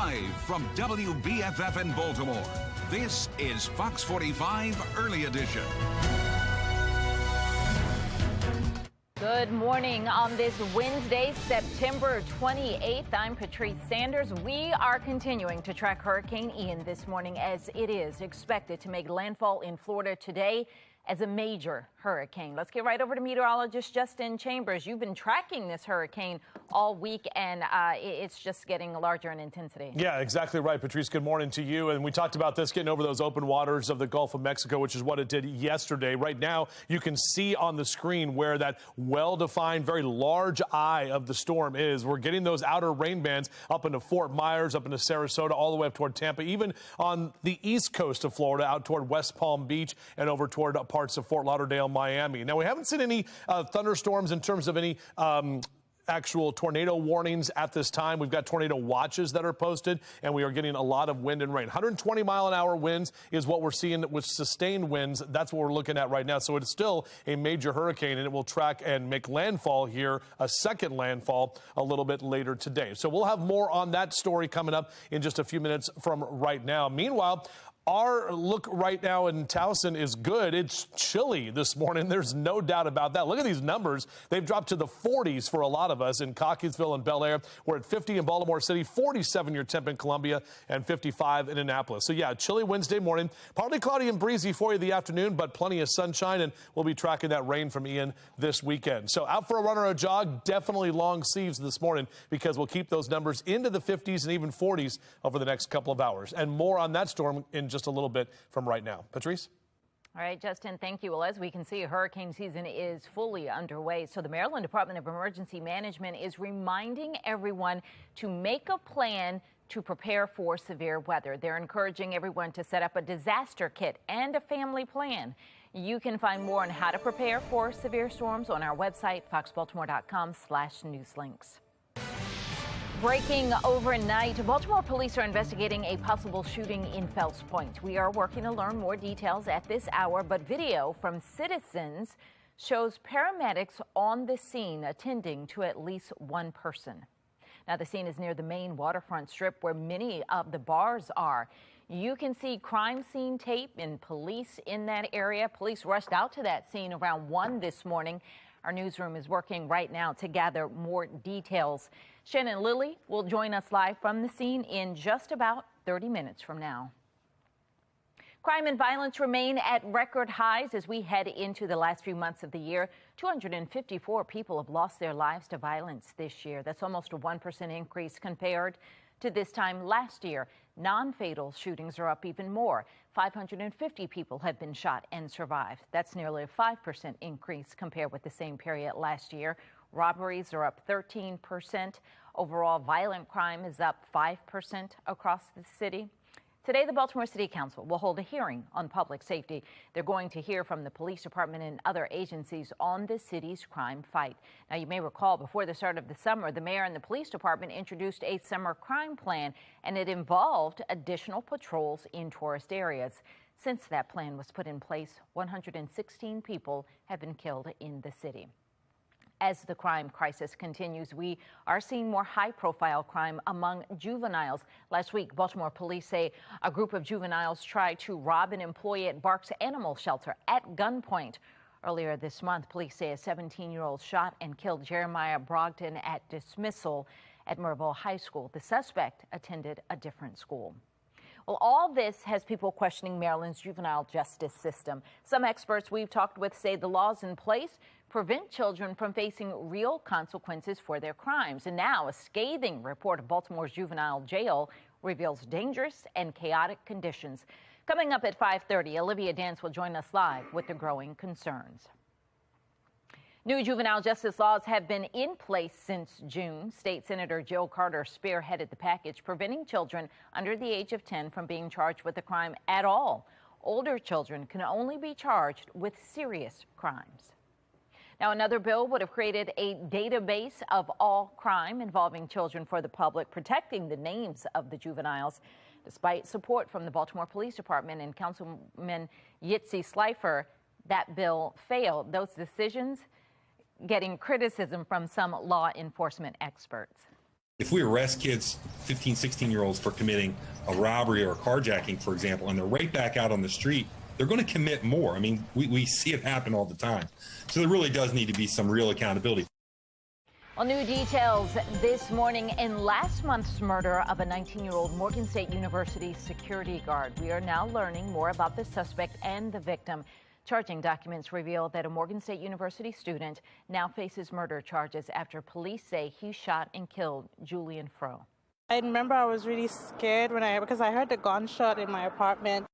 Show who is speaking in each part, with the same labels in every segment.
Speaker 1: Live from WBFF in Baltimore, this is Fox 45 Early Edition.
Speaker 2: Good morning on this Wednesday, September 28th. I'm Patrice Sanders. We are continuing to track Hurricane Ian this morning as it is expected to make landfall in Florida today as a major hurricane. Let's get right over to meteorologist Justin Chambers. You've been tracking this hurricane all week, and it's just getting larger in intensity.
Speaker 3: Yeah, exactly right, Patrice. Good morning to you. And we talked about this getting over those open waters of the Gulf of Mexico, which is what it did yesterday. Right now, you can see on the screen where that well-defined, very large eye of the storm is. We're getting those outer rain bands up into Fort Myers, up into Sarasota, all the way up toward Tampa, even on the east coast of Florida, out toward West Palm Beach and over toward parts of Fort Lauderdale, Miami. Now, we haven't seen any thunderstorms in terms of any actual tornado warnings at this time. We've got tornado watches that are posted, and we are getting a lot of wind and rain. 120-mile-an-hour winds is what we're seeing with sustained winds. That's what we're looking at right now. So it's still a major hurricane, and it will track and make landfall here, a second landfall, a little bit later today. So we'll have more on that story coming up in just a few minutes from right now. Meanwhile, our look right now in Towson is good. It's chilly this morning. There's no doubt about that. Look at these numbers. They've dropped to the 40s for a lot of us in Cockeysville and Bel Air. We're at 50 in Baltimore City, 47 your temp in Columbia, and 55 in Annapolis. So, yeah, chilly Wednesday morning. Partly cloudy and breezy for you the afternoon, but plenty of sunshine, and we'll be tracking that rain from Ian this weekend. So out for a run or a jog, definitely long sleeves this morning because we'll keep those numbers into the 50s and even 40s over the next couple of hours. And more on that storm in just a little bit from right now. Patrice?
Speaker 2: All right, Justin, thank you. Well, as we can see, hurricane season is fully underway. So the Maryland Department of Emergency Management is reminding everyone to make a plan to prepare for severe weather. They're encouraging everyone to set up a disaster kit and a family plan. You can find more on how to prepare for severe storms on our website, foxbaltimore.com/newslinks. Breaking overnight, Baltimore police are investigating a possible shooting in Fells Point. We are working to learn more details at this hour, but video from citizens shows paramedics on the scene attending to at least one person. Now, the scene is near the main waterfront strip where many of the bars are. You can see crime scene tape and police in that area. Police rushed out to that scene around 1 this morning. Our newsroom is working right now to gather more details. Shannon Lilly will join us live from the scene in just about 30 minutes from now. Crime and violence remain at record highs as we head into the last few months of the year. 254 people have lost their lives to violence this year. That's almost a 1% increase compared to this time last year. Non-fatal shootings are up even more. 550 people have been shot and survived. That's nearly a 5% increase compared with the same period last year. Robberies are up 13%. Overall violent crime is up 5% across the city. Today, the Baltimore City Council will hold a hearing on public safety. They're going to hear from the police department and other agencies on the city's crime fight. Now, you may recall before the start of the summer, the mayor and the police department introduced a summer crime plan, and it involved additional patrols in tourist areas. Since that plan was put in place, 116 people have been killed in the city. As the crime crisis continues, we are seeing more high-profile crime among juveniles. Last week, Baltimore police say a group of juveniles tried to rob an employee at Barks Animal Shelter at gunpoint. Earlier this month, police say a 17-year-old shot and killed Jeremiah Brogdon at dismissal at Merville High School. The suspect attended a different school. Well, all this has people questioning Maryland's juvenile justice system. Some experts we've talked with say the laws in place prevent children from facing real consequences for their crimes. And now a scathing report of Baltimore's juvenile jail reveals dangerous and chaotic conditions. Coming up at 5:30, Olivia Dance will join us live with the growing concerns. New juvenile justice laws have been in place since June. State Senator Jill Carter spearheaded the package preventing children under the age of 10 from being charged with a crime at all. Older children can only be charged with serious crimes. Now, another bill would have created a database of all crime involving children for the public, protecting the names of the juveniles. Despite support from the Baltimore Police Department and Councilman Yitzi Slifer, that bill failed. Those decisions getting criticism from some law enforcement experts.
Speaker 4: If we arrest kids, 15, 16-year-olds, for committing a robbery or a carjacking, for example, and they're right back out on the street, they're going to commit more. I mean, we see it happen all the time. So there really does need to be some real accountability.
Speaker 2: Well, new details this morning in last month's murder of a 19-year-old Morgan State University security guard. We are now learning more about the suspect and the victim. Charging documents reveal that a Morgan State University student now faces murder charges after police say he shot and killed Julian Froh.
Speaker 5: I remember I was really scared because I heard the gunshot in my apartment.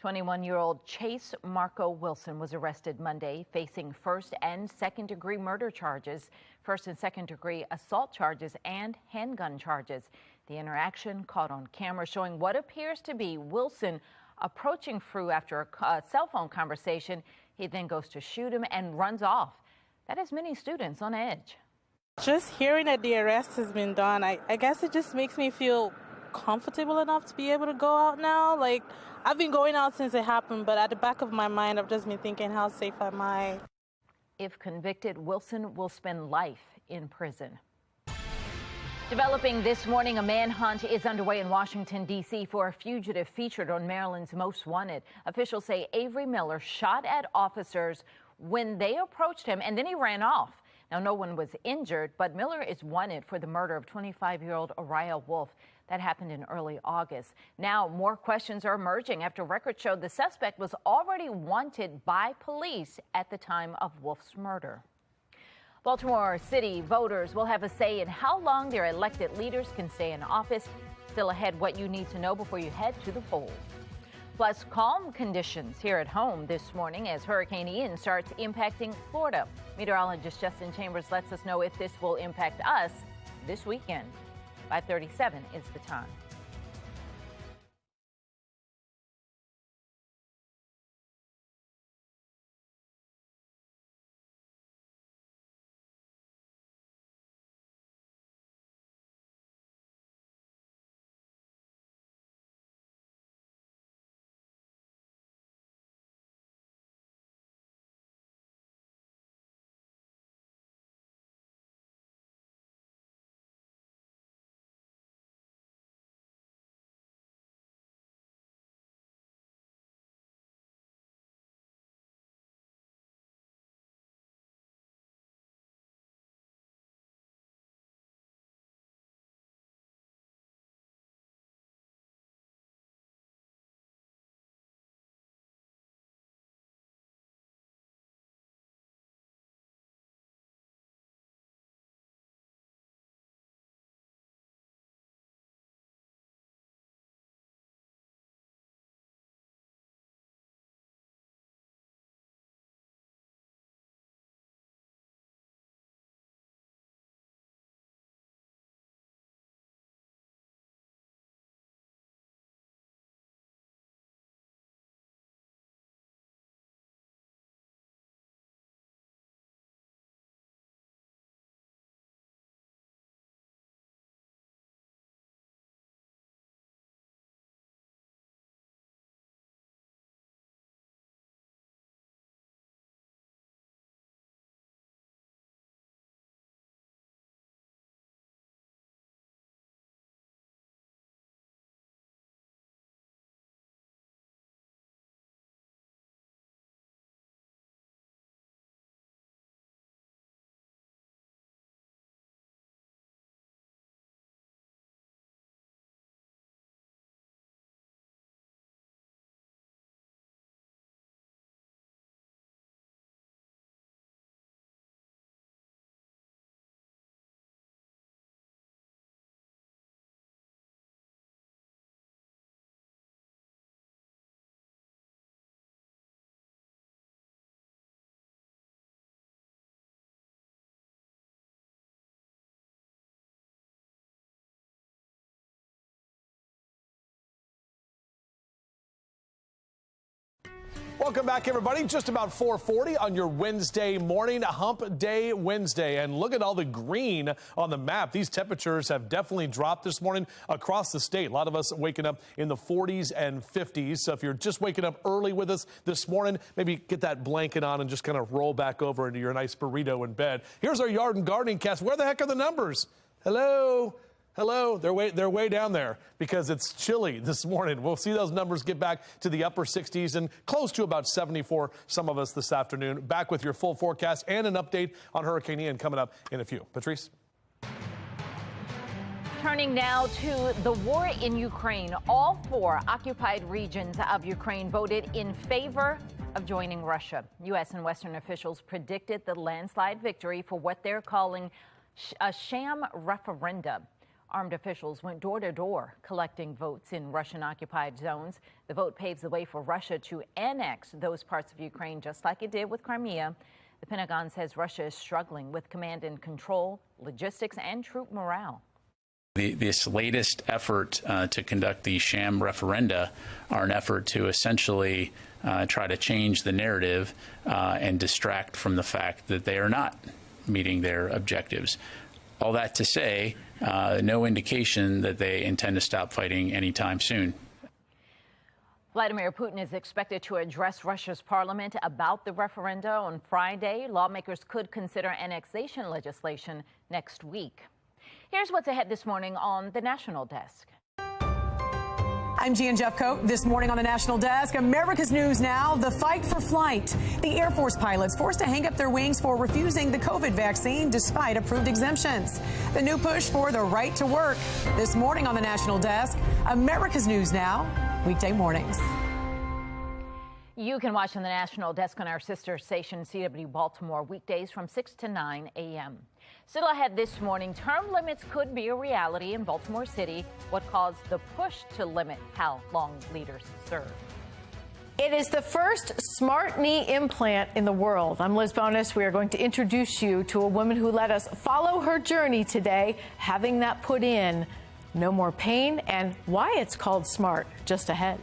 Speaker 2: 21-year-old Chase Marco Wilson was arrested Monday, facing first and second degree murder charges, first and second degree assault charges, and handgun charges. The interaction caught on camera showing what appears to be Wilson approaching Froh after a cell phone conversation. He then goes to shoot him and runs off. That has many students on edge.
Speaker 5: Just hearing that the arrest has been done, I guess it just makes me feel comfortable enough to be able to go out now. Like, I've been going out since it happened, but at the back of my mind, I've just been thinking, how safe am I?
Speaker 2: If convicted, Wilson will spend life in prison. Developing this morning, a manhunt is underway in Washington, D.C. for a fugitive featured on Maryland's Most Wanted. Officials say Avery Miller shot at officers when they approached him, and then he ran off. Now, no one was injured, but Miller is wanted for the murder of 25-year-old Uriah Wolf. That happened in early August. Now, more questions are emerging after records showed the suspect was already wanted by police at the time of Wolf's murder. Baltimore City voters will have a say in how long their elected leaders can stay in office. Still ahead, what you need to know before you head to the polls. Plus, calm conditions here at home this morning as Hurricane Ian starts impacting Florida. Meteorologist Justin Chambers lets us know if this will impact us this weekend. 5:37 is the time.
Speaker 3: Welcome back, everybody. Just about 4:40 on your Wednesday morning, Hump Day Wednesday. And look at all the green on the map. These temperatures have definitely dropped this morning across the state. A lot of us waking up in the 40s and 50s. So if you're just waking up early with us this morning, maybe get that blanket on and just kind of roll back over into your nice burrito in bed. Here's our yard and gardening cast. Where the heck are the numbers? Hello. Hello, they're way down there because it's chilly this morning. We'll see those numbers get back to the upper 60s and close to about 70 for some of us this afternoon. Back with your full forecast and an update on Hurricane Ian coming up in a few. Patrice?
Speaker 2: Turning now to the war in Ukraine. All 4 occupied regions of Ukraine voted in favor of joining Russia. U.S. and Western officials predicted the landslide victory for what they're calling a sham referendum. Armed officials went door to door collecting votes in Russian-occupied zones. The vote paves the way for Russia to annex those parts of Ukraine, just like it did with Crimea. The Pentagon says Russia is struggling with command and control, logistics, and troop morale.
Speaker 6: This latest effort to conduct the sham referenda are an effort to essentially try to change the narrative and distract from the fact that they are not meeting their objectives. All that to say, no indication that they intend to stop fighting anytime soon.
Speaker 2: Vladimir Putin is expected to address Russia's parliament about the referenda on Friday. Lawmakers could consider annexation legislation next week. Here's what's ahead this morning on the National Desk.
Speaker 7: I'm Gian Jeffcoat. This morning on the National Desk, America's News Now, the fight for flight. The Air Force pilots forced to hang up their wings for refusing the COVID vaccine despite approved exemptions. The new push for the right to work. This morning on the National Desk, America's News Now, weekday mornings.
Speaker 2: You can watch on the National Desk on our sister station, CW Baltimore, weekdays from 6 to 9 a.m. Still ahead this morning, term limits could be a reality in Baltimore City. What caused the push to limit how long leaders serve?
Speaker 8: It is the first smart knee implant in the world. I'm Liz Bonus. We are going to introduce you to a woman who let us follow her journey today, having that put in. No more pain, and why it's called smart, just ahead.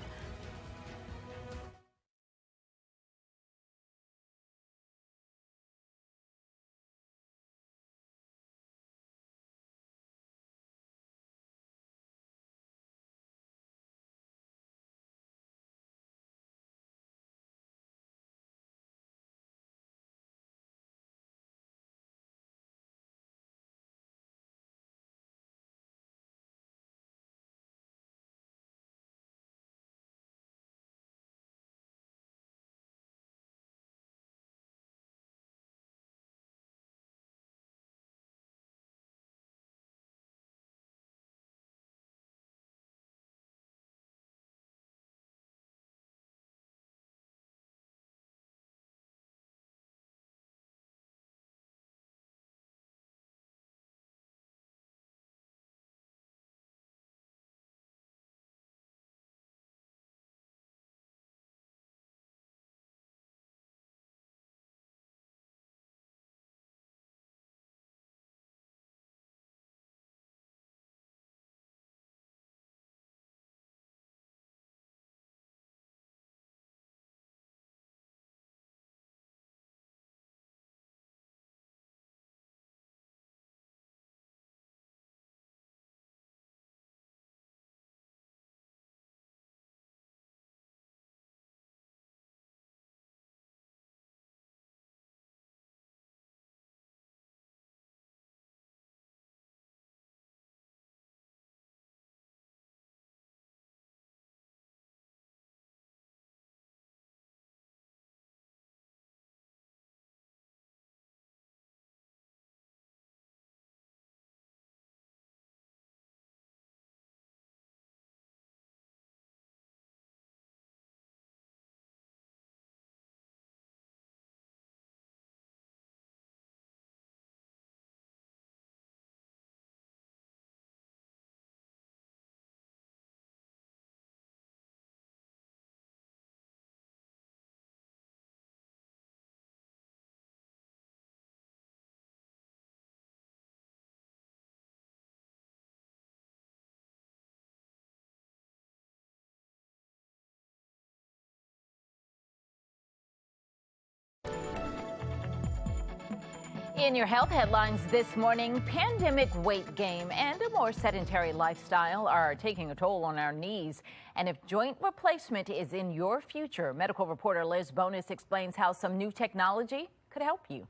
Speaker 2: In your health headlines this morning, pandemic weight gain and a more sedentary lifestyle are taking a toll on our knees. And if joint replacement is in your future, medical reporter Liz Bonus explains how some new technology could help you.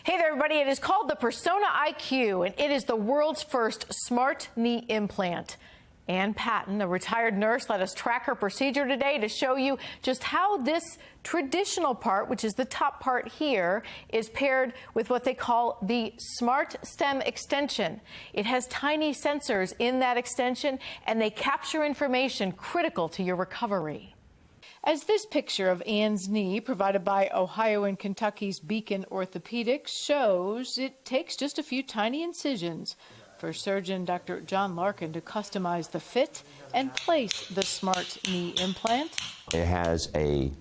Speaker 8: Hey there, everybody. It is called the Persona IQ, and it is the world's first smart knee implant. Ann Patton, a retired nurse, let us track her procedure today to show you just how this traditional part, which is the top part here, is paired with what they call the Smart Stem extension. It has tiny sensors in that extension, and they capture information critical to your recovery. As this picture of Ann's knee, provided by Ohio and Kentucky's Beacon Orthopedics, shows, it takes just a few tiny incisions for surgeon Dr. John Larkin to customize the fit and place the smart knee implant.
Speaker 9: It has a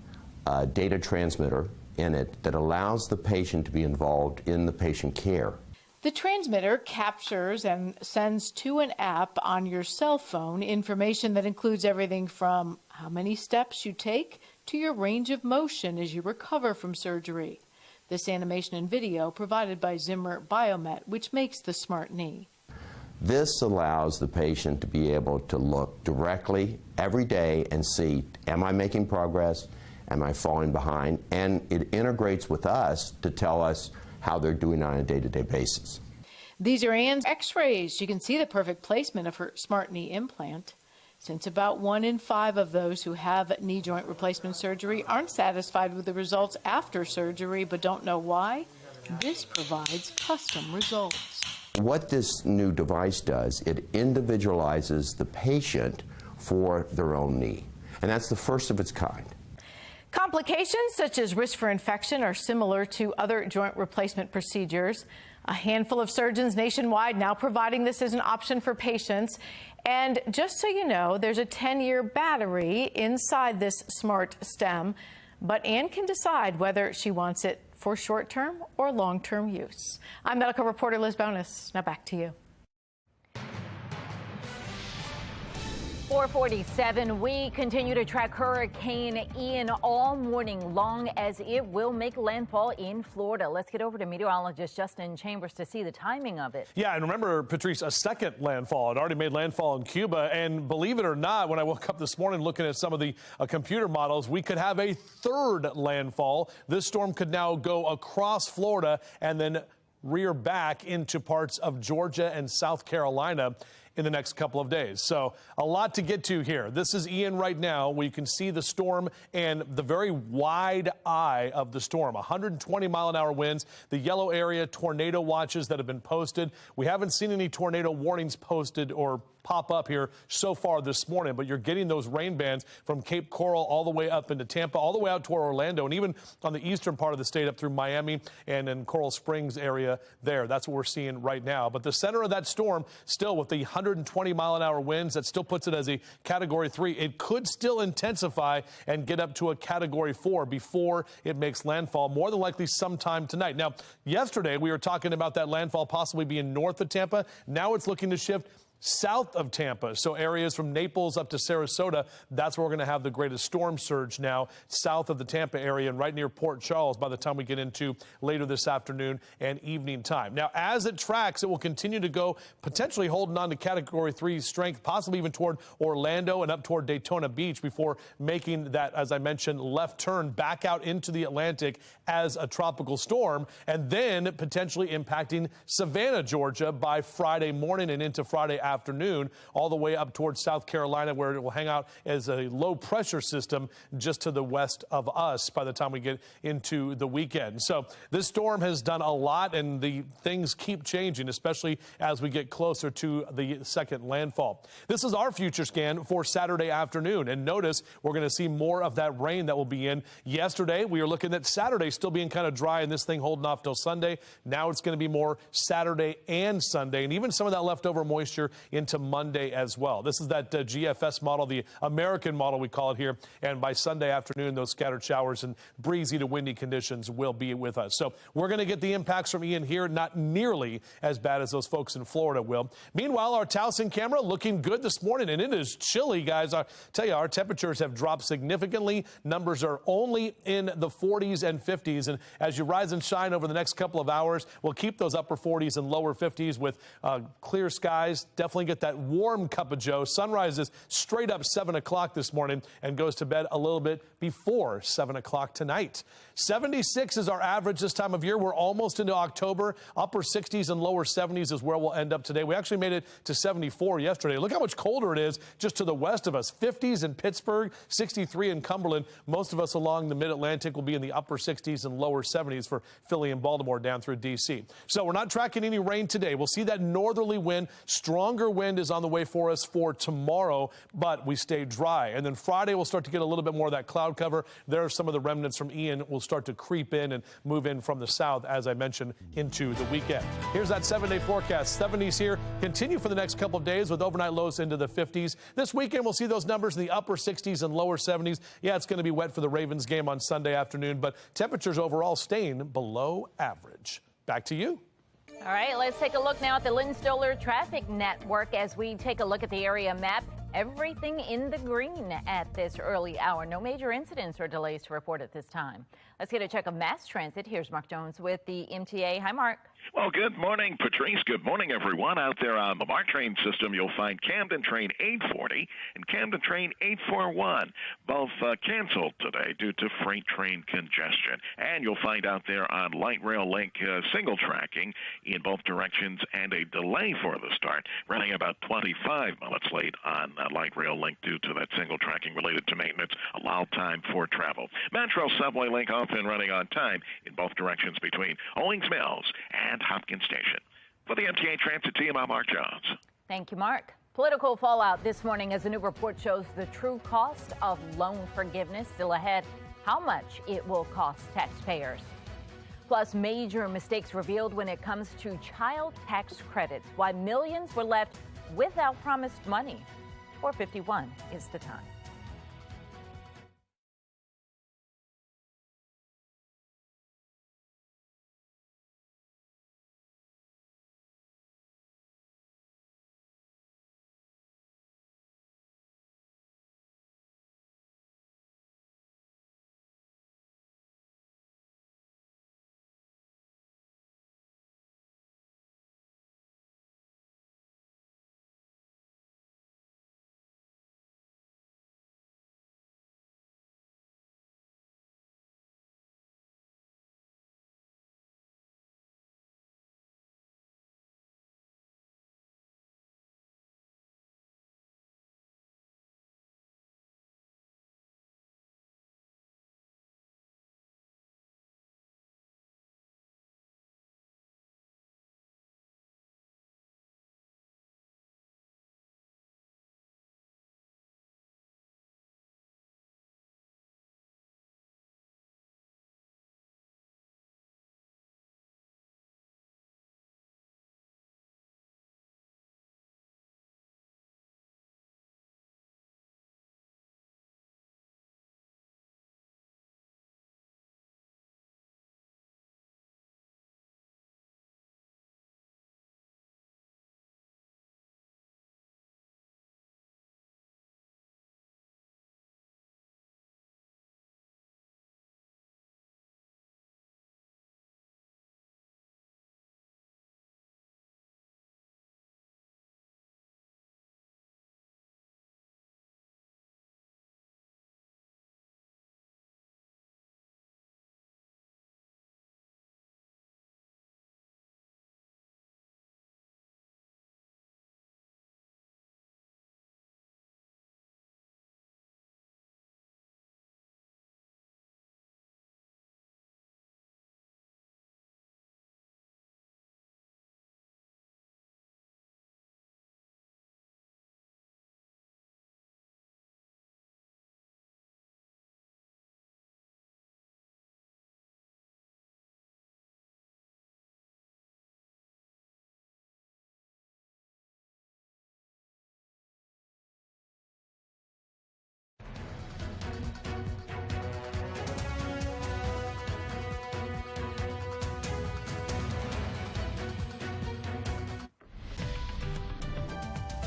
Speaker 9: data transmitter in it that allows the patient to be involved in the patient care.
Speaker 8: The transmitter captures and sends to an app on your cell phone information that includes everything from how many steps you take to your range of motion as you recover from surgery. This animation and video provided by Zimmer Biomet, which makes the smart knee.
Speaker 9: This allows the patient to be able to look directly every day and see, am I making progress? Am I falling behind? And it integrates with us to tell us how they're doing on a day-to-day basis.
Speaker 8: These are Ann's x-rays. You can see the perfect placement of her smart knee implant. Since about 1 in 5 of those who have knee joint replacement surgery aren't satisfied with the results after surgery but don't know why, this provides custom results.
Speaker 9: What this new device does, it individualizes the patient for their own knee. And that's the first of its kind.
Speaker 8: Complications such as risk for infection are similar to other joint replacement procedures. A handful of surgeons nationwide now providing this as an option for patients. And just so you know, there's a 10-year battery inside this smart stem, but Ann can decide whether she wants it for short-term or long-term use. I'm medical reporter Liz Bonus. Now back to you.
Speaker 2: 447, we continue to track Hurricane Ian all morning long as it will make landfall in Florida. Let's get over to meteorologist Justin Chambers to see the timing of it.
Speaker 3: Yeah, and remember, Patrice, a second landfall. It already made landfall in Cuba. And believe it or not, when I woke up this morning looking at some of the computer models, we could have a third landfall. This storm could now go across Florida and then rear back into parts of Georgia and South Carolina in the next couple of days. So a lot to get to here. This is Ian right now, where you can see the storm and the very wide eye of the storm. 120-mile-an-hour winds, the yellow area, tornado watches that have been posted. We haven't seen any tornado warnings posted or pop up here so far this morning, but you're getting those rain bands from Cape Coral all the way up into Tampa, all the way out toward Orlando, and even on the eastern part of the state up through Miami and in Coral Springs area there. That's what we're seeing right now. But the center of that storm, still with the 120-mile-an-hour winds, that still puts it as a Category 3. It could still intensify and get up to a Category 4 before it makes landfall, more than likely sometime tonight. Now, yesterday we were talking about that landfall possibly being north of Tampa. Now it's looking to shift south of Tampa, so areas from Naples up to Sarasota, that's where we're going to have the greatest storm surge now, south of the Tampa area and right near Port Charles by the time we get into later this afternoon and evening time. Now, as it tracks, it will continue to go, potentially holding on to Category 3 strength, possibly even toward Orlando and up toward Daytona Beach before making that, as I mentioned, left turn back out into the Atlantic as a tropical storm, and then potentially impacting Savannah, Georgia by Friday morning and into Friday afternoon, all the way up towards South Carolina, where it will hang out as a low pressure system just to the west of us by the time we get into the weekend. So this storm has done a lot, and the things keep changing, especially as we get closer to the second landfall. This is our future scan for Saturday afternoon, and notice we're going to see more of that rain that will be in. Yesterday, we were looking at Saturday still being kind of dry and this thing holding off till Sunday. Now it's going to be more Saturday and Sunday, and even some of that leftover moisture into Monday as well. This is that GFS model, the American model we call it here, and by Sunday afternoon those scattered showers and breezy to windy conditions will be with us. So we're going to get the impacts from Ian here, not nearly as bad as those folks in Florida will. Meanwhile, our Towson camera looking good this morning, and it is chilly, guys. I tell you, our temperatures have dropped significantly. Numbers are only in the 40s and 50s, and as you rise and shine over the next couple of hours, we'll keep those upper 40s and lower 50s with clear skies. definitely get that warm cup of joe. Sunrise is straight up 7 o'clock this morning and goes to bed a little bit before 7 o'clock tonight. 76 is our average this time of year. We're almost into October. Upper 60s and lower 70s is where we'll end up today. We actually made it to 74 yesterday. Look how much colder it is just to the west of us. 50s in Pittsburgh, 63 in Cumberland. Most of us along the mid-Atlantic will be in the upper 60s and lower 70s for Philly and Baltimore down through D.C. So we're not tracking any rain today. We'll see that northerly wind. Stronger wind is on the way for us for tomorrow, but we stay dry. And then Friday we'll start to get a little bit more of that cloud cover. There are some of the remnants from Ian will start to creep in and move in from the south, as I mentioned, into the weekend. Here's that 7-day forecast. 70s here continue for the next couple of days with overnight lows into the 50s. This weekend we'll see those numbers in the upper 60s and lower 70s. Yeah, it's going to be wet for the Ravens game on Sunday afternoon, but temperatures overall staying below average. Back to you.
Speaker 2: All right, let's take a look now at the Lynn Stoller Traffic Network as we take a look at the area map. Everything in the green at this early hour. No major incidents or delays to report at this time. Let's get a check of mass transit. Here's Mark Jones with the MTA. Hi, Mark.
Speaker 10: Well, good morning, Patrice. Good morning, everyone. Out there on the MARC train system, you'll find Camden Train 840 and Camden Train 841. Both canceled today due to freight train congestion. And you'll find out there on Light Rail Link single tracking in both directions and a delay for the start, running about 25 minutes late on Light Rail Link due to that single tracking related to maintenance. Allowed time for travel. Metro Subway Link off and running on time in both directions between Owings Mills and Hopkins Station. For the MTA Transit team, I'm Mark Jones.
Speaker 2: Thank you, Mark. Political fallout this morning as a new report shows the true cost of loan forgiveness still ahead, how much it will cost taxpayers. Plus, major mistakes revealed when it comes to child tax credits, why millions were left without promised money. 4:51 is the time.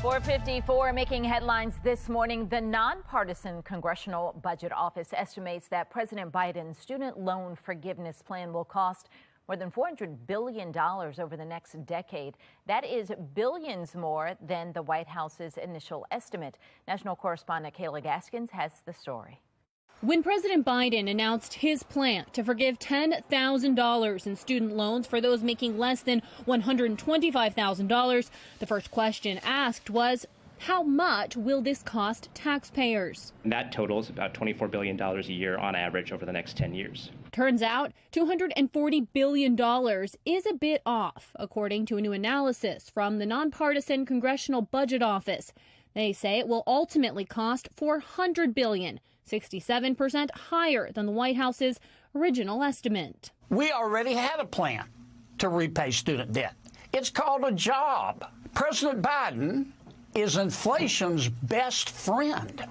Speaker 2: .454 making headlines this morning. The nonpartisan Congressional Budget Office estimates that President Biden's student loan forgiveness plan will cost more than $400 billion over the next decade. That is billions more than the White House's initial estimate. National correspondent Kayla Gaskins has the story.
Speaker 11: When President Biden announced his plan to forgive $10,000 in student loans for those making less than $125,000, the first question asked was, how much will this cost taxpayers?
Speaker 12: That totals about $24 billion a year on average over the next 10 years.
Speaker 11: Turns out $240 billion is a bit off, according to a new analysis from the nonpartisan Congressional Budget Office. They say it will ultimately cost $400 billion, 67% higher than the White House's original estimate.
Speaker 13: We already had a plan to repay student debt. It's called a job. President Biden is inflation's best friend.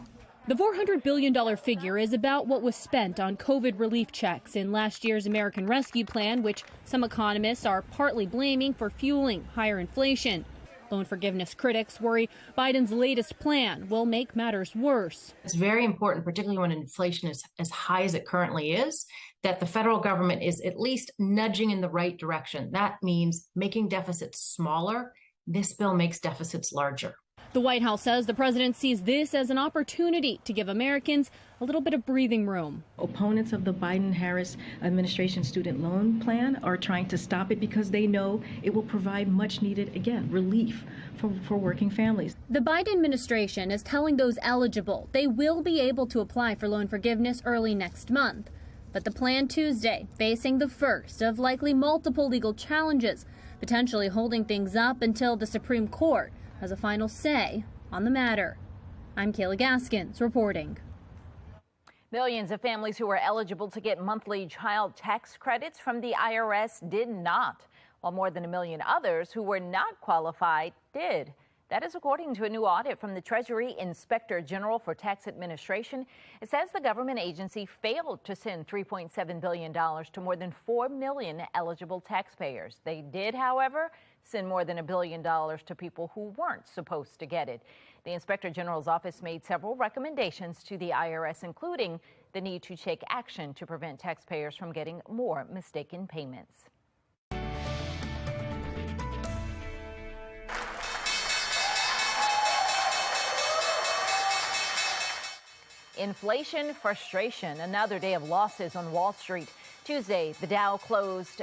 Speaker 11: The $400 billion figure is about what was spent on COVID relief checks in last year's American Rescue Plan, which some economists are partly blaming for fueling higher inflation. Loan forgiveness critics worry Biden's latest plan will make matters worse.
Speaker 14: It's very important, particularly when inflation is as high as it currently is, that the federal government is at least nudging in the right direction. That means making deficits smaller. This bill makes deficits larger.
Speaker 11: The White House says the president sees this as an opportunity to give Americans a little bit of breathing room.
Speaker 15: Opponents of the Biden-Harris administration student loan plan are trying to stop it because they know it will provide much needed, again, relief for working families.
Speaker 11: The Biden administration is telling those eligible they will be able to apply for loan forgiveness early next month. But the plan Tuesday facing the first of likely multiple legal challenges, potentially holding things up until the Supreme Court has a final say on the matter. I'm Kayla Gaskins reporting.
Speaker 2: Millions of families who were eligible to get monthly child tax credits from the IRS did not, while more than 1 million others who were not qualified did. That is according to a new audit from the Treasury Inspector General for Tax Administration. It says the government agency failed to send $3.7 billion to more than 4 million eligible taxpayers. They did, however, send more than $1 billion to people who weren't supposed to get it. The Inspector General's office made several recommendations to the IRS, including the need to take action to prevent taxpayers from getting more mistaken payments. Inflation, frustration, another day of losses on Wall Street. Tuesday, the Dow closed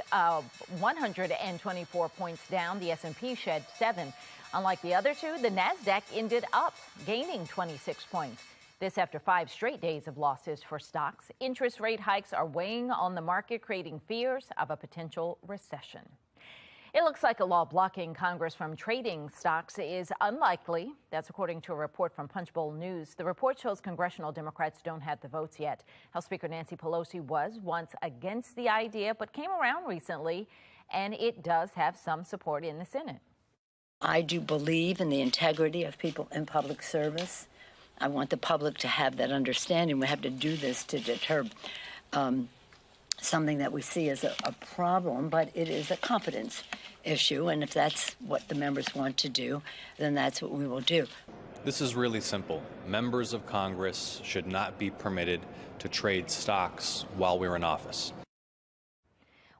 Speaker 2: 124 points down. The S&P shed 7. Unlike the other two, the Nasdaq ended up, gaining 26 points. This after 5 straight days of losses for stocks. Interest rate hikes are weighing on the market, creating fears of a potential recession. It looks like a law blocking Congress from trading stocks is unlikely. That's according to a report from Punchbowl News. The report shows congressional Democrats don't have the votes yet. House Speaker Nancy Pelosi was once against the idea, but came around recently, and it does have some support in the Senate.
Speaker 16: I do believe in the integrity of people in public service. I want the public to have that understanding. We have to do this to deter something that we see as a problem, but it is a competence issue, and if that's what the members want to do, then that's what we will do.
Speaker 17: This is really simple. Members of Congress should not be permitted to trade stocks while we're in office.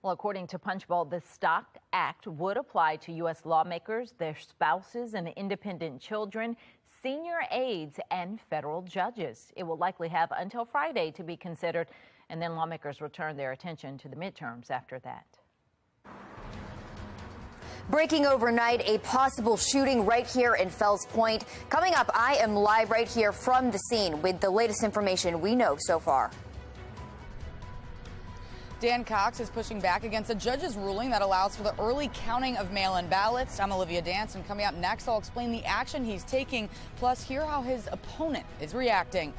Speaker 2: Well, according to Punchbowl, the Stock Act would apply to U.S. lawmakers, their spouses, and independent children, senior aides, and federal judges. It will likely have until Friday to be considered, and then lawmakers will turn their attention to the midterms after that.
Speaker 18: Breaking overnight, a possible shooting right here in Fells Point. Coming up, I am live right here from the scene with the latest information we know so far.
Speaker 19: Dan Cox is pushing back against a judge's ruling that allows for the early counting of mail-in ballots. I'm Olivia Danson. Coming up next, I'll explain the action he's taking, plus hear how his opponent is reacting.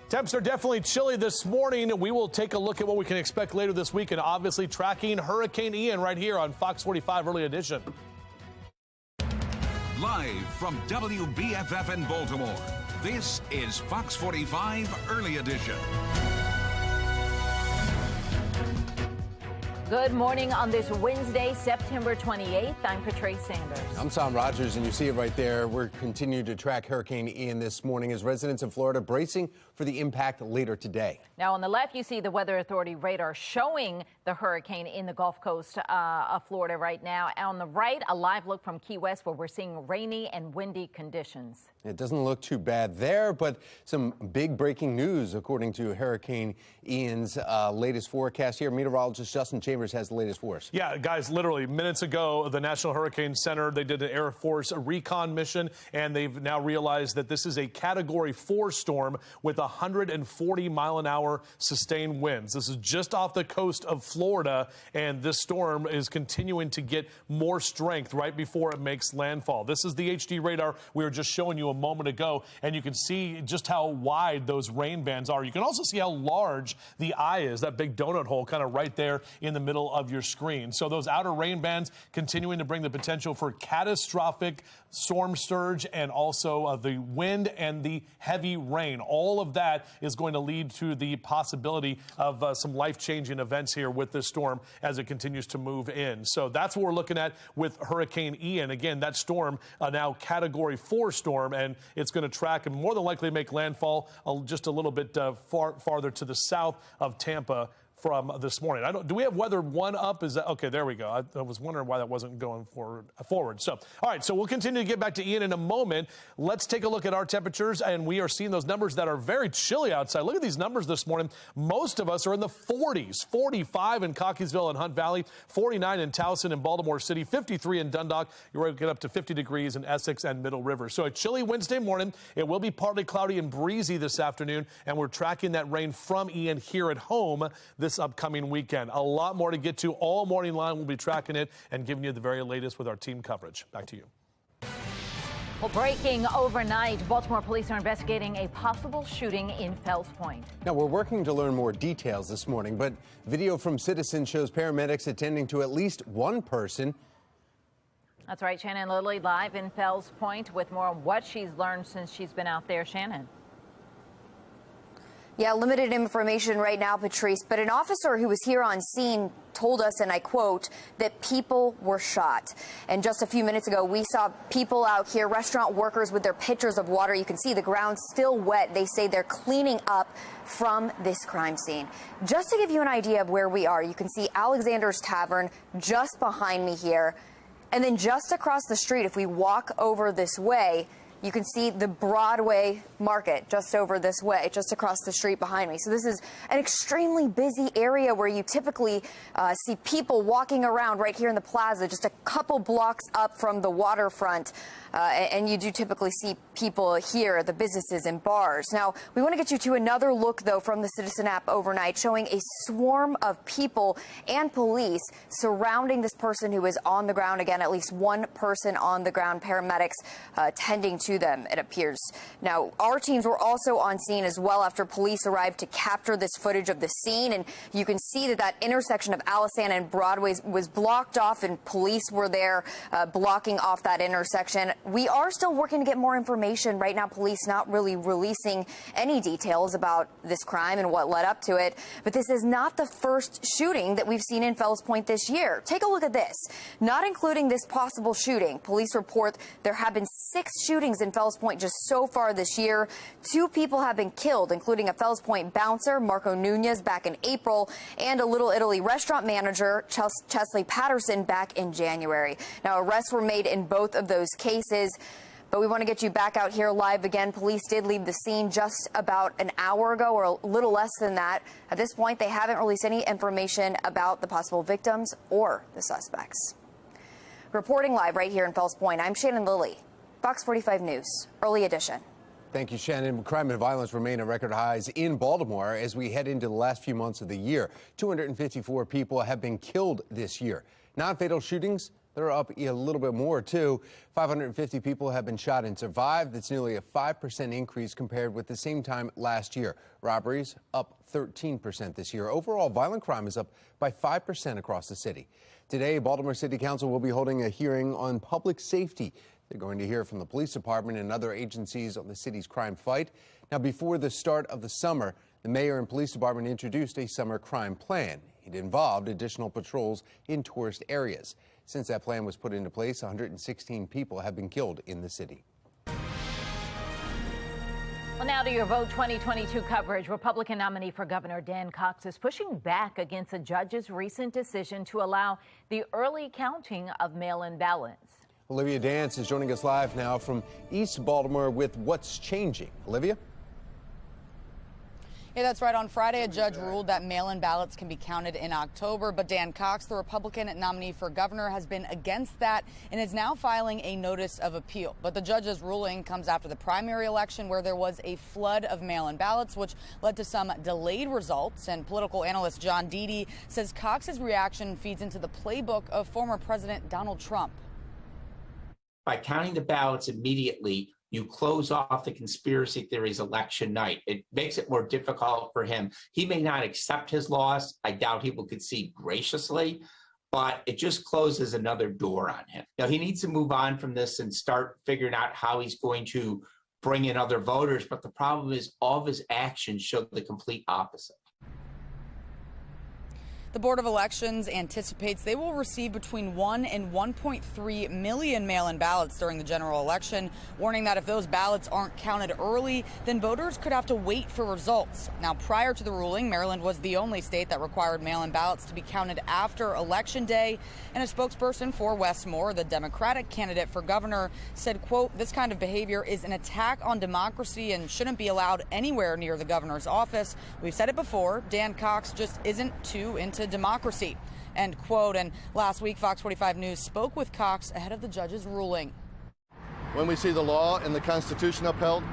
Speaker 3: Temps are definitely chilly this morning. We will take a look at what we can expect later this week, and obviously tracking Hurricane Ian right here on Fox 45 Early Edition.
Speaker 1: Live from WBFF in Baltimore, this is Fox 45 Early Edition.
Speaker 2: Good morning on this Wednesday, September 28th. I'm Patrice Sanders.
Speaker 20: I'm Tom Rogers, and you see it right there. We're continuing to track Hurricane Ian this morning as residents in Florida bracing for the impact later today.
Speaker 2: Now, on the left, you see the Weather Authority radar showing the hurricane in the Gulf Coast of Florida right now. On the right, a live look from Key West where we're seeing rainy and windy conditions.
Speaker 20: It doesn't look too bad there, but some big breaking news according to Hurricane Ian's latest forecast here. Meteorologist Justin Chambers has the latest for us.
Speaker 3: Yeah, guys, literally minutes ago, the National Hurricane Center, they did an Air Force recon mission, and they've now realized that this is a Category 4 storm with 140-mile-an-hour sustained winds. This is just off the coast of Florida, and this storm is continuing to get more strength right before it makes landfall. This is the HD radar we were just showing you a moment ago, and you can see just how wide those rain bands are. You can also see how large the eye is, that big donut hole kind of right there in the middle of your screen. So those outer rain bands continuing to bring the potential for catastrophic storm surge and also the wind and the heavy rain. All of that is going to lead to the possibility of some life-changing events here with this storm as it continues to move in. So that's what we're looking at with Hurricane Ian. Again, that storm, now Category 4 storm, and it's going to track and more than likely make landfall just a little bit farther to the south of Tampa from this morning. Do we have weather 1 up? Is that okay? There we go. I was wondering why that wasn't going forward. So, all right. So we'll continue to get back to Ian in a moment. Let's take a look at our temperatures, and we are seeing those numbers that are very chilly outside. Look at these numbers this morning. Most of us are in the 40s. 45 in Cockeysville and Hunt Valley, 49 in Towson and Baltimore City, 53 in Dundalk. You're going to get up to 50 degrees in Essex and Middle River. So a chilly Wednesday morning. It will be partly cloudy and breezy this afternoon, and we're tracking that rain from Ian here at home this upcoming weekend. A lot more to get to all morning long. We'll be tracking it and giving you the very latest with our team coverage. Back to you.
Speaker 2: Well, breaking overnight, Baltimore police are investigating a possible shooting in Fells Point.
Speaker 20: Now, we're working to learn more details this morning, but video from citizens shows paramedics attending to at least one person.
Speaker 2: That's right. Shannon Lilly live in Fells Point with more on what she's learned since she's been out there. Shannon.
Speaker 18: Yeah, limited information right now, Patrice, but an officer who was here on scene told us, and I quote, that people were shot. And just a few minutes ago, we saw people out here, restaurant workers with their pitchers of water. You can see the ground still wet. They say they're cleaning up from this crime scene. Just to give you an idea of where we are, you can see Alexander's Tavern just behind me here. And then just across the street, if we walk over this way, you can see the Broadway Market just over this way, just across the street behind me. So this is an extremely busy area where you typically see people walking around right here in the plaza, just a couple blocks up from the waterfront. And you do typically see people here, the businesses and bars. Now, we want to get you to another look, though, from the Citizen app overnight, showing a swarm of people and police surrounding this person who is on the ground. Again, at least one person on the ground, paramedics tending to them, it appears. Now, our teams were also on scene as well after police arrived to capture this footage of the scene. And you can see that that intersection of Alisana and Broadway was blocked off, and police were there blocking off that intersection. We are still working to get more information. Right now, police not really releasing any details about this crime and what led up to it. But this is not the first shooting that we've seen in Fells Point this year. Take a look at this. Not including this possible shooting, police report there have been 6 shootings in Fells Point just so far this year. 2 people have been killed, including a Fells Point bouncer, Marco Nunez, back in April, and a Little Italy restaurant manager, Chesley Patterson, back in January. Now, arrests were made in both of those cases. But we want to get you back out here live again. Police did leave the scene just about an hour ago, or a little less than that. At this point, they haven't released any information about the possible victims or the suspects. Reporting live right here in Fells Point, I'm Shannon Lilly, Fox 45 News, Early Edition.
Speaker 20: Thank you, Shannon. Crime and violence remain at record highs in Baltimore as we head into the last few months of the year. 254 people have been killed this year. Non-fatal shootings, they're up a little bit more, too. 550 people have been shot and survived. That's nearly a 5% increase compared with the same time last year. Robberies up 13% this year. Overall, violent crime is up by 5% across the city. Today, Baltimore City Council will be holding a hearing on public safety. They're going to hear from the police department and other agencies on the city's crime fight. Now, before the start of the summer, The mayor and police department introduced a summer crime plan. It involved additional patrols in tourist areas. Since that plan was put into place, 116 people have been killed in the city.
Speaker 2: Well, now to your Vote 2022 coverage. Republican nominee for governor Dan Cox is pushing back against a judge's recent decision to allow the early counting of mail-in ballots.
Speaker 20: Olivia Dance is joining us live now from East Baltimore with what's changing. Olivia?
Speaker 19: Yeah, that's right. On Friday, a judge ruled that mail-in ballots can be counted in October, but Dan Cox, the Republican nominee for governor, has been against that and is now filing a notice of appeal. But the judge's ruling comes after the primary election, where there was a flood of mail-in ballots, which led to some delayed results. And political analyst John Deedy says Cox's reaction feeds into the playbook of former President Donald Trump.
Speaker 21: By counting the ballots immediately, you close off the conspiracy theories election night. It makes it more difficult for him. He may not accept his loss. I doubt he will concede graciously, but it just closes another door on him. Now, he needs to move on from this and start figuring out how he's going to bring in other voters. But the problem is all of his actions show the complete opposite.
Speaker 19: The Board of Elections anticipates they will receive between 1 and 1.3 million mail-in ballots during the general election, warning that if those ballots aren't counted early, then voters could have to wait for results. Now, prior to the ruling, Maryland was the only state that required mail-in ballots to be counted after Election Day. And a spokesperson for Wes Moore, the Democratic candidate for governor, said, quote, "This kind of behavior is an attack on democracy and shouldn't be allowed anywhere near the governor's office. We've said it before, Dan Cox just isn't too into democracy," end quote. And last week, Fox 45 News spoke with Cox ahead of the judge's ruling.
Speaker 22: When we see the law and the Constitution upheld,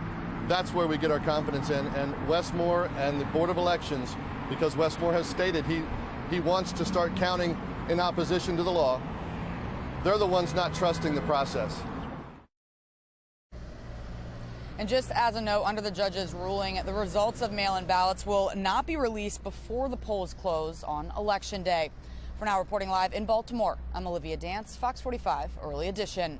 Speaker 22: that's where we get our confidence in. And Wes Moore and the Board of Elections, because Wes Moore has stated he wants to start counting in opposition to the law, they're the ones not trusting the process.
Speaker 19: And just as a note, under the judge's ruling, the results of mail-in ballots will not be released before the polls close on Election Day. For now, reporting live in Baltimore, I'm Olivia Dance, Fox 45 Early Edition.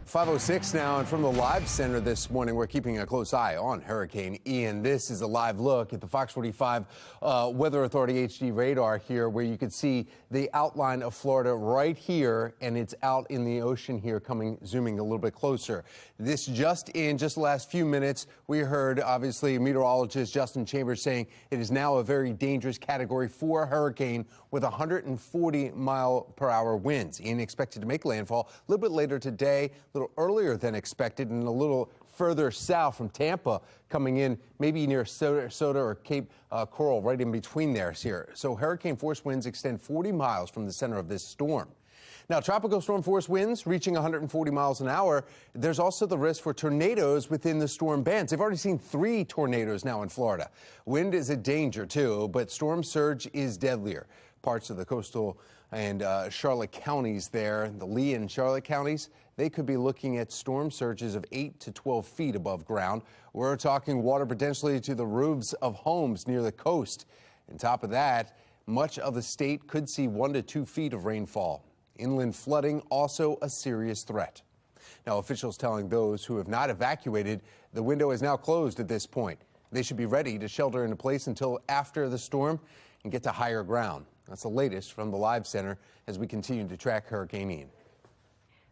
Speaker 20: 5:06 now, and from the Live Center this morning, we're keeping a close eye on Hurricane Ian. This is a live look at the Fox 45 Weather Authority HD radar here, where you can see the outline of Florida right here, and it's out in the ocean here, zooming a little bit closer. This just the last few minutes, we heard, obviously, meteorologist Justin Chambers saying it is now a very dangerous Category 4 hurricane with 140-mile-per-hour winds. Ian expected to make landfall a little bit later today, a little earlier than expected, and a little further south from Tampa, coming in maybe near Sarasota or Cape Coral, right in between there here. So hurricane force winds extend 40 miles from the center of this storm. Now, tropical storm force winds reaching 140 miles an hour. There's also the risk for tornadoes within the storm bands. They've already seen 3 tornadoes now in Florida. Wind is a danger, too, but storm surge is deadlier. Parts of the coastal and Charlotte counties there, the Lee and Charlotte counties, they could be looking at storm surges of 8 to 12 feet above ground. We're talking water potentially to the roofs of homes near the coast. On top of that, much of the state could see 1 to 2 feet of rainfall. Inland flooding also a serious threat. Now, officials telling those who have not evacuated the window is now closed at this point. They should be ready to shelter into place until after the storm and get to higher ground. That's the latest from the Live Center as we continue to track Hurricane Ian.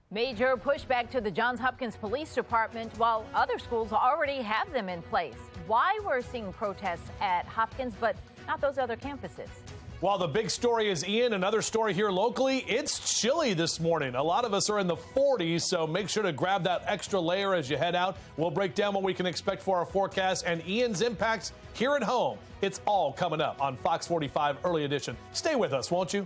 Speaker 2: Major pushback to the Johns Hopkins Police Department, while other schools already have them in place. Why we're seeing protests at Hopkins, but not those other campuses?
Speaker 3: While the big story is Ian, another story here locally, it's chilly this morning. A lot of us are in the 40s, so make sure to grab that extra layer as you head out. We'll break down what we can expect for our forecast and Ian's impacts here at home. It's all coming up on Fox 45 Early Edition. Stay with us, won't you?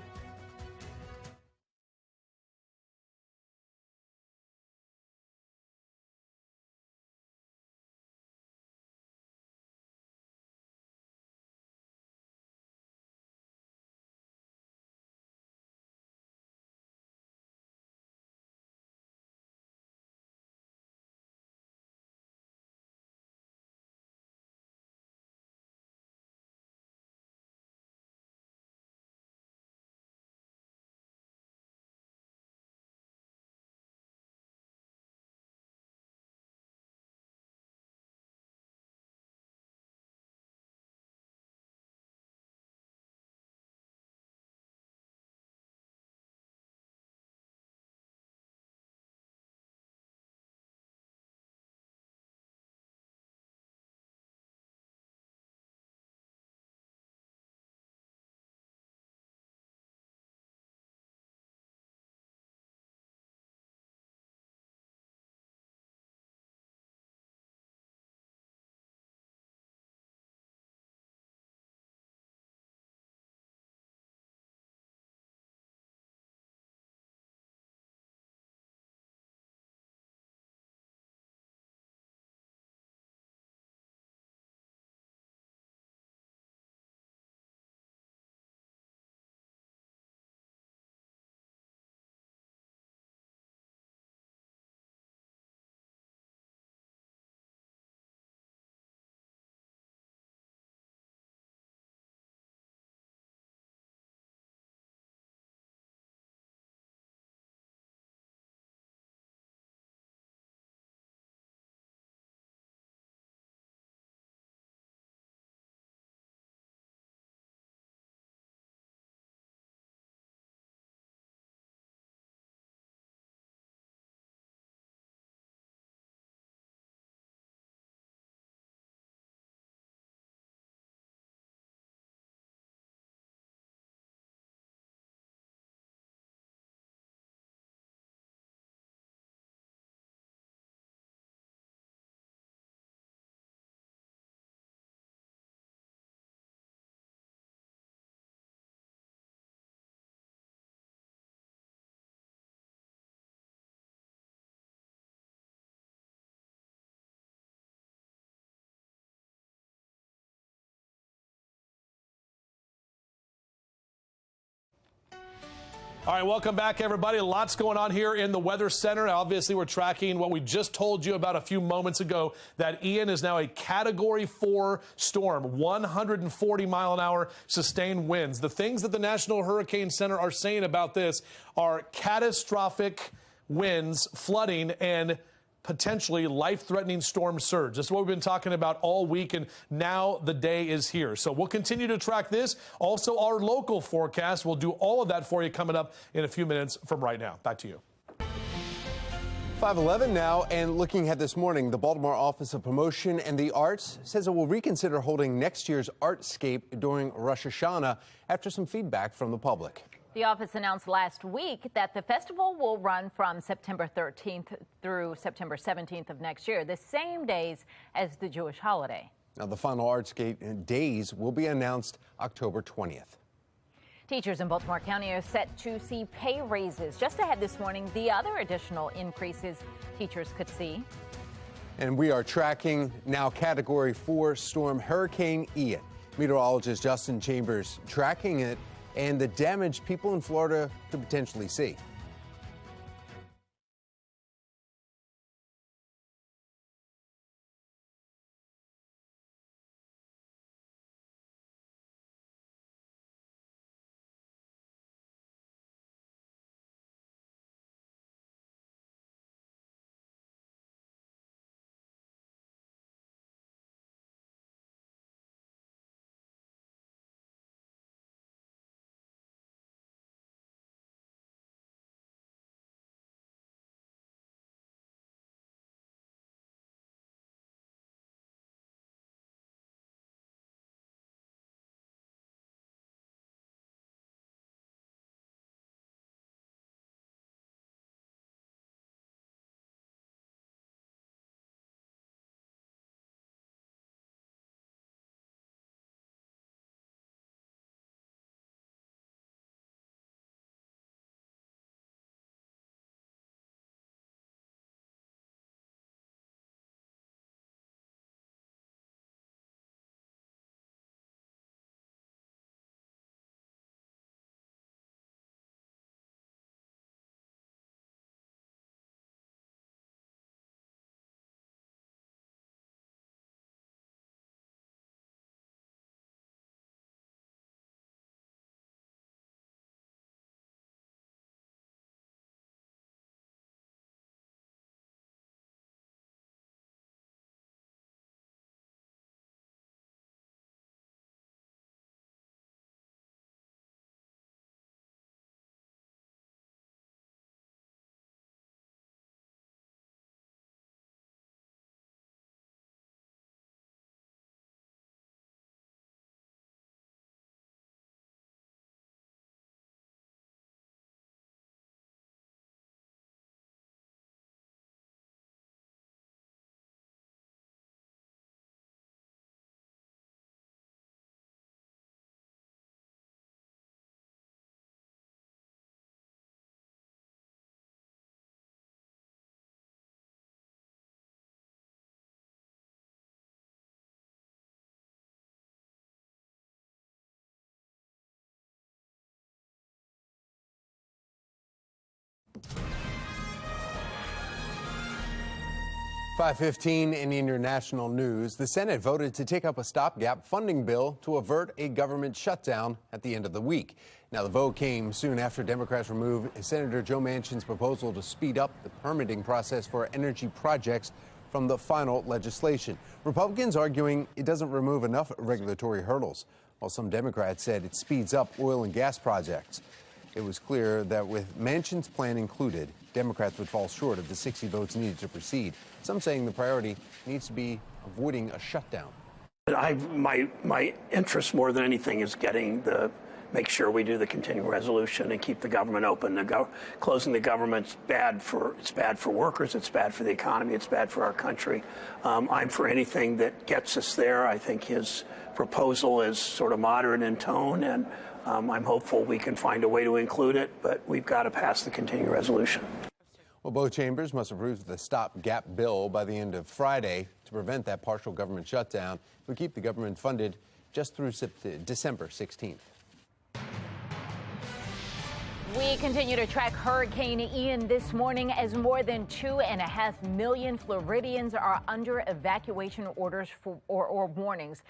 Speaker 3: All right, welcome back, everybody. Lots going on here in the Weather Center. Obviously, we're tracking what we just told you about a few moments ago, that Ian is now a Category 4 storm, 140-mile-an-hour sustained winds. The things that the National Hurricane Center are saying about this are catastrophic winds, flooding, and potentially life-threatening storm surge. This is what we've been talking about all week, and now the day is here. So we'll continue to track this. Also, our local forecast. We'll do all of that for you coming up in a few minutes from right now. Back to you.
Speaker 20: 5:11 now, and looking ahead this morning, the Baltimore Office of Promotion and the Arts says it will reconsider holding next year's Artscape during Rosh Hashanah after some feedback from the public.
Speaker 2: The office announced last week that the festival will run from September 13th through September 17th of next year, the same days as the Jewish holiday.
Speaker 20: Now, the final Artscape days will be announced October 20th.
Speaker 2: Teachers in Baltimore County are set to see pay raises. Just ahead this morning, the other additional increases teachers could see.
Speaker 20: And we are tracking now Category 4 storm Hurricane Ian. Meteorologist Justin Chambers tracking it and the damage people in Florida could potentially see. .15 in international news, the Senate voted to take up a stopgap funding bill to avert a government shutdown at the end of the week. Now, the vote came soon after Democrats removed Senator Joe Manchin's proposal to speed up the permitting process for energy projects from the final legislation. Republicans arguing it doesn't remove enough regulatory hurdles, while some Democrats said it speeds up oil and gas projects. It was clear that with Manchin's plan included, Democrats would fall short of the 60 votes needed to proceed. Some saying the priority needs to be avoiding a shutdown.
Speaker 4: My interest more than anything is make sure we do the continuing resolution and keep the government open. Closing the government's bad for workers, it's bad for the economy, it's bad for our country. I'm for anything that gets us there. I think his proposal is sort of moderate in tone, and I'm hopeful we can find a way to include it, but we've got to pass the continuing resolution.
Speaker 20: Well, both chambers must approve the stopgap bill by the end of Friday to prevent that partial government shutdown. It would keep the government funded just through December 16th.
Speaker 2: We continue to track Hurricane Ian this morning as more than 2.5 million Floridians are under evacuation orders or warnings.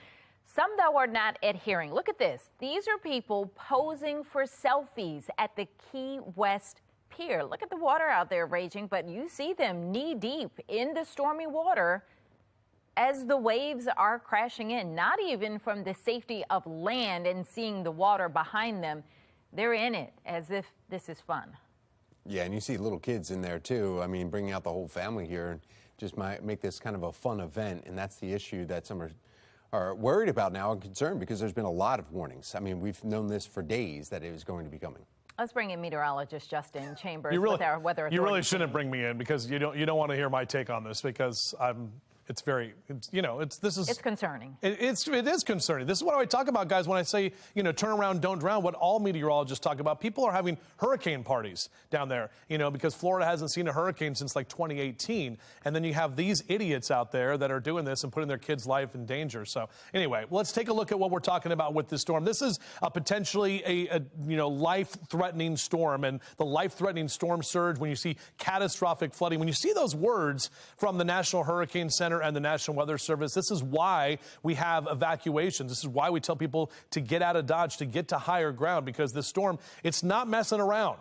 Speaker 2: Some, though, are not adhering. Look at this. These are people posing for selfies at the Key West Pier. Look at the water out there raging, but you see them knee deep in the stormy water as the waves are crashing in, not even from the safety of land and seeing the water behind them. They're in it as if this is fun.
Speaker 20: Yeah, and you see little kids in there too. I mean, bringing out the whole family here and just might make this kind of a fun event. And that's the issue that some are worried about now and concerned, because there's been a lot of warnings. I mean, we've known this for days that it was going to be coming.
Speaker 2: Let's bring in meteorologist Justin Chambers
Speaker 3: with
Speaker 2: our weather authority.
Speaker 3: You really shouldn't bring me in, because you don't want to hear my take on this, because it's concerning. It is concerning. This is what I talk about, guys, when I say, turn around, don't drown. What all meteorologists talk about. People are having hurricane parties down there, because Florida hasn't seen a hurricane since like 2018. And then you have these idiots out there that are doing this and putting their kids' life in danger. So anyway, let's take a look at what we're talking about with this storm. This is potentially a life-threatening storm, and the life-threatening storm surge, when you see catastrophic flooding, when you see those words from the National Hurricane Center and the National Weather Service, this is why we have evacuations. This is why we tell people to get out of Dodge, to get to higher ground, because this storm, it's not messing around.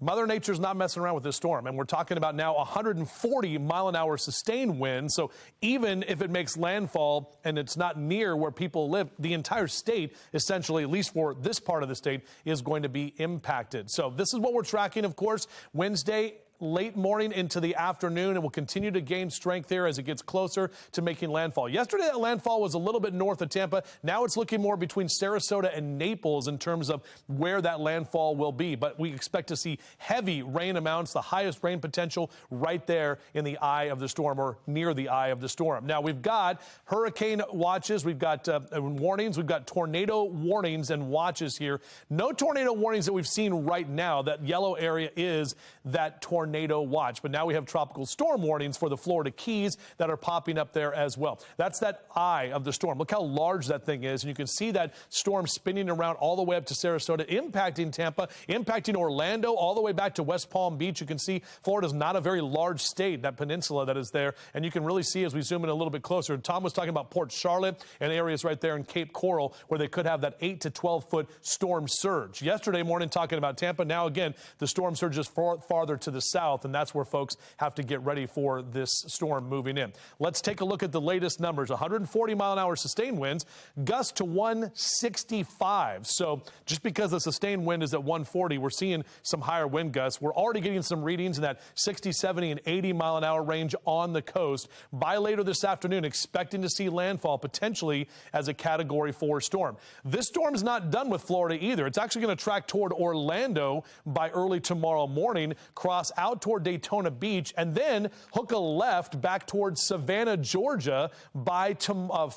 Speaker 3: Mother Nature's not messing around with this storm, and we're talking about now 140 mile-an-hour sustained winds. So even if it makes landfall and it's not near where people live, the entire state, essentially, at least for this part of the state, is going to be impacted. So this is what we're tracking, of course, Wednesday, late morning into the afternoon, and will continue to gain strength here as it gets closer to making landfall. Yesterday, that landfall was a little bit north of Tampa. Now it's looking more between Sarasota and Naples in terms of where that landfall will be. But we expect to see heavy rain amounts, the highest rain potential right there in the eye of the storm, or near the eye of the storm. Now, we've got hurricane watches. We've got warnings. We've got tornado warnings and watches here. No tornado warnings that we've seen right now. That yellow area is that tornado watch. But now we have tropical storm warnings for the Florida Keys that are popping up there as well. That's that eye of the storm. Look how large that thing is. And you can see that storm spinning around all the way up to Sarasota, impacting Tampa, impacting Orlando, all the way back to West Palm Beach. You can see Florida's not a very large state, that peninsula that is there. And you can really see as we zoom in a little bit closer. Tom was talking about Port Charlotte and areas right there in Cape Coral where they could have that 8 to 12-foot storm surge. Yesterday morning talking about Tampa. Now again, the storm surge is farther to the south, and that's where folks have to get ready for this storm moving in. Let's take a look at the latest numbers. 140 mile-an-hour sustained winds, gusts to 165. So just because the sustained wind is at 140, we're seeing some higher wind gusts. We're already getting some readings in that 60, 70, and 80 mile-an-hour range on the coast. By later this afternoon, expecting to see landfall potentially as a Category 4 storm. This storm is not done with Florida either. It's actually going to track toward Orlando by early tomorrow morning, cross out toward Daytona Beach, and then hook a left back towards Savannah, Georgia by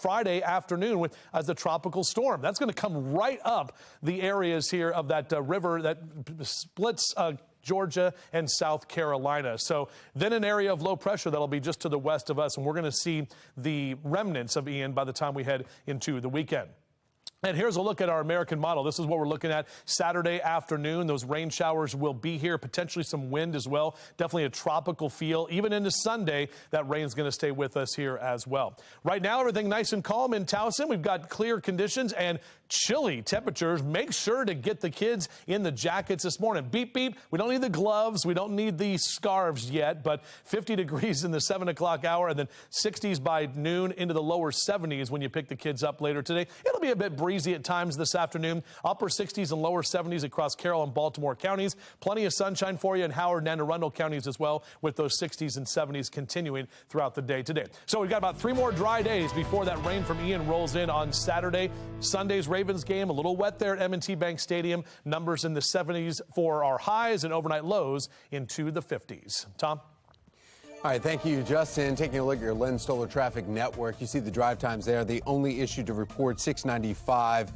Speaker 3: Friday afternoon as a tropical storm. That's going to come right up the areas here of that river that splits Georgia and South Carolina. So then an area of low pressure that'll be just to the west of us, and we're going to see the remnants of Ian by the time we head into the weekend. And here's a look at our American model. This is what we're looking at Saturday afternoon. Those rain showers will be here, potentially some wind as well. Definitely a tropical feel. Even into Sunday, that rain's going to stay with us here as well. Right now, everything nice and calm in Towson. We've got clear conditions and chilly temperatures. Make sure to get the kids in the jackets this morning. Beep, beep. We don't need the gloves. We don't need the scarves yet, but 50 degrees in the 7 o'clock hour, and then 60s by noon, into the lower 70s when you pick the kids up later today. It'll be a bit breezy at times this afternoon. Upper 60s and lower 70s across Carroll and Baltimore counties. Plenty of sunshine for you in Howard and Anne Arundel counties as well, with those 60s and 70s continuing throughout the day today. So we've got about 3 more dry days before that rain from Ian rolls in on Saturday. Sunday's Ravens game, a little wet there at M&T Bank Stadium. Numbers in the 70s for our highs and overnight lows into the 50s. Tom?
Speaker 20: All right, thank you, Justin. Taking a look at your Lens Stoller Traffic Network, you see the drive times there. The only issue to report, 695.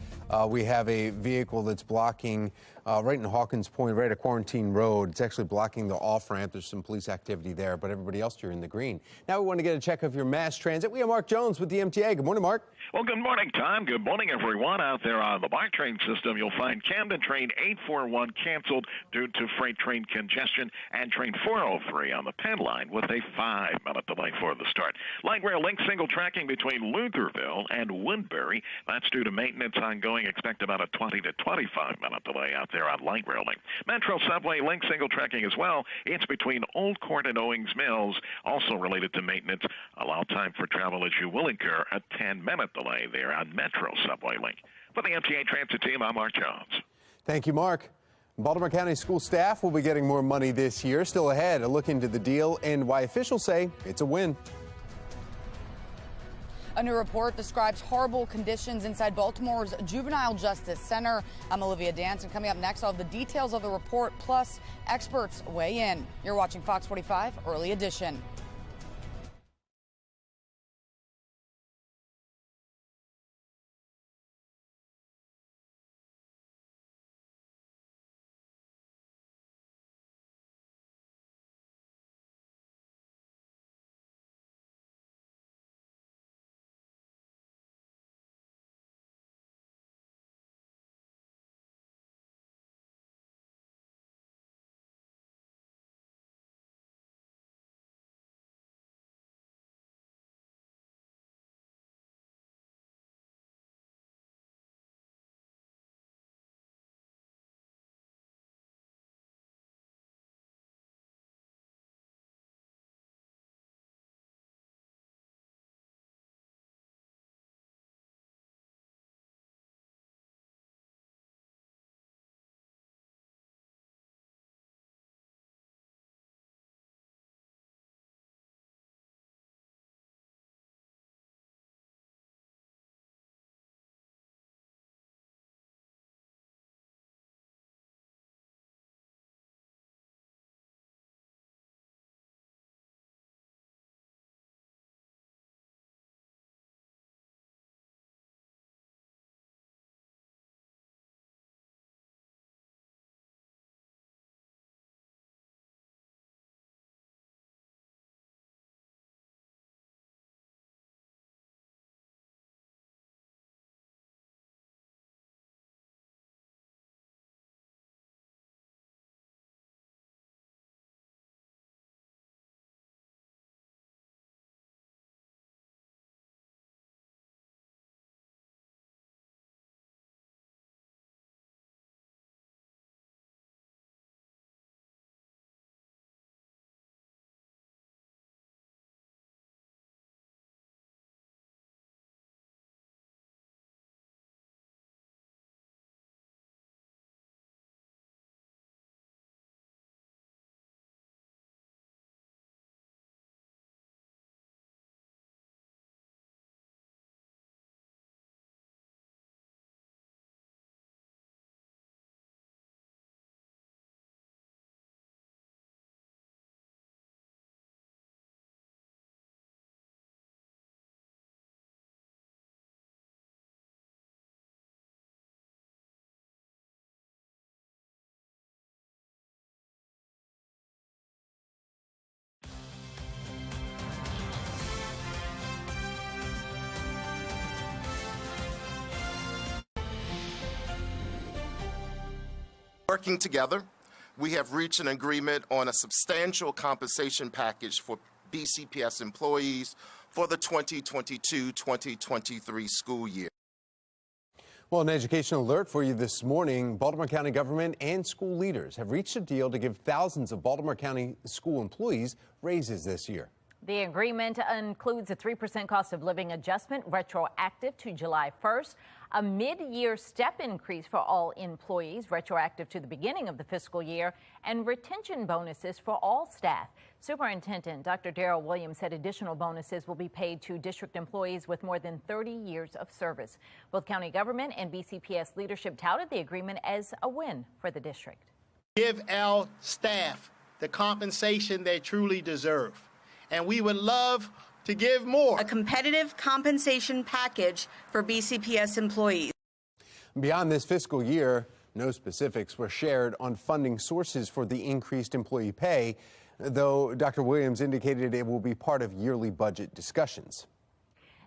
Speaker 20: We have a vehicle that's blocking right in Hawkins Point, right at Quarantine Road. It's actually blocking the off-ramp. There's some police activity there, but everybody else, you're in the green. Now we want to get a check of your mass transit. We have Mark Jones with the MTA. Good morning, Mark.
Speaker 10: Well, good morning, Tom. Good morning, everyone. Out there on the BART train system, you'll find Camden Train 841 canceled due to freight train congestion, and Train 403 on the Penn line with a 5-minute delay for the start. Light rail link single tracking between Lutherville and Woodbury. That's due to maintenance ongoing. Expect about a 20 to 25-minute delay out there on light rail link. Metro subway link single tracking as well. It's between Old Court and Owings Mills. Also related to maintenance. Allow time for travel as you will incur a 10-minute delay there on Metro subway link. For the MTA Transit team, I'm Mark Jones.
Speaker 20: Thank you, Mark. Baltimore County school staff will be getting more money this year. Still ahead, a look into the deal and why officials say it's a win.
Speaker 19: A new report describes horrible conditions inside Baltimore's Juvenile Justice Center. I'm Olivia Danson. Coming up next, I'll have the details of the report, plus experts weigh in. You're watching Fox 45 Early Edition.
Speaker 5: Working together, we have reached an agreement on a substantial compensation package for BCPS employees for the 2022-2023 school year.
Speaker 20: Well, an educational alert for you this morning. Baltimore County government and school leaders have reached a deal to give thousands of Baltimore County school employees raises this year.
Speaker 2: The agreement includes a 3% cost of living adjustment retroactive to July 1st, a mid-year step increase for all employees retroactive to the beginning of the fiscal year, and retention bonuses for all staff. Superintendent Dr. Darrell Williams said additional bonuses will be paid to district employees with more than 30 years of service. Both county government and BCPS leadership touted the agreement as a win for the district.
Speaker 6: Give our staff the compensation they truly deserve. and we would love to give more.
Speaker 7: A competitive compensation package for BCPS employees.
Speaker 20: Beyond this fiscal year, no specifics were shared on funding sources for the increased employee pay, though Dr. Williams indicated it will be part of yearly budget discussions.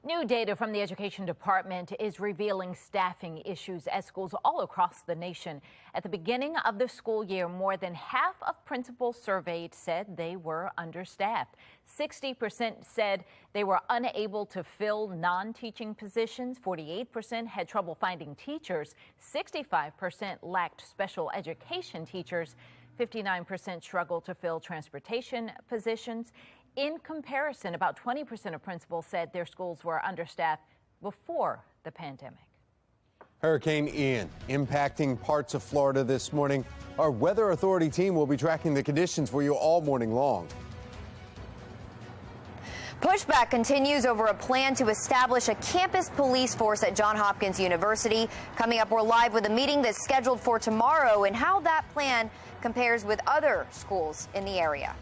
Speaker 2: New data from the Education Department is revealing staffing issues at schools all across the nation. At the beginning of the school year, more than half of principals surveyed said they were understaffed. 60% said they were unable to fill non-teaching positions. 48% had trouble finding teachers. 65% lacked special education teachers. 59% struggled to fill transportation positions. In comparison, about 20% of principals said their schools were understaffed before the pandemic.
Speaker 20: Hurricane Ian impacting parts of Florida this morning. Our Weather Authority team will be tracking the conditions for you all morning long.
Speaker 18: Pushback continues over a plan to establish a campus police force at Johns Hopkins University. Coming up, we're live with a meeting that's scheduled for tomorrow and how that plan compares with other schools in the area.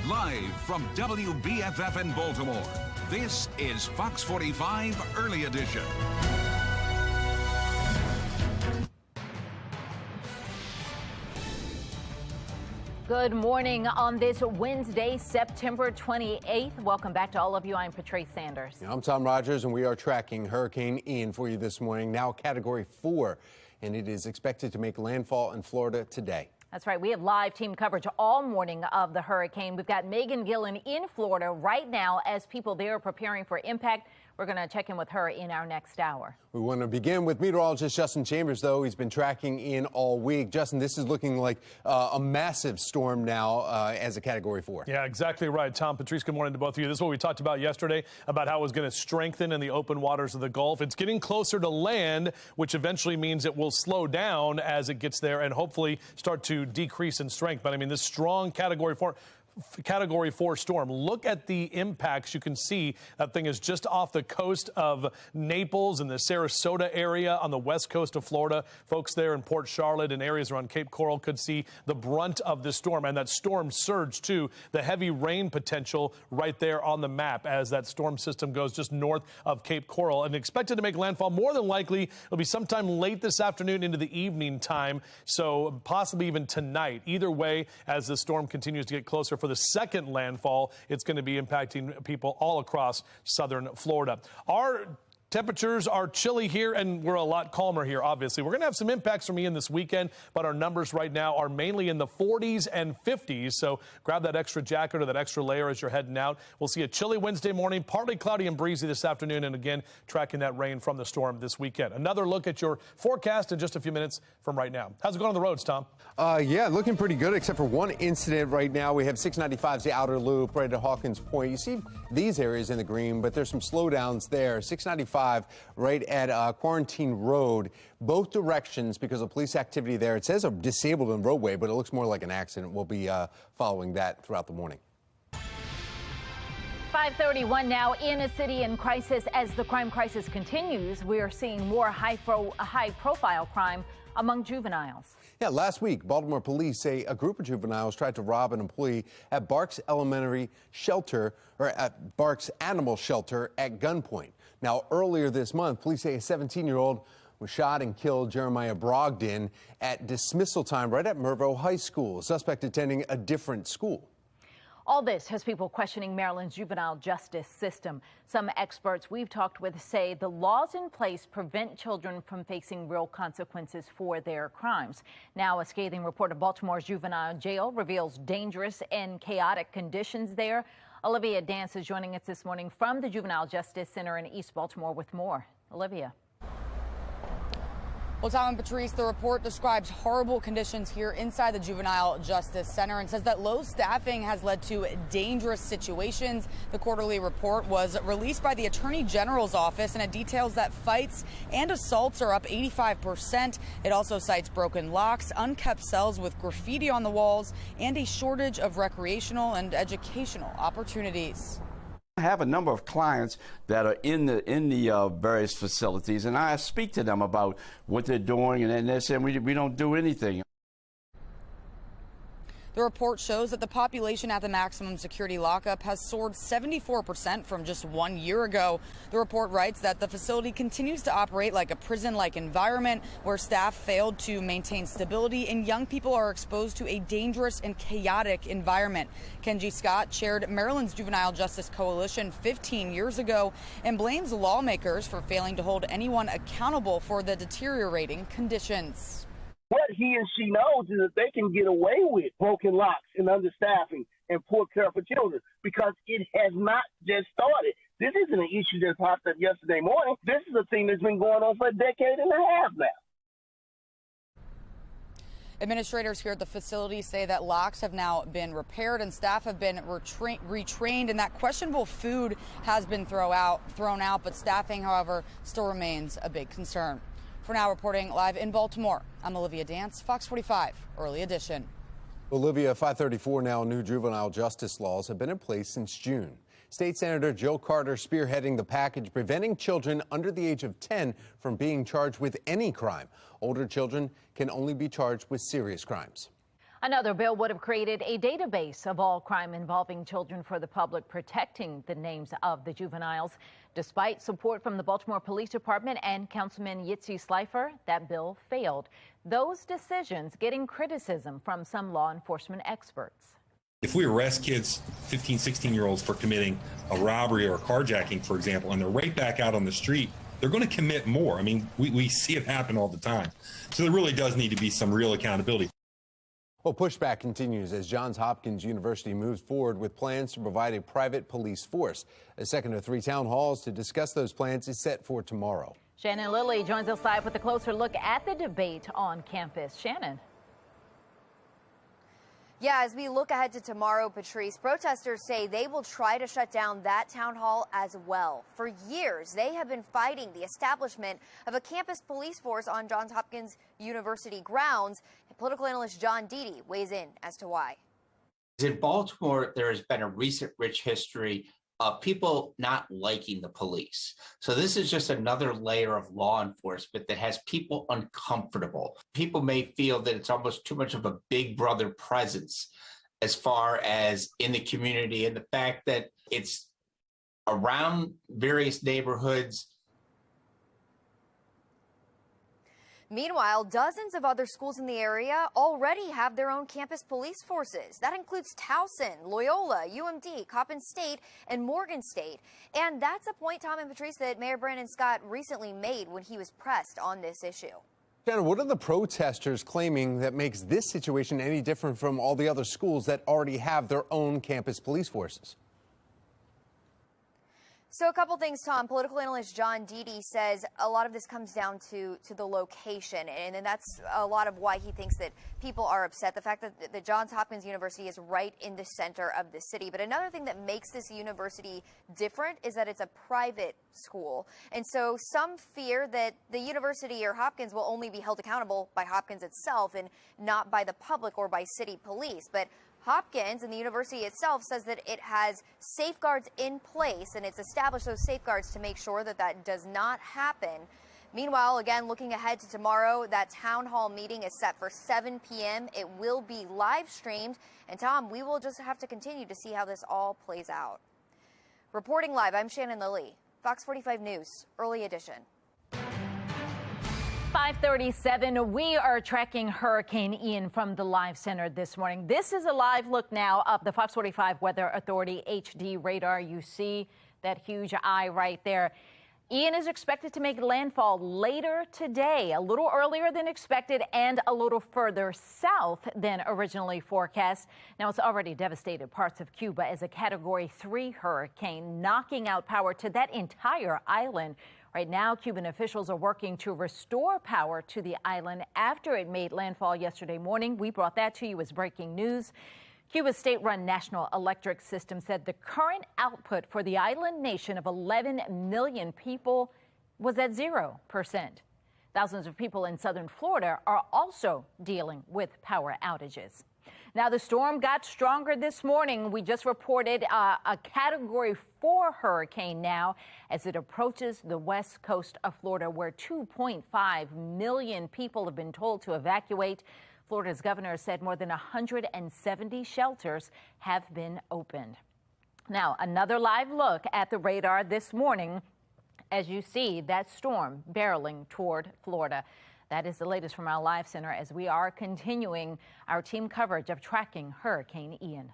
Speaker 1: Live from WBFF in Baltimore, this is Fox 45 Early Edition.
Speaker 2: Good morning on this Wednesday, September 28th. Welcome back to all of you. I'm Patrice Sanders.
Speaker 20: I'm Tom Rogers, and we are tracking Hurricane Ian for you this morning, now Category 4, and it is expected to make landfall in Florida today.
Speaker 2: That's right. We have live team coverage all morning of the hurricane. We've got Megan Gillen in Florida right now as people there are preparing for impact. We're going to check in with her in our next hour.
Speaker 20: We want to begin with meteorologist Justin Chambers, though. He's been tracking Ian all week. Justin, this is looking like a massive storm now as a Category 4.
Speaker 3: Yeah, exactly right. Tom, Patrice, good morning to both of you. This is what we talked about yesterday, about how it was going to strengthen in the open waters of the Gulf. It's getting closer to land, which eventually means it will slow down as it gets there and hopefully start to decrease in strength. But, I mean, this strong Category 4... Category 4 storm. Look at the impacts. You can see that thing is just off the coast of Naples and the Sarasota area on the west coast of Florida. Folks there in Port Charlotte and areas around Cape Coral could see the brunt of the storm, and that storm surge too. The heavy rain potential right there on the map as that storm system goes just north of Cape Coral and expected to make landfall. More than likely, it'll be sometime late this afternoon into the evening time, so possibly even tonight. Either way, as the storm continues to get closer for the second landfall, it's going to be impacting people all across southern Florida. Our temperatures are chilly here, and we're a lot calmer here, obviously. We're going to have some impacts from Ian this weekend, but our numbers right now are mainly in the 40s and 50s, so grab that extra jacket or that extra layer as you're heading out. We'll see a chilly Wednesday morning, partly cloudy and breezy this afternoon, and again, tracking that rain from the storm this weekend. Another look at your forecast in just a few minutes from right now. How's it going on the roads, Tom?
Speaker 20: Yeah, looking pretty good, except for one incident right now. We have 695's the outer loop right at Hawkins Point. You see these areas in the green, but there's some slowdowns there. 695 right at Quarantine Road, both directions because of police activity there. It says a disabled roadway, but it looks more like an accident. We'll be following that throughout the morning.
Speaker 2: 5:31 now in a city in crisis. As the crime crisis continues, we are seeing more high-profile crime among juveniles.
Speaker 20: Yeah, last week, Baltimore police say a group of juveniles tried to rob an employee at Barks Elementary Shelter, or at Barks Animal Shelter at gunpoint. Now, earlier this month, police say a 17-year-old was shot and killed, Jeremiah Brogdon, at dismissal time right at Mervo High School, a suspect attending a different school.
Speaker 2: All this has people questioning Maryland's juvenile justice system. Some experts we've talked with say the laws in place prevent children from facing real consequences for their crimes. Now, a scathing report of Baltimore's juvenile jail reveals dangerous and chaotic conditions there. Olivia Dance is joining us this morning from the Juvenile Justice Center in East Baltimore with more. Olivia.
Speaker 19: Well, Tom and Patrice, the report describes horrible conditions here inside the Juvenile Justice Center and says that low staffing has led to dangerous situations. The quarterly report was released by the Attorney General's office, and it details that fights and assaults are up 85%. It also cites broken locks, unkept cells with graffiti on the walls, and a shortage of recreational and educational opportunities.
Speaker 8: I have a number of clients that are in the various facilities, and I speak to them about what they're doing, and they're saying we don't do anything.
Speaker 19: The report shows that the population at the maximum security lockup has soared 74% from just 1 year ago. The report writes that the facility continues to operate like a prison-like environment where staff failed to maintain stability and young people are exposed to a dangerous and chaotic environment. Kenji Scott chaired Maryland's Juvenile Justice Coalition 15 years ago and blames lawmakers for failing to hold anyone accountable for the deteriorating conditions.
Speaker 9: What he and she knows is that they can get away with broken locks and understaffing and poor care for children because it has not just started. This isn't an issue that popped up yesterday morning. This is a thing that's been going on for a decade and a half now.
Speaker 19: Administrators here at the facility say that locks have now been repaired and staff have been retrained, and that questionable food has been thrown out, but staffing, however, still remains a big concern. For now, reporting live in Baltimore, I'm Olivia Dance, Fox 45, Early Edition.
Speaker 20: Olivia, 5:34 now. New juvenile justice laws have been in place since June. State Senator Joe Carter spearheading the package preventing children under the age of 10 from being charged with any crime. Older children can only be charged with serious crimes.
Speaker 2: Another bill would have created a database of all crime involving children for the public, protecting the names of the juveniles. Despite support from the Baltimore Police Department and Councilman Yitzi Slifer, that bill failed. Those decisions getting criticism from some law enforcement experts.
Speaker 23: If we arrest kids, 15, 16-year-olds, for committing a robbery or a carjacking, for example, and they're right back out on the street, they're going to commit more. I mean, we see it happen all the time. So there really does need to be some real accountability.
Speaker 20: Well, pushback continues as Johns Hopkins University moves forward with plans to provide a private police force. A second of 3 town halls to discuss those plans is set for tomorrow.
Speaker 2: Shannon Lilly joins us live with a closer look at the debate on campus. Shannon.
Speaker 18: Yeah, as we look ahead to tomorrow, Patrice, protesters say they will try to shut down that town hall as well. For years, they have been fighting the establishment of a campus police force on Johns Hopkins University grounds. Political analyst John Deedy weighs in as to why.
Speaker 21: In Baltimore, there has been a recent rich history of people not liking the police. So this is just another layer of law enforcement that has people uncomfortable. People may feel that it's almost too much of a big brother presence as far as in the community, and the fact that it's around various neighborhoods.
Speaker 18: Meanwhile, dozens of other schools in the area already have their own campus police forces. That includes Towson, Loyola, UMD, Coppin State, and Morgan State. And that's a point, Tom and Patrice, that Mayor Brandon Scott recently made when he was pressed on this issue.
Speaker 20: Jenna, what are the protesters claiming that makes this situation any different from all the other schools that already have their own campus police forces?
Speaker 18: So a couple things, Tom. Political analyst John Deedy says a lot of this comes down to the location, and that's a lot of why he thinks that people are upset. The fact that the Johns Hopkins University is right in the center of the city. But another thing that makes this university different is that it's a private school. And so some fear that the university or Hopkins will only be held accountable by Hopkins itself and not by the public or by city police. But Hopkins and the university itself says that it has safeguards in place, and it's established those safeguards to make sure that that does not happen. Meanwhile, again, looking ahead to tomorrow, that town hall meeting is set for 7 p.m. It will be live streamed. And Tom, we will just have to continue to see how this all plays out. Reporting live, I'm Shannon Lilly, Fox 45 News, Early Edition.
Speaker 2: 5:37. We are tracking Hurricane Ian from the Live Center this morning. This is a live look now of the Fox 45 Weather Authority HD radar. You see that huge eye right there. Ian is expected to make landfall later today, a little earlier than expected and a little further south than originally forecast. Now, it's already devastated parts of Cuba as a Category 3 hurricane, knocking out power to that entire island. Right now, Cuban officials are working to restore power to the island after it made landfall yesterday morning. We brought that to you as breaking news. Cuba's state-run National Electric System said the current output for the island nation of 11 million people was at 0%. Thousands of people in southern Florida are also dealing with power outages. Now, the storm got stronger this morning. We just reported a Category 4 hurricane now as it approaches the west coast of Florida, where 2.5 million people have been told to evacuate. Florida's governor said more than 170 shelters have been opened. Now, another live look at the radar this morning as you see that storm barreling toward Florida. That is the latest from our Live Center as we are continuing our team coverage of tracking Hurricane Ian.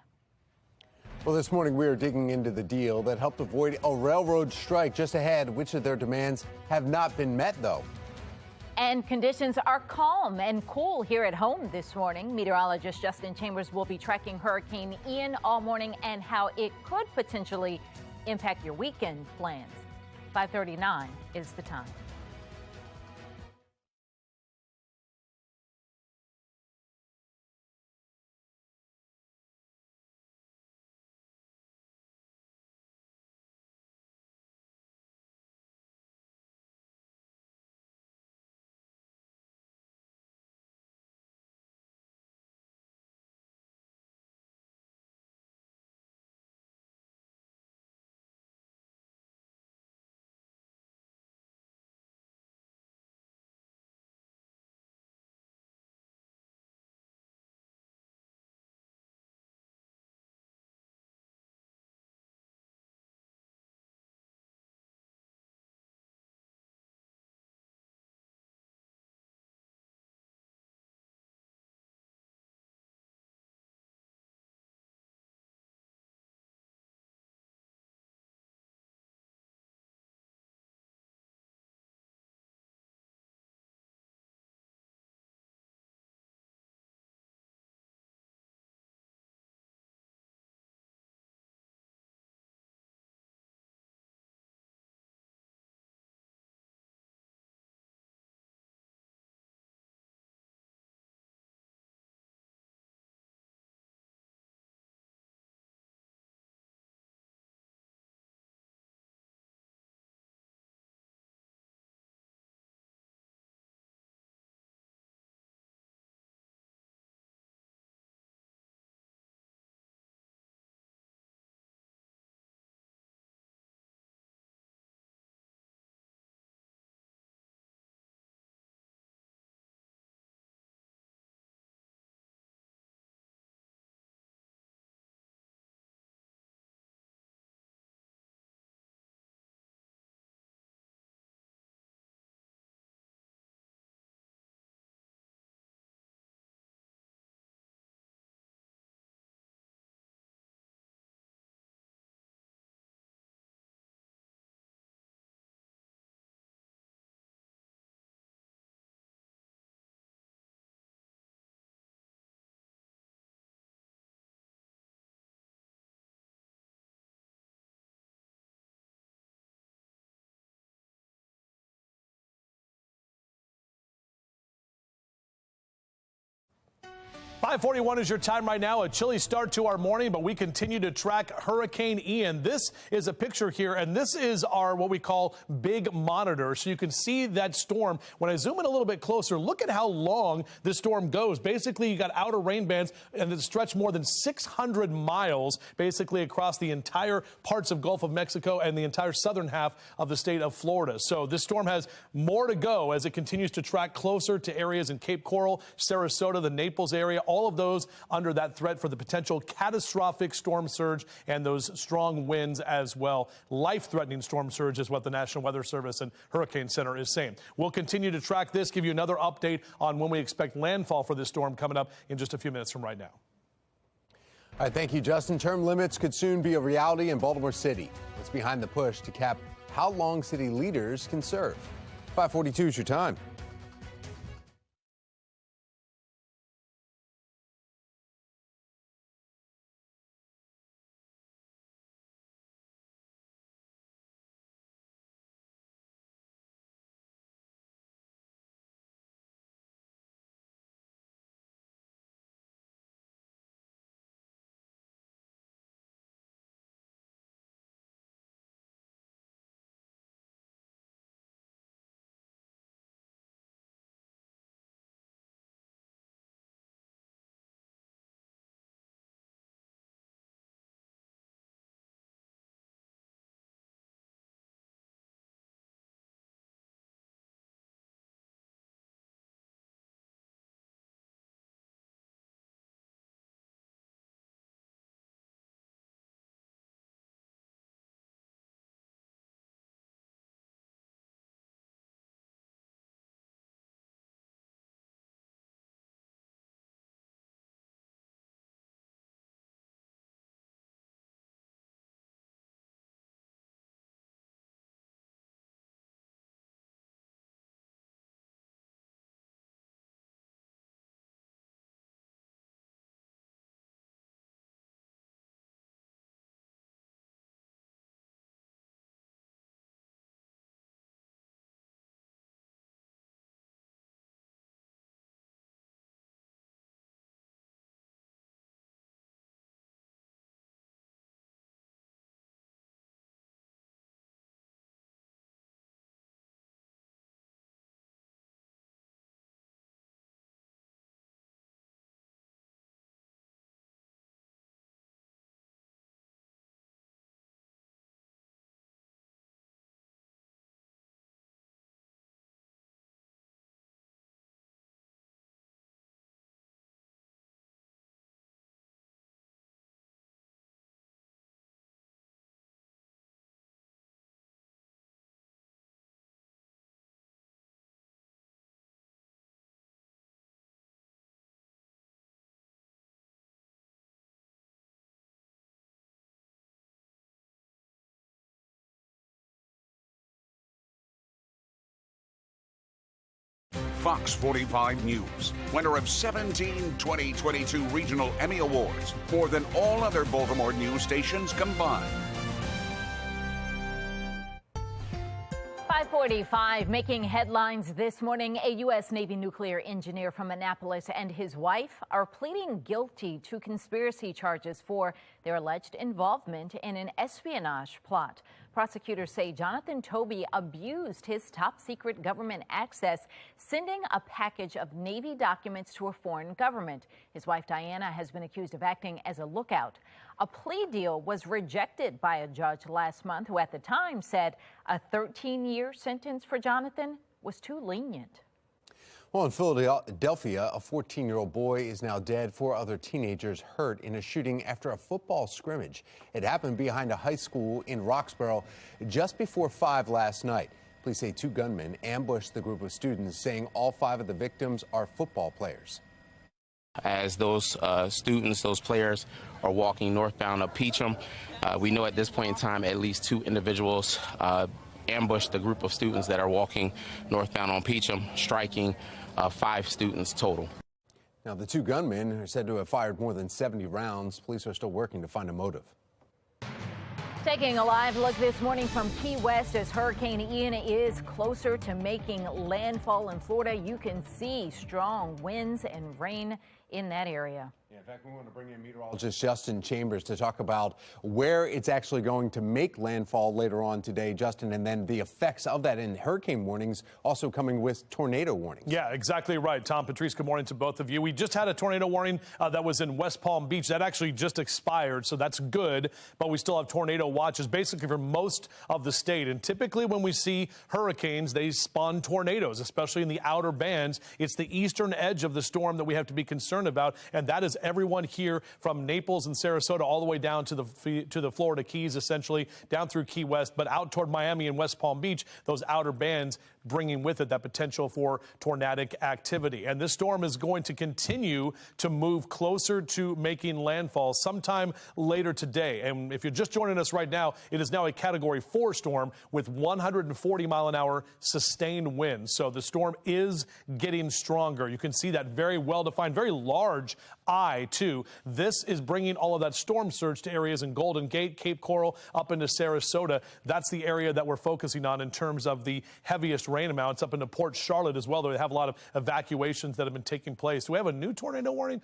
Speaker 20: Well, this morning we are digging into the deal that helped avoid a railroad strike just ahead. Which of their demands have not been met, though?
Speaker 2: And conditions are calm and cool here at home this morning. Meteorologist Justin Chambers will be tracking Hurricane Ian all morning and how it could potentially impact your weekend plans. 5:39 is the time.
Speaker 3: 5:41 is your time right now. A chilly start to our morning, but we continue to track Hurricane Ian. This is a picture here, and this is our what we call big monitor. So you can see that storm. When I zoom in a little bit closer, look at how long this storm goes. Basically, you got outer rain bands, and it stretched more than 600 miles, basically across the entire parts of Gulf of Mexico and the entire southern half of the state of Florida. So this storm has more to go as it continues to track closer to areas in Cape Coral, Sarasota, the Naples area. All of those under that threat for the potential catastrophic storm surge and those strong winds as well. Life-threatening storm surge is what the National Weather Service and Hurricane Center is saying. We'll continue to track this, give you another update on when we expect landfall for this storm coming up in just a few minutes from right now.
Speaker 20: All right, thank you, Justin. Term limits could soon be a reality in Baltimore City. What's behind the push to cap how long city leaders can serve? 5:42 is your time.
Speaker 1: Fox 45 News, winner of 17 2022 Regional Emmy Awards, more than all other Baltimore news stations combined.
Speaker 2: 5:45, making headlines this morning. A U.S. Navy nuclear engineer from Annapolis and his wife are pleading guilty to conspiracy charges for their alleged involvement in an espionage plot. Prosecutors say Jonathan Toby abused his top-secret government access, sending a package of Navy documents to a foreign government. His wife, Diana, has been accused of acting as a lookout. A plea deal was rejected by a judge last month, who at the time said a 13-year sentence for Jonathan was too lenient.
Speaker 20: Well, in Philadelphia, a 14-year-old boy is now dead. 4 other teenagers hurt in a shooting after a football scrimmage. It happened behind a high school in Roxborough just before 5 last night. Police say 2 gunmen ambushed the group of students, saying all 5 of the victims are football players.
Speaker 12: As those students, those players, are walking northbound up Peacham, we know at this point in time at least 2 individuals ambushed the group of students that are walking northbound on Peacham, striking 5 students total.
Speaker 20: Now, the 2 gunmen are said to have fired more than 70 rounds. Police are still working to find a motive.
Speaker 2: Taking a live look this morning from Key West as Hurricane Ian is closer to making landfall in Florida. You can see strong winds and rain in that area.
Speaker 20: Yeah, in fact, we want to bring in meteorologist Justin Chambers to talk about where it's actually going to make landfall later on today, Justin, and then the effects of that in hurricane warnings also coming with tornado warnings.
Speaker 3: Yeah, exactly right. Tom, Patrice, good morning to both of you. We just had a tornado warning that was in West Palm Beach. That actually just expired, so that's good, but we still have tornado watches basically for most of the state. And typically when we see hurricanes, they spawn tornadoes, especially in the outer bands. It's the eastern edge of the storm that we have to be concerned about, and that is everyone here from Naples and Sarasota all the way down to the Florida Keys, essentially down through Key West, but out toward Miami and West Palm Beach, those outer bands bringing with it that potential for tornadic activity. And this storm is going to continue to move closer to making landfall sometime later today. And if you're just joining us right now, it is now a Category 4 storm with 140-mile-an-hour sustained winds. So the storm is getting stronger. You can see that very well-defined, very large eye, too. This is bringing all of that storm surge to areas in Golden Gate, Cape Coral, up into Sarasota. That's the area that we're focusing on in terms of the heaviest rain amounts, up into Port Charlotte as well. They have a lot of evacuations that have been taking place. Do we have a new tornado warning?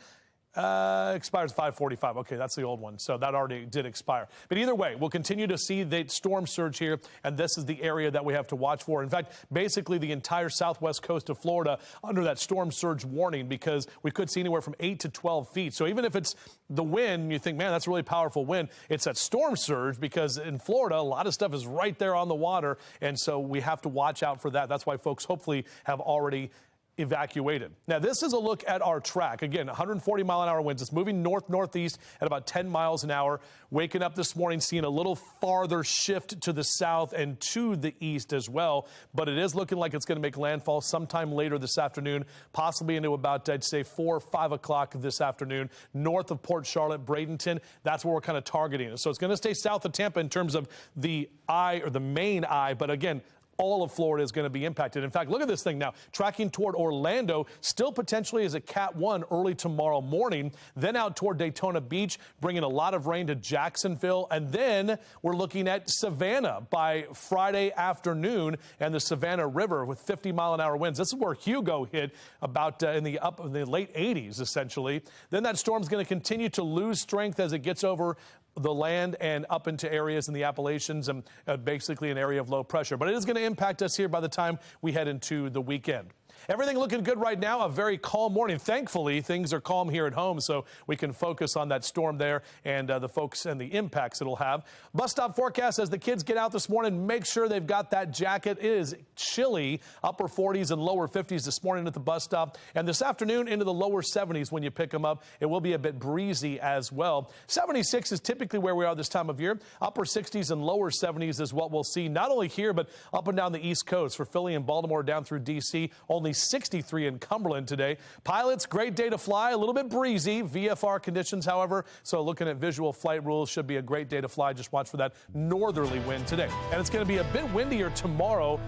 Speaker 3: Expires 5:45. Okay, that's the old one. So that already did expire. But either way, we'll continue to see the storm surge here, and this is the area that we have to watch for. In fact, basically the entire southwest coast of Florida under that storm surge warning, because we could see anywhere from 8 to 12 feet. So even if it's the wind, you think, man, that's a really powerful wind, it's that storm surge, because in Florida, a lot of stuff is right there on the water, and so we have to watch out for that. That's why folks hopefully have already evacuated. Now, this is a look at our track. Again, 140-mile-an-hour winds. It's moving north-northeast at about 10 miles an hour. Waking up this morning, seeing a little farther shift to the south and to the east as well. But it is looking like it's going to make landfall sometime later this afternoon, possibly into about, I'd say, 4 or 5 o'clock this afternoon, north of Port Charlotte, Bradenton. That's where we're kind of targeting. So it's going to stay south of Tampa in terms of the eye, or the main eye. But again, all of Florida is going to be impacted. In fact, look at this thing now. Tracking toward Orlando, still potentially as a Cat 1 early tomorrow morning. Then out toward Daytona Beach, bringing a lot of rain to Jacksonville. And then we're looking at Savannah by Friday afternoon, and the Savannah River with 50-mile-an-hour winds. This is where Hugo hit about in the late 80s, essentially. Then that storm's going to continue to lose strength as it gets over the land and up into areas in the Appalachians, and basically an area of low pressure. But it is going to impact us here by the time we head into the weekend. Everything looking good right now. A very calm morning. Thankfully, things are calm here at home, so we can focus on that storm there and the folks and the impacts it'll have. Bus stop forecast as the kids get out this morning, make sure they've got that jacket. It is chilly, upper 40s and lower 50s this morning at the bus stop. And this afternoon into the lower 70s when you pick them up. It will be a bit breezy as well. 76 is typically where we are this time of year. Upper 60s and lower 70s is what we'll see, not only here, but up and down the East Coast. For Philly and Baltimore down through D.C., only 63 in Cumberland today. Pilots, great day to fly, a little bit breezy. VFR conditions, however, so looking at visual flight rules, should be a great day to fly. Just watch for that northerly wind today. And it's going to be a bit windier tomorrow.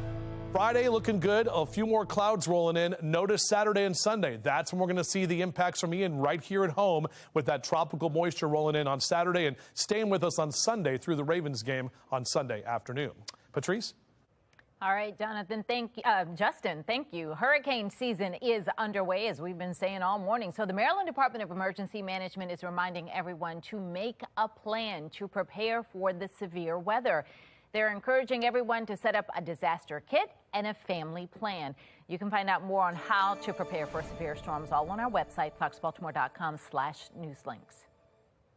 Speaker 3: Friday looking good, a few more clouds rolling in. Notice Saturday and Sunday. That's when we're going to see the impacts from Ian right here at home, with that tropical moisture rolling in on Saturday and staying with us on Sunday through the Ravens game on Sunday afternoon. Patrice?
Speaker 2: All right, Jonathan, Justin, thank you. Hurricane season is underway, as we've been saying all morning. So the Maryland Department of Emergency Management is reminding everyone to make a plan to prepare for the severe weather. They're encouraging everyone to set up a disaster kit and a family plan. You can find out more on how to prepare for severe storms all on our website, foxbaltimore.com/newslinks.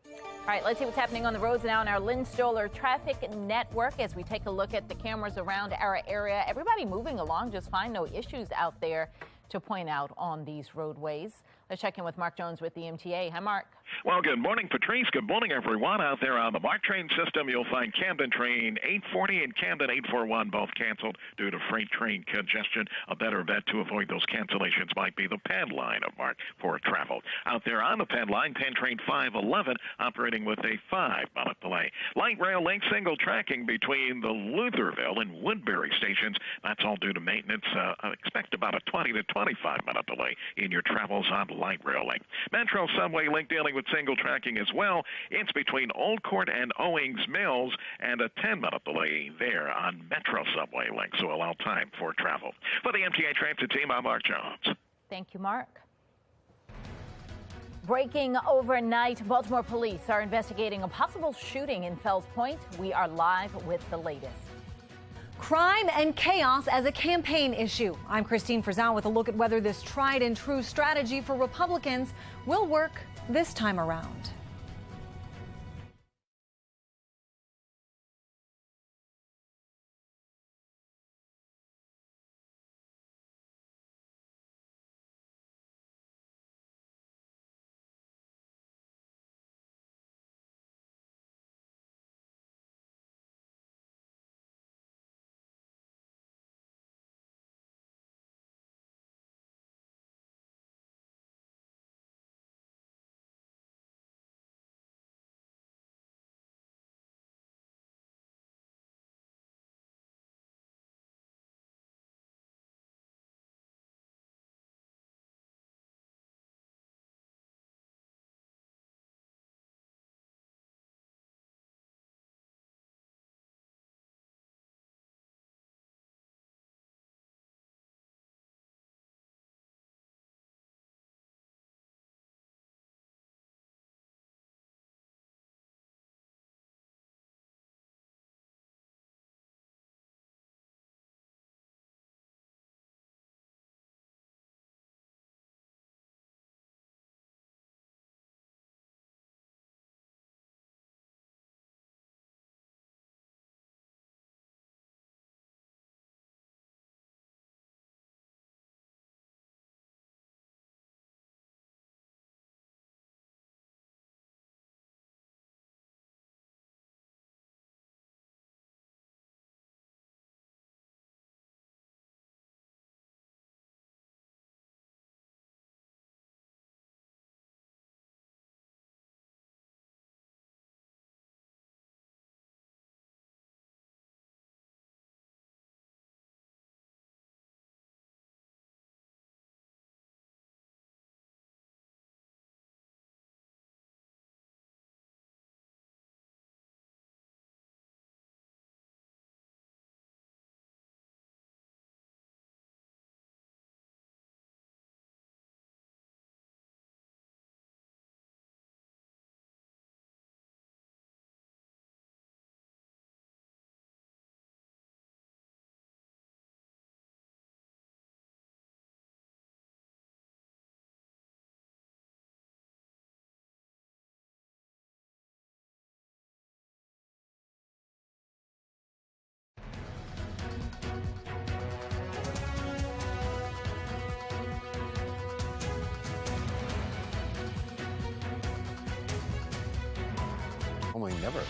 Speaker 2: All right, let's see what's happening on the roads now in our Lynn Stoller traffic network as we take a look at the cameras around our area. Everybody moving along just fine. No issues out there to point out on these roadways. Let's check in with Mark Jones with the MTA. Hi, Mark.
Speaker 10: Well, good morning, Patrice. Good morning, everyone. Out there on the MARC train system, you'll find Camden train 840 and Camden 841 both canceled due to freight train congestion. A better bet to avoid those cancellations might be the Penn line of MARC for travel. Out there on the Penn line, Penn train 511 operating with a 5-minute delay. Light rail link single tracking between the Lutherville and Woodbury stations. That's all due to maintenance. Expect about a 20 to 25-minute delay in your travels on light rail link. Metro subway link dealing with single tracking as well. It's between Old Court and Owings Mills, and a 10-minute delay there on Metro subway link, so allow time for travel. For the MTA Transit team, I'm Mark Jones.
Speaker 2: Thank you, Mark. Breaking overnight, Baltimore police are investigating a possible shooting in Fells Point. We are live with the latest.
Speaker 13: Crime and chaos as a campaign issue. I'm Christine Frizzell with a look at whether this tried and true strategy for Republicans will work this time around.
Speaker 20: Only never.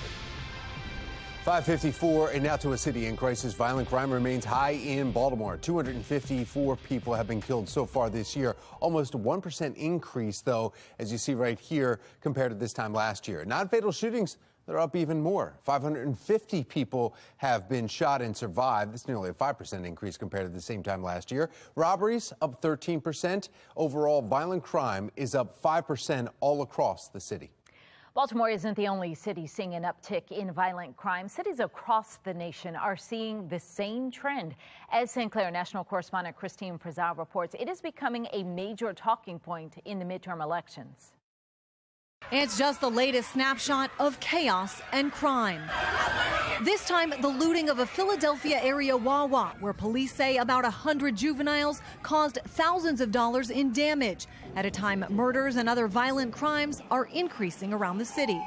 Speaker 20: 5:54, and now to a city in crisis. Violent crime remains high in Baltimore. 254 people have been killed so far this year. Almost 1% increase, though, as you see right here, compared to this time last year. Non-fatal shootings, they're up even more. 550 people have been shot and survived. That's nearly a 5% increase compared to the same time last year. Robberies up 13%. Overall, violent crime is up 5% all across the city.
Speaker 2: Baltimore isn't the only city seeing an uptick in violent crime. Cities across the nation are seeing the same trend. As St. Clair national correspondent Christine Frizzell reports, it is becoming a major talking point in the midterm elections.
Speaker 13: It's just the latest snapshot of chaos and crime. This time, the looting of a Philadelphia area Wawa, where police say about 100 juveniles caused thousands of dollars in damage, at a time murders and other violent crimes are increasing around the city.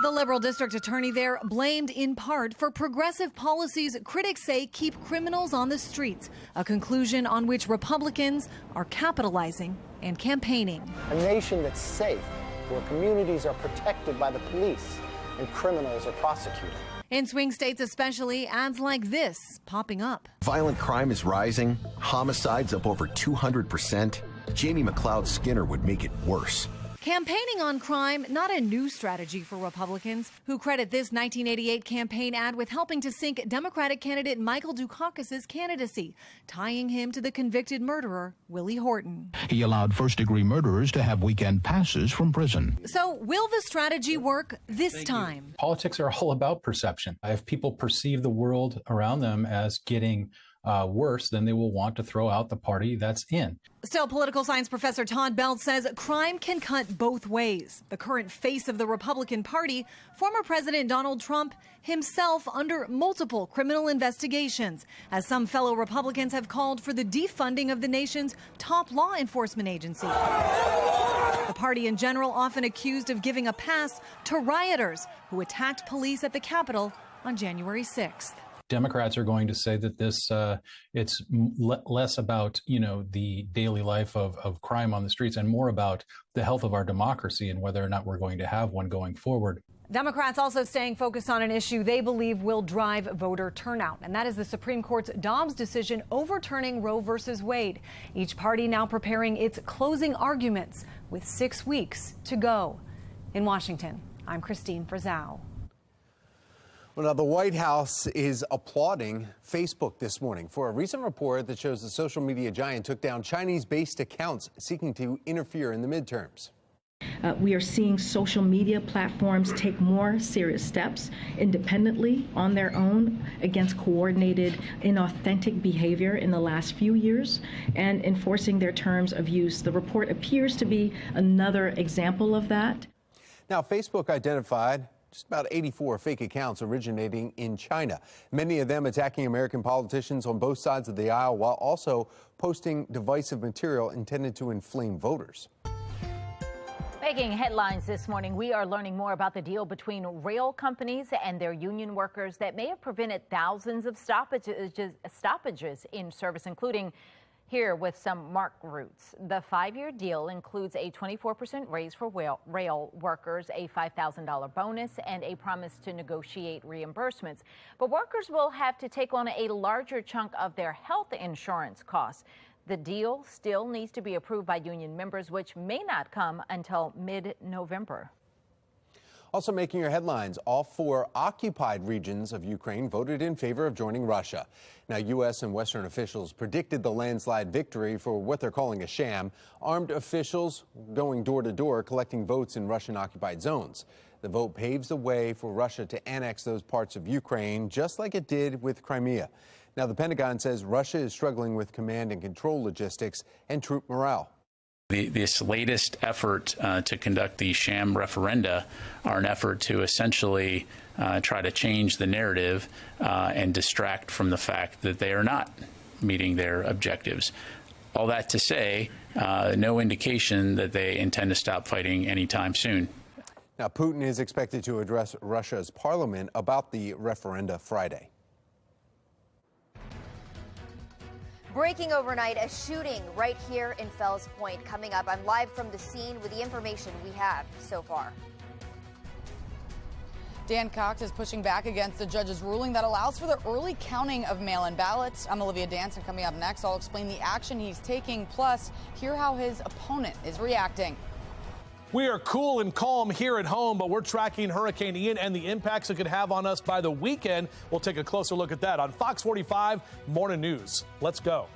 Speaker 13: The liberal district attorney there blamed in part for progressive policies critics say keep criminals on the streets, a conclusion on which Republicans are capitalizing and campaigning.
Speaker 14: A nation that's safe, where communities are protected by the police and criminals are prosecuted.
Speaker 13: In swing states especially, ads like this popping up.
Speaker 15: Violent crime is rising, homicides up over 200%. Jamie McLeod Skinner would make it worse.
Speaker 13: Campaigning on crime, not a new strategy for Republicans, who credit this 1988 campaign ad with helping to sink Democratic candidate Michael Dukakis' candidacy, tying him to the convicted murderer, Willie Horton.
Speaker 11: He allowed first-degree murderers to have weekend passes from prison.
Speaker 13: So will the strategy work this time?
Speaker 16: Politics are all about perception. If people perceive the world around them as getting worse, then they will want to throw out the party that's in.
Speaker 13: Still, political science professor Todd Belt says crime can cut both ways. The current face of the Republican Party, former President Donald Trump, himself under multiple criminal investigations, as some fellow Republicans have called for the defunding of the nation's top law enforcement agency. The party in general often accused of giving a pass to rioters who attacked police at the Capitol on January 6th.
Speaker 16: Democrats are going to say that this it's less about, the daily life of crime on the streets and more about the health of our democracy and whether or not we're going to have one going forward.
Speaker 13: Democrats also staying focused on an issue they believe will drive voter turnout, and that is the Supreme Court's Dobbs decision overturning Roe v. Wade. Each party now preparing its closing arguments with 6 weeks to go. In Washington, I'm Christine Frizzau.
Speaker 20: Well, now the White House is applauding Facebook this morning for a recent report that shows the social media giant took down Chinese-based accounts seeking to interfere in the midterms.
Speaker 17: We are seeing social media platforms take more serious steps independently on their own against coordinated, inauthentic behavior in the last few years and enforcing their terms of use. The report appears to be another example of that.
Speaker 20: Now, Facebook identified just about 84 fake accounts originating in China, many of them attacking American politicians on both sides of the aisle while also posting divisive material intended to inflame voters.
Speaker 2: Making headlines this morning, we are learning more about the deal between rail companies and their union workers that may have prevented thousands of stoppages in service, including here with some MARC routes. The 5-year deal includes a 24% raise for rail workers, a $5,000 bonus, and a promise to negotiate reimbursements. But workers will have to take on a larger chunk of their health insurance costs. The deal still needs to be approved by union members, which may not come until mid-November.
Speaker 20: Also making your headlines, all 4 occupied regions of Ukraine voted in favor of joining Russia. Now, U.S. and Western officials predicted the landslide victory for what they're calling a sham. Armed officials going door to door collecting votes in Russian-occupied zones. The vote paves the way for Russia to annex those parts of Ukraine, just like it did with Crimea. Now, the Pentagon says Russia is struggling with command and control logistics and troop morale.
Speaker 24: This latest effort to conduct these sham referenda are an effort to essentially try to change the narrative and distract from the fact that they are not meeting their objectives. All that to say, no indication that they intend to stop fighting anytime soon.
Speaker 20: Now, Putin is expected to address Russia's parliament about the referenda Friday.
Speaker 18: Breaking overnight, a shooting right here in Fells Point. Coming up, I'm live from the scene with the information we have so far.
Speaker 19: Dan Cox is pushing back against the judge's ruling that allows for the early counting of mail-in ballots. I'm Olivia Danson. Coming up next, I'll explain the action he's taking, plus hear how his opponent is reacting.
Speaker 3: We are cool and calm here at home, but we're tracking Hurricane Ian and the impacts it could have on us by the weekend. We'll take a closer look at that on Fox 45 Morning News. Let's go.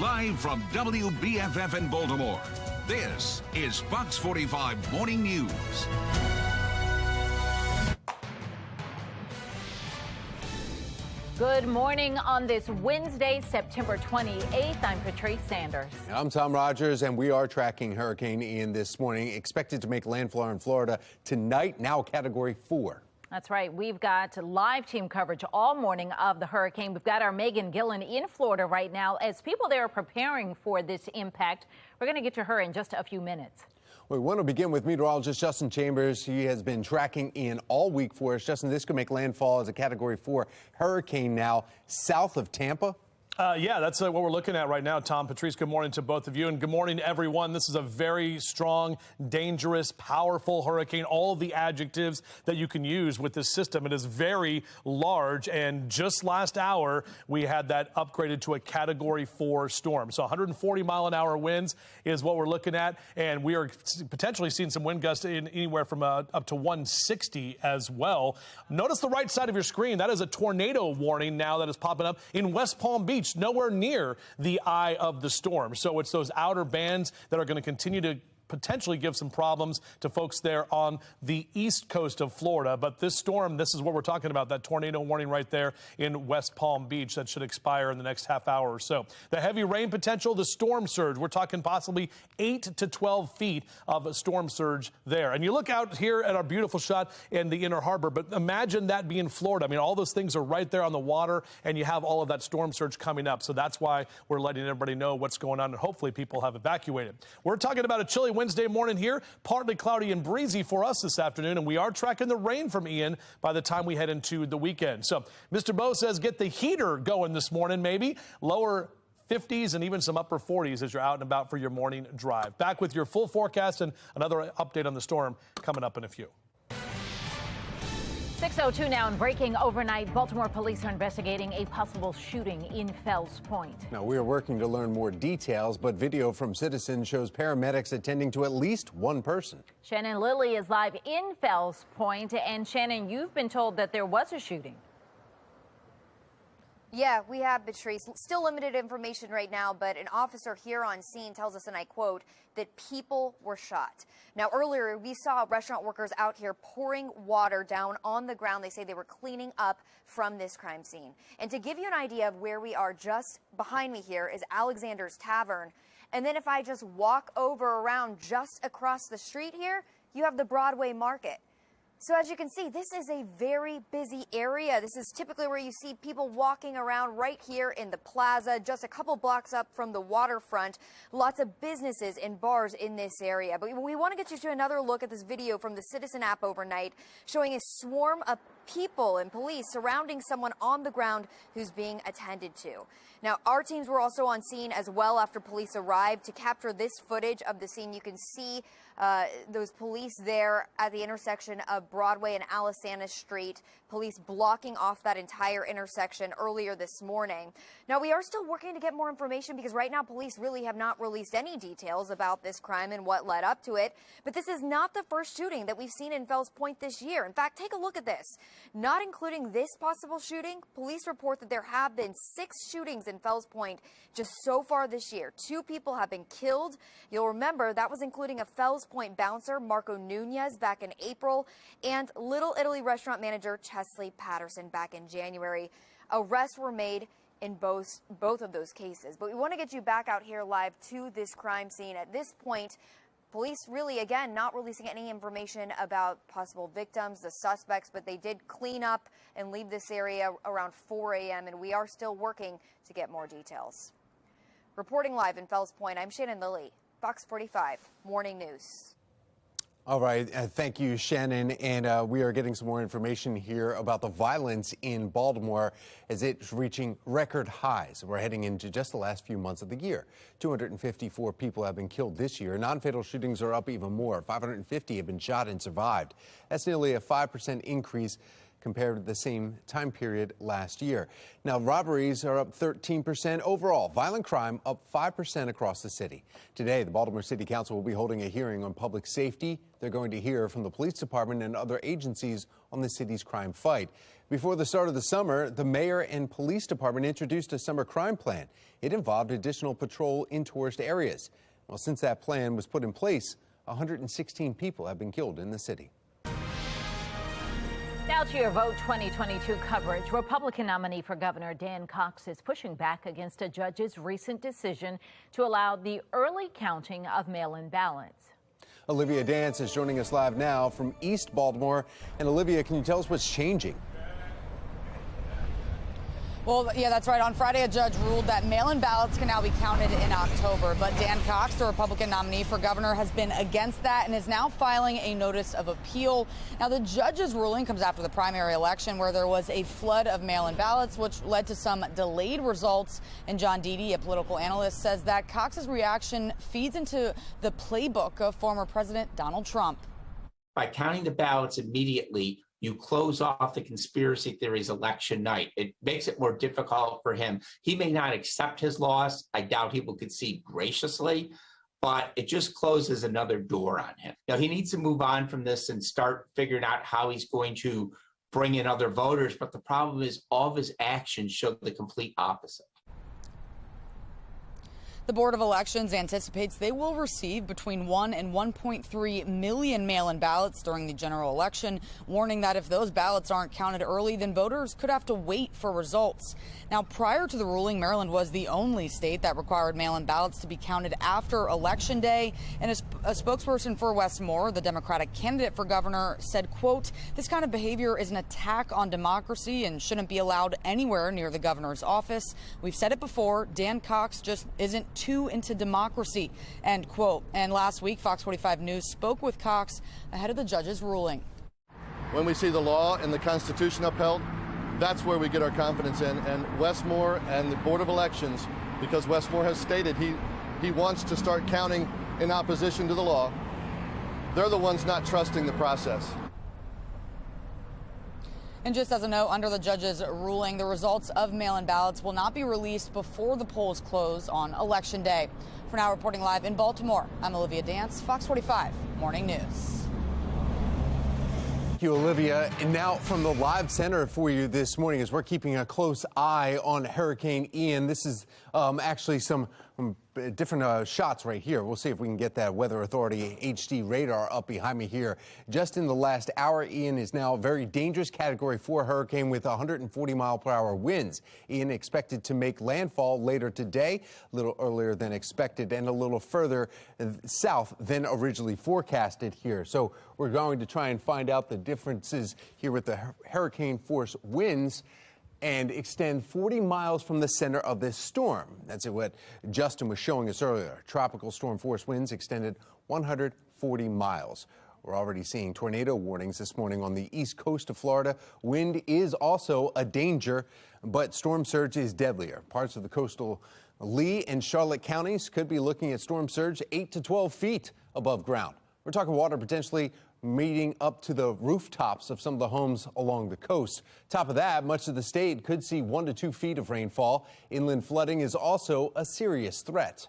Speaker 1: Live from WBFF in Baltimore, this is Fox 45 Morning News.
Speaker 2: Good morning on this Wednesday, September 28th. I'm Patrice Sanders.
Speaker 20: I'm Tom Rogers, and we are tracking Hurricane Ian this morning, expected to make landfall in Florida tonight, now Category 4.
Speaker 2: That's right. We've got live team coverage all morning of the hurricane. We've got our Megan Gillen in Florida right now. As people there are preparing for this impact, we're going to get to her in just a few minutes.
Speaker 20: We want to begin with meteorologist Justin Chambers. He has been tracking Ian all week for us. Justin, this could make landfall as a Category 4 hurricane now south of Tampa.
Speaker 3: Yeah, that's what we're looking at right now. Tom, Patrice, good morning to both of you, and good morning, everyone. This is a very strong, dangerous, powerful hurricane, all of the adjectives that you can use with this system. It is very large, and just last hour, we had that upgraded to a Category 4 storm. So 140-mile-an-hour winds is what we're looking at, and we are potentially seeing some wind gusts in anywhere from up to 160 as well. Notice the right side of your screen. That is a tornado warning now that is popping up in West Palm Beach, nowhere near the eye of the storm. So it's those outer bands that are going to continue to potentially give some problems to folks there on the east coast of Florida. But this storm, this is what we're talking about, that tornado warning right there in West Palm Beach that should expire in the next half hour or so. The heavy rain potential, the storm surge, we're talking possibly 8 to 12 feet of a storm surge there. And you look out here at our beautiful shot in the Inner Harbor, but imagine that being Florida. I mean, all those things are right there on the water, and you have all of that storm surge coming up. So that's why we're letting everybody know what's going on, and hopefully people have evacuated. We're talking about a chilly Wednesday morning here, partly cloudy and breezy for us this afternoon, and we are tracking the rain from Ian by the time we head into the weekend. So Mr. Bo says get the heater going this morning, maybe lower 50s and even some upper 40s as you're out and about for your morning drive. Back with your full forecast and another update on the storm coming up in a few.
Speaker 2: 6:02 now, and breaking overnight, Baltimore police are investigating a possible shooting in Fells Point.
Speaker 20: Now, we are working to learn more details, but video from citizens shows paramedics attending to at least one person.
Speaker 2: Shannon Lilly is live in Fells Point. And Shannon, you've been told that there was a shooting.
Speaker 18: Yeah, we have, Patrice. Still limited information right now, but an officer here on scene tells us, and I quote, that people were shot. Now, earlier, we saw restaurant workers out here pouring water down on the ground. They say they were cleaning up from this crime scene. And to give you an idea of where we are, just behind me here is Alexander's Tavern. And then if I just walk over around just across the street here, you have the Broadway Market. So as you can see, this is a very busy area. This is typically where you see people walking around right here in the plaza, just a couple blocks up from the waterfront. Lots of businesses and bars in this area. But we want to get you to another look at this video from the Citizen app overnight, showing a swarm of people and police surrounding someone on the ground who's being attended to. Now, our teams were also on scene as well after police arrived to capture this footage of the scene. You can see those police there at the intersection of Broadway and Alisana Street, police blocking off that entire intersection earlier this morning. Now, we are still working to get more information because right now police really have not released any details about this crime and what led up to it. But this is not the first shooting that we've seen in Fells Point this year. In fact, take a look at this. Not including this possible shooting, police report that there have been 6 shootings in Fells Point just so far this year. 2 people have been killed. You'll remember that was including a Fells Point bouncer, Marco Nunez, back in April, and Little Italy restaurant manager Chesley Patterson back in January. Arrests were made in both of those cases. But we want to get you back out here live to this crime scene. At this point, police really, again, not releasing any information about possible victims, the suspects, but they did clean up and leave this area around 4 a.m., and we are still working to get more details. Reporting live in Fells Point, I'm Shannon Lilly, Fox 45 Morning News.
Speaker 20: All right. Thank you, Shannon. And we are getting some more information here about the violence in Baltimore as it's reaching record highs. We're heading into just the last few months of the year. 254 people have been killed this year. Non-fatal shootings are up even more. 550 have been shot and survived. That's nearly a 5% increase compared to the same time period last year. Now, robberies are up 13% overall. Violent crime up 5% across the city. Today, the Baltimore City Council will be holding a hearing on public safety. They're going to hear from the police department and other agencies on the city's crime fight. Before the start of the summer, the mayor and police department introduced a summer crime plan. It involved additional patrol in tourist areas. Well, since that plan was put in place, 116 people have been killed in the city.
Speaker 2: Now to your Vote 2022 coverage. Republican nominee for governor Dan Cox is pushing back against a judge's recent decision to allow the early counting of mail-in ballots.
Speaker 20: Olivia Dance is joining us live now from East Baltimore. And Olivia, can you tell us what's changing?
Speaker 19: Well, yeah, that's right. On Friday, a judge ruled that mail-in ballots can now be counted in October. But Dan Cox, the Republican nominee for governor, has been against that and is now filing a notice of appeal. Now, the judge's ruling comes after the primary election where there was a flood of mail-in ballots, which led to some delayed results. And John Deedy, a political analyst, says that Cox's reaction feeds into the playbook of former President Donald Trump.
Speaker 21: By counting the ballots immediately, you close off the conspiracy theories election night. It makes it more difficult for him. He may not accept his loss. I doubt he will concede graciously, but it just closes another door on him. Now, he needs to move on from this and start figuring out how he's going to bring in other voters. But the problem is all of his actions show the complete opposite.
Speaker 19: The Board of Elections anticipates they will receive between 1 and 1.3 million mail-in ballots during the general election, warning that if those ballots aren't counted early, then voters could have to wait for results. Now, prior to the ruling, Maryland was the only state that required mail-in ballots to be counted after Election Day. And a spokesperson for Wes Moore, the Democratic candidate for governor, said, quote, "This kind of behavior is an attack on democracy and shouldn't be allowed anywhere near the governor's office. We've said it before, Dan Cox just isn't too into democracy," end quote. And last week, Fox 45 News spoke with Cox ahead of the judge's ruling.
Speaker 4: When we see the law and the Constitution upheld, that's where we get our confidence in. And Wes Moore and the Board of Elections, because Wes Moore has stated he wants to start counting in opposition to the law, they're the ones not trusting the process.
Speaker 19: And just as a note, under the judge's ruling, the results of mail-in ballots will not be released before the polls close on Election Day. For now, reporting live in Baltimore, I'm Olivia Dance, Fox 45 Morning News.
Speaker 20: Thank you, Olivia. And now from the live center for you this morning, as we're keeping a close eye on Hurricane Ian. This is actually some different shots right here. We'll see if we can get that Weather Authority HD radar up behind me here. Just in the last hour, Ian is now a very dangerous Category 4 hurricane with 140-mile-per-hour winds. Ian expected to make landfall later today, a little earlier than expected and a little further south than originally forecasted here. So we're going to try and find out the differences here with the hurricane force winds and extend 40 miles from the center of this storm. That's what Justin was showing us earlier. Tropical storm force winds extended 140 miles. We're already seeing tornado warnings this morning on the east coast of Florida. Wind is also a danger, but storm surge is deadlier. Parts of the coastal Lee and Charlotte counties could be looking at storm surge 8 to 12 feet above ground. We're talking water potentially meeting up to the rooftops of some of the homes along the coast. Top of that, much of the state could see 1 to 2 feet of rainfall. Inland flooding is also a serious threat.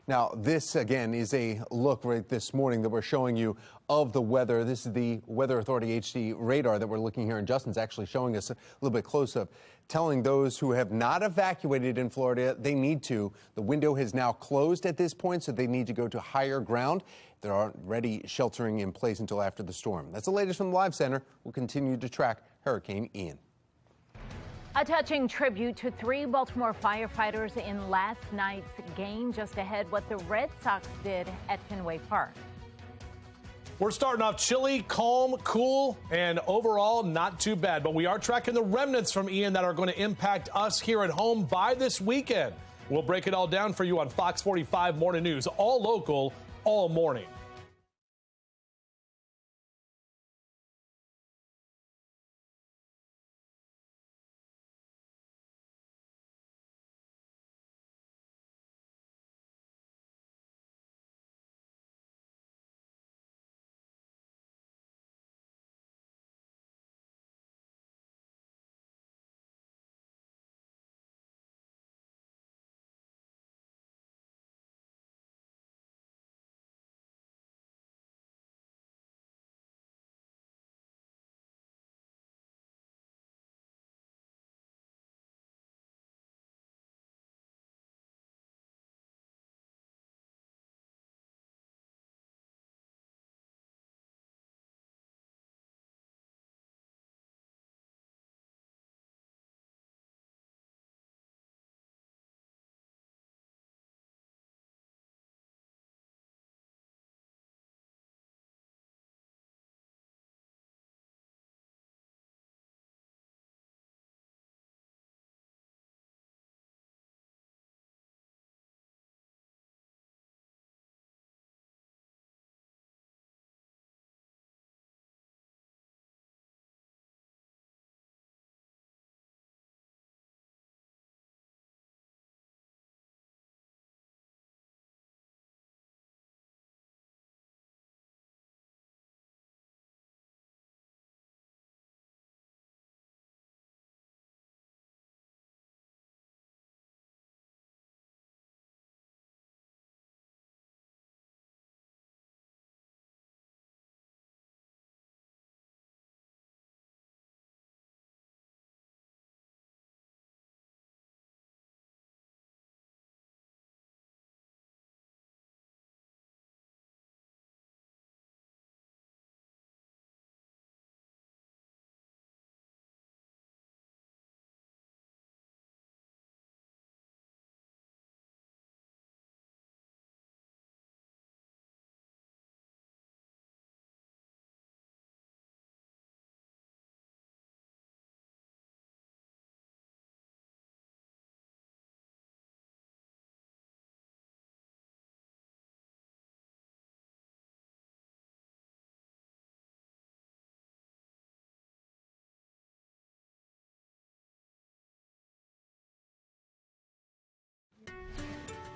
Speaker 20: Now, this again is a look right this morning that we're showing you of the weather. This is the Weather Authority HD radar that we're looking here, and Justin's actually showing us a little bit close up, telling those who have not evacuated in Florida they need to. The window has now closed at this point, so they need to go to higher ground. They're already sheltering in place until after the storm. That's the latest from the Live Center. We'll continue to track Hurricane Ian.
Speaker 2: A touching tribute to 3 Baltimore firefighters in last night's game. Just ahead, what the Red Sox did at Fenway Park.
Speaker 3: We're starting off chilly, calm, cool, and overall not too bad. But we are tracking the remnants from Ian that are going to impact us here at home by this weekend. We'll break it all down for you on Fox 45 Morning News, all local, all morning.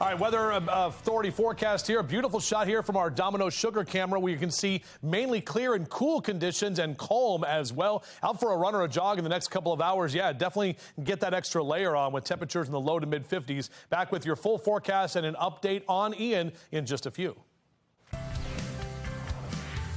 Speaker 3: All right, weather authority forecast here. A beautiful shot here from our Domino Sugar camera where you can see mainly clear and cool conditions and calm as well. Out for a run or a jog in the next couple of hours. Yeah, definitely get that extra layer on with temperatures in the low to mid 50s. Back with your full forecast and an update on Ian in just a few.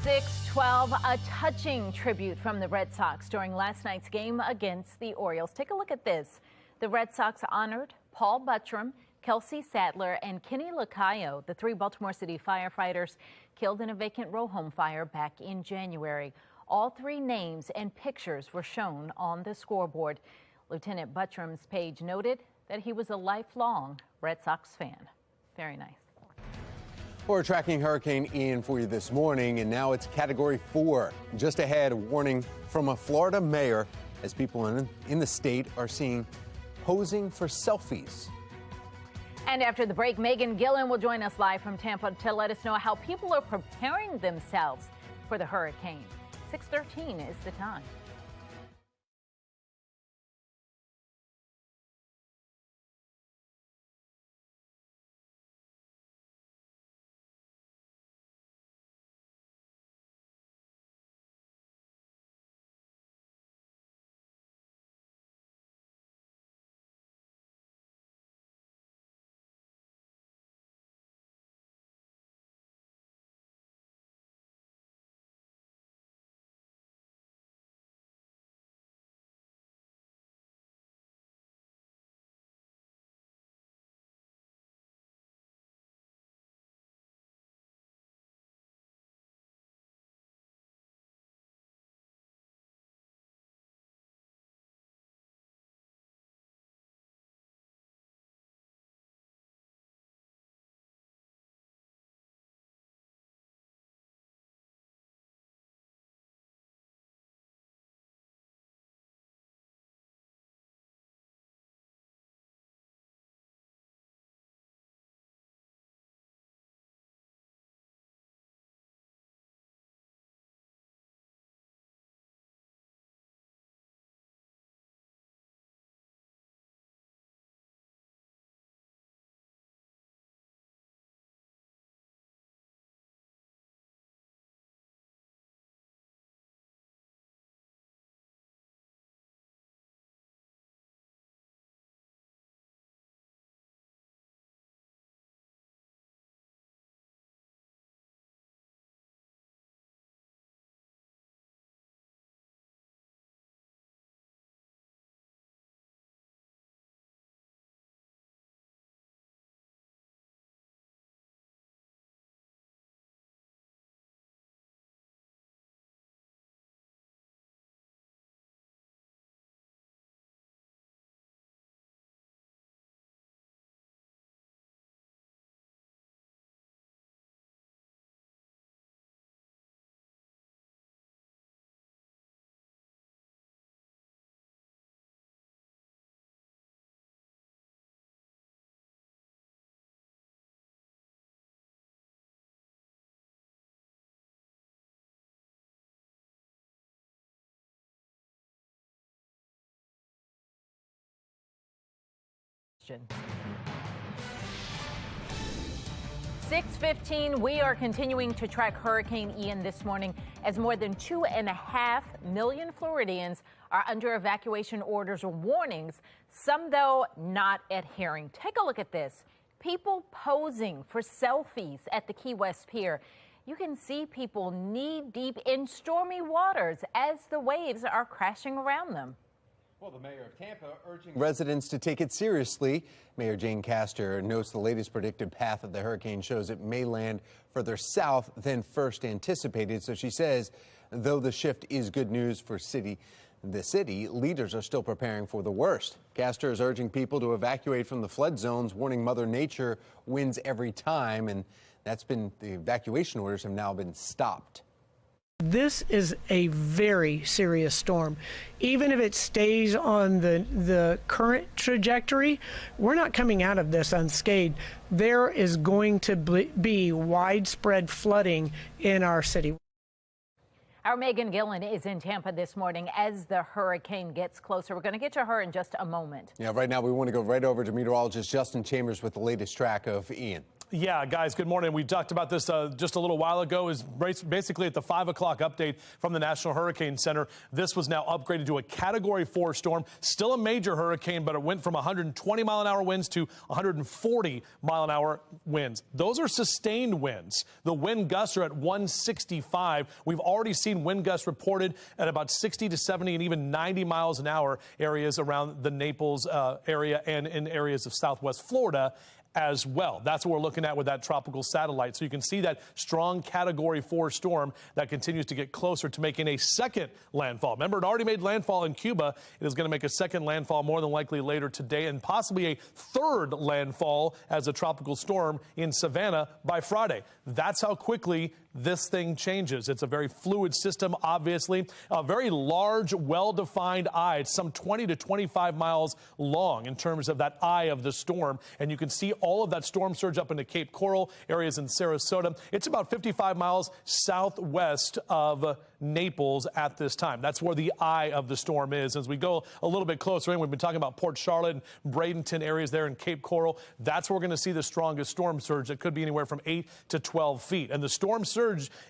Speaker 2: 6:12, a touching tribute from the Red Sox during last night's game against the Orioles. Take a look at this. The Red Sox honored Paul Buttram, Kelsey Sadler, and Kenny Lacayo, the 3 Baltimore City firefighters killed in a vacant row home fire back in January. All 3 names and pictures were shown on the scoreboard. Lieutenant Buttram's page noted that he was a lifelong Red Sox fan. Very nice.
Speaker 20: We're tracking Hurricane Ian for you this morning, and now it's Category 4. Just ahead, a warning from a Florida mayor as people in the state are seen posing for selfies.
Speaker 2: And after the break, Megan Gillen will join us live from Tampa to let us know how people are preparing themselves for the hurricane. 6:13 is the time. questions. 6:15, we are continuing to track Hurricane Ian this morning as more than 2.5 million Floridians are under evacuation orders or warnings, some though not adhering. Take a look at this. People posing for selfies at the Key West Pier. You can see people knee-deep in stormy waters as the waves are crashing around them.
Speaker 20: Well, the mayor of Tampa urging residents to take it seriously. Mayor Jane Castor notes the latest predicted path of the hurricane shows it may land further south than first anticipated. So she says, though the shift is good news for the city, leaders are still preparing for the worst. Castor is urging people to evacuate from the flood zones, warning Mother Nature wins every time. And the evacuation orders have now been stopped.
Speaker 5: This is a very serious storm. Even if it stays on the current trajectory, we're not coming out of this unscathed. There is going to be widespread flooding in our city.
Speaker 2: Our Megan Gillen is in Tampa this morning as the hurricane gets closer. We're going to get to her in just a moment.
Speaker 20: Yeah, right now we want to go right over to meteorologist Justin Chambers with the latest track of Ian.
Speaker 3: Yeah, guys, good morning. We talked about this just a little while ago. Is basically at the 5 o'clock update from the National Hurricane Center. This was now upgraded to a Category 4 storm. Still a major hurricane, but it went from 120-mile-an-hour winds to 140-mile-an-hour winds. Those are sustained winds. The wind gusts are at 165. We've already seen wind gusts reported at about 60 to 70 and even 90 miles an hour areas around the Naples area and in areas of southwest Florida as well. That's what we're looking at with that tropical satellite. So you can see that strong Category 4 storm that continues to get closer to making a second landfall. Remember, it already made landfall in Cuba. It is going to make a second landfall more than likely later today, and possibly a third landfall as a tropical storm in Savannah by Friday. That's how quickly this thing changes. It's a very fluid system, obviously. A very large, well-defined eye. It's some 20 to 25 miles long in terms of that eye of the storm. And you can see all of that storm surge up into Cape Coral, areas in Sarasota. It's about 55 miles southwest of Naples at this time. That's where the eye of the storm is. As we go a little bit closer in, we've been talking about Port Charlotte and Bradenton areas there in Cape Coral. That's where we're going to see the strongest storm surge. It could be anywhere from 8 to 12 feet. And the storm surge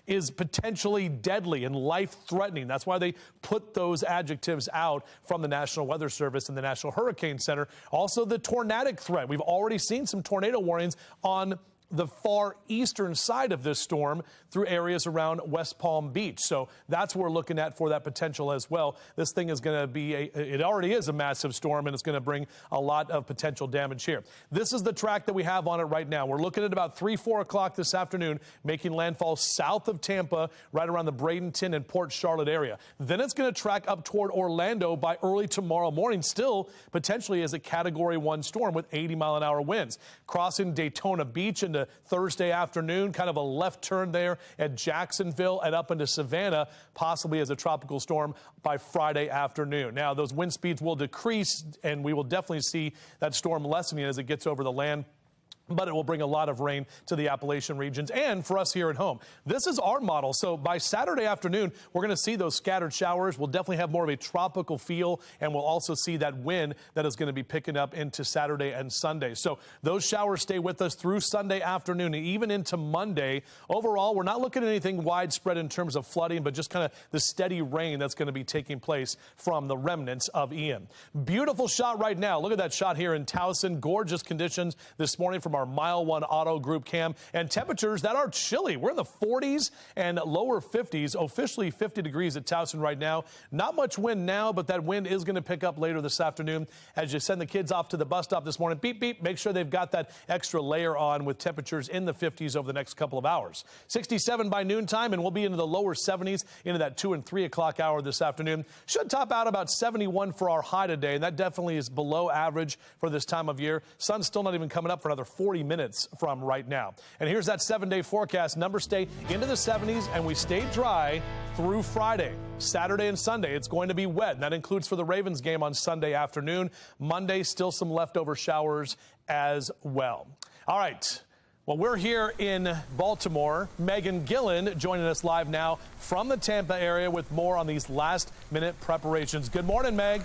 Speaker 3: is potentially deadly and life-threatening. That's why they put those adjectives out from the National Weather Service and the National Hurricane Center. Also, the tornadic threat. We've already seen some tornado warnings on the far eastern side of this storm through areas around West Palm Beach. So that's what we're looking at for that potential as well. This thing is going to be it already is a massive storm, and it's going to bring a lot of potential damage here. This is the track that we have on it right now. We're looking at about 3, 4 o'clock this afternoon, making landfall south of Tampa, right around the Bradenton and Port Charlotte area. Then it's going to track up toward Orlando by early tomorrow morning, still potentially as a Category 1 storm with 80-mile-an-hour winds. Crossing Daytona Beach into Thursday afternoon, kind of a left turn there at Jacksonville and up into Savannah, possibly as a tropical storm by Friday afternoon. Now, those wind speeds will decrease, and we will definitely see that storm lessening as it gets over the land. But it will bring a lot of rain to the Appalachian regions and for us here at home. This is our model. So by Saturday afternoon, we're going to see those scattered showers. We'll definitely have more of a tropical feel, and we'll also see that wind that is going to be picking up into Saturday and Sunday. So those showers stay with us through Sunday afternoon and even into Monday. Overall, we're not looking at anything widespread in terms of flooding, but just kind of the steady rain that's going to be taking place from the remnants of Ian. Beautiful shot right now. Look at that shot here in Towson. Gorgeous conditions this morning from our Mile 1 Auto Group cam, and temperatures that are chilly. We're in the 40s and lower 50s, officially 50 degrees at Towson right now. Not much wind now, but that wind is going to pick up later this afternoon as you send the kids off to the bus stop this morning. Beep, beep. Make sure they've got that extra layer on with temperatures in the 50s over the next couple of hours. 67 by noontime, and we'll be into the lower 70s into that 2 and 3 o'clock hour this afternoon. Should top out about 71 for our high today, and that definitely is below average for this time of year. Sun's still not even coming up for another 40 minutes from right now. And here's that 7-day forecast. Numbers stay into the 70s, and we stay dry through Friday. Saturday and Sunday, it's going to be wet. And that includes for the Ravens game on Sunday afternoon. Monday, still some leftover showers as well. All right. Well, we're here in Baltimore. Megan Gillen joining us live now from the Tampa area with more on these last-minute preparations. Good morning, Meg.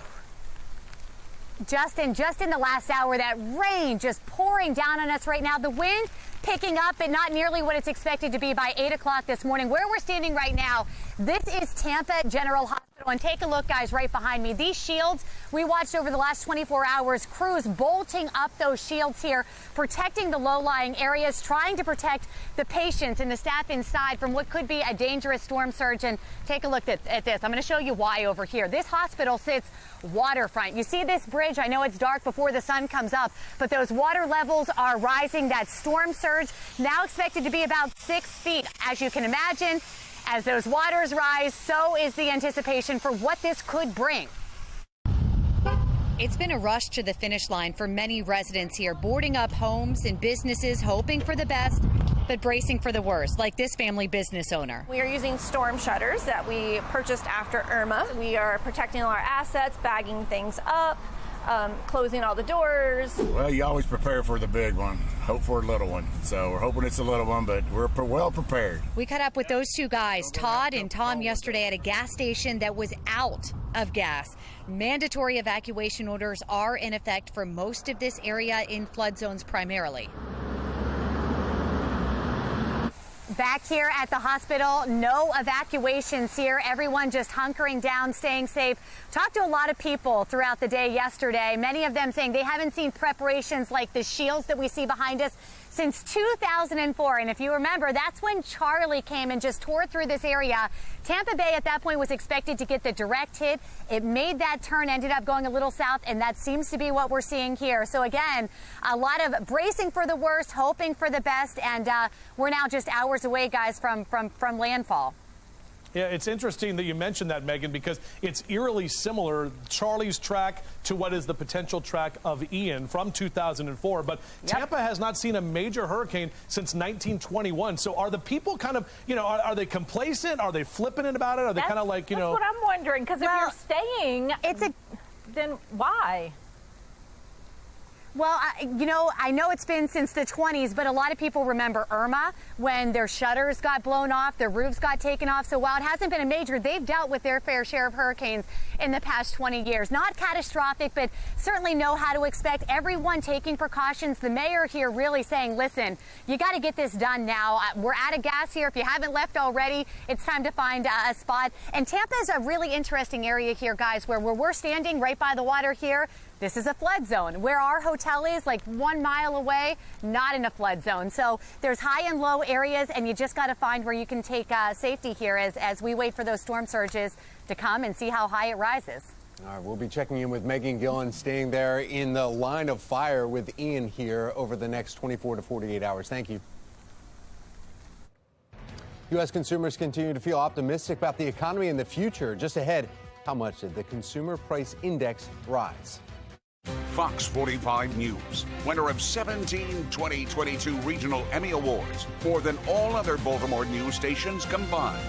Speaker 6: Justin, just in the last hour, that rain just pouring down on us right now. The wind picking up, but not nearly what it's expected to be by 8 o'clock this morning. Where we're standing right now, this is Tampa General Hospital. And take a look, guys, right behind me. These shields we watched over the last 24 hours, crews bolting up those shields here, protecting the low-lying areas, trying to protect the patients and the staff inside from what could be a dangerous storm surge. And take a look at this. I'm going to show you why over here. This hospital sits waterfront. You see this bridge? I know it's dark before the sun comes up, but those water levels are rising. That storm surge now expected to be about 6 feet. As you can imagine, as those waters rise, so is the anticipation for what this could bring.
Speaker 13: It's been a rush to the finish line for many residents here, boarding up homes and businesses, hoping for the best, but bracing for the worst, like this family business owner.
Speaker 7: We are using storm shutters that we purchased after Irma. We are protecting all our assets, bagging things up, closing all the doors.
Speaker 8: Well, you always prepare for the big one. hope for a little one. So we're hoping it's a little one, but we're well prepared.
Speaker 6: We caught up with those two guys, Todd and Tom, yesterday at a gas station that was out of gas. Mandatory evacuation orders are in effect for most of this area in flood zones primarily. Back here at the hospital, no evacuations here. Everyone just hunkering down, staying safe. Talked to a lot of people throughout the day yesterday, many of them saying they haven't seen preparations like the shields that we see behind us since 2004. And if you remember, that's when Charlie came and just tore through this area. Tampa Bay at that point was expected to get the direct hit. It made that turn, ended up going a little south, and that seems to be what we're seeing here. So again, a lot of bracing for the worst, hoping for the best, and we're now just hours away, guys, from landfall.
Speaker 3: Yeah, it's interesting that you mentioned that, Megan, because it's eerily similar, Charlie's track to what is the potential track of Ian from 2004. But Tampa has not seen a major hurricane since 1921. So are the people kind of, are they complacent? Are they flipping it about it? Are they kind of like,
Speaker 2: That's what I'm wondering, because if you're staying, then why?
Speaker 6: Well, I know it's been since the 20s, but a lot of people remember Irma when their shutters got blown off, their roofs got taken off. So while it hasn't been a major, they've dealt with their fair share of hurricanes in the past 20 years. Not catastrophic, but certainly know how to expect. Everyone taking precautions. The mayor here really saying, listen, you got to get this done now. We're out of gas here. If you haven't left already, it's time to find a spot. And Tampa is a really interesting area here, guys, where we're standing right by the water here. This is a flood zone. Where our hotel is, like 1 mile away, not in a flood zone. So there's high and low areas, and you just got to find where you can take safety here as we wait for those storm surges to come and see how high it rises.
Speaker 20: All right, we'll be checking in with Megan Gillen, staying there in the line of fire with Ian here over the next 24 to 48 hours. Thank you. U.S. consumers continue to feel optimistic about the economy and the future. Just ahead, how much did the Consumer Price Index rise?
Speaker 1: Fox 45 News, winner of 17 2022 Regional Emmy Awards, more than all other Baltimore news stations combined.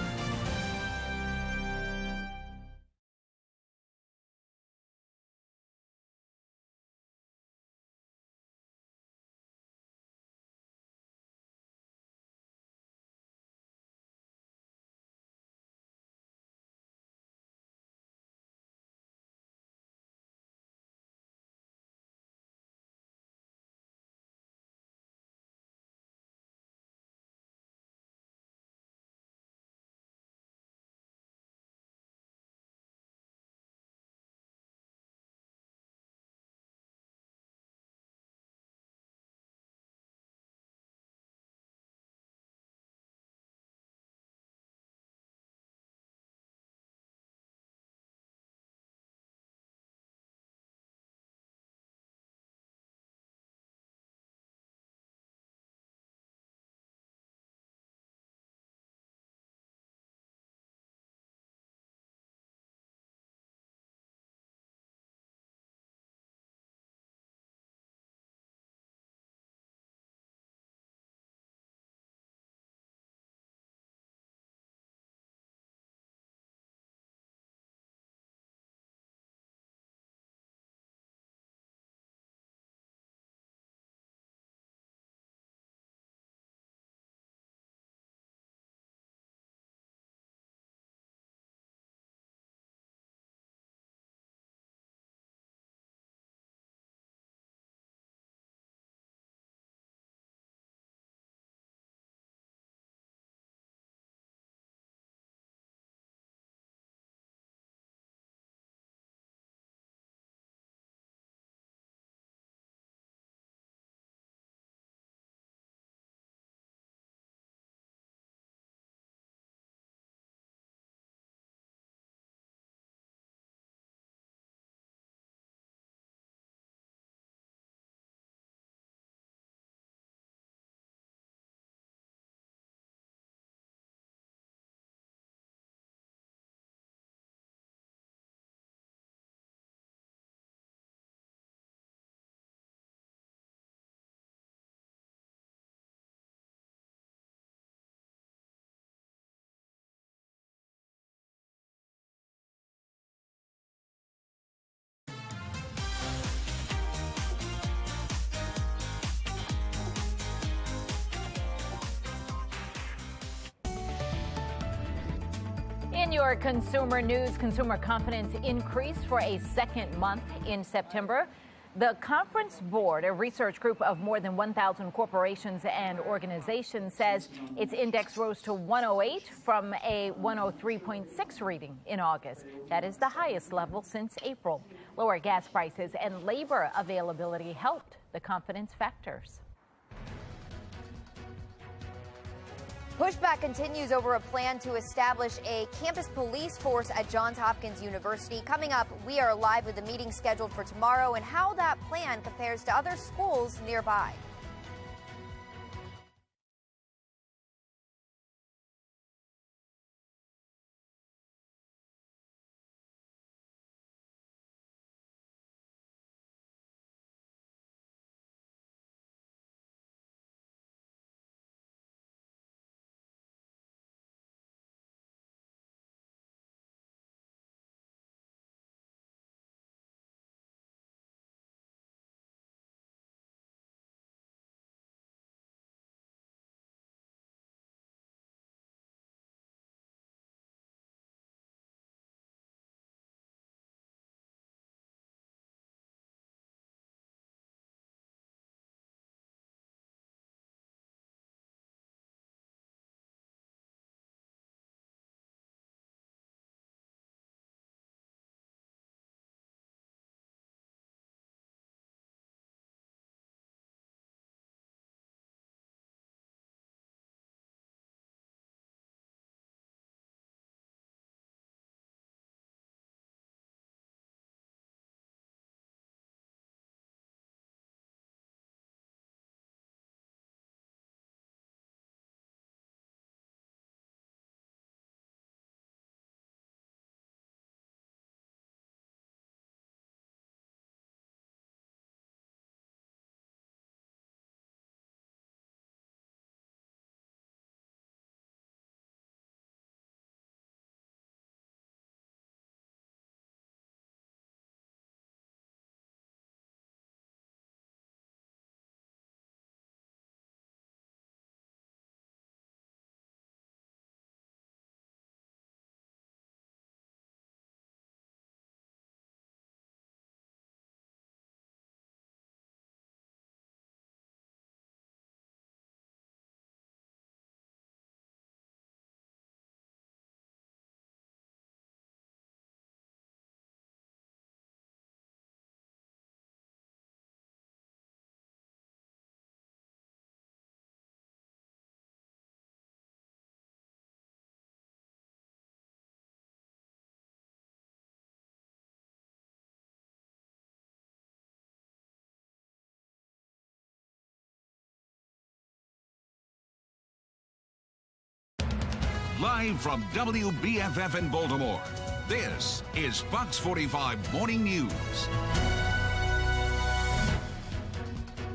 Speaker 2: your consumer news, consumer confidence increased for a second month in September. The Conference Board, a research group of more than 1,000 corporations and organizations, says its index rose to 108 from a 103.6 reading in August. That is the highest level since April. Lower gas prices and labor availability helped the confidence factors.
Speaker 18: Pushback continues over a plan to establish a campus police force at Johns Hopkins University. Coming up, we are live with a meeting scheduled for tomorrow and how that plan compares to other schools nearby.
Speaker 1: Live from WBFF in Baltimore, this is Fox 45 Morning News.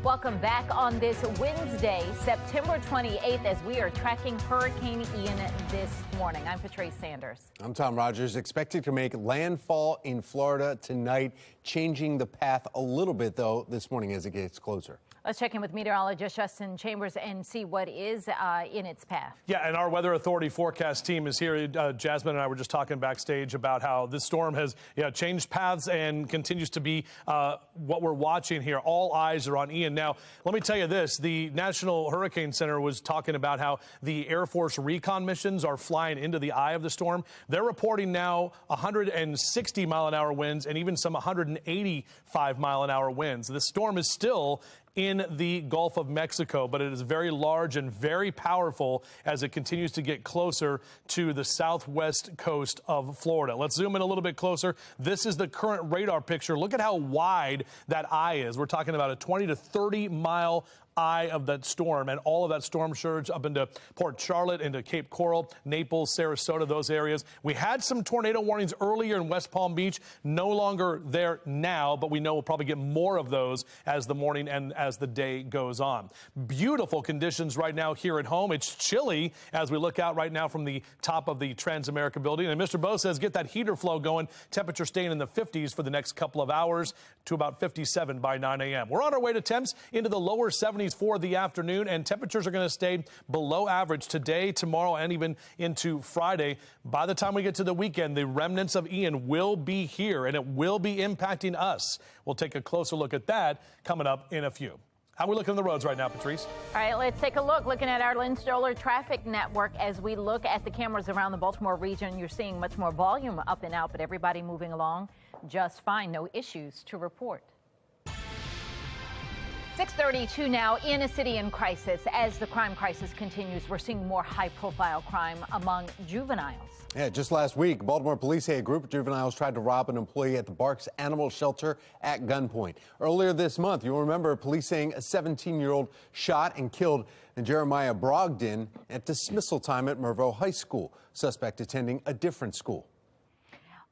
Speaker 2: Welcome back on this Wednesday, September 28th, as we are tracking Hurricane Ian this morning. I'm Patrice Sanders.
Speaker 20: I'm Tom Rogers, expected to make landfall in Florida tonight, changing the path a little bit, though, this morning as it gets closer.
Speaker 2: Let's check in with meteorologist Justin Chambers and see what is in its path.
Speaker 3: Yeah, and our Weather Authority forecast team is here. Jasmine and I were just talking backstage about how this storm has changed paths and continues to be what we're watching here. All eyes are on Ian. Now, let me tell you this. The National Hurricane Center was talking about how the Air Force recon missions are flying into the eye of the storm. They're reporting now 160-mile-an-hour winds and even some 185-mile-an-hour winds. The storm is still in the Gulf of Mexico, but it is very large and very powerful as it continues to get closer to the southwest coast of Florida. Let's zoom in a little bit closer. This is the current radar picture. Look at how wide that eye is. We're talking about a 20 to 30 mile eye of that storm, and all of that storm surge up into Port Charlotte, into Cape Coral, Naples, Sarasota, those areas. We had some tornado warnings earlier in West Palm Beach, no longer there now, but we know we'll probably get more of those as the morning and as the day goes on. Beautiful conditions right now here at home. It's chilly as we look out right now from the top of the Transamerica building. And Mr. Bo says get that heater flow going. Temperature staying in the 50s for the next couple of hours to about 57 by 9 a.m. We're on our way to temps into the lower 70s sunnies for the afternoon, and temperatures are going to stay below average today, tomorrow, and even into Friday. By the time we get to the weekend, the remnants of Ian will be here, and it will be impacting us. We'll take a closer look at that coming up in a few. How are we looking on the roads right now, Patrice?
Speaker 2: All right, let's take a look. Looking at our Lynn Stoller traffic network as we look at the cameras around the Baltimore region. You're seeing much more volume up and out, but everybody moving along just fine. No issues to report. 6:32 now, in a city in crisis. As the crime crisis continues, we're seeing more high-profile crime among juveniles.
Speaker 20: Yeah, just last week, Baltimore police say a group of juveniles tried to rob an employee at the Barks Animal Shelter at gunpoint. Earlier this month, you'll remember police saying a 17-year-old shot and killed Jeremiah Brogdon at dismissal time at Mervo High School, suspect attending a different school.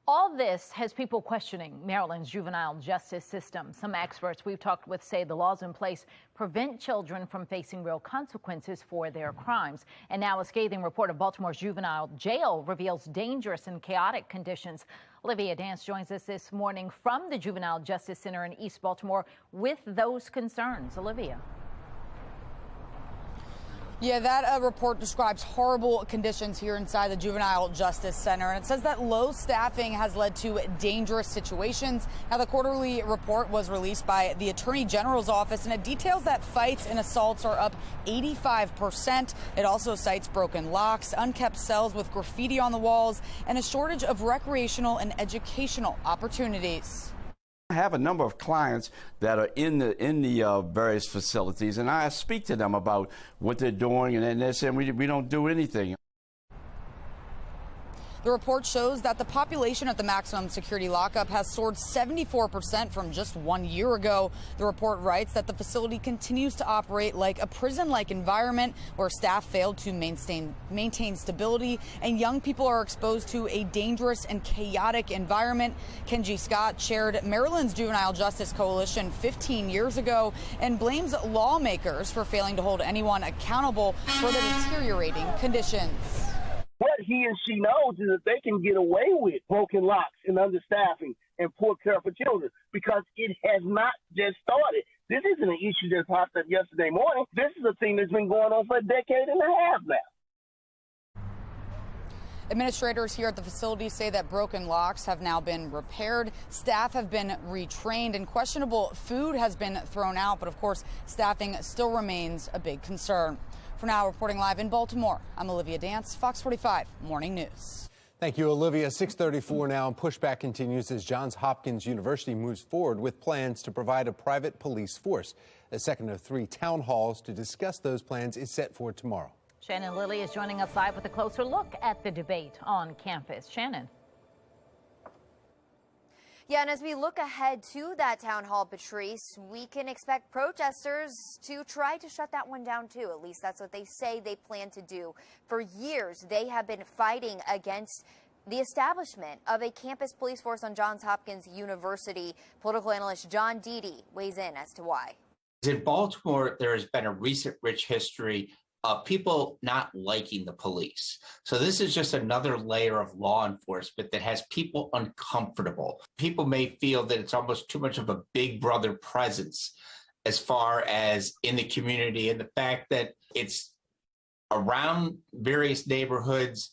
Speaker 2: All this has people questioning Maryland's juvenile justice system. Some experts we've talked with say the laws in place prevent children from facing real consequences for their crimes. And now a scathing report of Baltimore's juvenile jail reveals dangerous and chaotic conditions. Olivia Dance joins us this morning from the Juvenile Justice Center in East Baltimore with those concerns. Olivia.
Speaker 19: Yeah, that report describes horrible conditions here inside the Juvenile Justice Center, and it says that low staffing has led to dangerous situations. Now, the quarterly report was released by the Attorney General's office, and it details that fights and assaults are up 85%. It also cites broken locks, unkept cells with graffiti on the walls, and a shortage of recreational and educational opportunities.
Speaker 9: I have a number of clients that are in the various facilities, and I speak to them about what they're doing, and then they're saying we don't do anything.
Speaker 19: The report shows that the population at the maximum security lockup has soared 74% from just 1 year ago. The report writes that the facility continues to operate like a prison-like environment where staff fail to maintain stability and young people are exposed to a dangerous and chaotic environment. Kenji Scott chaired Maryland's Juvenile Justice Coalition 15 years ago and blames lawmakers for failing to hold anyone accountable for the deteriorating conditions.
Speaker 12: What he and she knows is that they can get away with broken locks and understaffing and poor care for children because it has not just started. This isn't an issue that popped up yesterday morning. This is a thing that's been going on for a decade and a half now.
Speaker 19: Administrators here at the facility say that broken locks have now been repaired. Staff have been retrained and questionable food has been thrown out. But of course, staffing still remains a big concern. For now, reporting live in Baltimore, I'm Olivia Dance, Fox 45 Morning News.
Speaker 20: Thank you, Olivia. 6:34 now, and pushback continues as Johns Hopkins University moves forward with plans to provide a private police force. The second of 3 town halls to discuss those plans is set for tomorrow.
Speaker 2: Shannon Lilly is joining us live with a closer look at the debate on campus. Shannon.
Speaker 18: Yeah, and as we look ahead to that town hall, Patrice, we can expect protesters to try to shut that one down, too. At least that's what they say they plan to do. For years, they have been fighting against the establishment of a campus police force on Johns Hopkins University. Political analyst John Deedy weighs in as to why.
Speaker 21: In Baltimore, there has been a recent rich history of people not liking the police. So this is just another layer of law enforcement that has people uncomfortable. People may feel that it's almost too much of a big brother presence as far as in the community, and the fact that it's around various neighborhoods.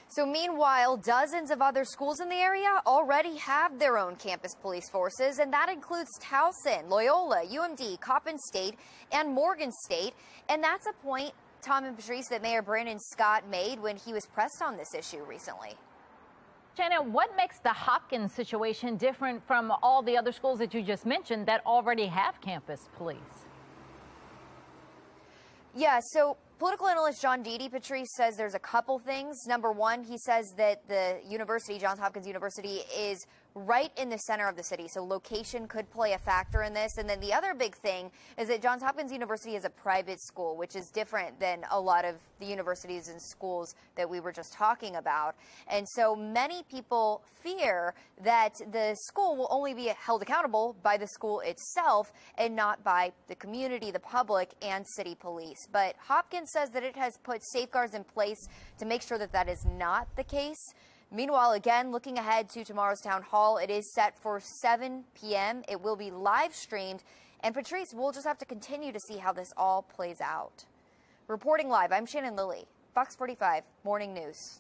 Speaker 18: So meanwhile, dozens of other schools in the area already have their own campus police forces, and that includes Towson, Loyola, UMD, Coppin State, and Morgan State. And that's a point, Tom and Patrice, that Mayor Brandon Scott made when he was pressed on this issue recently.
Speaker 2: Shannon, what makes the Hopkins situation different from all the other schools that you just mentioned that already have campus police?
Speaker 18: Yeah, so political analyst John Deedy, Patrice, says there's a couple things. Number one, he says that the university, Johns Hopkins University, is right in the center of the city, so location could play a factor in this. And then the other big thing is that Johns Hopkins University is a private school, which is different than a lot of the universities and schools that we were just talking about. And so many people fear that the school will only be held accountable by the school itself and not by the community, the public, and city police. But Hopkins says that it has put safeguards in place to make sure that that is not the case. Meanwhile, again, looking ahead to tomorrow's town hall, it is set for 7 p.m. It will be live streamed, And Patrice, we'll just have to continue to see how this all plays out. Reporting live, I'm Shannon Lilly, Fox 45 Morning News.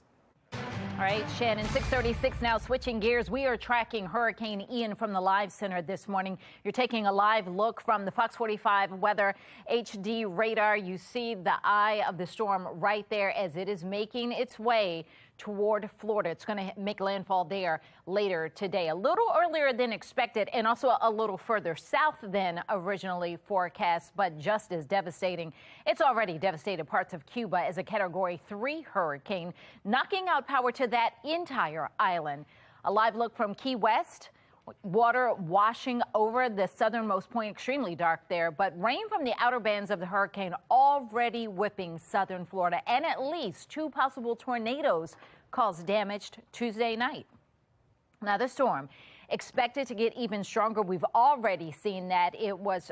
Speaker 2: All right, Shannon, 6:36 now, switching gears. We are tracking Hurricane Ian from the Live Center this morning. You're taking a live look from the Fox 45 Weather HD radar. You see the eye of the storm right there as it is making its way toward Florida. It's going to make landfall there later today, a little earlier than expected and also a little further south than originally forecast, but just as devastating. It's already devastated parts of Cuba as a Category 3 hurricane, knocking out power to that entire island. A live look from Key West. Water washing over the southernmost point, extremely dark there, but rain from the outer bands of the hurricane already whipping southern Florida, and at least 2 possible tornadoes caused damage Tuesday night. Now, the storm expected to get even stronger. We've already seen that it was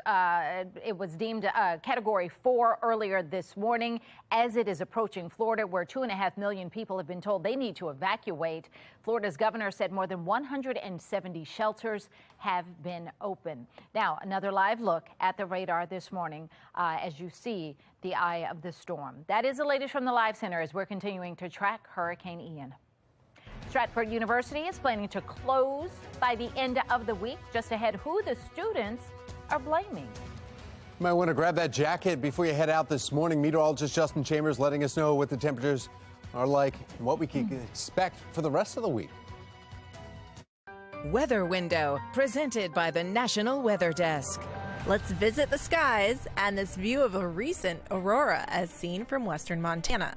Speaker 2: deemed Category 4 earlier this morning as it is approaching Florida, where 2.5 million people have been told they need to evacuate. Florida's governor said more than 170 shelters have been open. Now, another live look at the radar this morning as you see the eye of the storm. That is the latest from the Live Center as we're continuing to track Hurricane Ian. Stratford University is planning to close by the end of the week. Just ahead, who the students are blaming.
Speaker 20: You might want to grab that jacket before you head out this morning. Meteorologist Justin Chambers letting us know what the temperatures are like and what we can expect for the rest of the week.
Speaker 10: Weather Window, presented by the National Weather Desk. Let's visit the skies and this view of a recent aurora as seen from western Montana.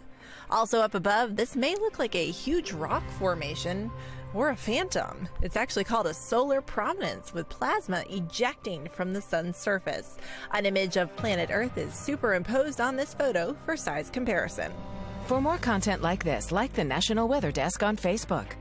Speaker 10: Also up above, this may look like a huge rock formation or a phantom. It's actually called a solar prominence with plasma ejecting from the sun's surface. An image of planet Earth is superimposed on this photo for size comparison. For more content like this, like the National Weather Desk on Facebook.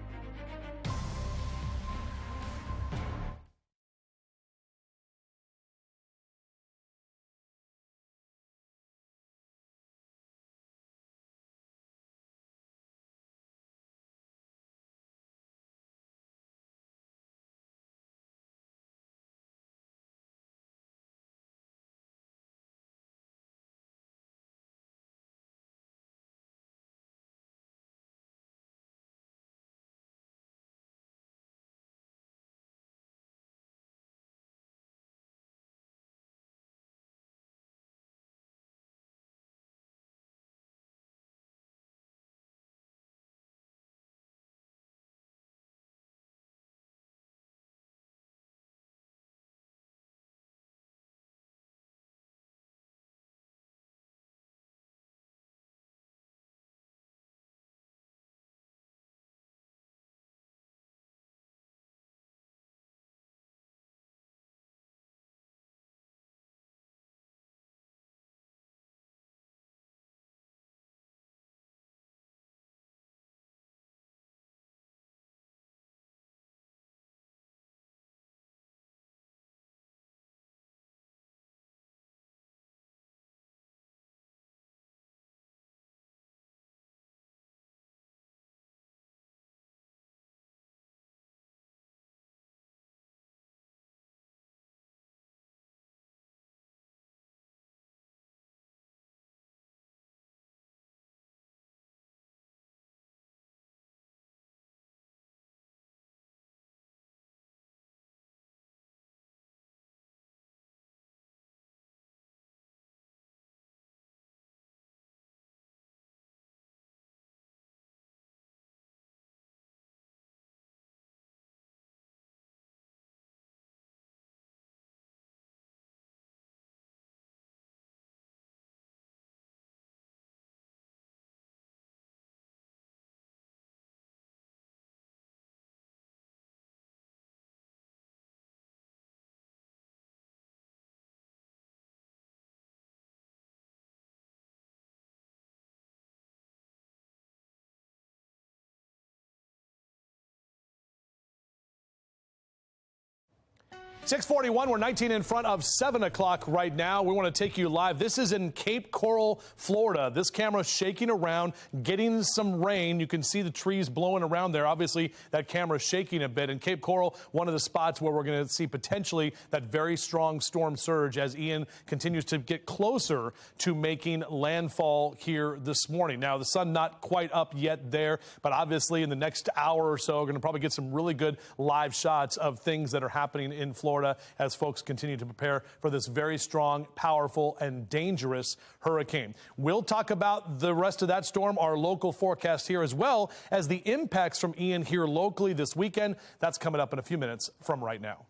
Speaker 3: 6:41, we're 19 in front of 7 o'clock right now. We want to take you live. This is in Cape Coral, Florida. This camera shaking around, getting some rain. You can see the trees blowing around there. Obviously, that camera shaking a bit. In Cape Coral, one of the spots where we're going to see potentially that very strong storm surge as Ian continues to get closer to making landfall here this morning. Now, the sun not quite up yet there, but obviously in the next hour or so, we're going to probably get some really good live shots of things that are happening in Florida as folks continue to prepare for this very strong, powerful, and dangerous hurricane. We'll talk about the rest of that storm, our local forecast here, as well as the impacts from Ian here locally this weekend. That's coming up in a few minutes from right now.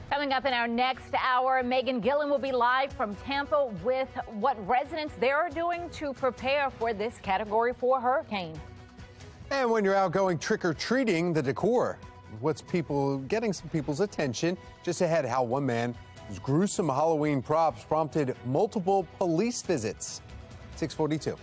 Speaker 2: Coming up in our next hour, Megan Gillen will be live from Tampa with what residents there are doing to prepare for this Category 4 hurricane.
Speaker 20: And when you're out going trick-or-treating, the decor. What's getting some people's attention? Just ahead, how one man's gruesome Halloween props prompted multiple police visits. 6:42.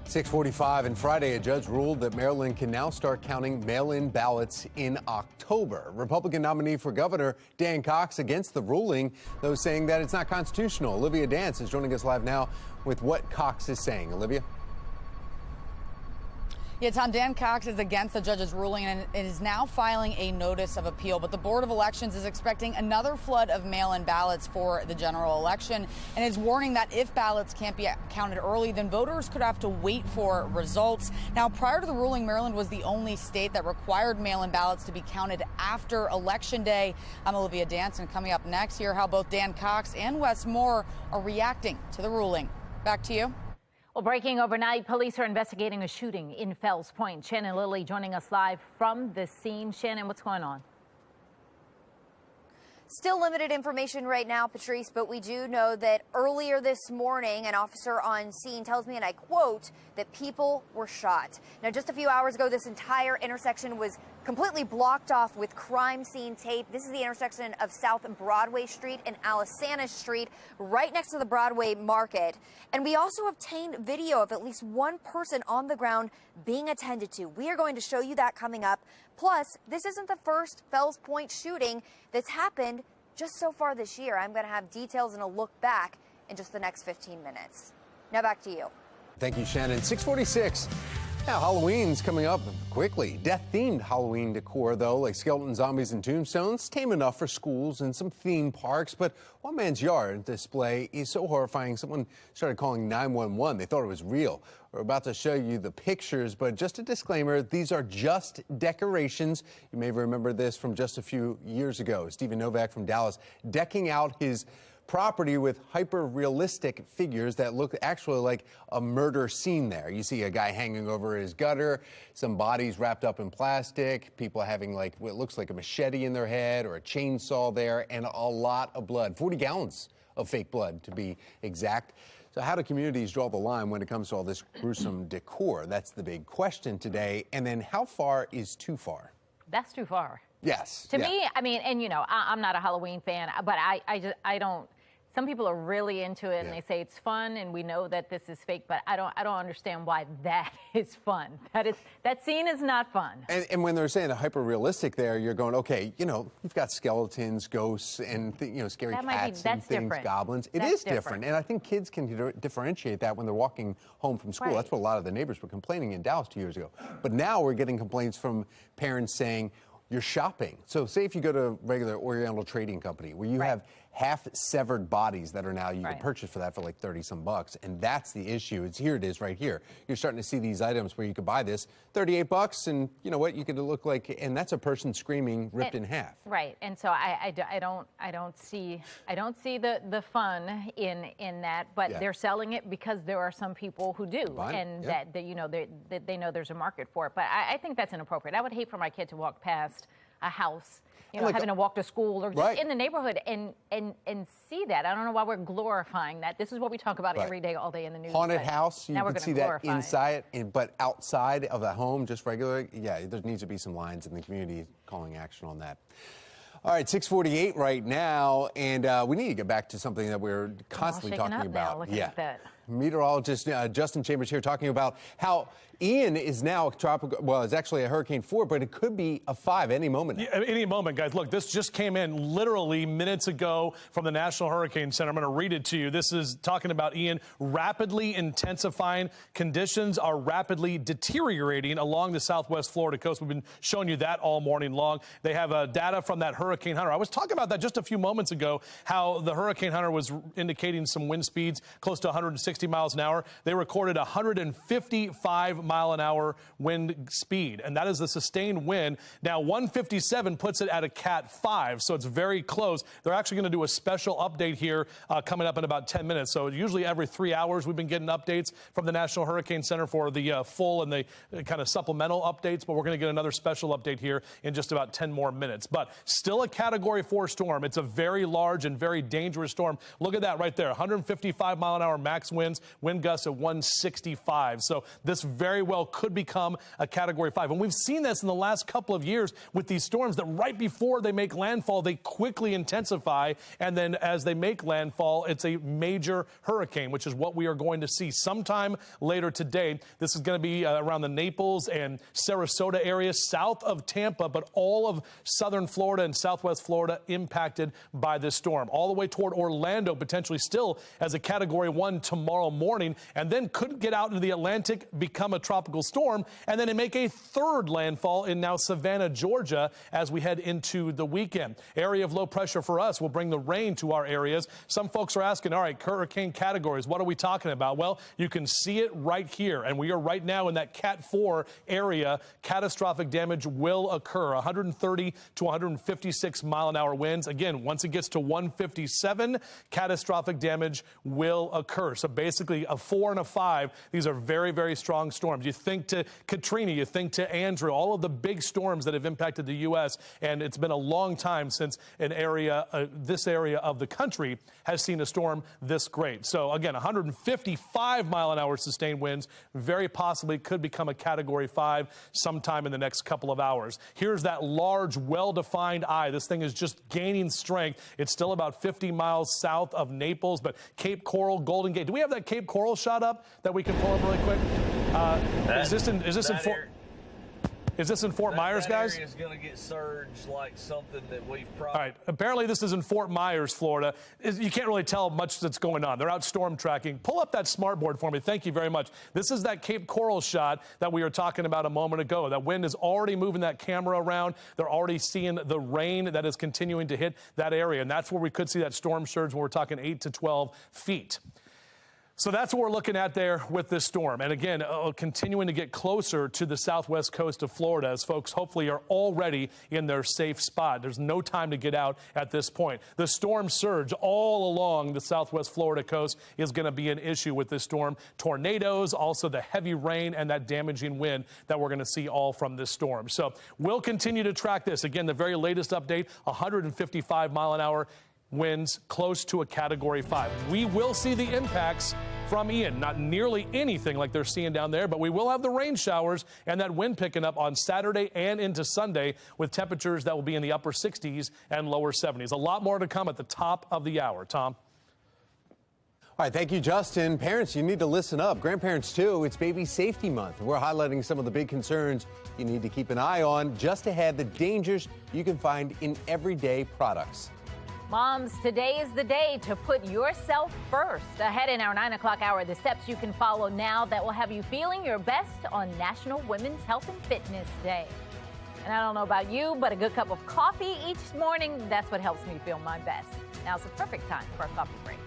Speaker 20: .45 and Friday, a judge ruled that Maryland can now start counting mail-in ballots in October. Republican nominee for governor Dan Cox against the ruling, though saying that it's not constitutional. Olivia Dance is joining us live now with what Cox is saying. Olivia?
Speaker 19: Yeah, Tom, Dan Cox is against the judge's ruling and is now filing a notice of appeal. But the Board of Elections is expecting another flood of mail-in ballots for the general election and is warning that if ballots can't be counted early, then voters could have to wait for results. Now, prior to the ruling, Maryland was the only state that required mail-in ballots to be counted after Election Day. I'm Olivia Dance, and coming up next, here how both Dan Cox and Wes Moore are reacting to the ruling. Back to you.
Speaker 2: Well, breaking overnight, police are investigating a shooting in Fells Point. Shannon Lilly joining us live from the scene. Shannon, what's going on?
Speaker 18: Still limited information right now, Patrice, but we do know that earlier this morning, an officer on scene tells me, and I quote, that people were shot. Now, just a few hours ago, this entire intersection was completely blocked off with crime scene tape. This is the intersection of South Broadway Street and Alisana Street, right next to the Broadway Market. And we also obtained video of at least one person on the ground being attended to. We are going to show you that coming up. Plus, this isn't the first Fells Point shooting that's happened just so far this year. I'm going to have details and a look back in just the next 15 minutes. Now back to you.
Speaker 20: Thank you, Shannon. 646. Now, Halloween's coming up quickly. Death-themed Halloween decor, though, like skeleton zombies and tombstones, tame enough for schools and some theme parks. But one man's yard display is so horrifying, someone started calling 911. They thought it was real. We're about to show you the pictures, but just a disclaimer, these are just decorations. You may remember this from just a few years ago. Stephen Novak from Dallas decking out his property with hyper-realistic figures that look actually like a murder scene there. You see a guy hanging over his gutter, some bodies wrapped up in plastic, people having like what looks like a machete in their head or a chainsaw there, and a lot of blood. 40 gallons of fake blood, to be exact. So how do communities draw the line when it comes to all this gruesome decor? That's the big question today. And then how far is too far?
Speaker 2: That's too far.
Speaker 20: Yes.
Speaker 2: To me, I mean, and you know, I'm not a Halloween fan, but I don't. Some people are really into it and they say it's fun, and we know that this is fake, but I don't understand why that is fun. That scene is not fun.
Speaker 20: And when they're saying the hyper realistic there, you're going, okay, you know, you've got skeletons, ghosts, and scary cats and things, different. Goblins. It is different, and I think kids can differentiate that when they're walking home from school. Right. That's what a lot of the neighbors were complaining in Dallas 2 years ago. But now we're getting complaints from parents saying, you're shopping. So say if you go to regular Oriental Trading Company where you have half severed bodies that are now you can purchase for that for like 30 some bucks. And that's the issue. It is right here. You're starting to see these items where you could buy this 38 bucks and you know what, you could look like, and that's a person screaming ripped in half.
Speaker 2: Right. And so I don't see the fun in that, but they're selling it because there are some people who do, and that you know they know there's a market for it. But I think that's inappropriate. I would hate for my kid to walk past a house, you know, like having to walk to school or just in the neighborhood and see that. I don't know why we're glorifying that. This is what we talk about every day, all day in the news.
Speaker 20: Haunted house, you can see that inside, but outside of the home, just regular, there needs to be some lines in the community calling action on that. All right, 6:48 right now, and we need to get back to something that we're constantly talking about.
Speaker 2: Look at that.
Speaker 20: Meteorologist Justin Chambers here talking about how Ian is now tropical. Well, it's actually a Hurricane 4, but it could be a 5 any moment.
Speaker 3: Yeah, any moment, guys. Look, this just came in literally minutes ago from the National Hurricane Center. I'm going to read it to you. This is talking about Ian rapidly intensifying. Conditions are rapidly deteriorating along the southwest Florida coast. We've been showing you that all morning long. They have data from that Hurricane Hunter. I was talking about that just a few moments ago, how the Hurricane Hunter was indicating some wind speeds close to 160 miles an hour. They recorded 155-mile-an-hour wind speed, and that is the sustained wind. Now, 157 puts it at a Cat 5, so it's very close. They're actually going to do a special update here coming up in about 10 minutes. So usually every 3 hours we've been getting updates from the National Hurricane Center for the full and the kind of supplemental updates, but we're going to get another special update here in just about 10 more minutes. But still a Category 4 storm. It's a very large and very dangerous storm. Look at that right there, 155-mile-an-hour max winds, wind gusts at 165. So this very well could become a Category 5. And we've seen this in the last couple of years with these storms that right before they make landfall, they quickly intensify. And then as they make landfall, it's a major hurricane, which is what we are going to see sometime later today. This is going to be around the Naples and Sarasota area, south of Tampa, but all of southern Florida and southwest Florida impacted by this storm. All the way toward Orlando, potentially still as a Category 1 tomorrow morning, and then could get out into the Atlantic, become a tropical storm, and then make a third landfall in now Savannah, Georgia, as we head into the weekend. Area of low pressure for us will bring the rain to our areas. Some folks are asking, all right, hurricane categories, what are we talking about? Well, you can see it right here, and we are right now in that Cat 4 area. Catastrophic damage will occur. 130 to 156 mile-an-hour winds. Again, once it gets to 157, catastrophic damage will occur. So basically a 4 and a 5. These are very, very strong storms. storms. You think to Katrina, you think to Andrew, all of the big storms that have impacted the U.S., and it's been a long time since this area of the country has seen a storm this great. So again, 155-mile-an-hour sustained winds very possibly could become a Category 5 sometime in the next couple of hours. Here's that large, well-defined eye. This thing is just gaining strength. It's still about 50 miles south of Naples, but Cape Coral, Golden Gate. Do we have that Cape Coral shot up that we can pull up really quick? Is this in Fort Myers, guys?
Speaker 14: That area is going to get surged like something that we've probably...
Speaker 3: All right. Apparently, this is in Fort Myers, Florida. You can't really tell much that's going on. They're out storm tracking. Pull up that smartboard for me. Thank you very much. This is that Cape Coral shot that we were talking about a moment ago. That wind is already moving that camera around. They're already seeing the rain that is continuing to hit that area, and that's where we could see that storm surge when we're talking 8 to 12 feet. So that's what we're looking at there with this storm. And again, continuing to get closer to the southwest coast of Florida as folks hopefully are already in their safe spot. There's no time to get out at this point. The storm surge all along the southwest Florida coast is going to be an issue with this storm. Tornadoes, also the heavy rain and that damaging wind that we're going to see all from this storm. So we'll continue to track this. Again, the very latest update, 155-mile-an-hour winds close to a Category 5. We will see the impacts from Ian, not nearly anything like they're seeing down there, but we will have the rain showers and that wind picking up on Saturday and into Sunday with temperatures that will be in the upper 60s and lower 70s. A lot more to come at the top of the hour. Tom?
Speaker 20: All right, thank you, Justin. Parents, you need to listen up. Grandparents, too. It's Baby Safety Month. We're highlighting some of the big concerns you need to keep an eye on. Just ahead, the dangers you can find in everyday products.
Speaker 2: Moms, today is the day to put yourself first. Ahead in our 9 o'clock hour, the steps you can follow now that will have you feeling your best on National Women's Health and Fitness Day. And I don't know about you, but a good cup of coffee each morning, that's what helps me feel my best. Now's the perfect time for a coffee break.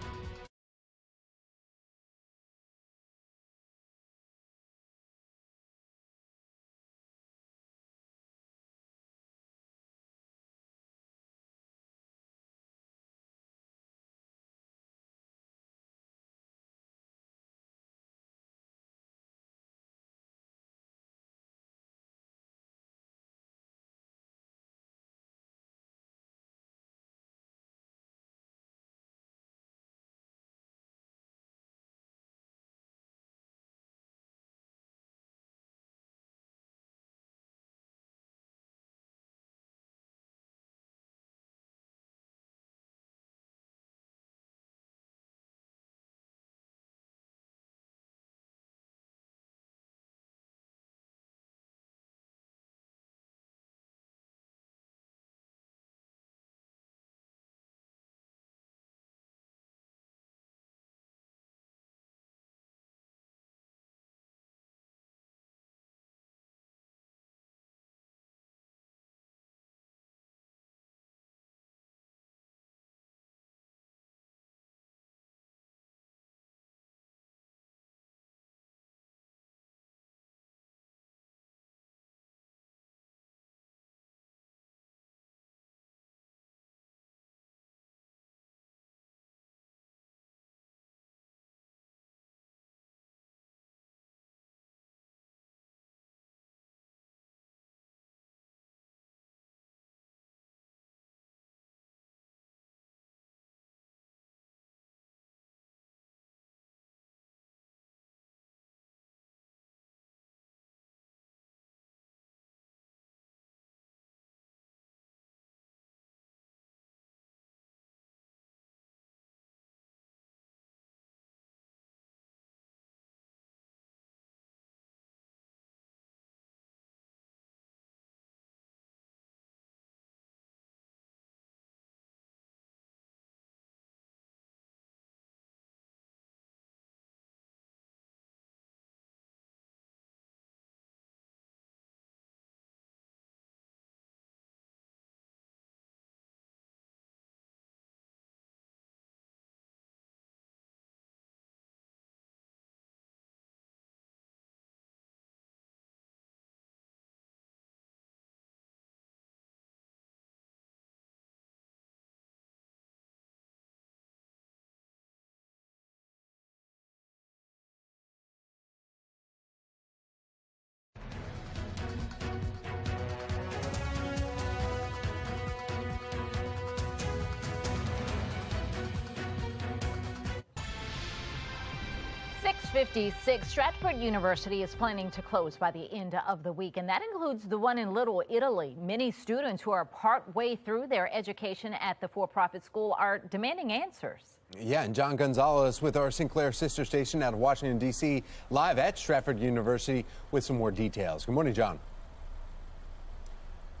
Speaker 2: Fox 56, Stratford University is planning to close by the end of the week, and that includes the one in Little Italy. Many students who are partway through their education at the for-profit school are demanding answers.
Speaker 20: Yeah, and John Gonzalez with our Sinclair sister station out of Washington, D.C., live at Stratford University with some more details. Good morning, John.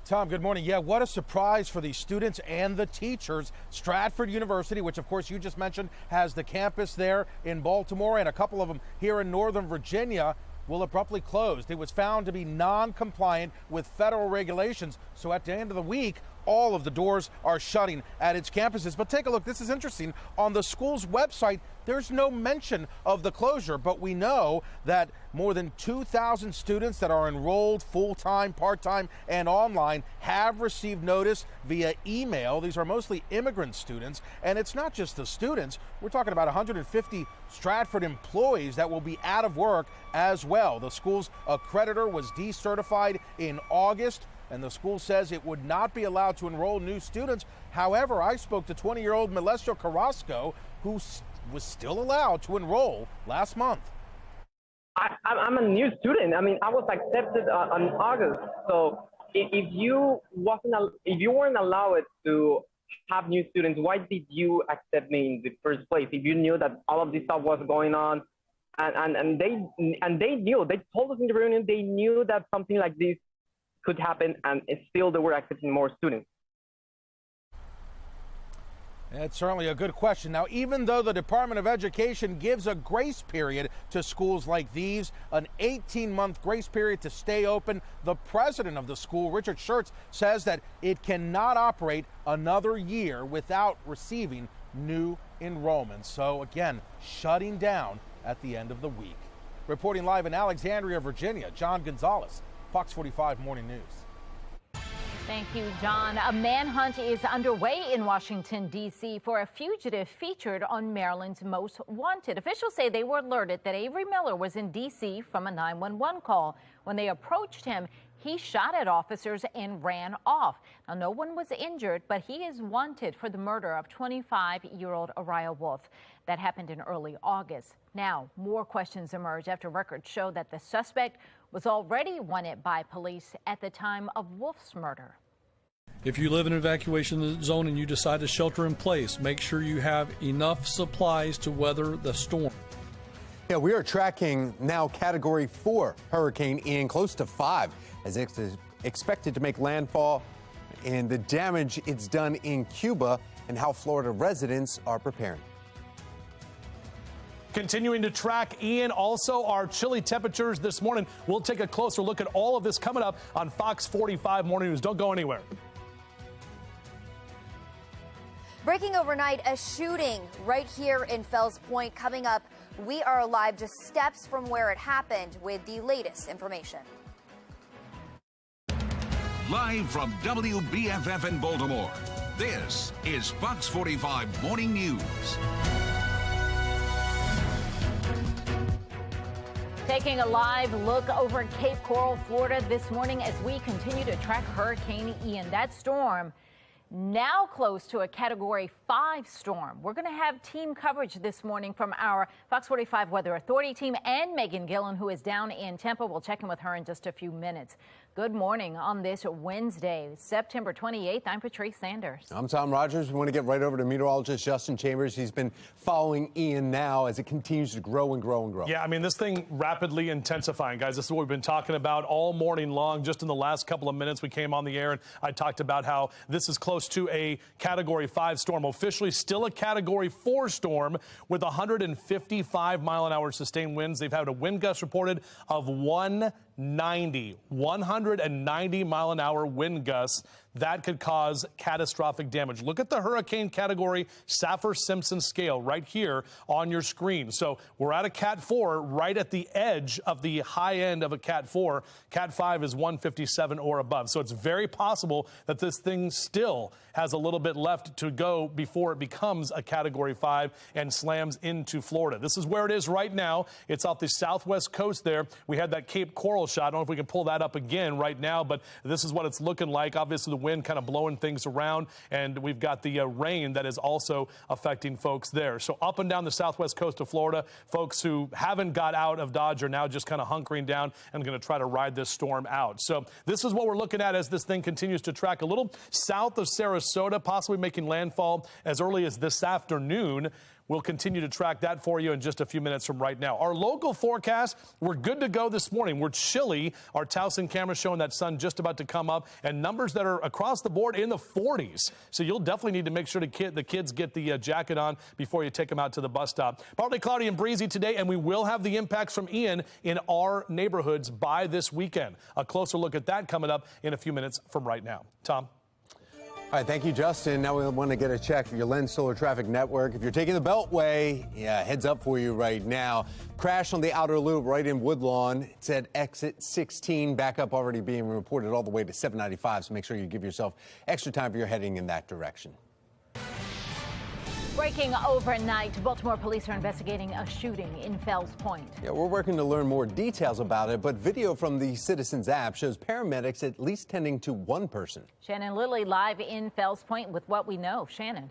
Speaker 11: Tom, good morning. Yeah, what a surprise for the students and the teachers. Stratford University, which of course you just mentioned, has the campus there in Baltimore and a couple of them here in Northern Virginia, will abruptly close. It was found to be non-compliant with federal regulations. So at the end of the week, all of the doors are shutting at its campuses. But take a look, this is interesting. On the school's website, there's no mention of the closure, but we know that more than 2,000 students that are enrolled full-time, part-time, and online have received notice via email. These are mostly immigrant students, and it's not just the students. We're talking about 150 Stratford employees that will be out of work as well. The school's accreditor was decertified in August, and the school says it would not be allowed to enroll new students. However, I spoke to 20-year-old Melesio Carrasco, who was still allowed to enroll last month.
Speaker 15: I'm a new student. I mean, I was accepted in August. So if you weren't allowed to have new students, why did you accept me in the first place? If you knew that all of this stuff was going on, and they knew, they told us in the reunion, they knew that something like this could happen, and still they were accepting more students.
Speaker 11: It's certainly a good question. Now, even though the Department of Education gives a grace period to schools like these, an 18-month grace period to stay open, the president of the school, Richard Schertz, says that it cannot operate another year without receiving new enrollments. So again, shutting down at the end of the week. Reporting live in Alexandria, Virginia, John Gonzalez, Fox 45 Morning News.
Speaker 2: Thank you, John. A manhunt is underway in Washington, D.C. for a fugitive featured on Maryland's Most Wanted. Officials say they were alerted that Avery Miller was in D.C. from a 911 call. When they approached him, he shot at officers and ran off. Now, no one was injured, but he is wanted for the murder of 25-year-old Uriah Wolf. That happened in early August. Now, more questions emerge after records show that the suspect was already wanted by police at the time of Wolf's murder.
Speaker 22: If you live in an evacuation zone and you decide to shelter in place, make sure you have enough supplies to weather the storm.
Speaker 20: Yeah, we are tracking now Category 4 Hurricane Ian, close to 5, as it's expected to make landfall, and the damage it's done in Cuba and how Florida residents are preparing.
Speaker 3: Continuing to track Ian, also our chilly temperatures this morning. We'll take a closer look at all of this coming up on Fox 45 Morning News. Don't go anywhere.
Speaker 18: Breaking overnight, a shooting right here in Fells Point coming up. We are live just steps from where it happened with the latest information.
Speaker 1: Live from WBFF in Baltimore, this is Fox 45 Morning News.
Speaker 2: Taking a live look over Cape Coral, Florida this morning as we continue to track Hurricane Ian. That storm now close to a Category 5 storm. We're going to have team coverage this morning from our Fox 45 Weather Authority team and Megan Gillen, who is down in Tampa. We'll check in with her in just a few minutes. Good morning on this Wednesday, September 28th. I'm Patrice Sanders.
Speaker 20: I'm Tom Rogers. We want to get right over to meteorologist Justin Chambers. He's been following Ian now as it continues to grow and grow and grow.
Speaker 3: Yeah, I mean, this thing rapidly intensifying, guys. This is what we've been talking about all morning long. Just in the last couple of minutes, we came on the air and I talked about how this is close to a Category 5 storm, officially still a Category 4 storm with 155 mile-an-hour sustained winds. They've had a wind gust reported of 190 mile-an-hour wind gusts. That could cause catastrophic damage. Look at the hurricane category Saffir-Simpson scale right here on your screen. So we're at a Cat 4 right at the edge of the high end of a Cat 4. Cat 5 is 157 or above. So it's very possible that this thing still has a little bit left to go before it becomes a Category 5 and slams into Florida. This is where it is right now. It's off the southwest coast there. We had that Cape Coral aerial shot. I don't know if we can pull that up again right now, but this is what it's looking like. Obviously, the wind kind of blowing things around, and we've got the rain that is also affecting folks there. So up and down the southwest coast of Florida, folks who haven't got out of Dodge are now just kind of hunkering down and going to try to ride this storm out. So this is what we're looking at as this thing continues to track a little south of Sarasota, possibly making landfall as early as this afternoon. We'll continue to track that for you in just a few minutes from right now. Our local forecast, we're good to go this morning. We're chilly. Our Towson camera showing that sun just about to come up, and numbers that are across the board in the 40s. So you'll definitely need to make sure the kids get the jacket on before you take them out to the bus stop. Partly cloudy and breezy today, and we will have the impacts from Ian in our neighborhoods by this weekend. A closer look at that coming up in a few minutes from right now. Tom?
Speaker 20: All right, thank you, Justin. Now we want to get a check for your Lens Solar Traffic Network. If you're taking the Beltway, heads up for you right now. Crash on the outer loop right in Woodlawn. It's at exit 16. Backup already being reported all the way to 795, so make sure you give yourself extra time if you're heading in that direction.
Speaker 2: Breaking overnight, Baltimore police are investigating a shooting in Fells Point.
Speaker 20: Yeah, we're working to learn more details about it, but video from the Citizens app shows paramedics at least tending to one person.
Speaker 2: Shannon Lilly live in Fells Point with what we know. Shannon.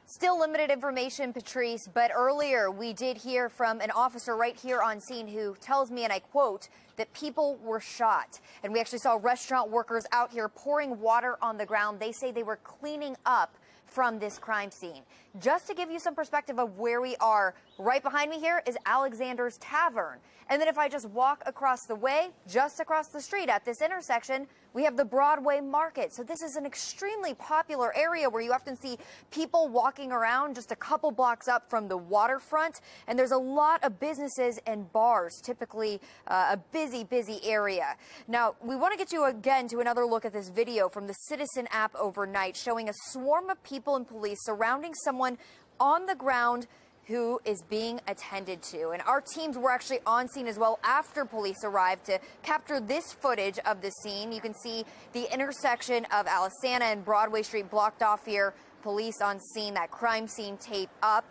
Speaker 18: Still limited information, Patrice, but earlier we did hear from an officer right here on scene who tells me, and I quote, that people were shot. And we actually saw restaurant workers out here pouring water on the ground. They say they were cleaning up from this crime scene. Just to give you some perspective of where we are, right behind me here is Alexander's Tavern. And then if I just walk across the way, just across the street at this intersection, we have the Broadway Market. So this is an extremely popular area where you often see people walking around just a couple blocks up from the waterfront. And there's a lot of businesses and bars, typically a busy area. Now, we want to get you again to another look at this video from the Citizen app overnight, showing a swarm of people and police surrounding someone on the ground who is being attended to. And our teams were actually on scene as well after police arrived to capture this footage of the scene. You can see the intersection of Alisana and Broadway Street blocked off here. Police on scene, that crime scene tape up.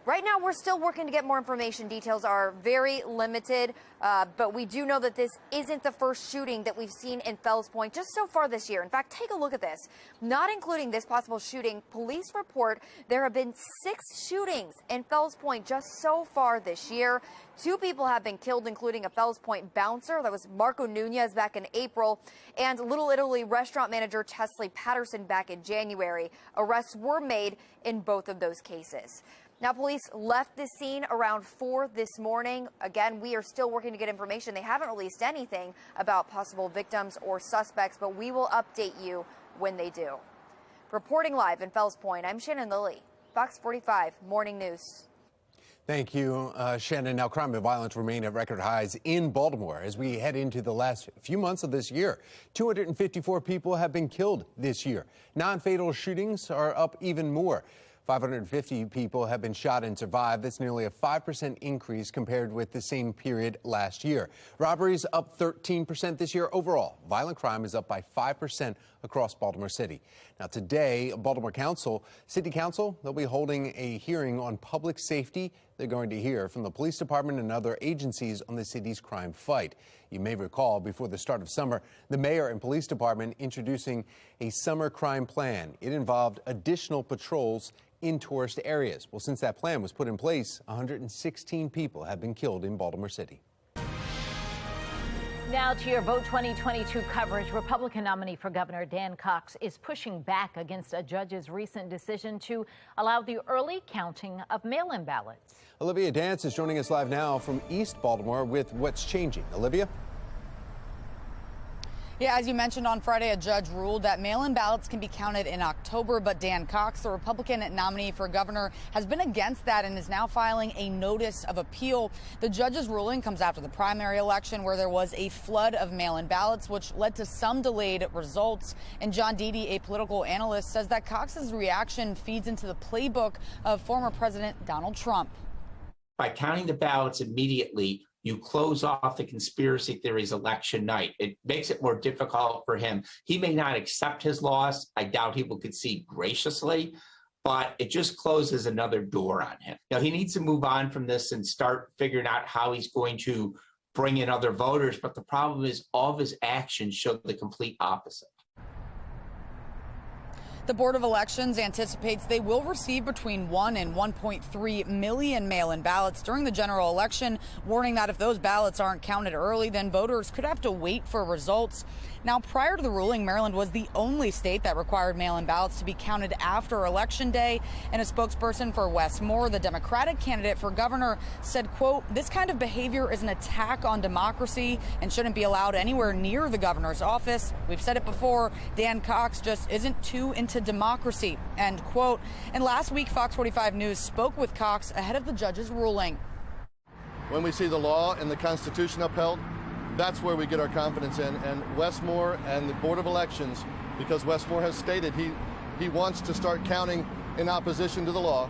Speaker 18: Right now, we're still working to get more information. Details are very limited, but we do know that this isn't the first shooting that we've seen in Fells Point just so far this year. In fact, take a look at this. Not including this possible shooting, police report there have been 6 shootings in Fells Point just so far this year. 2 people have been killed, including a Fells Point bouncer. That was Marco Nunez back in April, and Little Italy restaurant manager Chesley Patterson back in January. Arrests were made in both of those cases. Now, police left the scene around 4 this morning. Again, we are still working to get information. They haven't released anything about possible victims or suspects, but we will update you when they do. Reporting live in Fells Point, I'm Shannon Lilly, Fox 45 Morning News.
Speaker 20: Thank you, Shannon. Now, crime and violence remain at record highs in Baltimore as we head into the last few months of this year. 254 people have been killed this year. Non-fatal shootings are up even more. 550 people have been shot and survived. That's nearly a 5% increase compared with the same period last year. Robberies up 13% this year. Overall, violent crime is up by 5% across Baltimore City. Now today, Baltimore City Council, they'll be holding a hearing on public safety. They're going to hear from the police department and other agencies on the city's crime fight. You may recall before the start of summer, the mayor and police department introducing a summer crime plan. It involved additional patrols in tourist areas. Well, since that plan was put in place, 116 people have been killed in Baltimore City.
Speaker 2: Now to your Vote 2022 coverage. Republican nominee for governor Dan Cox is pushing back against a judge's recent decision to allow the early counting of mail-in ballots.
Speaker 20: Olivia Dance is joining us live now from East Baltimore with what's changing. Olivia?
Speaker 19: Yeah, as you mentioned on Friday, a judge ruled that mail-in ballots can be counted in October, but Dan Cox, the Republican nominee for governor, has been against that and is now filing a notice of appeal. The judge's ruling comes after the primary election where there was a flood of mail-in ballots, which led to some delayed results. And John Deedy, a political analyst, says that Cox's reaction feeds into the playbook of former President Donald Trump.
Speaker 21: By counting the ballots immediately, you close off the conspiracy theories election night. It makes it more difficult for him. He may not accept his loss. I doubt he will concede graciously, but it just closes another door on him. Now, he needs to move on from this and start figuring out how he's going to bring in other voters. But the problem is all of his actions show the complete opposite.
Speaker 19: The Board of Elections anticipates they will receive between 1 and 1.3 million mail-in ballots during the general election, warning that if those ballots aren't counted early, then voters could have to wait for results. Now, prior to the ruling, Maryland was the only state that required mail-in ballots to be counted after Election Day. And a spokesperson for Wes Moore, the Democratic candidate for governor, said, quote, "This kind of behavior is an attack on democracy and shouldn't be allowed anywhere near the governor's office. We've said it before, Dan Cox just isn't too into democracy," end quote. And last week, Fox 45 News spoke with Cox ahead of the judge's ruling.
Speaker 4: When we see the law and the Constitution upheld, that's where we get our confidence in. And Wes Moore and the Board of Elections, because Wes Moore has stated he wants to start counting in opposition to the law,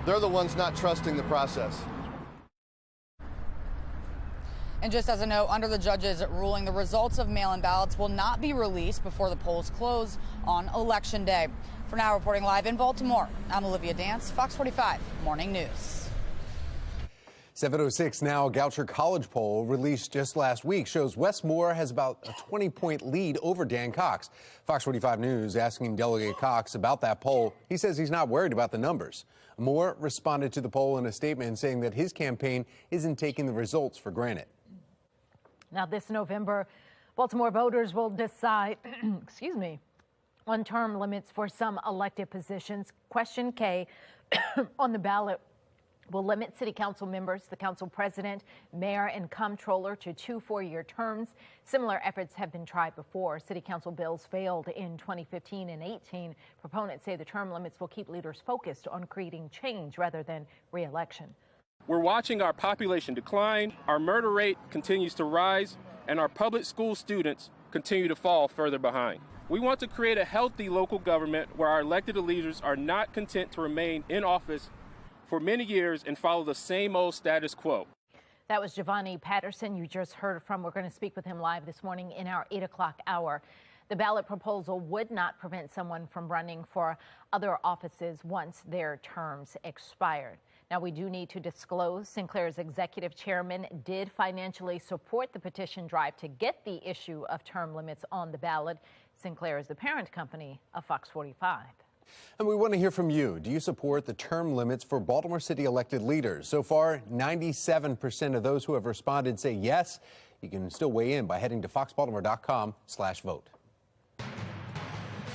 Speaker 4: they're the ones not trusting the process.
Speaker 19: And just as a note, under the judge's ruling, the results of mail-in ballots will not be released before the polls close on Election Day. For now, reporting live in Baltimore, I'm Olivia Dance, Fox 45 Morning News.
Speaker 20: 7:06 now. A Goucher College poll released just last week shows Wes Moore has about a 20-point lead over Dan Cox. Fox 45 News asking Delegate Cox about that poll. He says he's not worried about the numbers. Moore responded to the poll in a statement saying that his campaign isn't taking the results for granted.
Speaker 2: Now, this November, Baltimore voters will decide, on term limits for some elected positions. Question K on the ballot will limit city council members, the council president, mayor, and comptroller to 2 4-year terms. Similar efforts have been tried before. City council bills failed in 2015 and 18. Proponents say the term limits will keep leaders focused on creating change rather than re-election.
Speaker 16: We're watching our population decline, our murder rate continues to rise, and our public school students continue to fall further behind. We want to create a healthy local government where our elected leaders are not content to remain in office for many years and follow the same old status quo.
Speaker 2: That was Giovanni Patterson you just heard from. We're going to speak with him live this morning in our 8 o'clock hour. The ballot proposal would not prevent someone from running for other offices once their terms expired. Now, we do need to disclose Sinclair's executive chairman did financially support the petition drive to get the issue of term limits on the ballot. Sinclair is the parent company of Fox 45.
Speaker 20: And we want to hear from you. Do you support the term limits for Baltimore City elected leaders? So far, 97% of those who have responded say yes. You can still weigh in by heading to foxbaltimore.com/vote.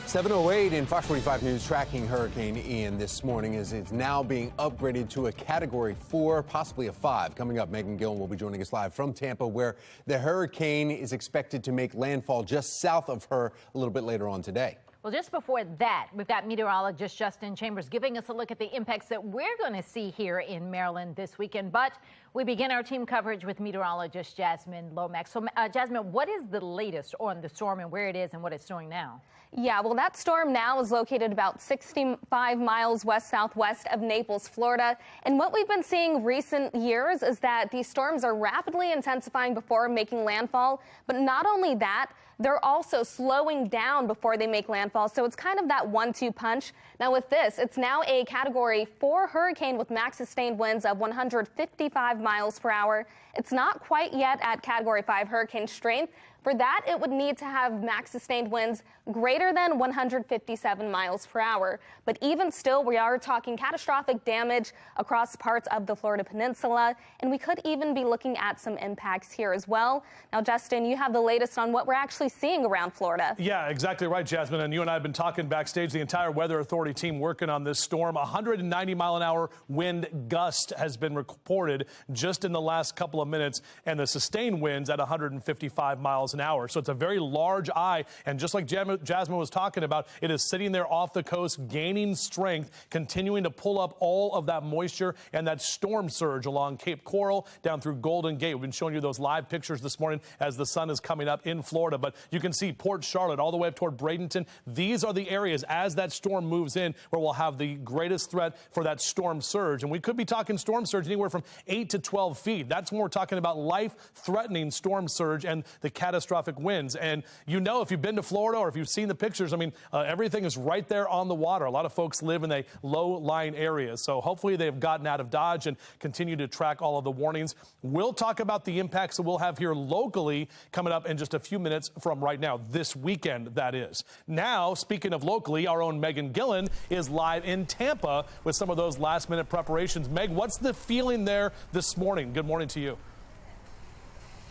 Speaker 20: 7:08 in Fox 45 News, tracking Hurricane Ian this morning as it's now being upgraded to a Category 4, possibly a 5. Coming up, Megan Gillen will be joining us live from Tampa, where the hurricane is expected to make landfall just south of her a little bit later on today.
Speaker 2: Well, just before that, we've got meteorologist Justin Chambers giving us a look at the impacts that we're going to see here in Maryland this weekend. But we begin our team coverage with meteorologist Jasmine Lomax. So, Jasmine, what is the latest on the storm and where it is and what it's doing now?
Speaker 17: Yeah, well, that storm now is located about 65 miles west-southwest of Naples, Florida. And what we've been seeing recent years is that these storms are rapidly intensifying before making landfall. But not only that, they're also slowing down before they make landfall. So it's kind of that 1-2 punch. Now with this, it's now a Category 4 hurricane with max sustained winds of 155 miles per hour. It's not quite yet at Category 5 hurricane strength. For that, it would need to have max sustained winds greater than 157 miles per hour. But even still, we are talking catastrophic damage across parts of the Florida Peninsula, and we could even be looking at some impacts here as well. Now, Justin, you have the latest on what we're actually seeing around Florida.
Speaker 3: Yeah, exactly right, Jasmine. And you and I have been talking backstage, the entire Weather Authority team working on this storm. 190-mile-an-hour wind gust has been reported just in the last couple of minutes, and the sustained winds at 155 miles an hour. So it's a very large eye, and just like Jasmine was talking about, it is sitting there off the coast, gaining strength, continuing to pull up all of that moisture and that storm surge along Cape Coral down through Golden Gate. We've been showing you those live pictures this morning as the sun is coming up in Florida, but you can see Port Charlotte all the way up toward Bradenton. These are the areas as that storm moves in where we'll have the greatest threat for that storm surge, and we could be talking storm surge anywhere from 8 to 12 feet. That's when we're talking about life-threatening storm surge and the catastrophic catastrophic winds. And you know, if you've been to Florida or if you've seen the pictures, I mean, everything is right there on the water. A lot of folks live in a low-lying area. So hopefully they've gotten out of Dodge and continue to track all of the warnings. We'll talk about the impacts that we'll have here locally coming up in just a few minutes from right now, this weekend, that is. Now, speaking of locally, our own Megan Gillen is live in Tampa with some of those last-minute preparations. Meg, what's the feeling there this morning? Good morning to you.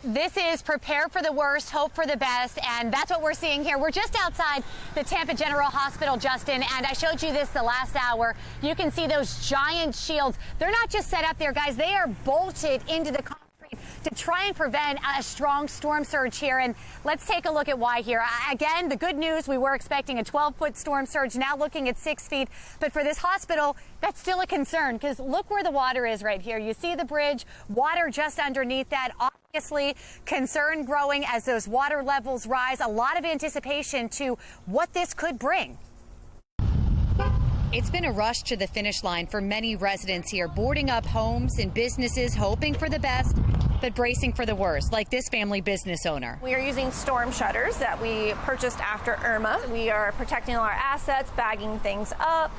Speaker 6: This is prepare for the worst, hope for the best, and that's what we're seeing here. We're just outside the Tampa General Hospital, Justin, and I showed you this the last hour. You can see those giant shields. They're not just set up there, guys. They are bolted into the concrete to try and prevent a strong storm surge here. And let's take a look at why here. Again, the good news, we were expecting a 12-foot storm surge, now looking at 6 feet. But for this hospital, that's still a concern because look where the water is right here. You see the bridge, water just underneath that. Obviously, concern growing as those water levels rise. A lot of anticipation to what this could bring. It's been a rush to the finish line for many residents here, boarding up homes and businesses, hoping for the best, but bracing for the worst, like this family business owner.
Speaker 7: We are using storm shutters that we purchased after Irma. We are protecting all our assets, bagging things up,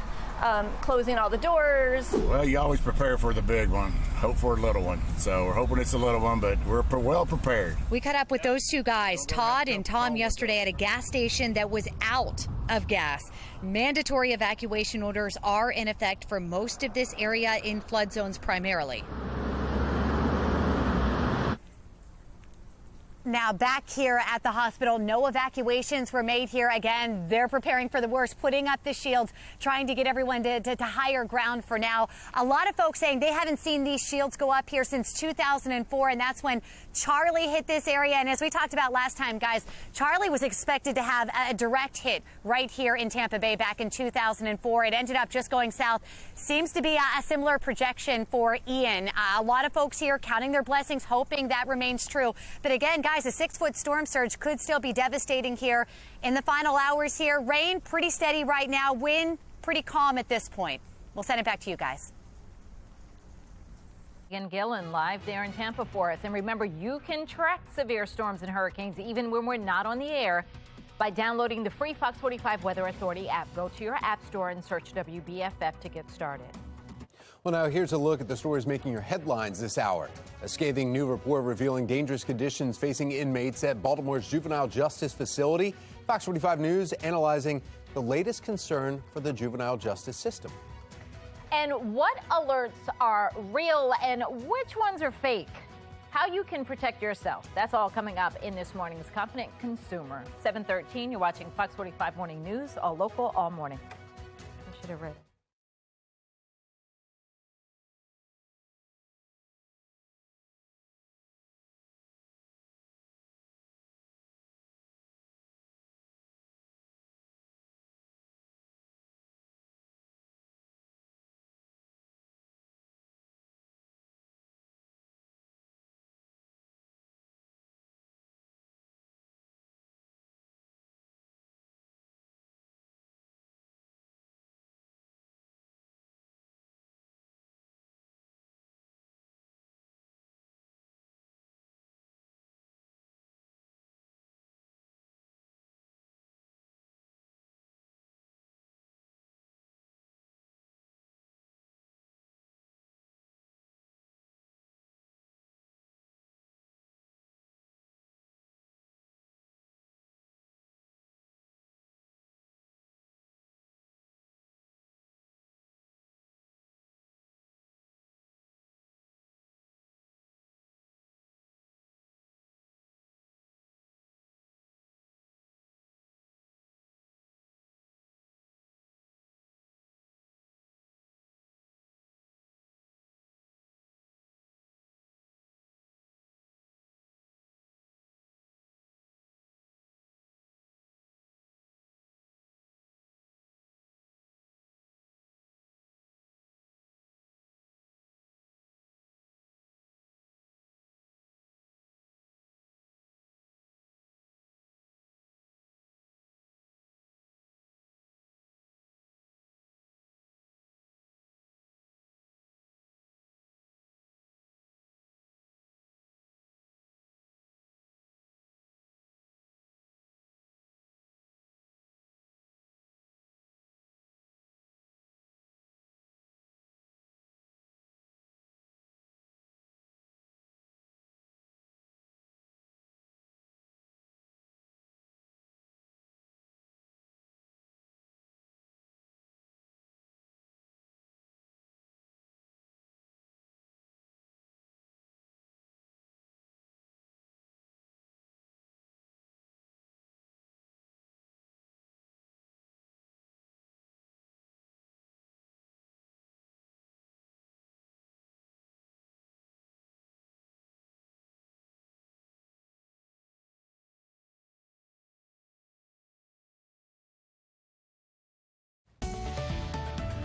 Speaker 7: closing all the doors.
Speaker 8: Well, you always prepare for the big one, hope for a little one. So we're hoping it's a little one, but we're well prepared.
Speaker 6: We caught up with those two guys, Todd and Tom, yesterday at a gas station that was out of gas. Mandatory evacuation orders are in effect for most of this area in flood zones primarily. Now back here at the hospital, no evacuations were made here. Again, they're preparing for the worst, putting up the shields, trying to get everyone to higher ground for now. A lot of folks saying they haven't seen these shields go up here since 2004, and that's when Charlie hit this area. And as we talked about last time, guys, Charlie was expected to have a direct hit right here in Tampa Bay back in 2004. It ended up just going south. Seems to be a similar projection for Ian. A lot of folks here counting their blessings, hoping that remains true. But again, guys, a 6-foot storm surge could still be devastating here in the final hours here. Rain pretty steady right now. Wind pretty calm at this point. We'll send it back to you guys.
Speaker 2: Megan Gillen live there in Tampa for us. And remember, you can track severe storms and hurricanes even when we're not on the air by downloading the free Fox 45 Weather Authority app. Go to your app store and search WBFF to get started.
Speaker 20: Well, now here's a look at the stories making your headlines this hour. A scathing new report revealing dangerous conditions facing inmates at Baltimore's juvenile justice facility. Fox 45 News analyzing the latest concern for the juvenile justice system.
Speaker 2: And what alerts are real and which ones are fake? How you can protect yourself. That's all coming up in this morning's Confident Consumer. 7:13, you're watching Fox 45 Morning News, all local, all morning. I should have read it.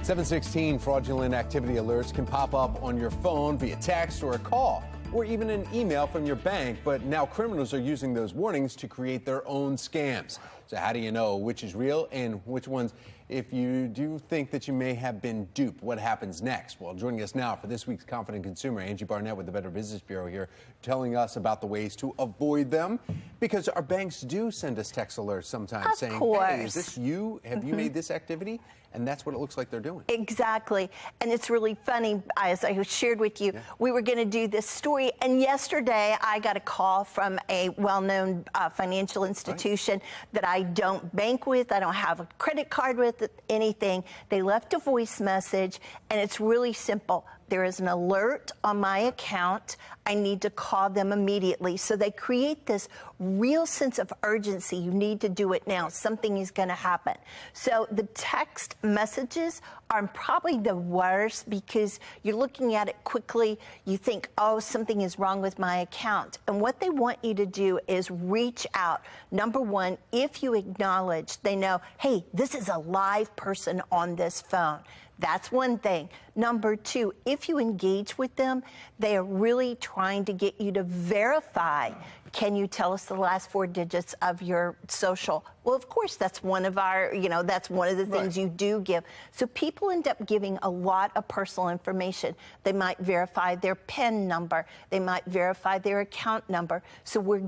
Speaker 20: 716 fraudulent activity alerts can pop up on your phone via text or a call, or even an email from your bank. But now criminals are using those warnings to create their own scams. So how do you know which is real and which ones? If you do think that you may have been duped, what happens next? Well, joining us now for this week's Confident Consumer, Angie Barnett with the Better Business Bureau here, telling us about the ways to avoid them, because our banks do send us text alerts sometimes saying, hey, is this you? Have you made this activity? And that's what it looks like they're doing.
Speaker 5: Exactly. And it's really funny, as I shared with you, we were going to do this story. And yesterday, I got a call from a well-known financial institution that I don't bank with. I don't have a credit card with, anything. They left a voice message, and it's really simple. There is an alert on my account. I need to call them immediately. So they create this real sense of urgency. You need to do it now. Something is going to happen. So the text messages are probably the worst because you're looking at it quickly. You think, oh, something is wrong with my account. And what they want you to do is reach out. Number one, if you acknowledge, they know, hey, this is a live person on this phone. That's one thing. Number two, if you engage with them, they are really trying to get you to verify. Can you tell us the last 4 digits of your social? Well, of course, that's one of our, that's one of the things you do give. So people end up giving a lot of personal information. They might verify their PIN number. They might verify their account number. So we're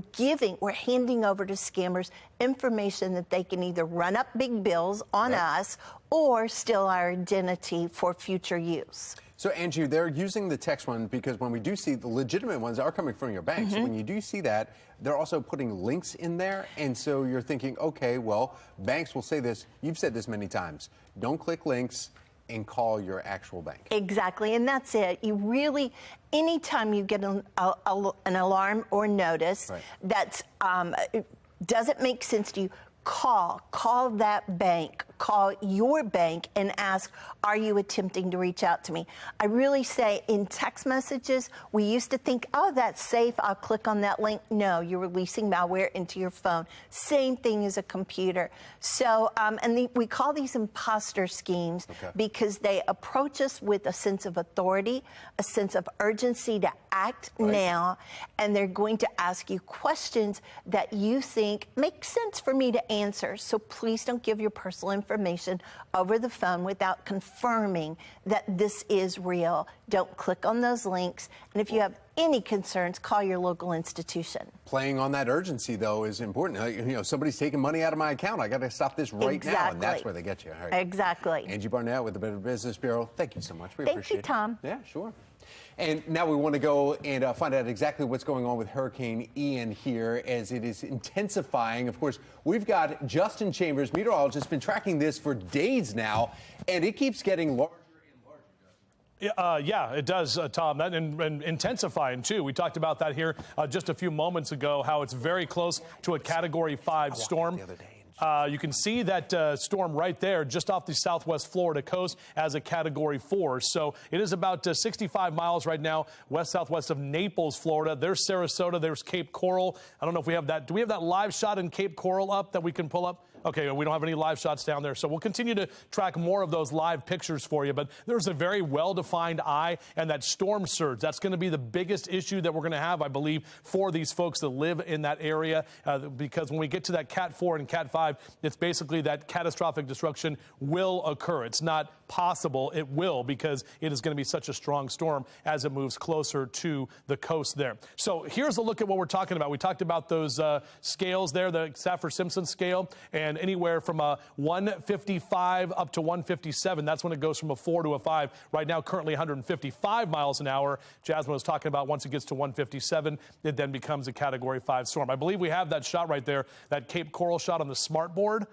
Speaker 5: handing over to scammers information that they can either run up big bills on us or steal our identity for future use.
Speaker 20: So, Angie, they're using the text one because when we do see the legitimate ones are coming from your bank. So when you do see that, they're also putting links in there. And so you're thinking, okay, well, banks will say this. You've said this many times. Don't click links and call your actual bank.
Speaker 5: Exactly. And that's it. You really, anytime you get an alarm or notice that's doesn't make sense to you, call that bank, call your bank and ask, are you attempting to reach out to me? I really say in text messages, we used to think, oh, that's safe. I'll click on that link. No, you're releasing malware into your phone. Same thing as a computer. So, we call these imposter schemes because they approach us with a sense of authority, a sense of urgency to act now, and they're going to ask you questions that you think make sense for me to answer. So please don't give your personal information over the phone without confirming that this is real. Don't click on those links. And if you have any concerns, call your local institution.
Speaker 20: Playing on that urgency, though, is important. Somebody's taking money out of my account. I got to stop this right now. And that's where they get you. All right.
Speaker 5: Exactly.
Speaker 20: Angie Barnett with the Better Business Bureau. Thank you so much. We appreciate it.
Speaker 5: Thank you, Tom.
Speaker 20: Yeah, sure. And now we want to go and find out exactly what's going on with Hurricane Ian here as it is intensifying. Of course, we've got Justin Chambers, meteorologist, been tracking this for days now, and it keeps getting larger.
Speaker 3: Yeah, it does, Tom, and intensifying, too. We talked about that here just a few moments ago, how it's very close to a Category 5 storm. You can see that storm right there just off the southwest Florida coast as a Category 4. So it is about 65 miles right now west-southwest of Naples, Florida. There's Sarasota. There's Cape Coral. I don't know if we have that. Do we have that live shot in Cape Coral up that we can pull up? Okay, we don't have any live shots down there, so we'll continue to track more of those live pictures for you. But there's a very well-defined eye, and that storm surge, that's going to be the biggest issue that we're going to have, I believe, for these folks that live in that area, because when we get to that Cat 4 and Cat 5, it's basically that catastrophic destruction will occur. It's not possible. It will, because it is going to be such a strong storm as it moves closer to the coast there. So here's a look at what we're talking about. We talked about those scales there, the Saffir-Simpson scale, and anywhere from a 155 up to 157. That's when it goes from a 4 to a 5. Right now, currently 155 miles an hour. Jasmine was talking about once it gets to 157, it then becomes a Category 5 storm. I believe we have that shot right there, that Cape Coral shot on the smart board.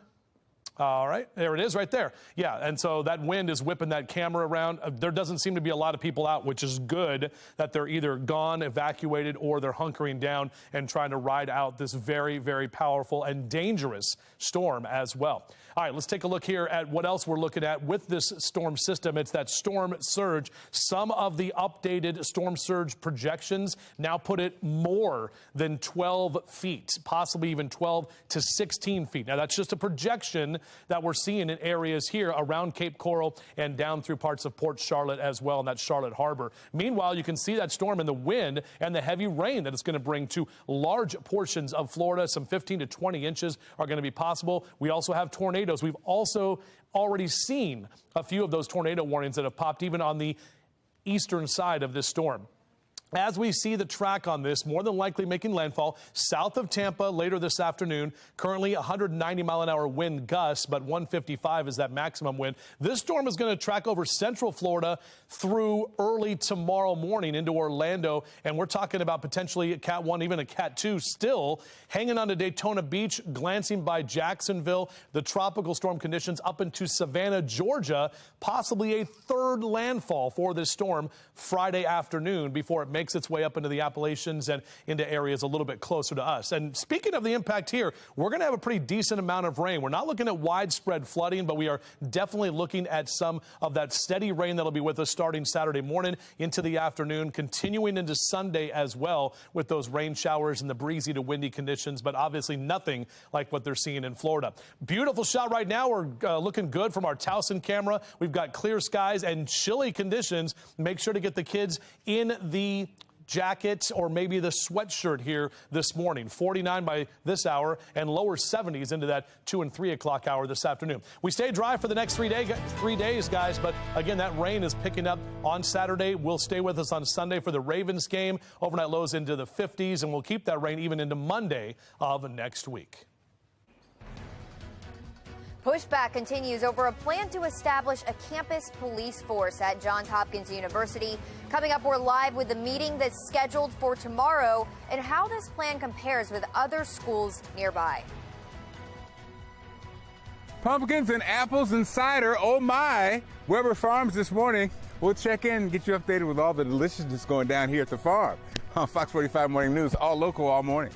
Speaker 3: All right, there it is right there. Yeah, and so that wind is whipping that camera around. There doesn't seem to be a lot of people out, which is good that they're either gone, evacuated, or they're hunkering down and trying to ride out this very, very powerful and dangerous storm as well. All right, let's take a look here at what else we're looking at with this storm system. It's that storm surge. Some of the updated storm surge projections now put it more than 12 feet, possibly even 12 to 16 feet. Now, that's just a projection. that we're seeing in areas here around Cape Coral and down through parts of Port Charlotte as well in that Charlotte harbor. Meanwhile, you can see that storm in the wind and the heavy rain that it's going to bring to large portions of Florida. Some 15 to 20 inches are going to be possible. We also have tornadoes. We've also already seen a few of those tornado warnings that have popped even on the eastern side of this storm. As we see the track on this, more than likely making landfall south of Tampa later this afternoon. Currently 190-mile-an-hour wind gusts, but 155 is that maximum wind. This storm is going to track over central Florida through early tomorrow morning into Orlando, and we're talking about potentially a Cat 1, even a Cat 2, still hanging on to Daytona Beach, glancing by Jacksonville. The tropical storm conditions up into Savannah, Georgia, possibly a third landfall for this storm Friday afternoon before it makes its way up into the Appalachians and into areas a little bit closer to us. And speaking of the impact here, we're going to have a pretty decent amount of rain. We're not looking at widespread flooding, but we are definitely looking at some of that steady rain that'll be with us starting Saturday morning into the afternoon, continuing into Sunday as well with those rain showers and the breezy to windy conditions, but obviously nothing like what they're seeing in Florida. Beautiful shot right now. We're looking good from our Towson camera. We've got clear skies and chilly conditions. Make sure to get the kids in the jacket or maybe the sweatshirt here this morning. 49 by this hour and lower 70s into that 2 and 3 o'clock hour this afternoon. We stay dry for the next 3 days, guys, but again, that rain is picking up on Saturday. Will stay with us on Sunday for the Ravens game. Overnight lows into the 50s, and we'll keep that rain even into Monday of next week.
Speaker 18: Pushback continues over a plan to establish a campus police force at Johns Hopkins University. Coming up, we're live with the meeting that's scheduled for tomorrow and how this plan compares with other schools nearby.
Speaker 9: Pumpkins and apples and cider, oh my! Weber Farms this morning. We'll check in and get you updated with all the deliciousness going down here at the farm. On Fox 45 Morning News, all local, all morning.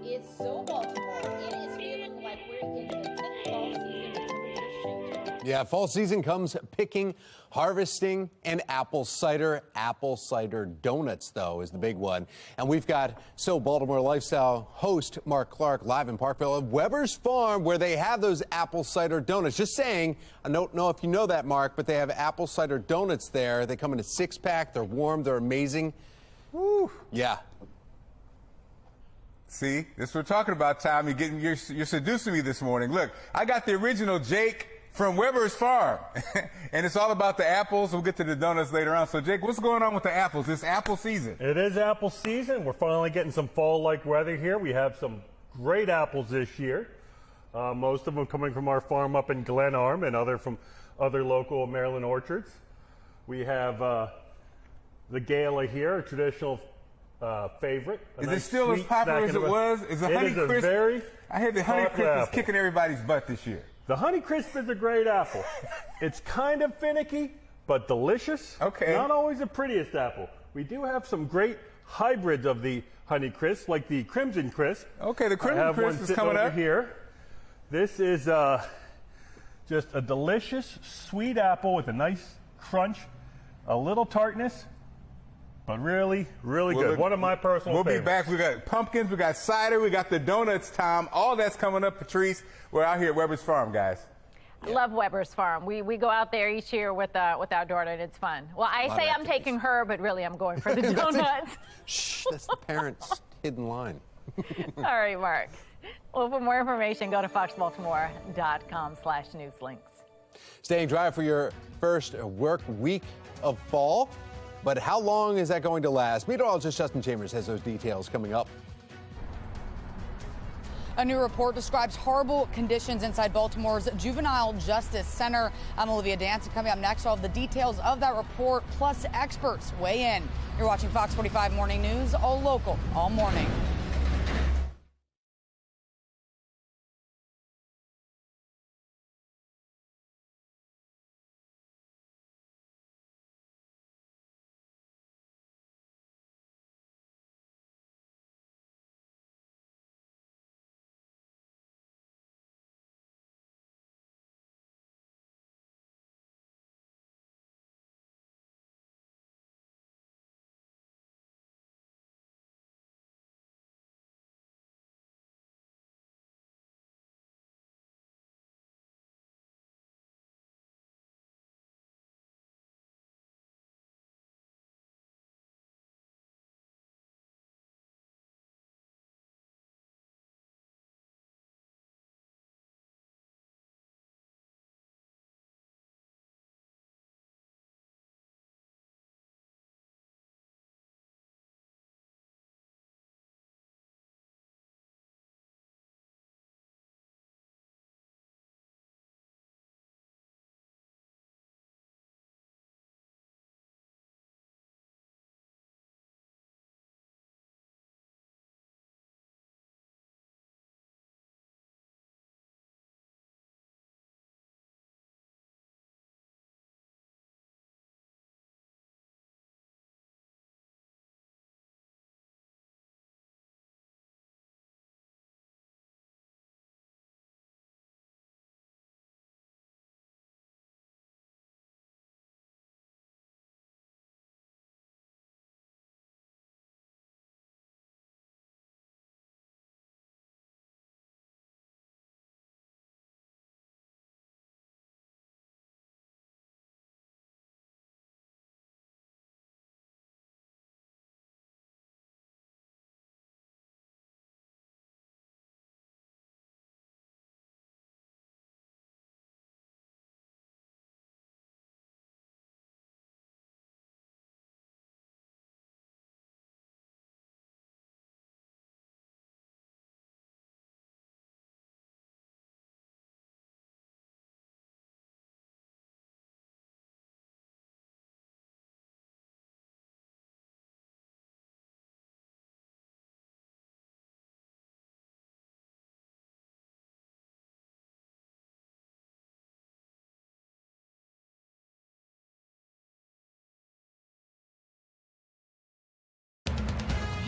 Speaker 2: It's so Baltimore. It is feeling like we're in the 10th fall season. The temperature's changing
Speaker 20: Yeah, fall season comes picking, harvesting, and apple cider. Apple cider donuts, though, is the big one. And we've got Baltimore Lifestyle host Mark Clark live in Parkville at Weber's Farm, where they have those apple cider donuts. Just saying, I don't know if you know that, Mark, but they have apple cider donuts there. They come in a 6-pack. They're warm. They're amazing.
Speaker 9: Woo.
Speaker 20: Yeah.
Speaker 9: See, this is what we're talking about, Tom. You're seducing me this morning. Look, I got the original Jake from Weber's Farm, and it's all about the apples. We'll get to the donuts later on. So, Jake, what's going on with the apples? It's apple season.
Speaker 12: It is apple season. We're finally getting some fall-like weather here. We have some great apples this year. Most of them coming from our farm up in Glen Arm and from other local Maryland orchards. We have the Gala here, a traditional favorite.
Speaker 9: Is it still as popular as it was? Is the Honey Crisp? I heard the Honey Crisp is kicking everybody's butt this year.
Speaker 12: The Honey Crisp is a great apple. It's kind of finicky, but delicious.
Speaker 9: Okay.
Speaker 12: Not always the prettiest apple. We do have some great hybrids of the Honey Crisp, like the Crimson Crisp.
Speaker 9: Okay, the Crimson Crisp is coming
Speaker 12: over
Speaker 9: up
Speaker 12: here. This is just a delicious, sweet apple with a nice crunch, a little tartness, but really, really good. One of my personal favorites.
Speaker 9: We'll be back. We got pumpkins, we got cider, we got the donuts, Tom. All that's coming up, Patrice. We're out here at Weber's Farm, guys.
Speaker 2: I love Weber's Farm. We go out there each year with our daughter, and it's fun. Well, I say I'm taking her, but really I'm going for the donuts.
Speaker 20: Shh, that's the parents' hidden line.
Speaker 2: All right, Mark. Well, for more information, go to foxbaltimore.com/newslinks.
Speaker 20: Staying dry for your first work week of fall. But how long is that going to last? Meteorologist Justin Chambers has those details coming up.
Speaker 19: A new report describes horrible conditions inside Baltimore's Juvenile Justice Center. I'm Olivia Danson. Coming up next, all of the details of that report, plus experts weigh in. You're watching Fox 45 Morning News, all local, all morning.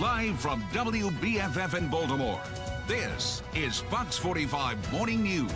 Speaker 1: Live from WBFF in Baltimore, this is Fox 45 Morning News.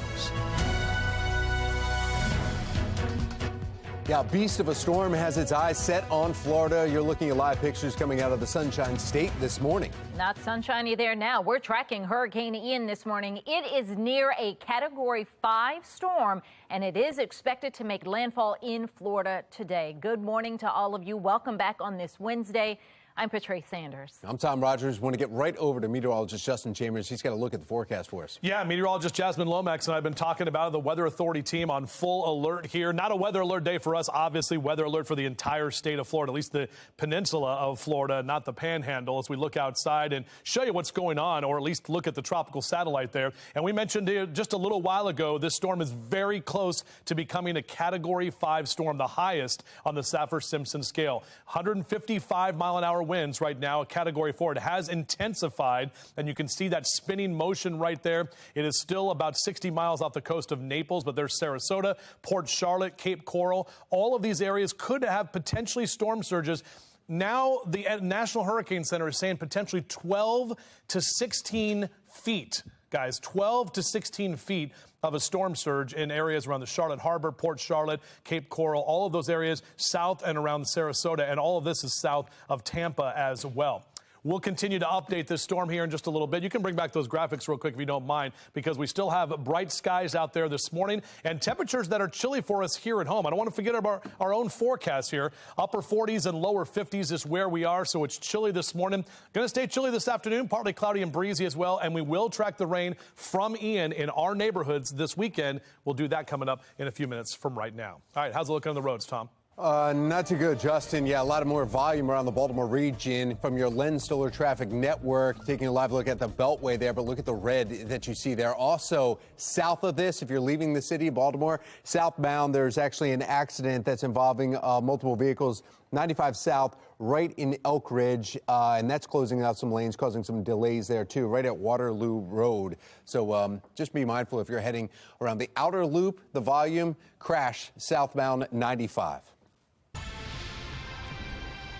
Speaker 20: Yeah, a beast of a storm has its eyes set on Florida. You're looking at live pictures coming out of the Sunshine State this morning.
Speaker 2: Not sunshiny there now. We're tracking Hurricane Ian this morning. It is near a Category 5 storm, and it is expected to make landfall in Florida today. Good morning to all of you. Welcome back on this Wednesday. I'm Patrice Sanders.
Speaker 20: I'm Tom Rogers. Want to get right over to meteorologist Justin Chambers. He's got a look at the forecast for us.
Speaker 3: Yeah, meteorologist Jasmine Lomax and I have been talking about the Weather Authority team on full alert here. Not a weather alert day for us, obviously. Weather alert for the entire state of Florida, at least the peninsula of Florida, not the panhandle, as we look outside and show you what's going on, or at least look at the tropical satellite there. And we mentioned just a little while ago, this storm is very close to becoming a Category 5 storm, the highest on the Saffir-Simpson scale. 155-mile-an-hour winds right now, a Category 4. It has intensified, and you can see that spinning motion right there. It is still about 60 miles off the coast of Naples, but there's Sarasota, Port Charlotte, Cape Coral. All of these areas could have potentially storm surges. Now the National Hurricane Center is saying potentially 12 to 16 feet. Guys, 12 to 16 feet of a storm surge in areas around the Charlotte Harbor, Port Charlotte, Cape Coral, all of those areas south and around Sarasota, and all of this is south of Tampa as well. We'll continue to update this storm here in just a little bit. You can bring back those graphics real quick if you don't mind, because we still have bright skies out there this morning and temperatures that are chilly for us here at home. I don't want to forget about our own forecast here. Upper 40s and lower 50s is where we are, so it's chilly this morning. Going to stay chilly this afternoon, partly cloudy and breezy as well, and we will track the rain from Ian in our neighborhoods this weekend. We'll do that coming up in a few minutes from right now. All right, how's it looking on the roads, Tom?
Speaker 20: Not too good, Justin. Yeah, a lot of more volume around the Baltimore region from your Lens Solar Traffic Network. Taking a live look at the Beltway there, but look at the red that you see there. Also, south of this, if you're leaving the city of Baltimore, southbound, there's actually an accident that's involving multiple vehicles. 95 south, right in Elk Ridge, and that's closing out some lanes, causing some delays there, too, right at Waterloo Road. So just be mindful if you're heading around the outer loop, the volume, crash southbound 95.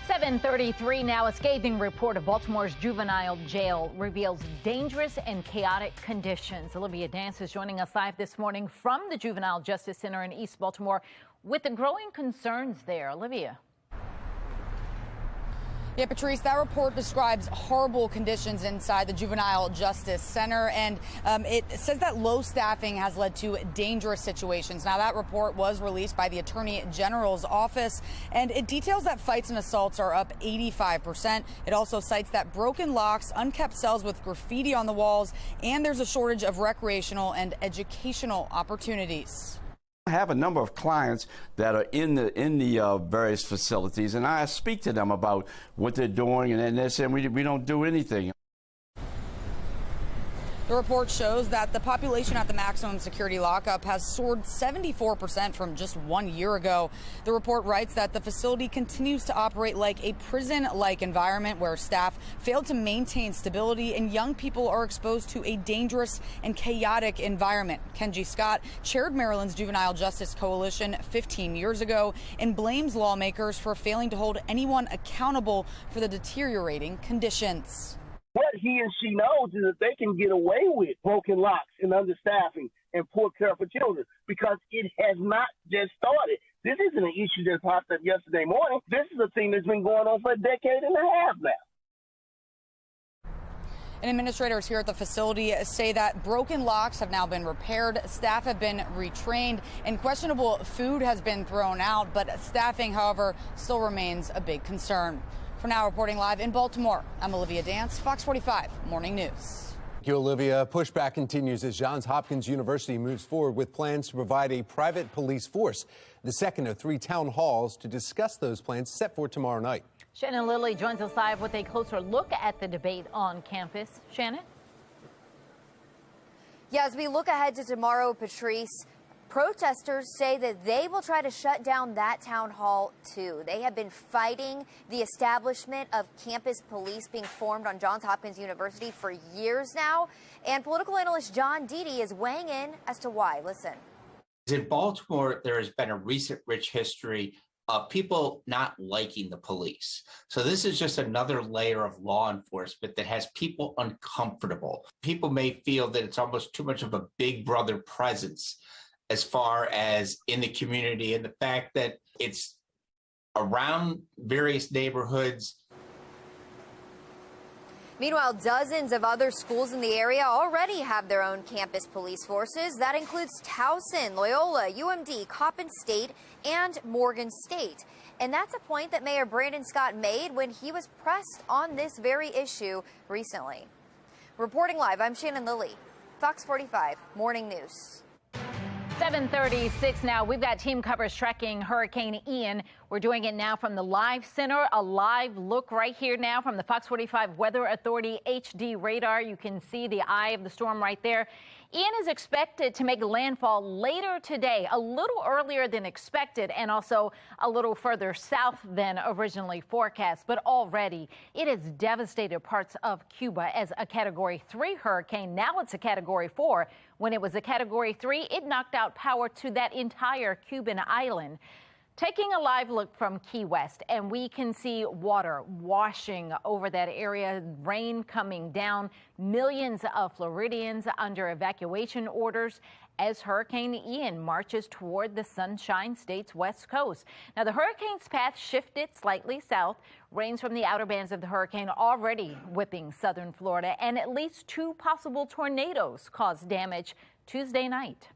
Speaker 2: 7:33 now. A scathing report of Baltimore's juvenile jail reveals dangerous and chaotic conditions. Olivia Dance is joining us live this morning from the Juvenile Justice Center in East Baltimore with the growing concerns there. Olivia.
Speaker 19: Yeah, Patrice, that report describes horrible conditions inside the Juvenile Justice Center, and it says that low staffing has led to dangerous situations. Now, that report was released by the Attorney General's office, and it details that fights and assaults are up 85%. It also cites that broken locks, unkept cells with graffiti on the walls, and there's a shortage of recreational and educational opportunities.
Speaker 10: I have a number of clients that are in the various facilities, and I speak to them about what they're doing, and they're saying we don't do anything.
Speaker 19: The report shows that the population at the maximum security lockup has soared 74% from just 1 year ago. The report writes that the facility continues to operate like a prison-like environment where staff fail to maintain stability and young people are exposed to a dangerous and chaotic environment. Kenji Scott chaired Maryland's Juvenile Justice Coalition 15 years ago and blames lawmakers for failing to hold anyone accountable for the deteriorating conditions.
Speaker 13: What he and she knows is that they can get away with broken locks and understaffing and poor care for children because it has not just started. This isn't an issue that popped up yesterday morning. This is a thing that's been going on for a decade and a half now.
Speaker 19: And administrators here at the facility say that broken locks have now been repaired, staff have been retrained, and questionable food has been thrown out, but staffing, however, still remains a big concern. For now, reporting live in Baltimore, I'm Olivia Dance, Fox 45 Morning News.
Speaker 20: Thank you, Olivia. Pushback continues as Johns Hopkins University moves forward with plans to provide a private police force. The second of 3 town halls to discuss those plans set for tomorrow night.
Speaker 2: Shannon Lilly joins us live with a closer look at the debate on campus. Shannon?
Speaker 18: Yeah, as we look ahead to tomorrow, Patrice, protesters say that they will try to shut down that town hall, too. They have been fighting the establishment of campus police being formed on Johns Hopkins University for years now. And political analyst John Deedy is weighing in as to why. Listen.
Speaker 21: In Baltimore, there has been a recent rich history of people not liking the police. So this is just another layer of law enforcement that has people uncomfortable. People may feel that it's almost too much of a big brother presence. as far as in the community, and the fact that it's around various neighborhoods.
Speaker 18: Meanwhile, dozens of other schools in the area already have their own campus police forces. That includes Towson, Loyola, UMD, Coppin State, and Morgan State. And that's a point that Mayor Brandon Scott made when he was pressed on this very issue recently. Reporting live, I'm Shannon Lilly, Fox 45 Morning News.
Speaker 2: 7:36 now. We've got team coverage tracking Hurricane Ian. We're doing it now from the Live Center. A live look right here now from the Fox 45 Weather Authority HD radar. You can see the eye of the storm right there. Ian is expected to make landfall later today, a little earlier than expected and also a little further south than originally forecast. But already it has devastated parts of Cuba as a Category 3 hurricane. Now it's a Category 4. When it was a Category 3, it knocked out power to that entire Cuban island. Taking a live look from Key West, and we can see water washing over that area, rain coming down, millions of Floridians under evacuation orders as Hurricane Ian marches toward the Sunshine State's west coast. Now, the hurricane's path shifted slightly south. Rains from the outer bands of the hurricane already whipping southern Florida, and at least 2 possible tornadoes caused damage Tuesday night.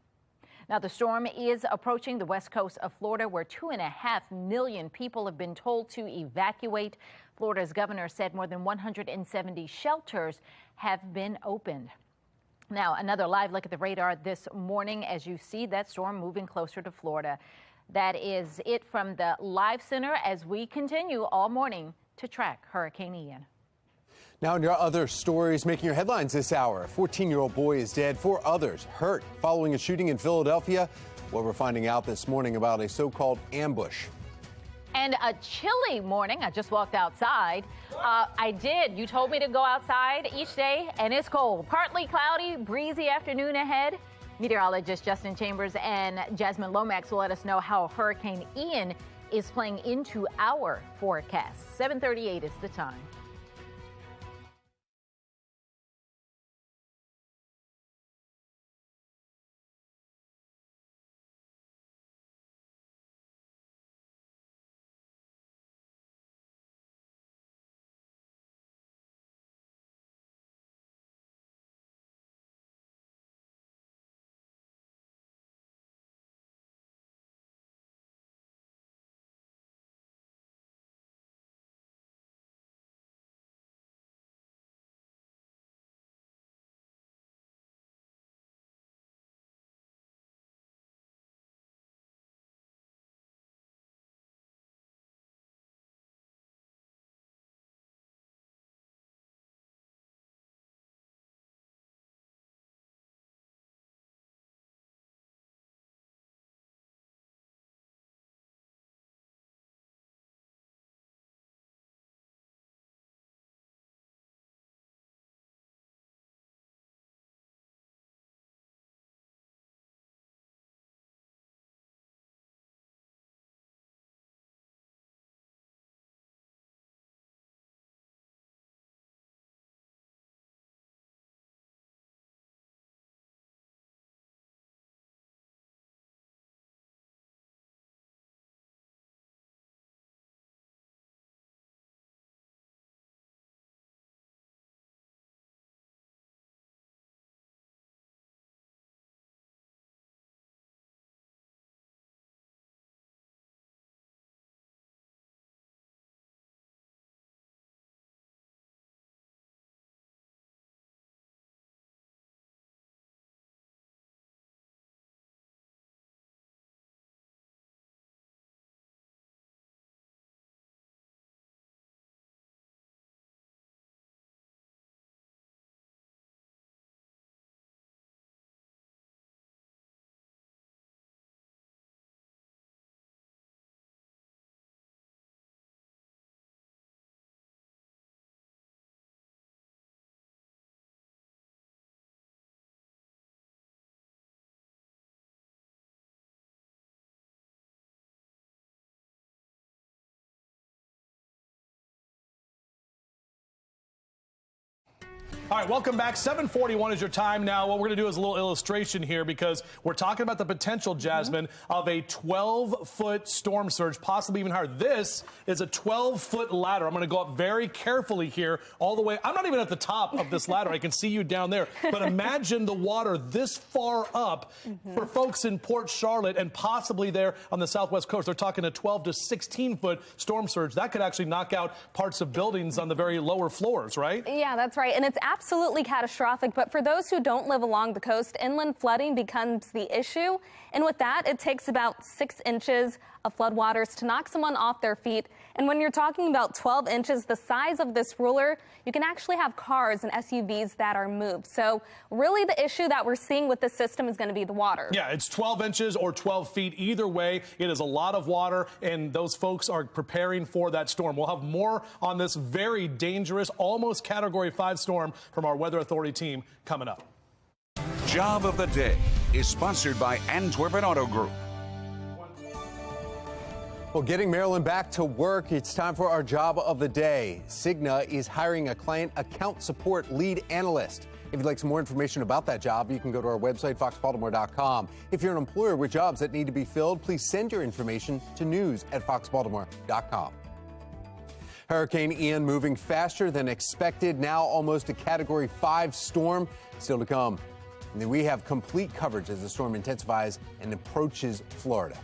Speaker 2: Now, the storm is approaching the west coast of Florida, where 2.5 million people have been told to evacuate. Florida's governor said more than 170 shelters have been opened. Now, another live look at the radar this morning as you see that storm moving closer to Florida. That is it from the Live Center as we continue all morning to track Hurricane Ian.
Speaker 20: Now, in your other stories making your headlines this hour, a 14-year-old boy is dead, 4 others hurt following a shooting in Philadelphia. Well, we're finding out this morning about a so-called ambush.
Speaker 2: And a chilly morning. I just walked outside. I did. You told me to go outside each day, and it's cold. Partly cloudy, breezy afternoon ahead. Meteorologist Justin Chambers and Jasmine Lomax will let us know how Hurricane Ian is playing into our forecast. 7:38 is the time.
Speaker 3: All right, welcome back. 7:41 is your time now. What we're going to do is a little illustration here because we're talking about the potential, Jasmine, of a 12-foot storm surge, possibly even higher. This is a 12-foot ladder. I'm going to go up very carefully here all the way. I'm not even at the top of this ladder. I can see you down there. But imagine the water this far up for folks in Port Charlotte and possibly there on the southwest coast. They're talking a 12 to 16-foot storm surge. That could actually knock out parts of buildings on the very lower floors, right?
Speaker 17: Yeah, that's right. And it's absolutely catastrophic. But for those who don't live along the coast, inland flooding becomes the issue. And with that, it takes about 6 inches of floodwaters to knock someone off their feet. And when you're talking about 12 inches, the size of this ruler, you can actually have cars and SUVs that are moved. So really the issue that we're seeing with this system is going to be the water.
Speaker 3: Yeah, it's 12 inches or 12 feet. Either way, it is a lot of water, and those folks are preparing for that storm. We'll have more on this very dangerous, almost Category 5 storm from our Weather Authority team coming up.
Speaker 1: Job of the Day is sponsored by Antwerpen Auto Group.
Speaker 20: Well, getting Maryland back to work, it's time for our job of the day. Cigna is hiring a client account support lead analyst. If you'd like some more information about that job, you can go to our website, foxbaltimore.com. If you're an employer with jobs that need to be filled, please send your information to news@foxbaltimore.com. Hurricane Ian moving faster than expected, now almost a Category 5 storm. Still to come. And then we have complete coverage as the storm intensifies and approaches Florida.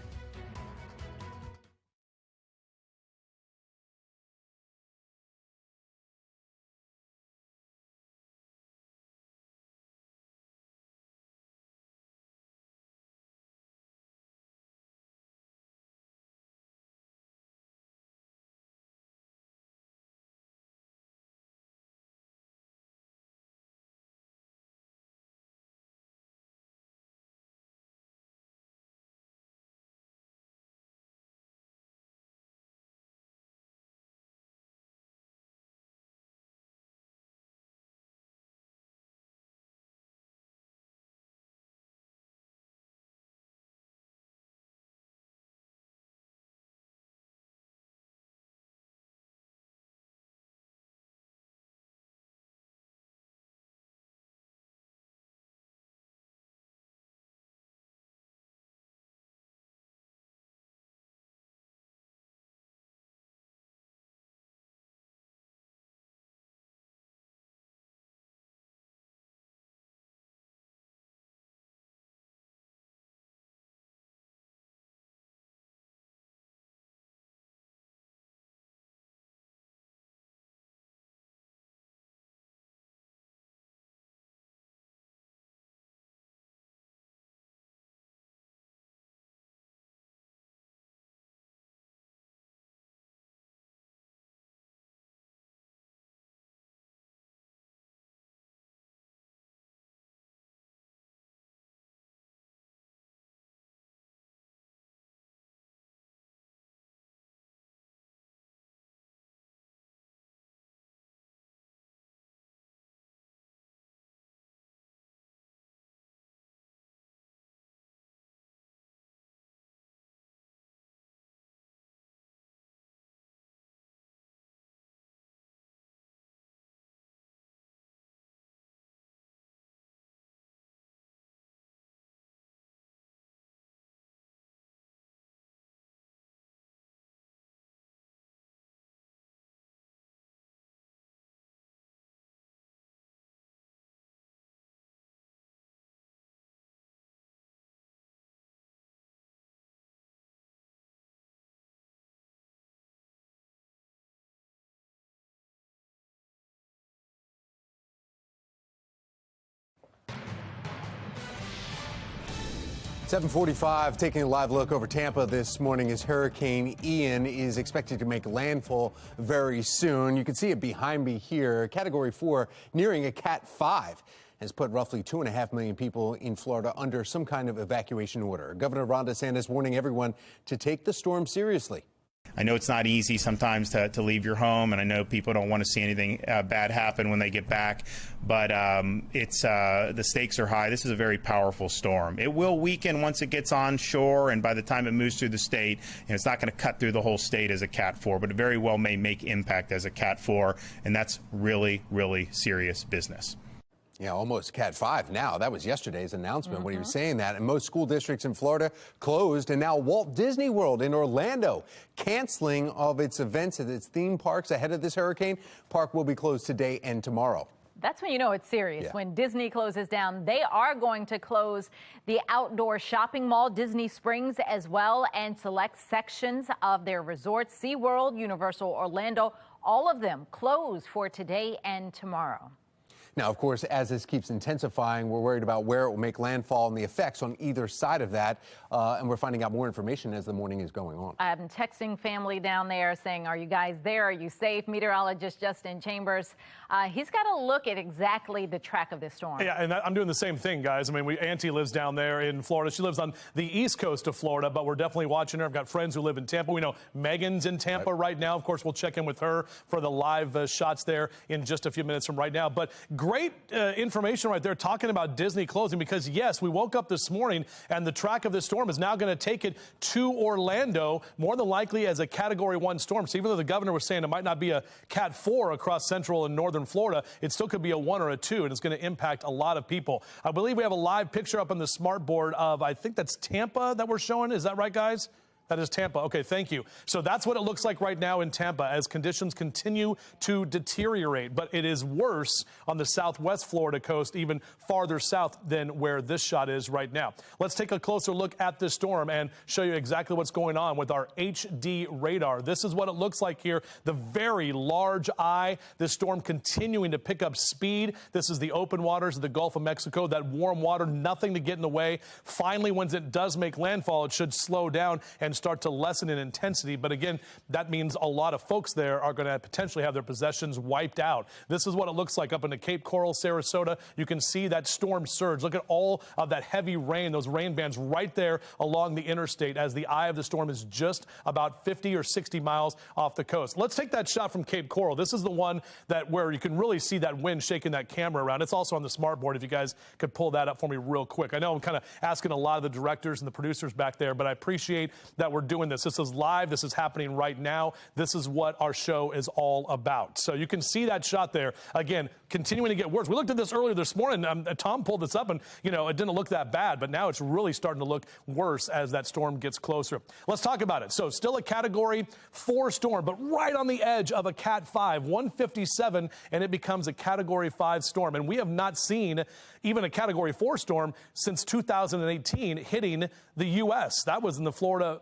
Speaker 20: .45, taking a live look over Tampa this morning as Hurricane Ian is expected to make landfall very soon. You can see it behind me here. Category 4 nearing a Cat 5 has put roughly 2.5 million people in Florida under some kind of evacuation order. Governor Ron DeSantis warning everyone to take the storm seriously.
Speaker 14: I know it's not easy sometimes to leave your home, and I know people don't want to see anything bad happen when they get back, but the stakes are high. This is a very powerful storm. It will weaken once it gets onshore, and by the time it moves through the state, it's not going to cut through the whole state as a Cat 4, but it very well may make impact as a Cat 4, and that's really, really serious business.
Speaker 20: Yeah, almost Cat 5 now. That was yesterday's announcement when he was saying that. And most school districts in Florida closed. And now Walt Disney World in Orlando canceling of its events at its theme parks ahead of this hurricane. Park will be closed today and tomorrow.
Speaker 2: That's when you know it's serious. When Disney closes down, they are going to close the outdoor shopping mall, Disney Springs, as well, and select sections of their resorts, SeaWorld, Universal Orlando, all of them closed for today and tomorrow.
Speaker 20: Now, of course, as this keeps intensifying, we're worried about where it will make landfall and the effects on either side of that. And we're finding out more information as the morning is going on.
Speaker 2: I'm texting family down there saying, are you guys there? Are you safe? Meteorologist Justin Chambers, he's got to look at exactly the track of this storm.
Speaker 3: Yeah, and I'm doing the same thing, guys. I mean, Auntie lives down there in Florida. She lives on the east coast of Florida, but we're definitely watching her. I've got friends who live in Tampa. We know Megan's in Tampa right now. Of course, we'll check in with her for the live shots there in just a few minutes from right now. But great information right there talking about Disney closing, because yes, we woke up this morning and the track of this storm is now going to take it to Orlando, more than likely as a Category 1 storm. So even though the governor was saying it might not be a Cat 4 across central and northern Florida, it still could be a 1 or a 2, and it's going to impact a lot of people. I believe we have a live picture up on the smart board of, I think that's Tampa that we're showing. Is that right, guys? That is Tampa. Okay, thank you. So that's what it looks like right now in Tampa as conditions continue to deteriorate. But it is worse on the southwest Florida coast, even farther south than where this shot is right now. Let's take a closer look at this storm and show you exactly what's going on with our HD radar. This is what it looks like here. The very large eye. This storm continuing to pick up speed. This is the open waters of the Gulf of Mexico. That warm water, nothing to get in the way. Finally, once it does make landfall, it should slow down and start to lessen in intensity. But again, that means a lot of folks there are going to potentially have their possessions wiped out. This is what it looks like up into Cape Coral, Sarasota. You can see that storm surge. Look at all of that heavy rain, those rain bands right there along the interstate as the eye of the storm is just about 50 or 60 miles off the coast. Let's take that shot from Cape Coral. This is the one that where you can really see that wind shaking that camera around. It's also on the smart board if you guys could pull that up for me real quick. I know I'm kind of asking a lot of the directors and the producers back there, but I appreciate that we're doing this. This is live. This is happening right now. This is what our show is all about. So you can see that shot there. Again, continuing to get worse. We looked at this earlier this morning. Tom pulled this up and, you know, it didn't look that bad, but now it's really starting to look worse as that storm gets closer. Let's talk about it. So still a Category 4 storm, but right on the edge of a Cat 5, 157, and it becomes a Category 5 storm. And we have not seen even a Category 4 storm since 2018 hitting the U.S. That was in the Florida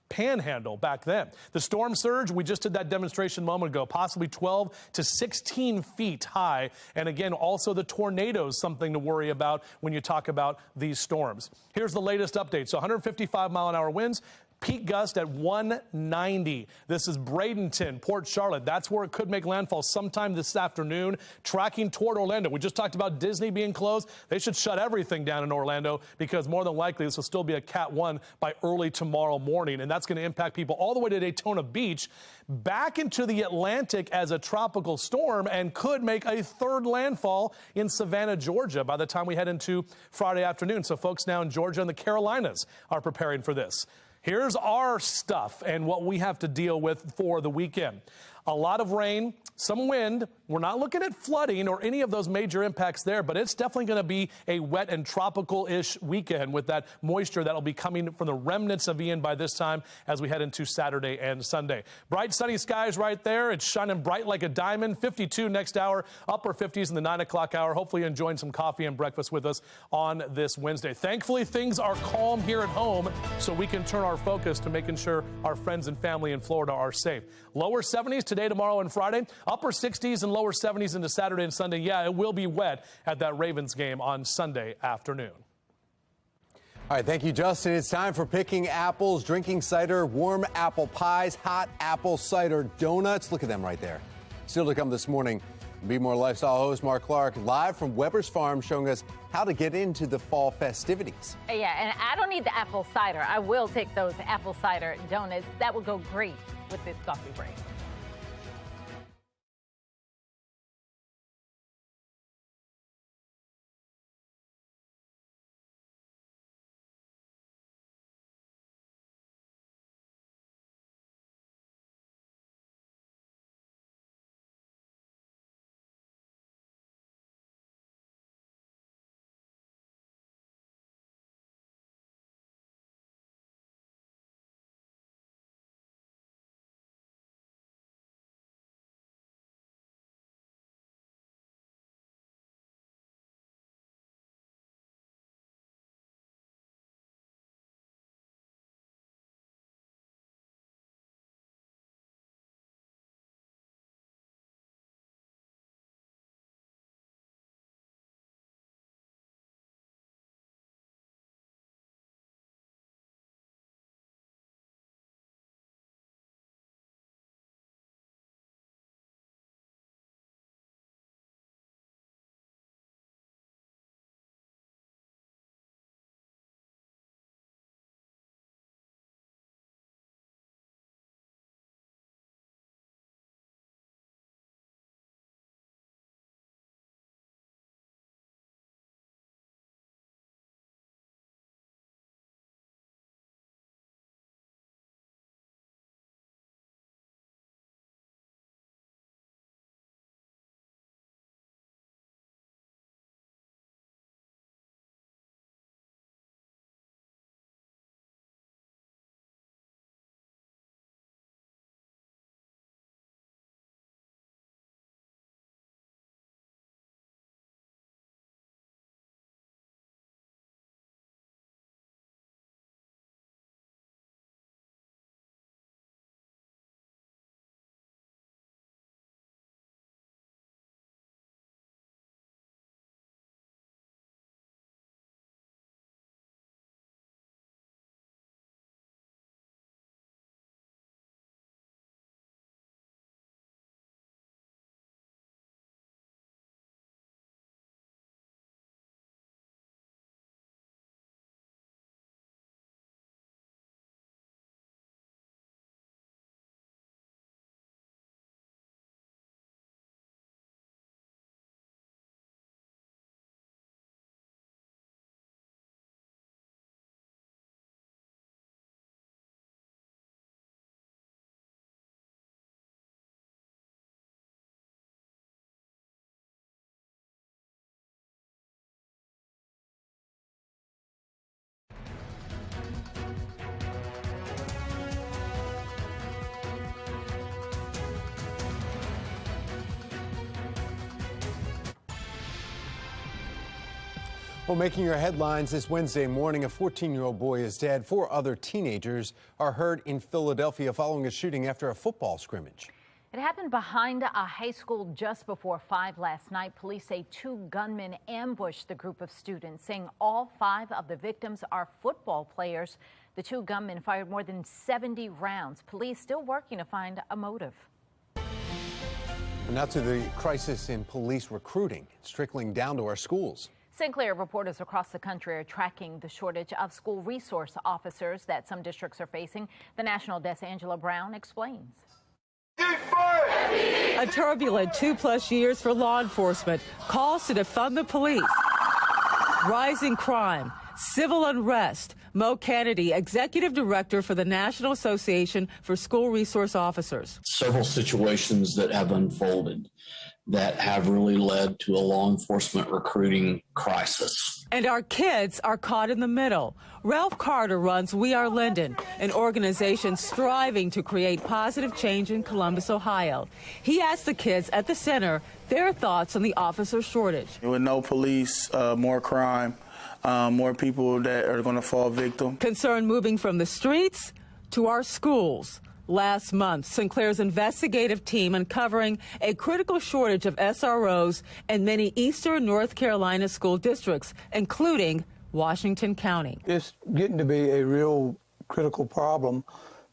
Speaker 3: Panhandle back then. The storm surge, we just did that demonstration a moment ago, possibly 12 to 16 feet high. And again, also the tornadoes, something to worry about when you talk about these storms. Here's the latest update. So 155-mile-an-hour winds. Peak gust at 190. This is Bradenton, Port Charlotte. That's where it could make landfall sometime this afternoon, tracking toward Orlando. We just talked about Disney being closed. They should shut everything down in Orlando because more than likely this will still be a Cat 1 by early tomorrow morning, and that's going to impact people all the way to Daytona Beach, back into the Atlantic as a tropical storm, and could make a third landfall in Savannah, Georgia by the time we head into Friday afternoon. So folks now in Georgia and the Carolinas are preparing for this. Here's our stuff and what we have to deal with for the weekend. A lot of rain, some wind. We're not looking at flooding or any of those major impacts there, but it's definitely going to be a wet and tropical-ish weekend with that moisture that'll be coming from the remnants of Ian by this time as we head into Saturday and Sunday. Bright sunny skies right there. It's shining bright like a diamond. 52 next hour, upper 50s in the 9 o'clock hour. Hopefully enjoying some coffee and breakfast with us on this Wednesday. Thankfully, things are calm here at home, so we can turn our focus to making sure our friends and family in Florida are safe. Lower 70s today, tomorrow, and Friday. Upper 60s and lower 70s into Saturday and Sunday. Yeah, it will be wet at that Ravens game on Sunday afternoon.
Speaker 20: All right, thank you, Justin. It's time for picking apples, drinking cider, warm apple pies, hot apple cider donuts. Look at them right there. Still to come this morning, Be More Lifestyle host Mark Clark live from Weber's Farm showing us how to get into the fall festivities.
Speaker 2: Yeah, and I don't need the apple cider. I will take those apple cider donuts. That will go great with this coffee break.
Speaker 20: Well, making your headlines this Wednesday morning, a 14-year-old boy is dead. 4 other teenagers are hurt in Philadelphia following a shooting after a football scrimmage.
Speaker 2: It happened behind a high school just before 5 last night. Police say 2 gunmen ambushed the group of students, saying all 5 of the victims are football players. The 2 gunmen fired more than 70 rounds. Police still working to find a motive.
Speaker 20: Now to the crisis in police recruiting. It's trickling down to our schools.
Speaker 2: St. Clair reporters across the country are tracking the shortage of school resource officers that some districts are facing. The National Desk Angela Brown explains.
Speaker 11: A turbulent 2+ years for law enforcement, calls to defund the police, rising crime, civil unrest. Mo Kennedy, executive director for the National Association for School Resource Officers.
Speaker 15: Several situations that have unfolded that have really led to a law enforcement recruiting crisis.
Speaker 11: And our kids are caught in the middle. Ralph Carter runs We Are Linden, an organization striving to create positive change in Columbus, Ohio. He asked the kids at the center their thoughts on the officer shortage.
Speaker 23: With no police, more crime, more people that are going to fall victim.
Speaker 11: Concern moving from the streets to our schools. Last month, St. Clair's investigative team uncovering a critical shortage of SROs in many eastern North Carolina school districts, including Washington County.
Speaker 24: It's getting to be a real critical problem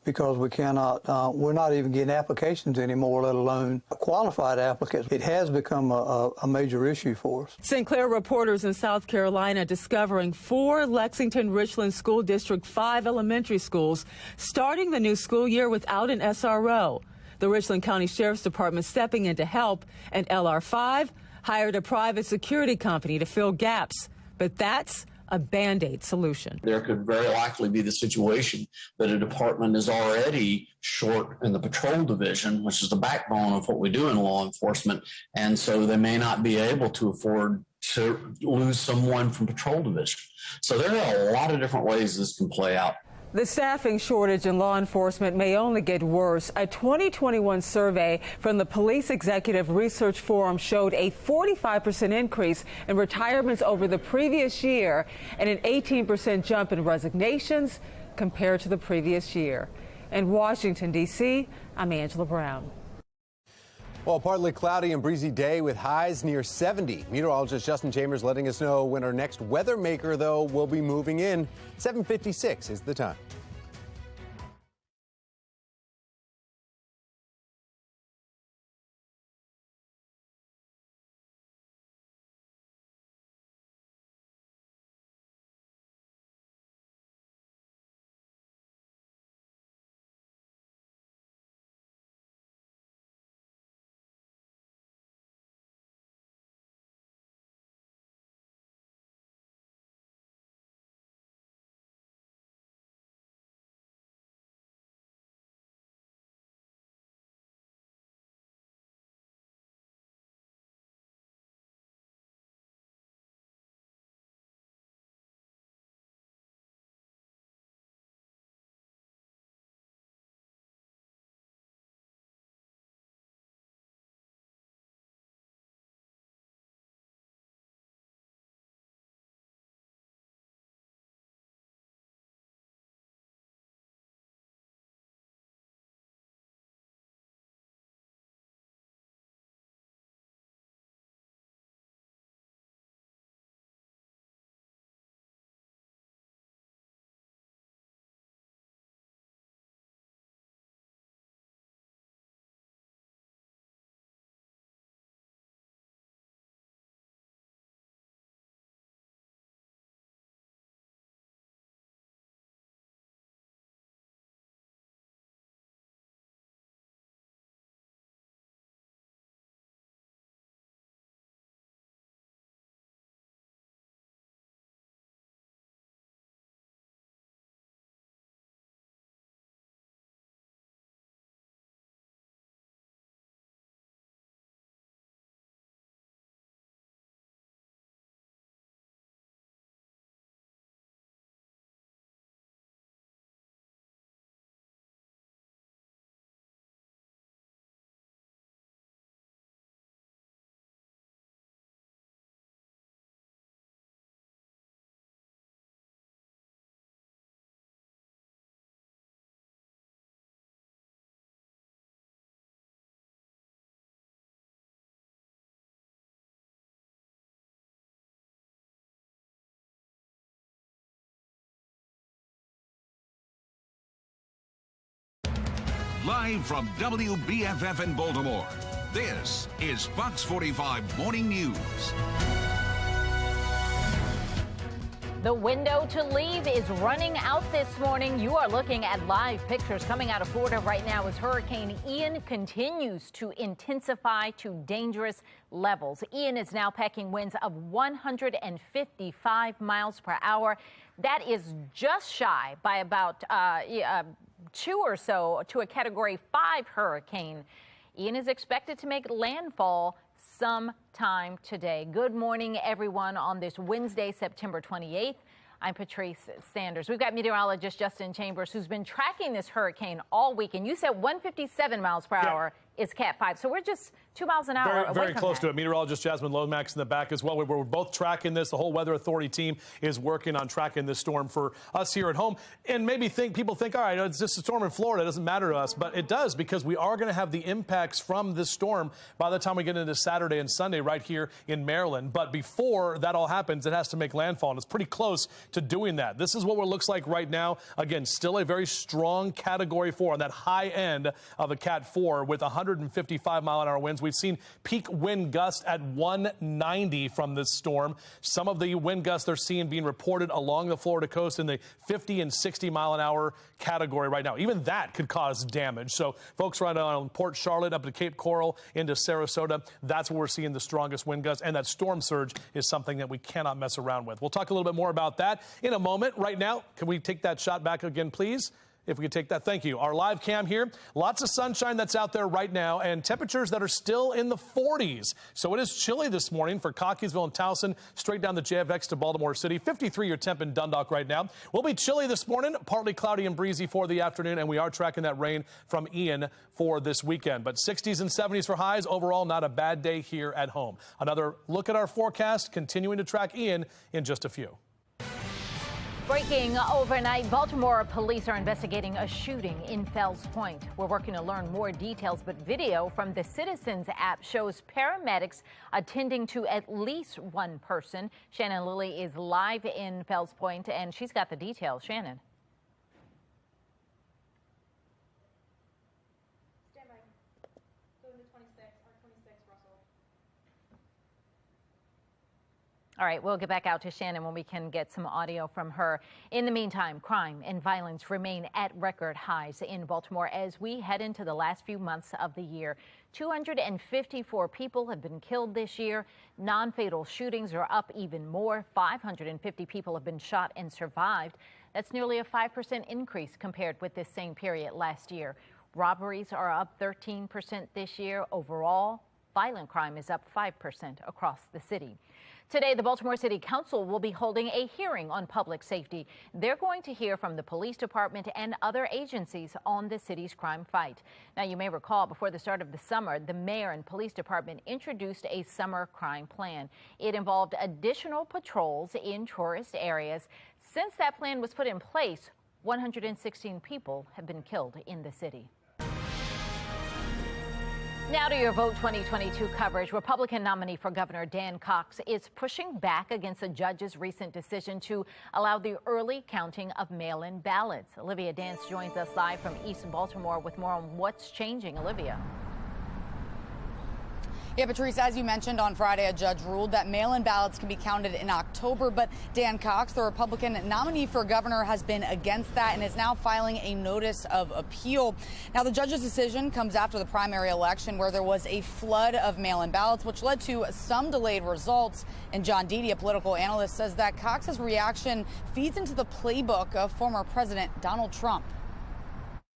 Speaker 4: because we cannot, we're not even getting applications anymore, let alone qualified applicants. It has become a major issue for us.
Speaker 11: St. Clair reporters in South Carolina discovering 4 Lexington-Richland School District 5 elementary schools starting the new school year without an SRO. The Richland County Sheriff's Department stepping in to help, and LR5 hired a private security company to fill gaps. But that's a Band-Aid solution.
Speaker 15: There could very likely be the situation that a department is already short in the patrol division, which is the backbone of what we do in law enforcement, and so they may not be able to afford to lose someone from patrol division. So there are a lot of different ways this can play out.
Speaker 11: The staffing shortage in law enforcement may only get worse. A 2021 survey from the Police Executive Research Forum showed a 45% increase in retirements over the previous year and an 18% jump in resignations compared to the previous year. In Washington, D.C., I'm Angela Brown.
Speaker 20: Well, partly cloudy and breezy day with highs near 70. Meteorologist Justin Chambers letting us know when our next weather maker, though, will be moving in. 7:56 is the time.
Speaker 1: Live from WBFF in Baltimore, this is Fox 45 Morning News.
Speaker 2: The window to leave is running out this morning. You are looking at live pictures coming out of Florida right now as Hurricane Ian continues to intensify to dangerous levels. Ian is now packing winds of 155 miles per hour. That is just shy by about 2 or so to a Category 5 hurricane. Ian is expected to make landfall sometime today. Good morning, everyone, on this Wednesday, September 28th. I'm Patrice Sanders. We've got meteorologist Justin Chambers, who's been tracking this hurricane all week. And you said 157 miles per hour is Cat 5. So we're just 2 miles an hour away
Speaker 3: very
Speaker 2: from
Speaker 3: close
Speaker 2: that.
Speaker 3: to it. Meteorologist Jasmine Lomax in the back as well. We're both tracking this. The whole Weather Authority team is working on tracking this storm for us here at home. And maybe people think, all right, it's just a storm in Florida. It doesn't matter to us. But it does, because we are going to have the impacts from this storm by the time we get into Saturday and Sunday right here in Maryland. But before that all happens, it has to make landfall. And it's pretty close to doing that. This is what it looks like right now. Again, still a very strong Category 4 on that high end of a Cat 4 with 155-mile-an-hour winds. We've seen peak wind gusts at 190 from this storm. Some of the wind gusts they're seeing being reported along the Florida coast in the 50 and 60-mile-an-hour category right now. Even that could cause damage. So folks right on Port Charlotte up to Cape Coral into Sarasota, that's where we're seeing the strongest wind gusts. And that storm surge is something that we cannot mess around with. We'll talk a little bit more about that in a moment. Right now, can we take that shot back again, please? If we could take that. Thank you. Our live cam here. Lots of sunshine that's out there right now, and temperatures that are still in the 40s. So it is chilly this morning for Cockeysville and Towson, straight down the JFX to Baltimore City. 53 your temp in Dundalk right now. We'll be chilly this morning, partly cloudy and breezy for the afternoon, and we are tracking that rain from Ian for this weekend. But 60s and 70s for highs. Overall, not a bad day here at home. Another look at our forecast, continuing to track Ian in just a few.
Speaker 2: Breaking overnight, Baltimore police are investigating a shooting in Fells Point. We're working to learn more details, but video from the Citizens app shows paramedics attending to at least one person. Shannon Lilly is live in Fells Point, and she's got the details. Shannon.
Speaker 7: Stand by. Go into 26, R26, Russell.
Speaker 2: All right, we'll get back out to Shannon when we can get some audio from her. In the meantime, crime and violence remain at record highs in Baltimore as we head into the last few months of the year. 254 people have been killed this year. Non-fatal shootings are up even more. 550 people have been shot and survived. That's nearly a 5% increase compared with this same period last year. Robberies are up 13% this year. Overall, violent crime is up 5% across the city. Today, the Baltimore City Council will be holding a hearing on public safety. They're going to hear from the police department and other agencies on the city's crime fight. Now, you may recall before the start of the summer, the mayor and police department introduced a summer crime plan. It involved additional patrols in tourist areas. Since that plan was put in place, 116 people have been killed in the city. Now to your Vote 2022 coverage. Republican nominee for governor Dan Cox is pushing back against a judge's recent decision to allow the early counting of mail-in ballots. Olivia Dance joins us live from East Baltimore with more on what's changing. Olivia.
Speaker 19: Yeah, Patrice, as you mentioned on Friday, a judge ruled that mail-in ballots can be counted in October, but Dan Cox, the Republican nominee for governor, has been against that and is now filing a notice of appeal. Now, the judge's decision comes after the primary election where there was a flood of mail-in ballots, which led to some delayed results. And John Deedy, a political analyst, says that Cox's reaction feeds into the playbook of former President Donald Trump.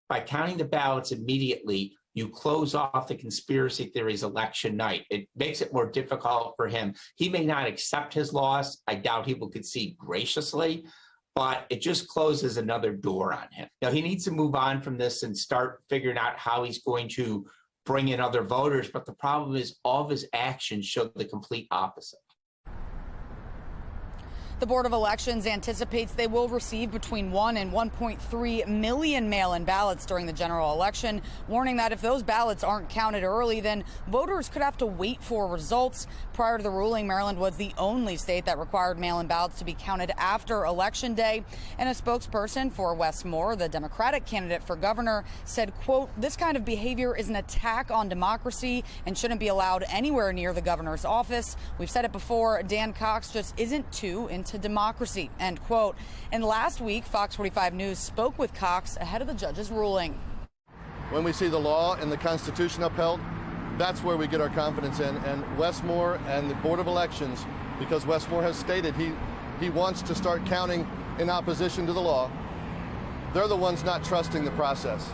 Speaker 21: By counting the ballots immediately, you close off the conspiracy theories election night. It makes it more difficult for him. He may not accept his loss. I doubt he will concede graciously, but it just closes another door on him. Now, he needs to move on from this and start figuring out how he's going to bring in other voters. But the problem is all of his actions show the complete opposite.
Speaker 19: The Board of Elections anticipates they will receive between 1 and 1.3 million mail-in ballots during the general election, warning that if those ballots aren't counted early, then voters could have to wait for results. Prior to the ruling, Maryland was the only state that required mail-in ballots to be counted after Election Day. And a spokesperson for Wes Moore, the Democratic candidate for governor, said, quote, "This kind of behavior is an attack on democracy and shouldn't be allowed anywhere near the governor's office. We've said it before, Dan Cox just isn't too into democracy," end quote. And last week, FOX45 News spoke with Cox ahead of the judge's ruling.
Speaker 16: When we see the law and the Constitution upheld, that's where we get our confidence in. And Wes Moore and the Board of Elections, because Wes Moore has stated he wants to start counting in opposition to the law, they're the ones not trusting the process.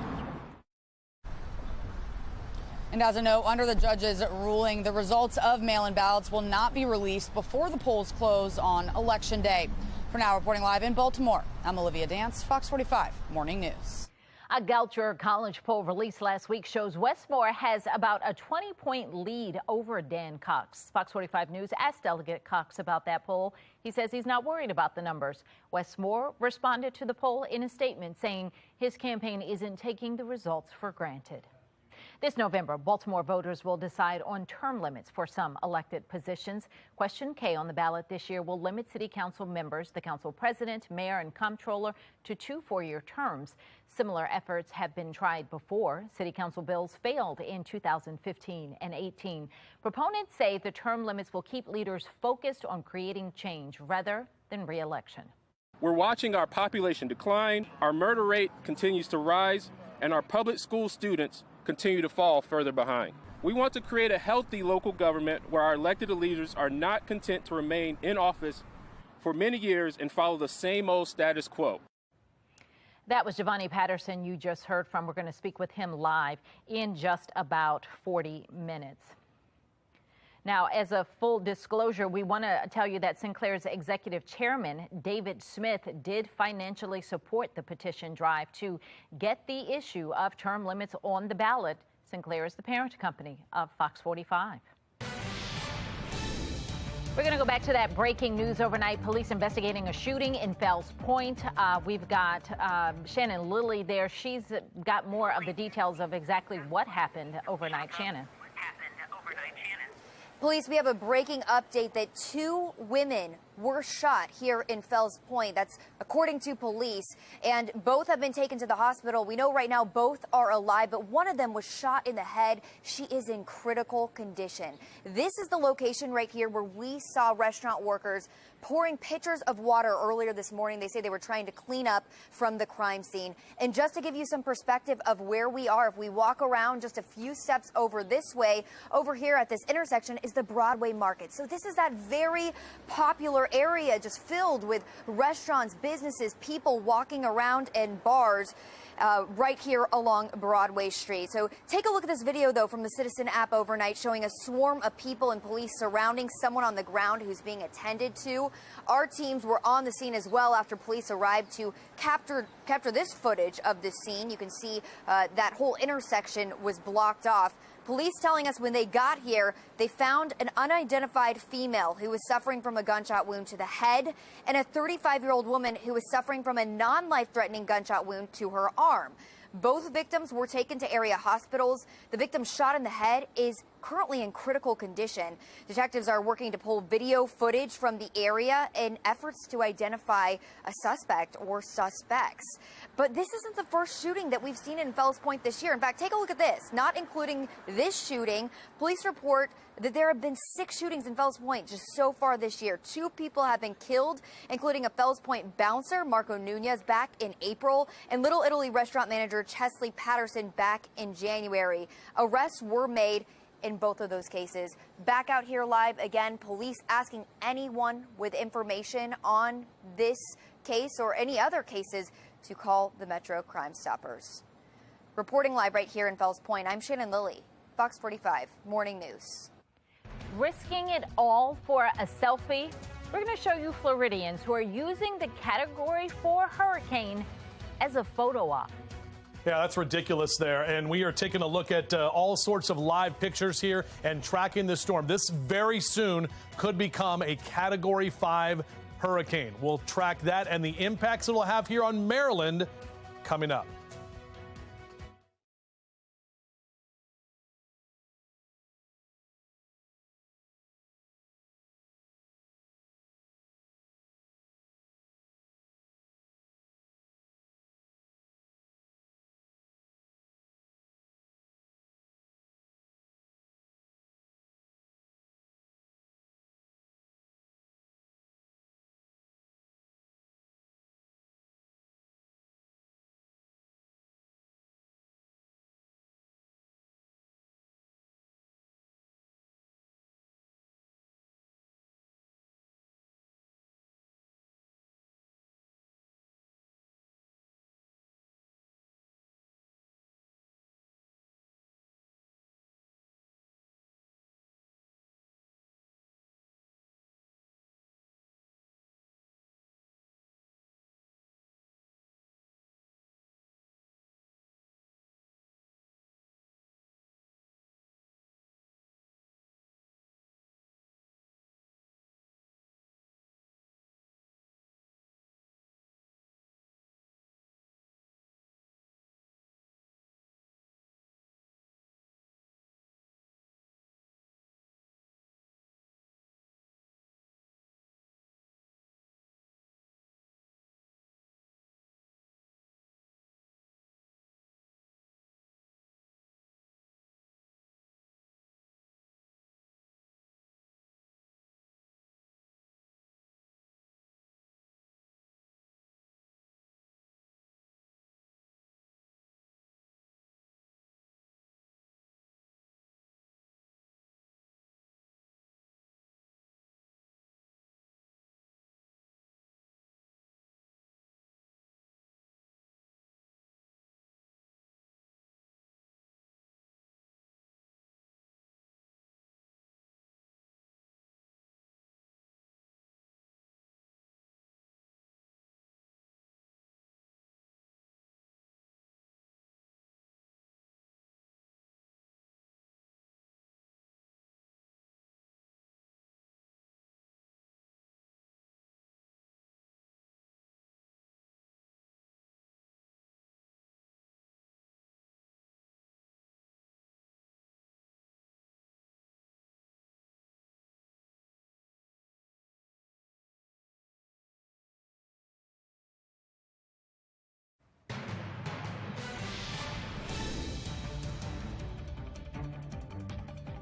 Speaker 19: And as a note, under the judge's ruling, the results of mail-in ballots will not be released before the polls close on Election Day. For now, reporting live in Baltimore, I'm Olivia Dance, Fox 45 Morning News.
Speaker 2: A Goucher College poll released last week shows Westmore has about a 20-point lead over Dan Cox. Fox 45 News asked Delegate Cox about that poll. He says he's not worried about the numbers. Westmore responded to the poll in a statement saying his campaign isn't taking the results for granted. This November, Baltimore voters will decide on term limits for some elected positions. Question K on the ballot this year will limit city council members, the council president, mayor, and comptroller to 2 four-year terms. Similar efforts have been tried before. City council bills failed in 2015 and 18. Proponents say the term limits will keep leaders focused on creating change rather than re-election.
Speaker 6: We're watching our population decline, our murder rate continues to rise, and our public school students continue to fall further behind. We want to create a healthy local government where our elected leaders are not content to remain in office for many years and follow the same old status quo.
Speaker 2: That was Giovanni Patterson you just heard from. We're going to speak with him live in just about 40 minutes. Now, as a full disclosure, we want to tell you that Sinclair's executive chairman, David Smith, did financially support the petition drive to get the issue of term limits on the ballot. Sinclair is the parent company of Fox 45. We're going to go back to that breaking news overnight. Police investigating a shooting in Fells Point. We've got Shannon Lilly there. She's got more of the details of exactly what happened overnight. Shannon.
Speaker 18: Police, we have a breaking update that 2 women were shot here in Fells Point. That's according to police, and both have been taken to the hospital. We know right now both are alive, but one of them was shot in the head. She is in critical condition. This is the location right here where we saw restaurant workers pouring pitchers of water earlier this morning. They say they were trying to clean up from the crime scene. And just to give you some perspective of where we are, if we walk around just a few steps over this way, over here at this intersection is the Broadway Market. So this is that very popular area just filled with restaurants, businesses, people walking around, and bars right here along Broadway Street. So take a look at this video, though, from the Citizen app overnight, showing a swarm of people and police surrounding someone on the ground who's being attended to. Our teams were on the scene as well after police arrived to capture this footage of this scene. You can see that whole intersection was blocked off. Police telling us when they got here, they found an unidentified female who was suffering from a gunshot wound to the head and a 35-year-old woman who was suffering from a non-life-threatening gunshot wound to her arm. Both victims were taken to area hospitals. The victim shot in the head is currently in critical condition. Detectives are working to pull video footage from the area in efforts to identify a suspect or suspects. But this isn't the first shooting that we've seen in Fells Point this year. In fact, take a look at this. Not including this shooting, police report that there have been 6 shootings in Fells Point just so far this year. 2 people have been killed, including a Fells Point bouncer, Marco Nunez, back in April, and Little Italy restaurant manager Chesley Patterson back in January. Arrests were made in both of those cases. Back out here live again, police asking anyone with information on this case or any other cases to call the Metro Crime Stoppers. Reporting live right here in Fells Point, I'm Shannon Lilly, Fox 45 Morning News.
Speaker 2: Risking it all for a selfie? We're going to show you Floridians who are using the Category 4 hurricane as a photo op.
Speaker 3: Yeah, that's ridiculous there. And we are taking a look at all sorts of live pictures here and tracking the storm. This very soon could become a Category 5 hurricane. We'll track that and the impacts it will have here on Maryland coming up.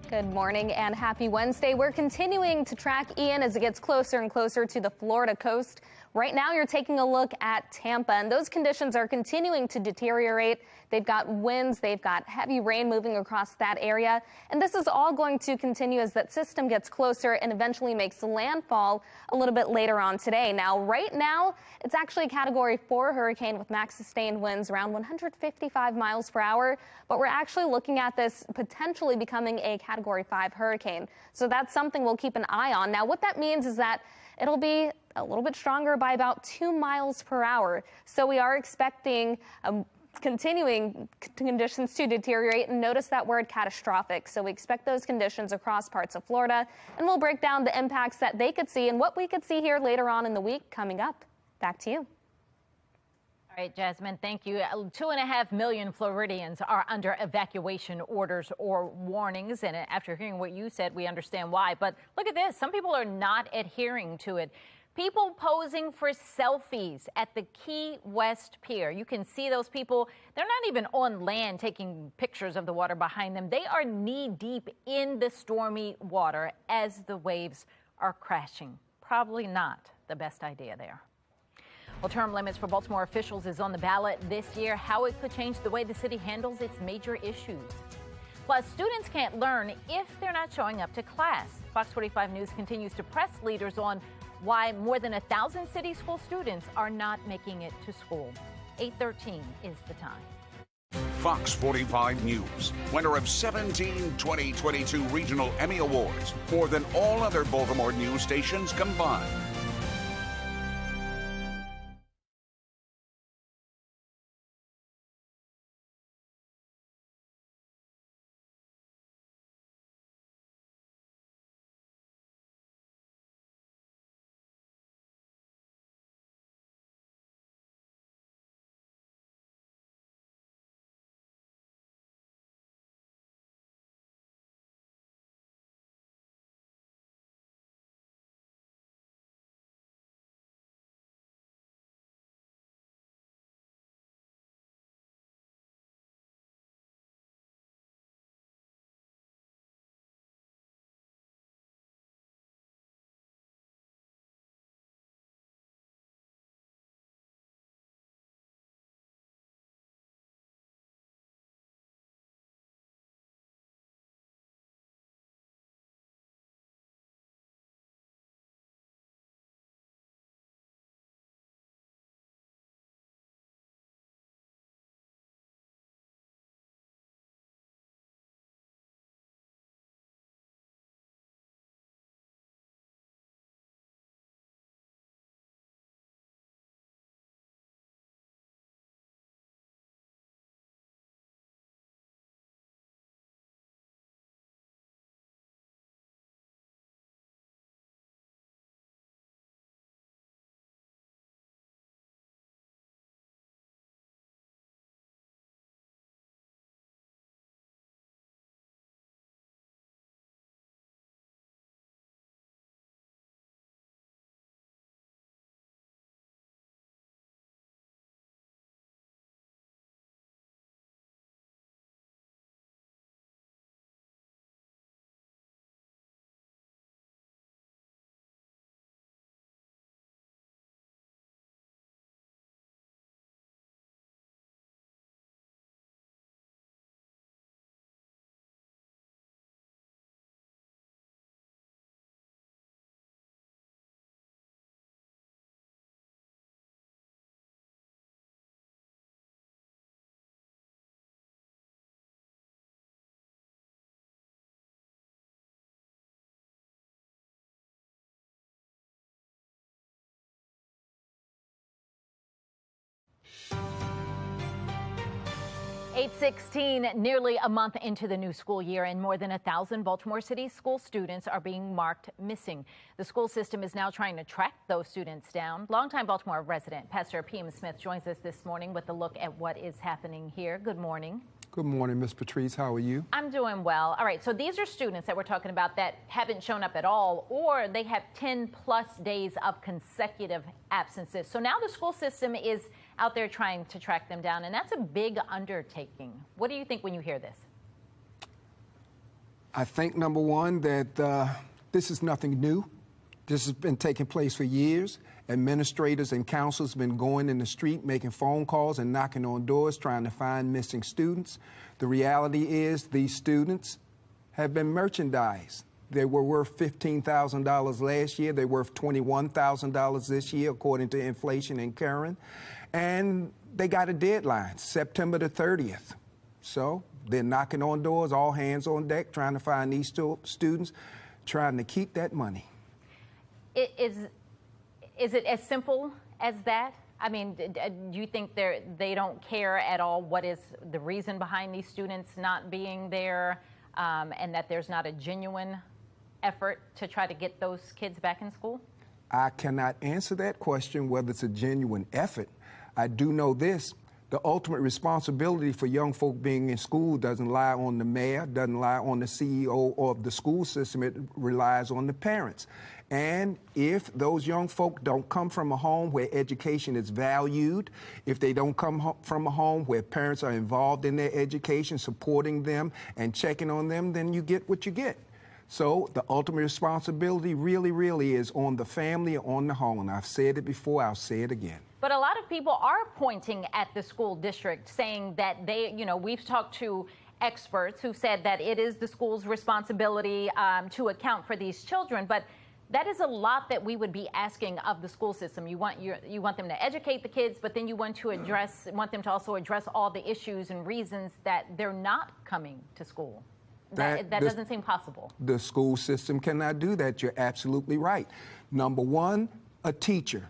Speaker 17: Good morning and happy Wednesday. We're continuing to track Ian as it gets closer and closer to the Florida coast. Right now, you're taking a look at Tampa, and those conditions are continuing to deteriorate. They've got winds, they've got heavy rain moving across that area, and this is all going to continue as that system gets closer and eventually makes landfall a little bit later on today. Now, right now, it's actually a Category 4 hurricane with max sustained winds around 155 miles per hour, but we're actually looking at this potentially becoming a Category 5 hurricane. So that's something we'll keep an eye on. Now, what that means is that it'll be a little bit stronger by about 2 miles per hour. So we are expecting continuing conditions to deteriorate, and notice that word catastrophic. So we expect those conditions across parts of Florida, and we'll break down the impacts that they could see and what we could see here later on in the week coming up. Back to you.
Speaker 2: All right, Jasmine, thank you. 2.5 million Floridians are under evacuation orders or warnings. And after hearing what you said, we understand why. But look at this. Some people are not adhering to it. People posing for selfies at the Key West Pier. You can see those people. They're not even on land taking pictures of the water behind them. They are knee deep in the stormy water as the waves are crashing. Probably not the best idea there. Well, term limits for Baltimore officials is on the ballot this year. How it could change the way the city handles its major issues. Plus, students can't learn if they're not showing up to class. Fox 45 News continues to press leaders on why more than 1,000 city school students are not making it to school. 8:13 is the time.
Speaker 1: Fox 45 News, winner of 17 2022 Regional Emmy Awards, more than all other Baltimore news stations combined.
Speaker 2: .816, nearly a month into the new school year, and more than 1,000 Baltimore City school students are being marked missing. The school system is now trying to track those students down. Longtime Baltimore resident Pastor P.M. Smith joins us this morning with a look at what is happening here. Good morning.
Speaker 5: Good morning, Ms. Patrice. How are you?
Speaker 2: I'm doing well. All right, so these are students that we're talking about that haven't shown up at all, or they have 10 plus days of consecutive absences. So now the school system is out there trying to track them down, and that's a big undertaking. What do you think when you hear this?
Speaker 5: I think, number one, that this is nothing new. This has been taking place for years. Administrators and counselors have been going in the street, making phone calls and knocking on doors, trying to find missing students. The reality is these students have been merchandised. They were worth $15,000 last year. They're worth $21,000 this year, according to inflation and current. And they got a deadline, September the 30th. So they're knocking on doors, all hands on deck, trying to find these students, trying to keep that money.
Speaker 2: Is it as simple as that? I mean, do you think they don't care at all what is the reason behind these students not being there, and that there's not a genuine effort to try to get those kids back in school?
Speaker 5: I cannot answer that question, whether it's a genuine effort. I do know this. The ultimate responsibility for young folk being in school doesn't lie on the mayor, doesn't lie on the CEO of the school system. It relies on the parents. And if those young folk don't come from a home where education is valued, if they don't come from a home where parents are involved in their education, supporting them and checking on them, then you get what you get. So the ultimate responsibility really, really is on the family, on the home. And I've said it before, I'll say it again.
Speaker 2: But a lot of people are pointing at the school district, saying that we've talked to experts who said that it is the school's responsibility to account for these children. But that is a lot that we would be asking of the school system. You want them to educate the kids, but then you want them to also address all the issues and reasons that they're not coming to school. That doesn't seem possible.
Speaker 5: The school system cannot do that. You're absolutely right. Number one, a teacher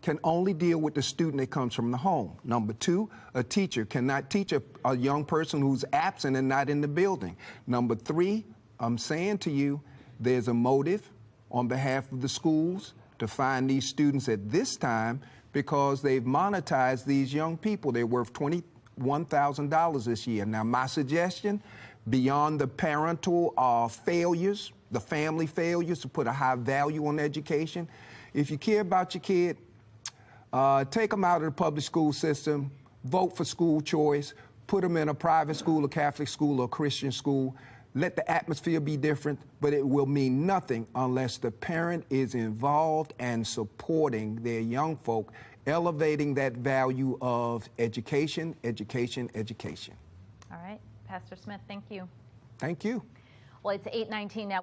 Speaker 5: can only deal with the student that comes from the home. Number two, a teacher cannot teach a young person who's absent and not in the building. Number three, I'm saying to you, there's a motive on behalf of the schools to find these students at this time because they've monetized these young people. They're worth $21,000 this year. Now, my suggestion, beyond the parental failures, the family failures to put a high value on education, if you care about your kid, take them out of the public school system, vote for school choice, put them in a private school, a Catholic school, or a Christian school. Let the atmosphere be different, but it will mean nothing unless the parent is involved and supporting their young folk, elevating that value of education, education, education.
Speaker 2: All right. Pastor Smith, thank you.
Speaker 5: Thank you.
Speaker 2: Well, it's 8:19 now.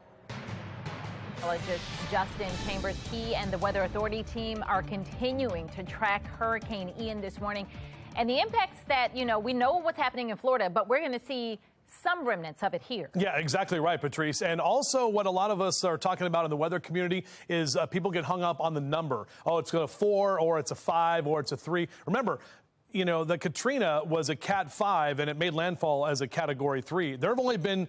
Speaker 2: Meteorologist Justin Chambers, he and the Weather Authority team are continuing to track Hurricane Ian this morning. And the impacts that, we know what's happening in Florida, but we're going to see some remnants of it here.
Speaker 3: Yeah, exactly right, Patrice. And also what a lot of us are talking about in the weather community is people get hung up on the number. Oh, it's a 4 or it's a 5 or it's a 3. Remember, the Katrina was a Cat 5 and it made landfall as a Category 3. There have only been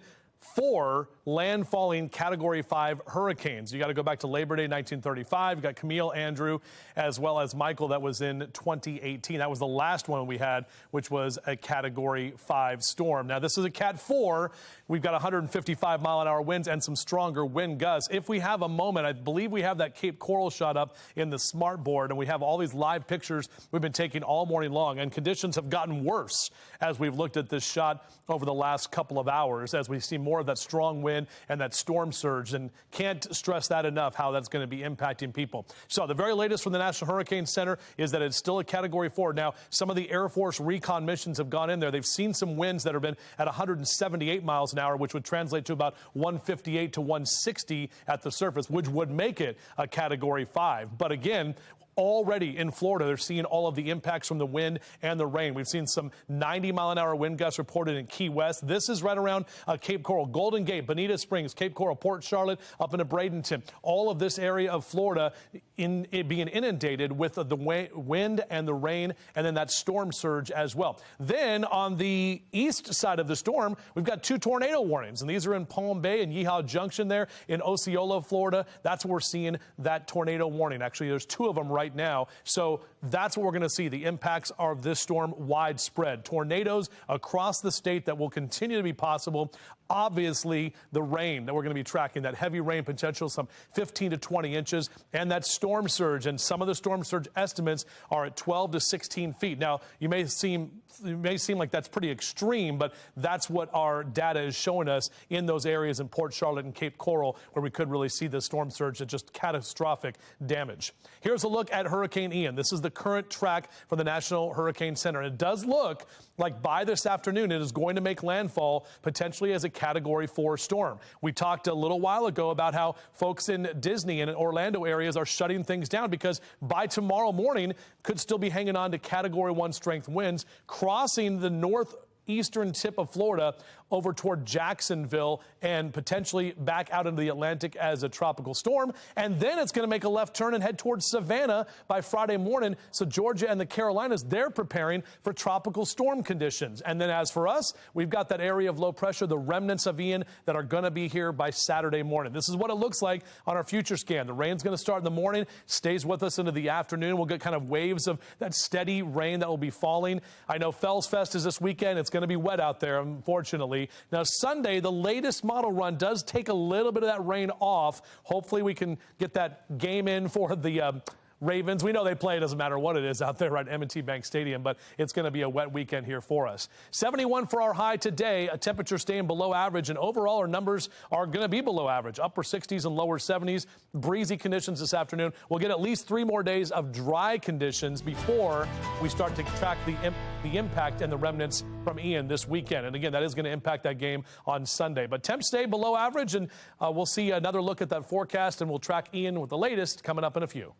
Speaker 3: 4 landfalling Category 5 hurricanes. You got to go back to Labor Day 1935. You got Camille, Andrew, as well as Michael that was in 2018. That was the last one we had, which was a Category 5 storm. Now, this is a Cat 4. We've got 155-mile-an-hour winds and some stronger wind gusts. If we have a moment, I believe we have that Cape Coral shot up in the smart board, and we have all these live pictures we've been taking all morning long, and conditions have gotten worse as we've looked at this shot over the last couple of hours as we see more of that strong wind and that storm surge, and can't stress that enough how that's going to be impacting people. So the very latest from the National Hurricane Center is that it's still a Category 4. Now, some of the Air Force recon missions have gone in there. They've seen some winds that have been at 178 miles an hour, which would translate to about 158 to 160 at the surface, which would make it a Category 5. But again, already in Florida, they're seeing all of the impacts from the wind and the rain. We've seen some 90-mile-an-hour wind gusts reported in Key West. This is right around Cape Coral, Golden Gate, Bonita Springs, Cape Coral, Port Charlotte, up into Bradenton. All of this area of Florida being inundated with the wind and the rain, and then that storm surge as well. Then on the east side of the storm, we've got 2 tornado warnings, and these are in Palm Bay and Yeehaw Junction there in Osceola, Florida. That's where we're seeing that tornado warning. Actually, there's 2 of them right now. So that's what we're going to see. The impacts of this storm widespread. Tornadoes across the state that will continue to be possible. Obviously, the rain that we're going to be tracking, that heavy rain potential, some 15 to 20 inches, and that storm surge. And some of the storm surge estimates are at 12 to 16 feet. Now, it may seem like that's pretty extreme, but that's what our data is showing us in those areas in Port Charlotte and Cape Coral, where we could really see the storm surge and just catastrophic damage. Here's a look at Hurricane Ian. This is the current track from the National Hurricane Center. It does look like by this afternoon it is going to make landfall potentially as a Category 4 storm. We talked a little while ago about how folks in Disney and in Orlando areas are shutting things down because by tomorrow morning could still be hanging on to Category 1 strength winds crossing the northeastern tip of Florida over toward Jacksonville and potentially back out into the Atlantic as a tropical storm. And then it's going to make a left turn and head towards Savannah by Friday morning. So Georgia and the Carolinas, they're preparing for tropical storm conditions. And then as for us, we've got that area of low pressure, the remnants of Ian that are going to be here by Saturday morning. This is what it looks like on our future scan. The rain's going to start in the morning, stays with us into the afternoon. We'll get kind of waves of that steady rain that will be falling. I know Fells Fest is this weekend. It's going to be wet out there, unfortunately. Now, Sunday, the latest model run does take a little bit of that rain off. Hopefully, we can get that game in for the Ravens. We know they play. It doesn't matter what it is out there at M&T Bank Stadium, but it's going to be a wet weekend here for us. 71 for our high today, a temperature staying below average, and overall our numbers are going to be below average, upper 60s and lower 70s. Breezy conditions this afternoon. We'll get at least 3 more days of dry conditions before we start to track the impact and the remnants from Ian this weekend. And again, that is going to impact that game on Sunday. But temps stay below average, and we'll see another look at that forecast, and we'll track Ian with the latest coming up in a few.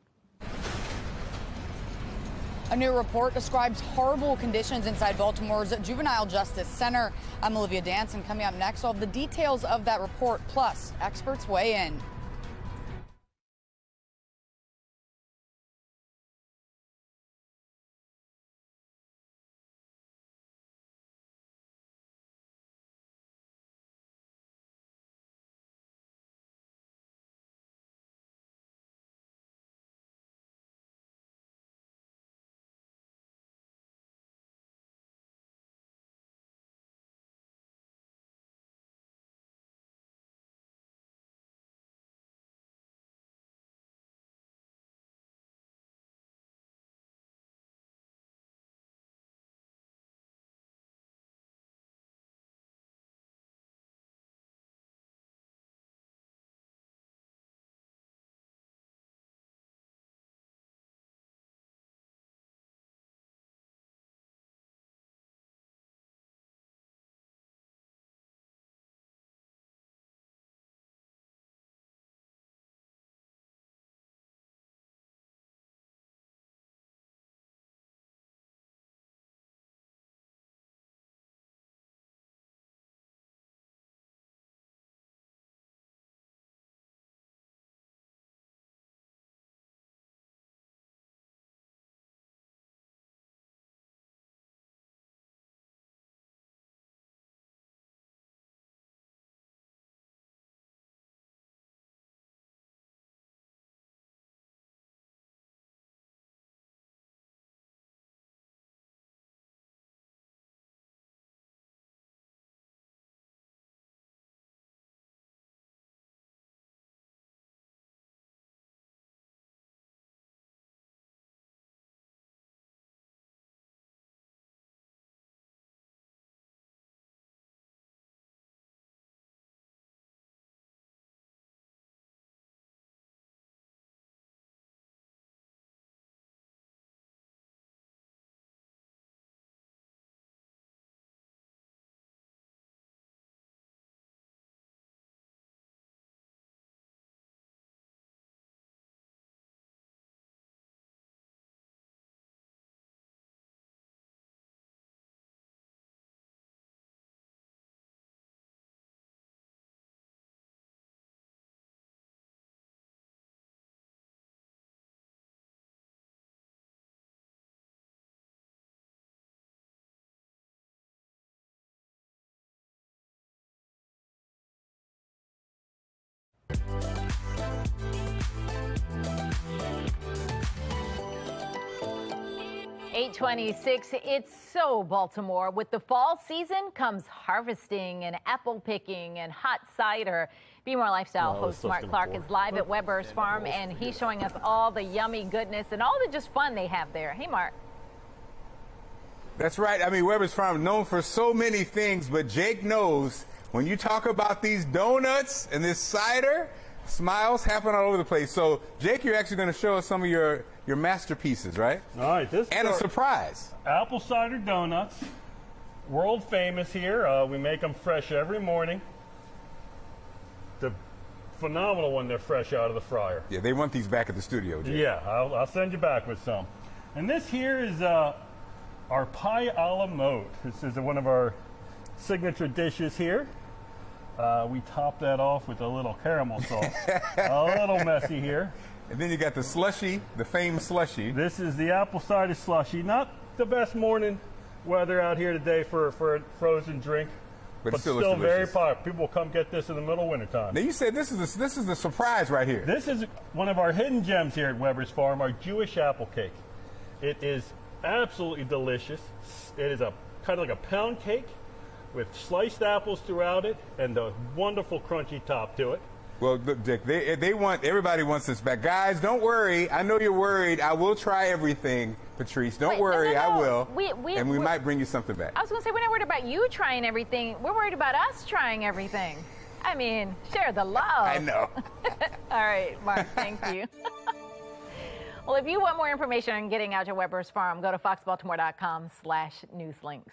Speaker 19: A new report describes horrible conditions inside Baltimore's Juvenile Justice Center. I'm Olivia Danson. Coming up next, all of the details of that report, plus experts weigh in.
Speaker 2: 8:26. It's so Baltimore. With the fall season comes harvesting and apple picking and hot cider. Be More Lifestyle host Mark Clark is live at Weber's Farm, and he's showing us all the yummy goodness and all the just fun they have there. Hey, Mark.
Speaker 9: That's right. I mean, Weber's Farm known for so many things, but Jake knows when you talk about these donuts and this cider, smiles happen all over the place. So, Jake, you're actually going to show us some of your masterpieces, right?
Speaker 8: All right. This
Speaker 9: and a surprise.
Speaker 8: Apple cider donuts, world famous here. We make them fresh every morning. The phenomenal when they're fresh out of the fryer.
Speaker 9: Yeah, they want these back at the studio, Jake.
Speaker 8: Yeah, I'll send you back with some. And this here is our pie a la mode. This is one of our signature dishes here. We top that off with a little caramel sauce. A little messy here.
Speaker 9: And then you got the slushy, the famed slushy.
Speaker 8: This is the apple cider slushy. Not the best morning weather out here today for a frozen drink, but still very popular. People will come get this in the middle of wintertime.
Speaker 9: Now you said this is the surprise right here.
Speaker 8: This is one of our hidden gems here at Weber's Farm, our Jewish apple cake. It is absolutely delicious. It is a kind of like a pound cake with sliced apples throughout it and a wonderful crunchy top to it.
Speaker 9: Well, look, Dick, everybody wants this back. Guys, don't worry. I know you're worried. I will try everything, Patrice. Don't worry, I will. And we might bring you something back.
Speaker 2: I was going to say, we're not worried about you trying everything. We're worried about us trying everything. I mean, share the love.
Speaker 9: I know.
Speaker 2: All right, Mark, thank you. Well, if you want more information on getting out to Weber's Farm, go to foxbaltimore.com/newslinks.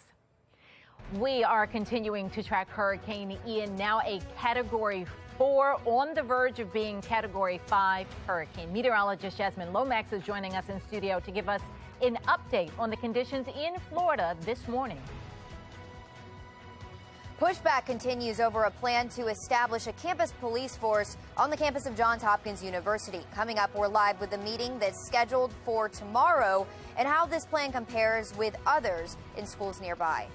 Speaker 2: We are continuing to track Hurricane Ian, now a Category 4, on the verge of being Category 5 hurricane. Meteorologist Jasmine Lomax is joining us in studio to give us an update on the conditions in Florida this morning.
Speaker 18: Pushback continues over a plan to establish a campus police force on the campus of Johns Hopkins University. Coming up, we're live with a meeting that's scheduled for tomorrow and how this plan compares with others in schools nearby.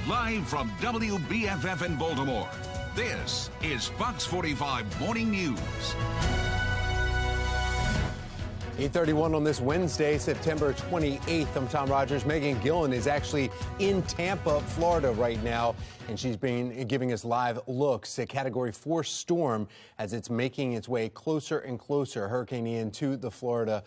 Speaker 1: Live from WBFF in Baltimore, this is Fox 45 Morning News.
Speaker 20: 8:31 on this Wednesday, September 28th. I'm Tom Rogers. Megan Gillen is actually in Tampa, Florida right now, and she's been giving us live looks at Category 4 storm as it's making its way closer and closer, Hurricane Ian, to the Florida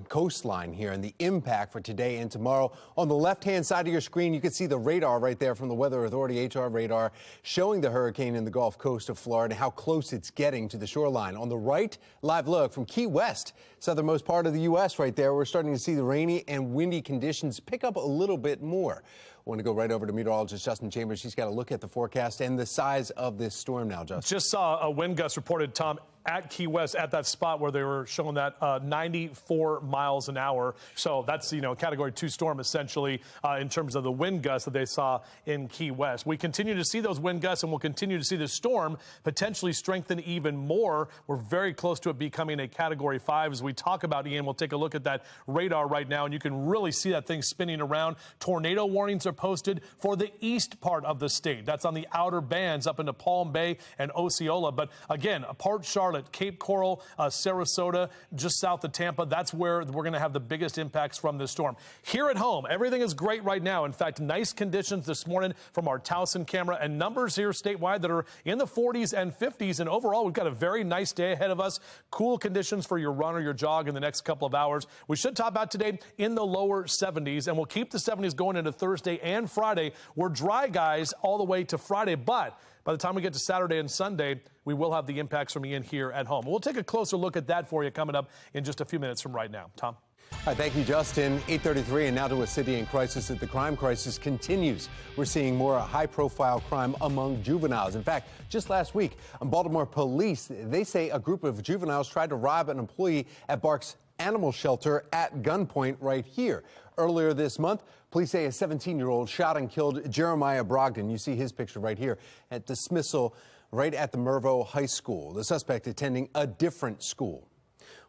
Speaker 20: coastline here, and the impact for today and tomorrow. On the left-hand side of your screen, you can see the radar right there from the Weather Authority HR radar showing the hurricane in the Gulf Coast of Florida, how close it's getting to the shoreline. On the right, live look from Key West, southernmost part of the U.S. right there. We're starting to see the rainy and windy conditions pick up a little bit more. I want to go right over to meteorologist Justin Chambers. He's got a look at the forecast and the size of this storm now, Justin.
Speaker 3: Just saw a wind gust reported, Tom, at Key West at that spot where they were showing that 94 miles an hour. So that's, Category 2 storm essentially in terms of the wind gusts that they saw in Key West. We continue to see those wind gusts, and we'll continue to see the storm potentially strengthen even more. We're very close to it becoming a Category 5. As we talk about Ian, we'll take a look at that radar right now, and you can really see that thing spinning around. Tornado warnings are posted for the east part of the state. That's on the outer bands up into Palm Bay and Osceola. But again, apart Charlotte, Cape Coral, Sarasota, just south of Tampa, that's where we're going to have the biggest impacts from this storm. Here at home, everything is great right now. In fact, nice conditions this morning from our Towson camera, and numbers here statewide that are in the 40s and 50s. And overall, we've got a very nice day ahead of us. Cool conditions for your run or your jog in the next couple of hours. We should top out today in the lower 70s, and we'll keep the 70s going into Thursday and Friday. We're dry, guys, all the way to Friday, but by the time we get to Saturday and Sunday, we will have the impacts from Ian here at home. We'll take a closer look at that for you coming up in just a few minutes from right now. Tom?
Speaker 20: All right, thank you, Justin. 8:33, and now to a city in crisis as the crime crisis continues. We're seeing more high-profile crime among juveniles. In fact, just last week, Baltimore police, they say a group of juveniles tried to rob an employee at Barks Animal Shelter at gunpoint right here. Earlier this month, police say a 17-year-old shot and killed Jeremiah Brogdon. You see his picture right here at dismissal right at the Mervo High School. The suspect attending a different school.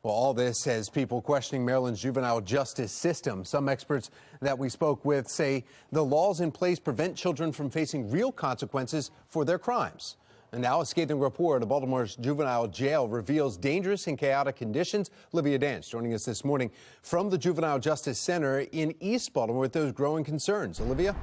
Speaker 20: Well, all this has people questioning Maryland's juvenile justice system. Some experts that we spoke with say the laws in place prevent children from facing real consequences for their crimes. And now a scathing report of Baltimore's juvenile jail reveals dangerous and chaotic conditions. Olivia Dance joining us this morning from the Juvenile Justice Center in East Baltimore with those growing concerns. Olivia?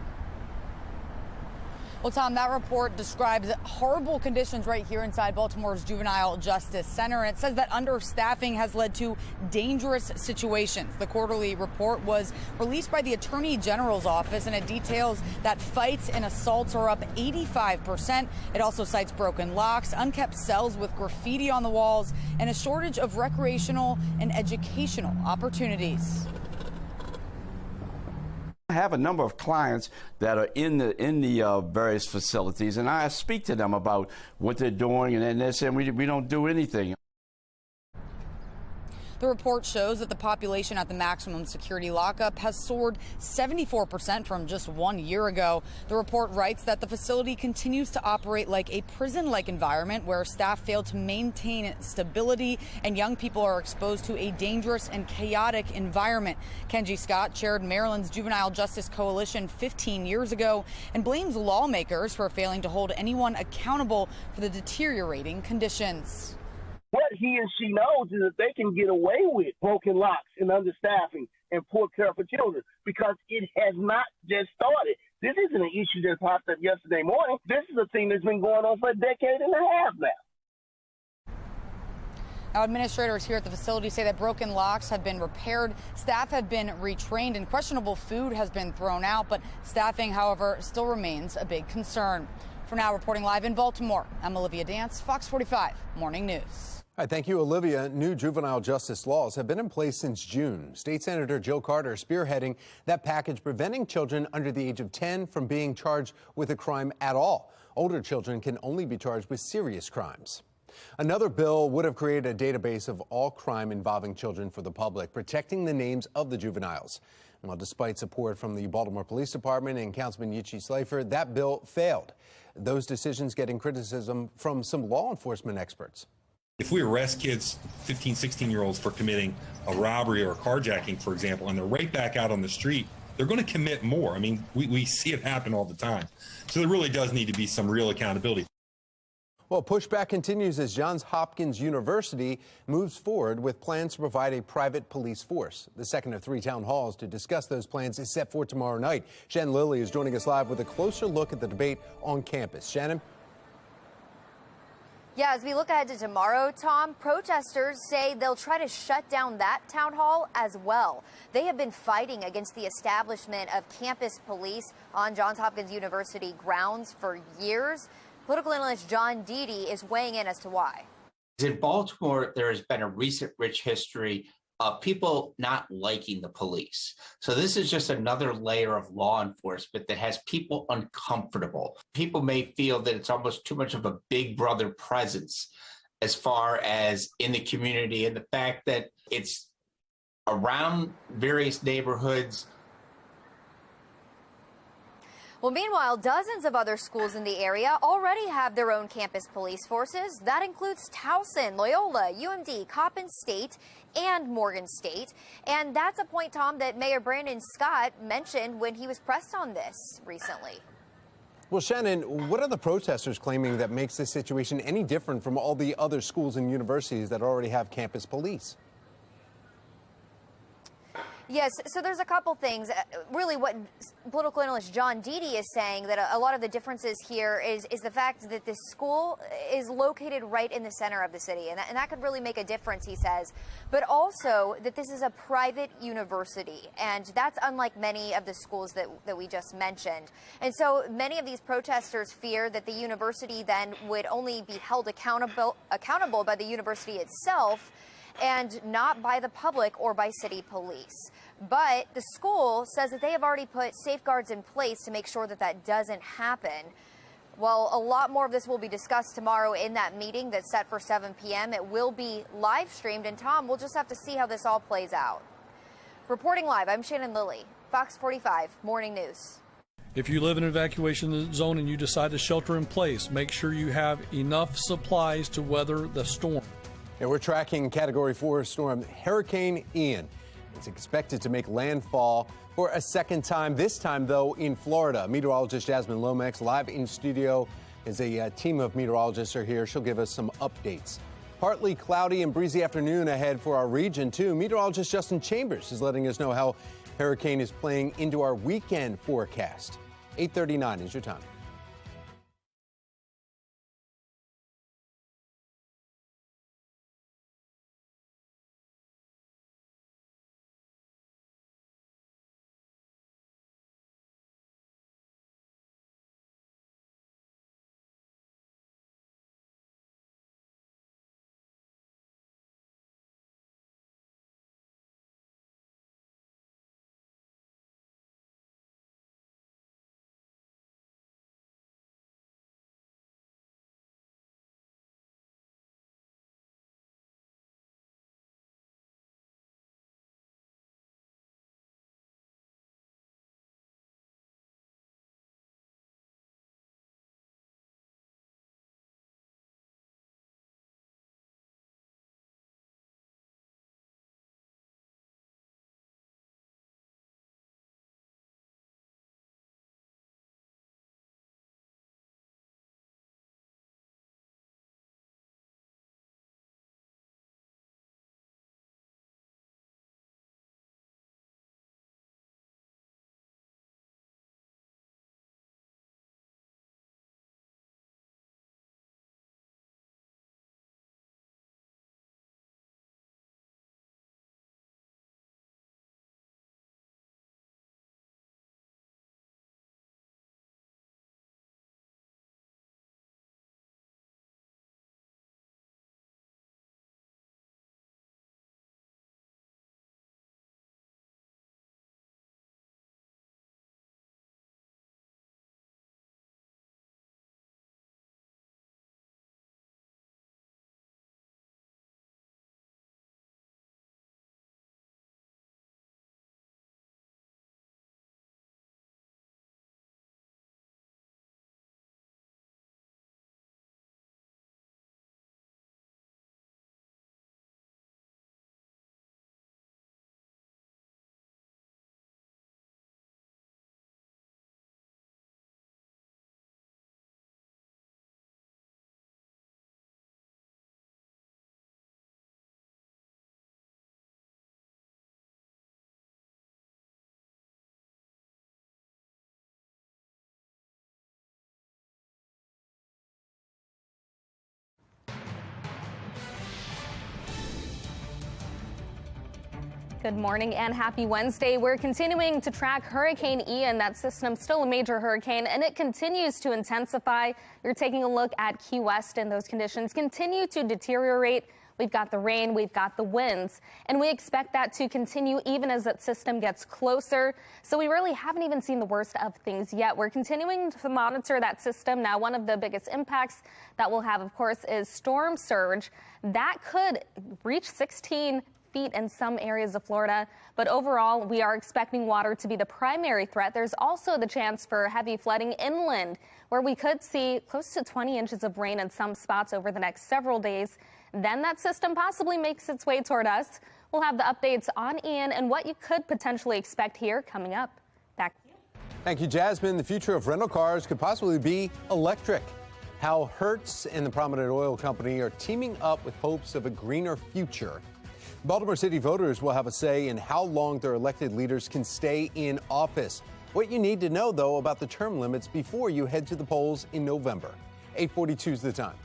Speaker 19: Well, Tom, that report describes horrible conditions right here inside Baltimore's Juvenile Justice Center. And it says that understaffing has led to dangerous situations. The quarterly report was released by the Attorney General's office, and it details that fights and assaults are up 85%. It also cites broken locks, unkept cells with graffiti on the walls, and a shortage of recreational and educational opportunities.
Speaker 10: I have a number of clients that are in the various facilities, and I speak to them about what they're doing, and they're saying we don't do anything.
Speaker 19: The report shows that the population at the maximum security lockup has soared 74% from just 1 year ago. The report writes that the facility continues to operate like a prison-like environment where staff fail to maintain stability and young people are exposed to a dangerous and chaotic environment. Kenji Scott chaired Maryland's Juvenile Justice Coalition 15 years ago and blames lawmakers for failing to hold anyone accountable for the deteriorating conditions.
Speaker 13: What he and she knows is that they can get away with broken locks and understaffing and poor care for children because it has not just started. This isn't an issue that popped up yesterday morning. This is a thing that's been going on for a decade and a half now.
Speaker 19: Now, administrators here at the facility say that broken locks have been repaired, staff have been retrained, and questionable food has been thrown out. But staffing, however, still remains a big concern. For now, reporting live in Baltimore, I'm Olivia Dance, Fox 45 Morning News.
Speaker 20: All right, thank you, Olivia. New juvenile justice laws have been in place since June. State Senator Joe Carter spearheading that package preventing children under the age of 10 from being charged with a crime at all. Older children can only be charged with serious crimes. Another bill would have created a database of all crime involving children for the public, protecting the names of the juveniles. Well, despite support from the Baltimore Police Department and Councilman Yichi Slifer, that bill failed. Those decisions getting criticism from some law enforcement experts.
Speaker 12: If we arrest kids, 15, 16-year-olds, for committing a robbery or a carjacking, for example, and they're right back out on the street they're going to commit more. I mean, we see it happen all the time. So there really does need to be some real accountability.
Speaker 20: Well, pushback continues as Johns Hopkins University moves forward with plans to provide a private police force. The second of 3 town halls to discuss those plans is set for tomorrow night. Shannon Lilly is joining us live with a closer look at the debate on campus. Shannon?
Speaker 18: Yeah, as we look ahead to tomorrow, Tom, protesters say they'll try to shut down that town hall as well. They have been fighting against the establishment of campus police on Johns Hopkins University grounds for years. Political analyst John Deedy is weighing in as to why.
Speaker 21: In Baltimore, there has been a recent rich history of people not liking the police. So this is just another layer of law enforcement that has people uncomfortable. People may feel that it's almost too much of a big brother presence as far as in the community, and the fact that it's around various neighborhoods.
Speaker 18: Well, meanwhile, dozens of other schools in the area already have their own campus police forces. That includes Towson, Loyola, UMD, Coppin State, and Morgan State. And that's a point, Tom, that Mayor Brandon Scott mentioned when he was pressed on this recently.
Speaker 20: Well, Shannon, what are the protesters claiming that makes this situation any different from all the other schools and universities that already have campus police?
Speaker 18: Yes, so there's a couple things. Really, what political analyst John Deedy is saying, that a lot of the differences here is the fact that this school is located right in the center of the city, and that could really make a difference, he says. But also that this is a private university, and that's unlike many of the schools that we just mentioned. And so many of these protesters fear that the university then would only be held accountable by the university itself, and not by the public or by city police. But the school says that they have already put safeguards in place to make sure that that doesn't happen. Well, a lot more of this will be discussed tomorrow in that meeting that's set for 7 p.m. It will be live streamed, and Tom, we'll just have to see how this all plays out. Reporting live, I'm Shannon Lilly, Fox 45 Morning News.
Speaker 14: If you live in an evacuation zone and you decide to shelter in place, make sure you have enough supplies to weather the storm.
Speaker 20: And we're tracking Category 4 storm Hurricane Ian. It's expected to make landfall for a second time, this time, though, in Florida. Meteorologist Jasmine Lomax live in studio as a team of meteorologists are here. She'll give us some updates. Partly cloudy and breezy afternoon ahead for our region, too. Meteorologist Justin Chambers is letting us know how hurricane is playing into our weekend forecast. 8:39 is your time.
Speaker 17: Good morning and happy Wednesday. We're continuing to track Hurricane Ian. That system still a major hurricane and it continues to intensify. You're taking a look at Key West and those conditions continue to deteriorate. We've got the rain, we've got the winds, and we expect that to continue even as that system gets closer. So we really haven't even seen the worst of things yet. We're continuing to monitor that system. Now, one of the biggest impacts that we'll have, of course, is storm surge. That could reach 16 feet in some areas of Florida, but overall we are expecting water to be the primary threat. There's also the chance for heavy flooding inland, where we could see close to 20 inches of rain in some spots over the next several days. Then that system possibly makes its way toward us. We'll have the updates on Ian and what you could potentially expect here coming up. Back to you.
Speaker 20: Thank you, Jasmine. The future of rental cars could possibly be electric. How Hertz and the prominent oil company are teaming up with hopes of a greener future. Baltimore City voters will have a say in how long their elected leaders can stay in office. What you need to know, though, about the term limits before you head to the polls in November. 8:42 is the time.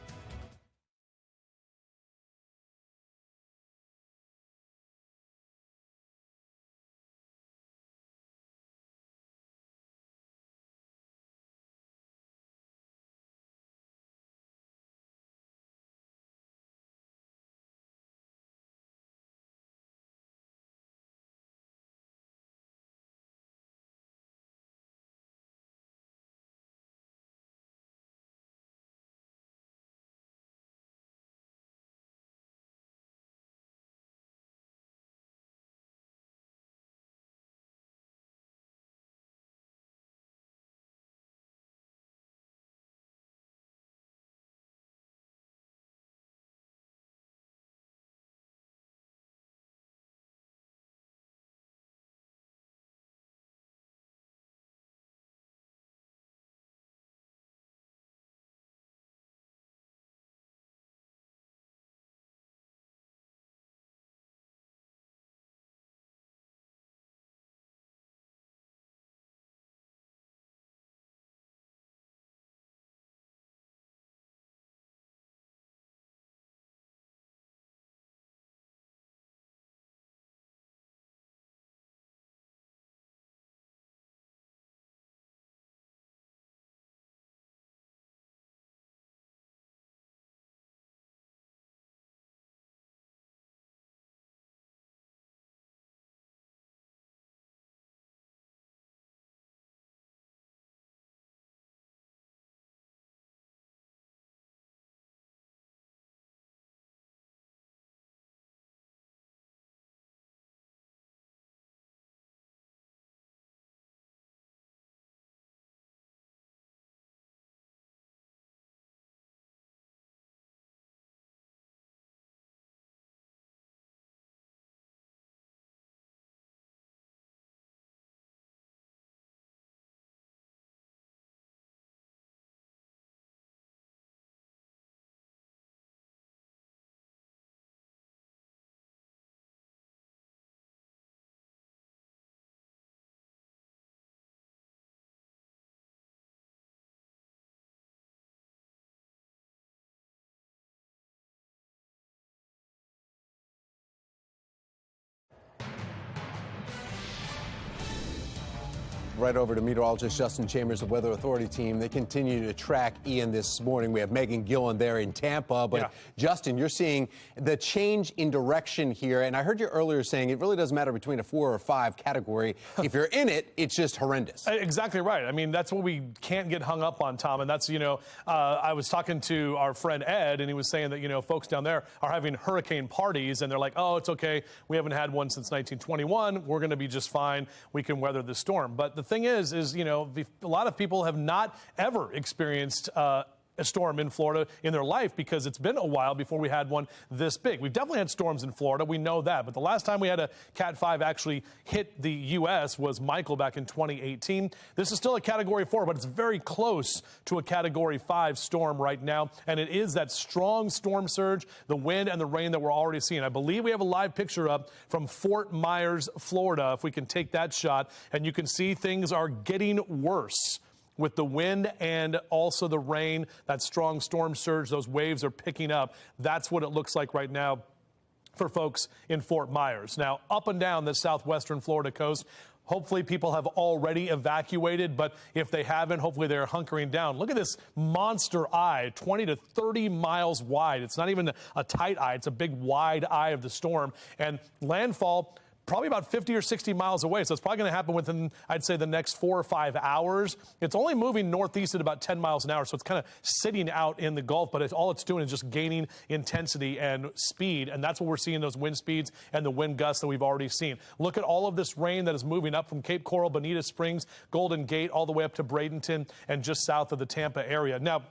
Speaker 20: Right over to meteorologist Justin Chambers, the Weather Authority team. They continue to track Ian this morning. We have Megan Gillen there in Tampa. But, Justin, you're seeing the change in direction here. And I heard you earlier saying it really doesn't matter between a 4 or 5 category. If you're in it, it's just horrendous.
Speaker 3: Exactly right. I mean, that's what we can't get hung up on, Tom. And that's, I was talking to our friend Ed, and he was saying that, folks down there are having hurricane parties. And they're like, oh, it's okay. We haven't had one since 1921. We're going to be just fine. We can weather the storm. But the thing is, a lot of people have not ever experienced a storm in Florida in their life because it's been a while before we had one this big. We've definitely had storms in Florida. We know that. But the last time we had a Cat 5 actually hit the U.S. was Michael back in 2018. This is still a Category 4, but it's very close to a Category 5 storm right now. And it is that strong storm surge, the wind and the rain that we're already seeing. I believe we have a live picture up from Fort Myers, Florida, if we can take that shot. And you can see things are getting worse. With the wind and also the rain, that strong storm surge, those waves are picking up. That's what it looks like right now for folks in Fort Myers. Now, up and down the southwestern Florida coast, hopefully people have already evacuated, but if they haven't, hopefully they're hunkering down. Look at this monster eye, 20 to 30 miles wide. It's not even a tight eye. It's a big wide eye of the storm. And landfall probably about 50 or 60 miles away. So it's probably going to happen within, I'd say, the next 4 or 5 hours. It's only moving northeast at about 10 miles an hour. So it's kind of sitting out in the Gulf, but all it's doing is just gaining intensity and speed. And that's what we're seeing, those wind speeds and the wind gusts that we've already seen. Look at all of this rain that is moving up from Cape Coral, Bonita Springs, Golden Gate, all the way up to Bradenton and just south of the Tampa area. Now,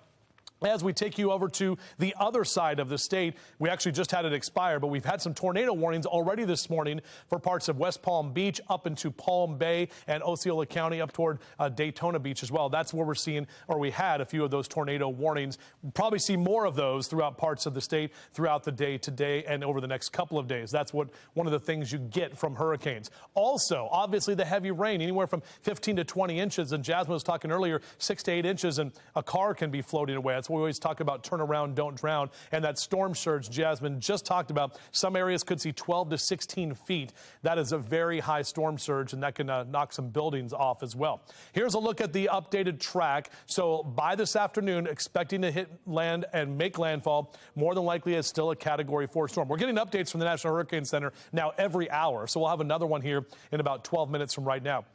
Speaker 3: as we take you over to the other side of the state, we actually just had it expire, but we've had some tornado warnings already this morning for parts of West Palm Beach up into Palm Bay and Osceola County up toward Daytona Beach as well. That's where we're seeing, or we had a few of those tornado warnings. We'll probably see more of those throughout parts of the state throughout the day today and over the next couple of days. That's one of the things you get from hurricanes. Also, obviously, the heavy rain, anywhere from 15 to 20 inches. And Jasmine was talking earlier, 6 to 8 inches, and a car can be floating away. That's what we always talk about, turn around, don't drown. And that storm surge Jasmine just talked about, some areas could see 12 to 16 feet. That is a very high storm surge, and that can knock some buildings off as well. Here's a look at the updated track. So by this afternoon, expecting to hit land and make landfall, more than likely is still a Category 4 storm. We're getting updates from the National Hurricane Center now every hour. So we'll have another one here in about 12 minutes from right now.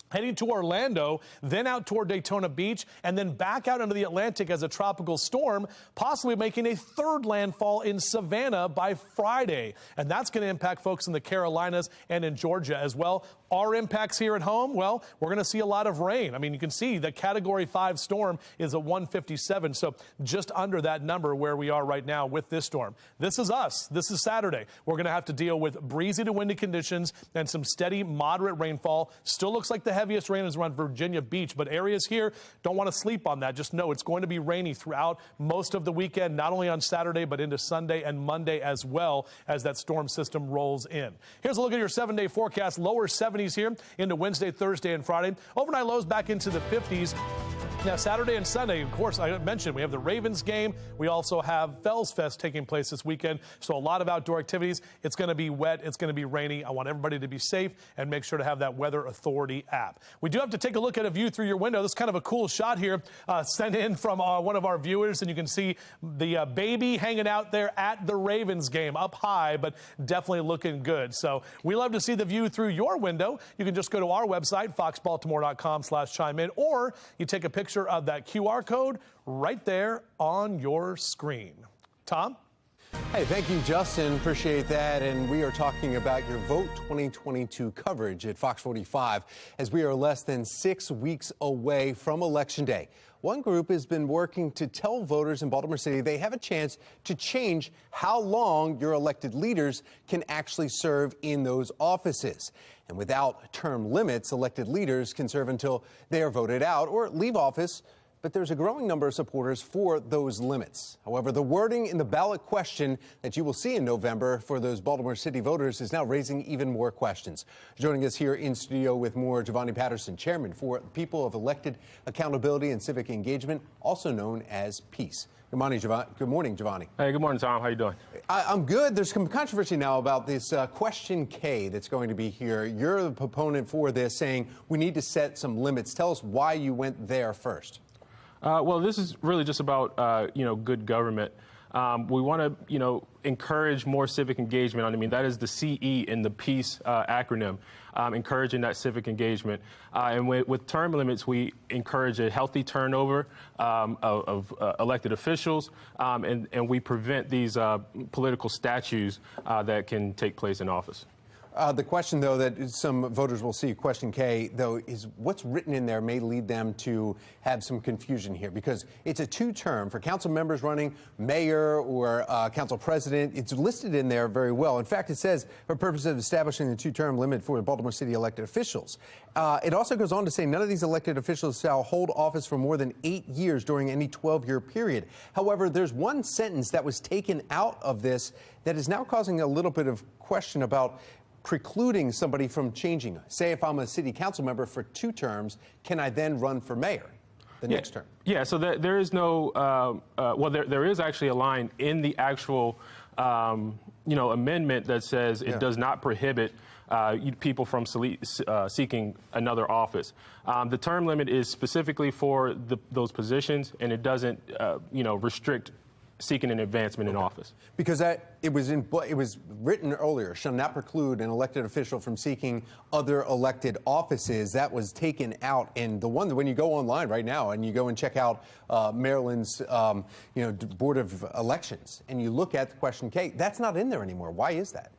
Speaker 3: Heading to Orlando, then out toward Daytona Beach, and then back out into the Atlantic as a tropical storm, possibly making a third landfall in Savannah by Friday. And that's going to impact folks in the Carolinas and in Georgia as well. Our impacts here at home, well, we're going to see a lot of rain. I mean, you can see the Category 5 storm is a 157, so just under that number where we are right now with this storm. This is us. This is Saturday. We're going to have to deal with breezy to windy conditions and some steady, moderate rainfall. Still looks like the heaviest rain is around Virginia Beach, but areas here don't want to sleep on that. Just know it's going to be rainy throughout most of the weekend, not only on Saturday, but into Sunday and Monday as well as that storm system rolls in. Here's a look at your 7-day forecast. Lower 70s here into Wednesday, Thursday, and Friday. Overnight lows back into the 50s. Now, Saturday and Sunday, of course, I mentioned we have the Ravens game. We also have Fells Fest taking place this weekend. So a lot of outdoor activities. It's going to be wet. It's going to be rainy. I want everybody to be safe and make sure to have that Weather Authority app. We do have to take a look at a view through your window. This is kind of a cool shot here sent in from one of our viewers. And you can see the baby hanging out there at the Ravens game up high, but definitely looking good. So we love to see the view through your window. You can just go to our website, foxbaltimore.com/chime in, or you take a picture of that QR code right there on your screen. Tom?
Speaker 20: Hey, thank you, Justin. Appreciate that. And we are talking about your Vote 2022 coverage at Fox 45 as we are less than 6 weeks away from Election Day. One group has been working to tell voters in Baltimore City they have a chance to change how long your elected leaders can actually serve in those offices. And without term limits, elected leaders can serve until they are voted out or leave office. But there's a growing number of supporters for those limits. However, the wording in the ballot question that you will see in November for those Baltimore City voters is now raising even more questions. Joining us here in studio with more, Giovanni Patterson, chairman for People of Elected Accountability and Civic Engagement, also known as PEACE. Good morning, Giovanni.
Speaker 6: Hey, good morning, Tom. How you doing?
Speaker 20: I'm good. There's some controversy now about this question K that's going to be here. You're the proponent for this, saying we need to set some limits. Tell us why you went there first.
Speaker 6: Well, this is really just about, good government. We want to, encourage more civic engagement. I mean, that is the CE in the PEACE acronym, encouraging that civic engagement. And with term limits, we encourage a healthy turnover of elected officials, and we prevent these political statues that can take place in office.
Speaker 20: The question, though, that some voters will see, question K, though, is what's written in there may lead them to have some confusion here, because it's a two-term for council members running, mayor or council president. It's listed in there very well. In fact, it says for purposes of establishing the two-term limit for Baltimore City elected officials. It also goes on to say none of these elected officials shall hold office for more than 8 years during any 12-year period. However, there's one sentence that was taken out of this that is now causing a little bit of question about precluding somebody from changing. Say if I'm a city council member for 2 terms, can I then run for mayor the next term?
Speaker 6: Yeah, so there is no, there is actually a line in the actual amendment that says it does not prohibit people from seeking another office. The term limit is specifically for those positions, and it doesn't, restrict seeking an advancement in office.
Speaker 20: Because it was written earlier, shall not preclude an elected official from seeking other elected offices. That was taken out. And the one, when you go online right now and you go and check out Maryland's, Board of Elections, and you look at the question K, that's not in there anymore. Why is that?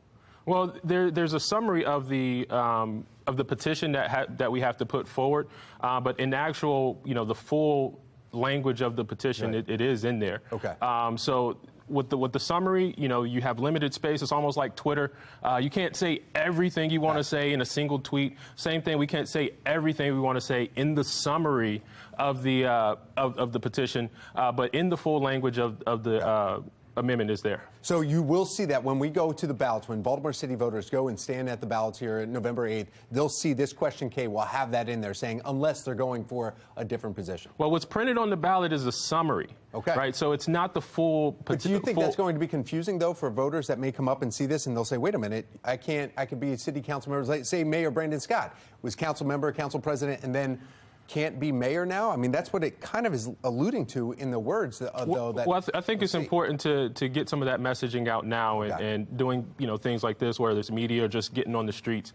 Speaker 6: Well, there's a summary of the petition that we have to put forward, but in actual, the full language of the petition, right. it is in there.
Speaker 20: Okay.
Speaker 6: So with the summary, you have limited space. It's almost like Twitter. You can't say everything you want to say in a single tweet. Same thing. We can't say everything we want to say in the summary of the petition, but in the full language of the amendment is there.
Speaker 20: So you will see that when we go to the ballots, when Baltimore City voters go and stand at the ballots here on November 8th, they'll see this question K will have that in there saying unless they're going for a different position.
Speaker 6: Well, what's printed on the ballot is a summary. Okay. Right. So it's not the full.
Speaker 20: But do you think that's going to be confusing though for voters that may come up and see this and they'll say, wait a minute, I could be a city council member, like say Mayor Brandon Scott was council member, council president, and then can't be mayor now? I mean, that's what it kind of is alluding to in the words, though.
Speaker 6: I think it's important to get some of that messaging out now and doing, things like this, whether it's media or just getting on the streets.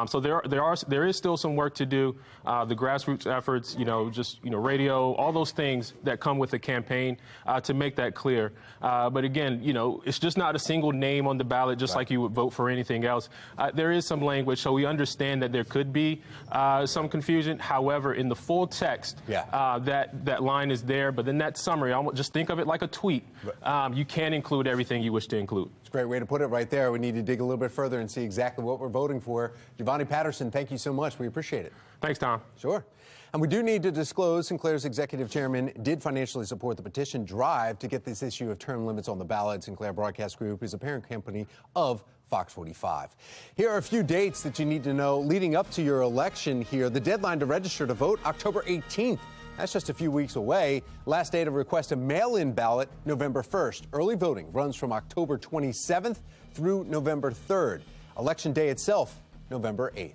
Speaker 6: So there is still some work to do. The grassroots efforts, radio, all those things that come with the campaign to make that clear. But again, it's just not a single name on the ballot, just like you would vote for anything else. There is some language, so we understand that there could be some confusion. However, in the full text, that line is there, but then that summary, just think of it like a tweet. You can include everything you wish to include.
Speaker 20: It's a great way to put it right there. We need to dig a little bit further and see exactly what we're voting for. Giovanni Patterson, thank you so much. We appreciate it.
Speaker 6: Thanks, Tom.
Speaker 20: Sure. And we do need to disclose Sinclair's executive chairman did financially support the petition drive to get this issue of term limits on the ballot. Sinclair Broadcast Group is a parent company of FOX45. Here are a few dates that you need to know leading up to your election here. The deadline to register to vote, October 18th. That's just a few weeks away. Last day to request a mail-in ballot, November 1st. Early voting runs from October 27th through November 3rd. Election day itself, November 8th.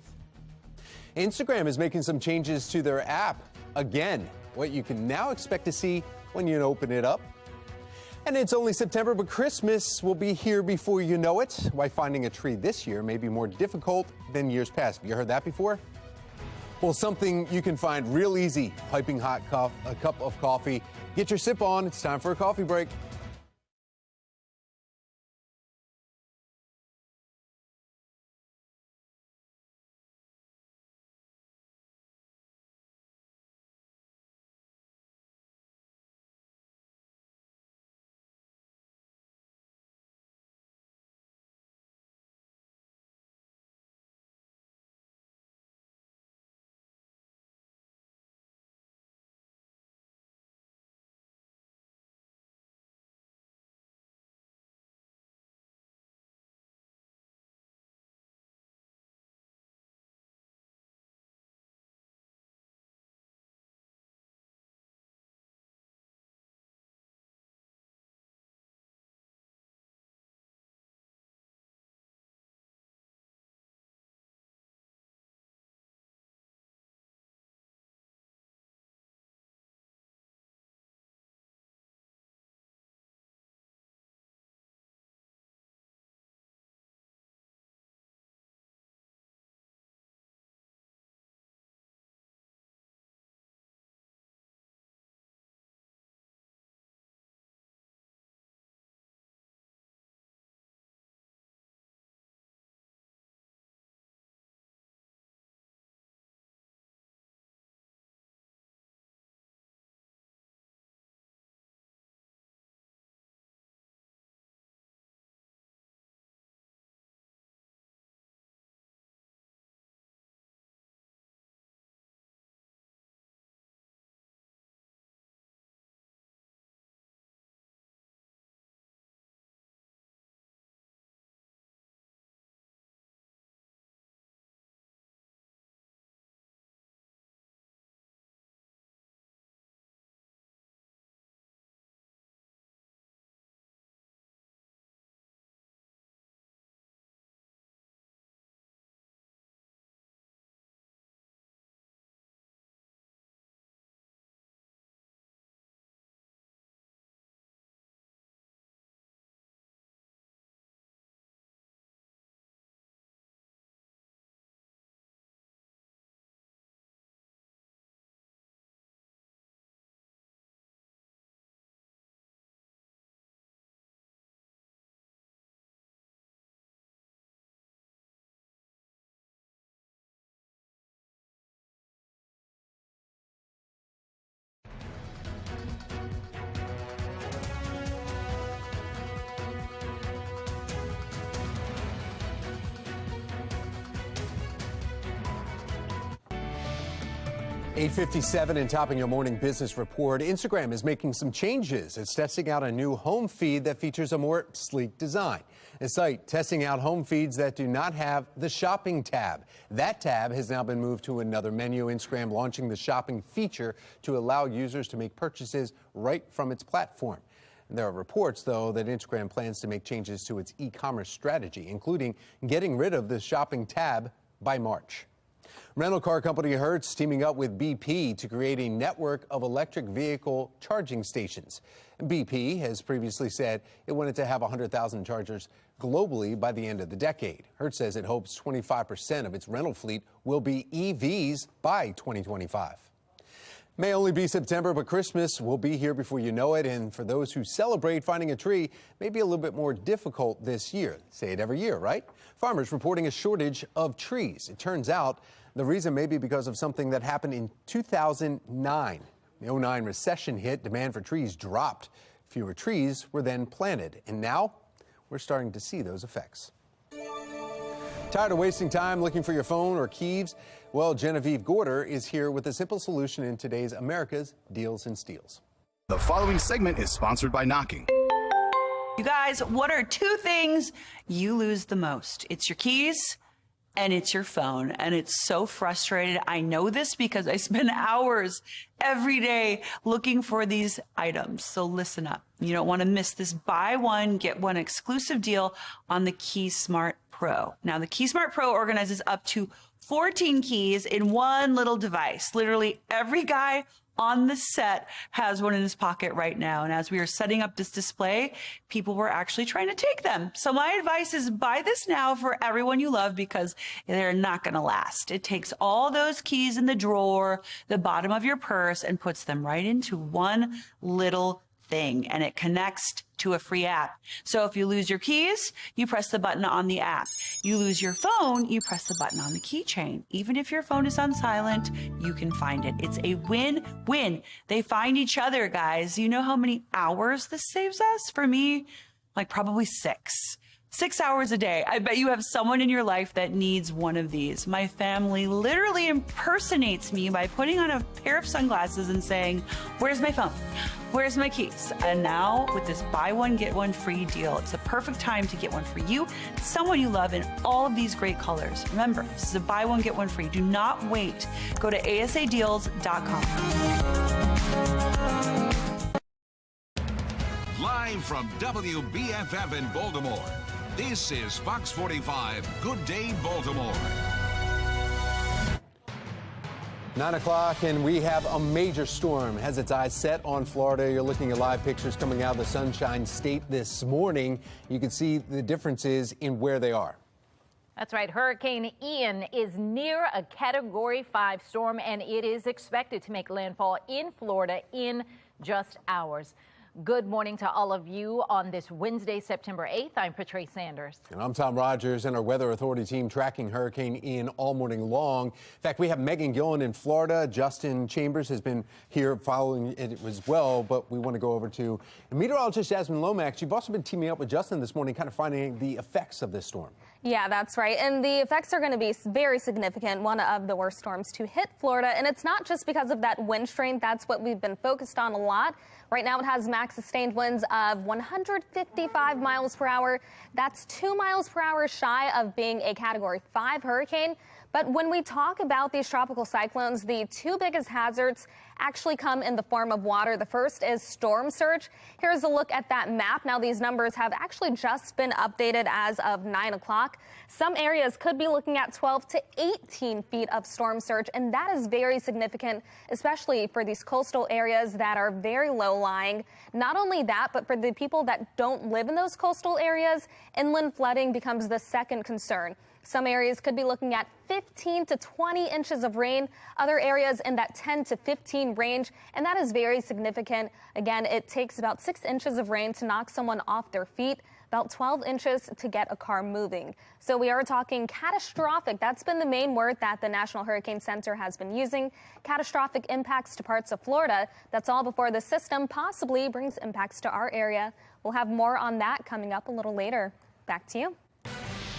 Speaker 20: Instagram is making some changes to their app. Again, what you can now expect to see when you open it up. And it's only September, but Christmas will be here before you know it. Why finding a tree this year may be more difficult than years past. Have you heard that before? Well, something you can find real easy. Piping hot a cup of coffee. Get your sip on. It's time for a coffee break. 8:57 and topping your morning business report. Instagram is making some changes. It's testing out a new home feed that features a more sleek design. The site testing out home feeds that do not have the shopping tab. That tab has now been moved to another menu. Instagram launching the shopping feature to allow users to make purchases right from its platform. There are reports, though, that Instagram plans to make changes to its e-commerce strategy, including getting rid of the shopping tab by March. Rental car company Hertz teaming up with BP to create a network of electric vehicle charging stations. BP has previously said it wanted to have 100,000 chargers globally by the end of the decade. Hertz says it hopes 25% of its rental fleet will be EVs by 2025. May only be September, but Christmas will be here before you know it. And for those who celebrate, finding a tree may be a little bit more difficult this year. Say it every year, right? Farmers reporting a shortage of trees. It turns out the reason may be because of something that happened in 2009. The 2009 recession hit, demand for trees dropped. Fewer trees were then planted, and now we're starting to see those effects. Tired of wasting time looking for your phone or keys? Well, Genevieve Gorder is here with a simple solution in today's America's Deals and Steals.
Speaker 4: The following segment is sponsored by Knocking.
Speaker 22: You guys, what are two things you lose the most? It's your keys and it's your phone. And it's so frustrating. I know this because I spend hours every day looking for these items. So listen up. You don't want to miss this buy one, get one exclusive deal on the KeySmart Pro. Now, the KeySmart Pro organizes up to 14 keys in one little device. Literally every guy on the set has one in his pocket right now. And as we were setting up this display, people were actually trying to take them. So my advice is buy this now for everyone you love because they're not going to last. It takes all those keys in the drawer, the bottom of your purse, and puts them right into one little thing, and it connects to a free app. So if you lose your keys, you press the button on the app. You lose your phone, you press the button on the keychain. Even if your phone is on silent, you can find it. It's a win-win. They find each other, guys. You know how many hours this saves us? For me, like probably 6 hours a day. I bet you have someone in your life that needs one of these. My family literally impersonates me by putting on a pair of sunglasses and saying, "Where's my phone? Where's my keys?" And now with this buy one, get one free deal, it's the perfect time to get one for you, someone you love, in all of these great colors. Remember, this is a buy one, get one free. Do not wait. Go to asadeals.com.
Speaker 1: Live from WBFF in Baltimore, this is Fox 45 Good Day Baltimore.
Speaker 20: 9 o'clock, and we have a major storm. Has its eyes set on Florida. You're looking at live pictures coming out of the Sunshine State this morning. You can see the differences in where they are.
Speaker 2: That's right. Hurricane Ian is near a Category 5 storm, and it is expected to make landfall in Florida in just hours. Good morning to all of you on this Wednesday, September 8th. I'm Patrice Sanders.
Speaker 20: And I'm Tom Rogers, and our Weather Authority team tracking Hurricane Ian all morning long. In fact, we have Megan Gillen in Florida. Justin Chambers has been here following it as well, but we want to go over to meteorologist Jasmine Lomax. You've also been teaming up with Justin this morning, kind of finding the effects of this storm.
Speaker 17: Yeah, that's right. And the effects are going to be very significant, one of the worst storms to hit Florida. And it's not just because of that wind strength. That's what we've been focused on a lot. Right now, it has max sustained winds of 155 miles per hour. That's 2 miles per hour shy of being a Category 5 hurricane. But when we talk about these tropical cyclones, the two biggest hazards actually come in the form of water. The first is storm surge. Here's a look at that map. Now, these numbers have actually just been updated as of 9 o'clock. Some areas could be looking at 12 to 18 feet of storm surge, and that is very significant, especially for these coastal areas that are very low lying. Not only that, but for the people that don't live in those coastal areas, inland flooding becomes the second concern. Some areas could be looking at 15 to 20 inches of rain, other areas in that 10 to 15 range, and that is very significant. Again, it takes about 6 inches of rain to knock someone off their feet, about 12 inches to get a car moving. So we are talking catastrophic. That's been the main word that the National Hurricane Center has been using. Catastrophic impacts to parts of Florida. That's all before the system possibly brings impacts to our area. We'll have more on that coming up a little later. Back to you.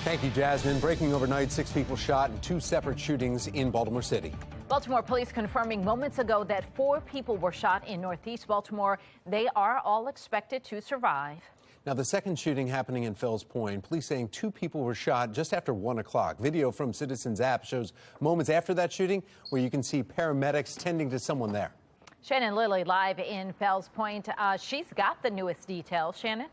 Speaker 20: Thank you, Jasmine. Breaking overnight, 6 people shot in 2 separate shootings in Baltimore City.
Speaker 2: Baltimore police confirming moments ago that 4 people were shot in Northeast Baltimore. They are all expected to survive.
Speaker 20: Now, the second shooting happening in Fells Point, police saying 2 people were shot just after 1 o'clock. Video from Citizens app shows moments after that shooting where you can see paramedics tending to someone there.
Speaker 2: Shannon Lilly live in Fells Point. She's got the newest details. Shannon?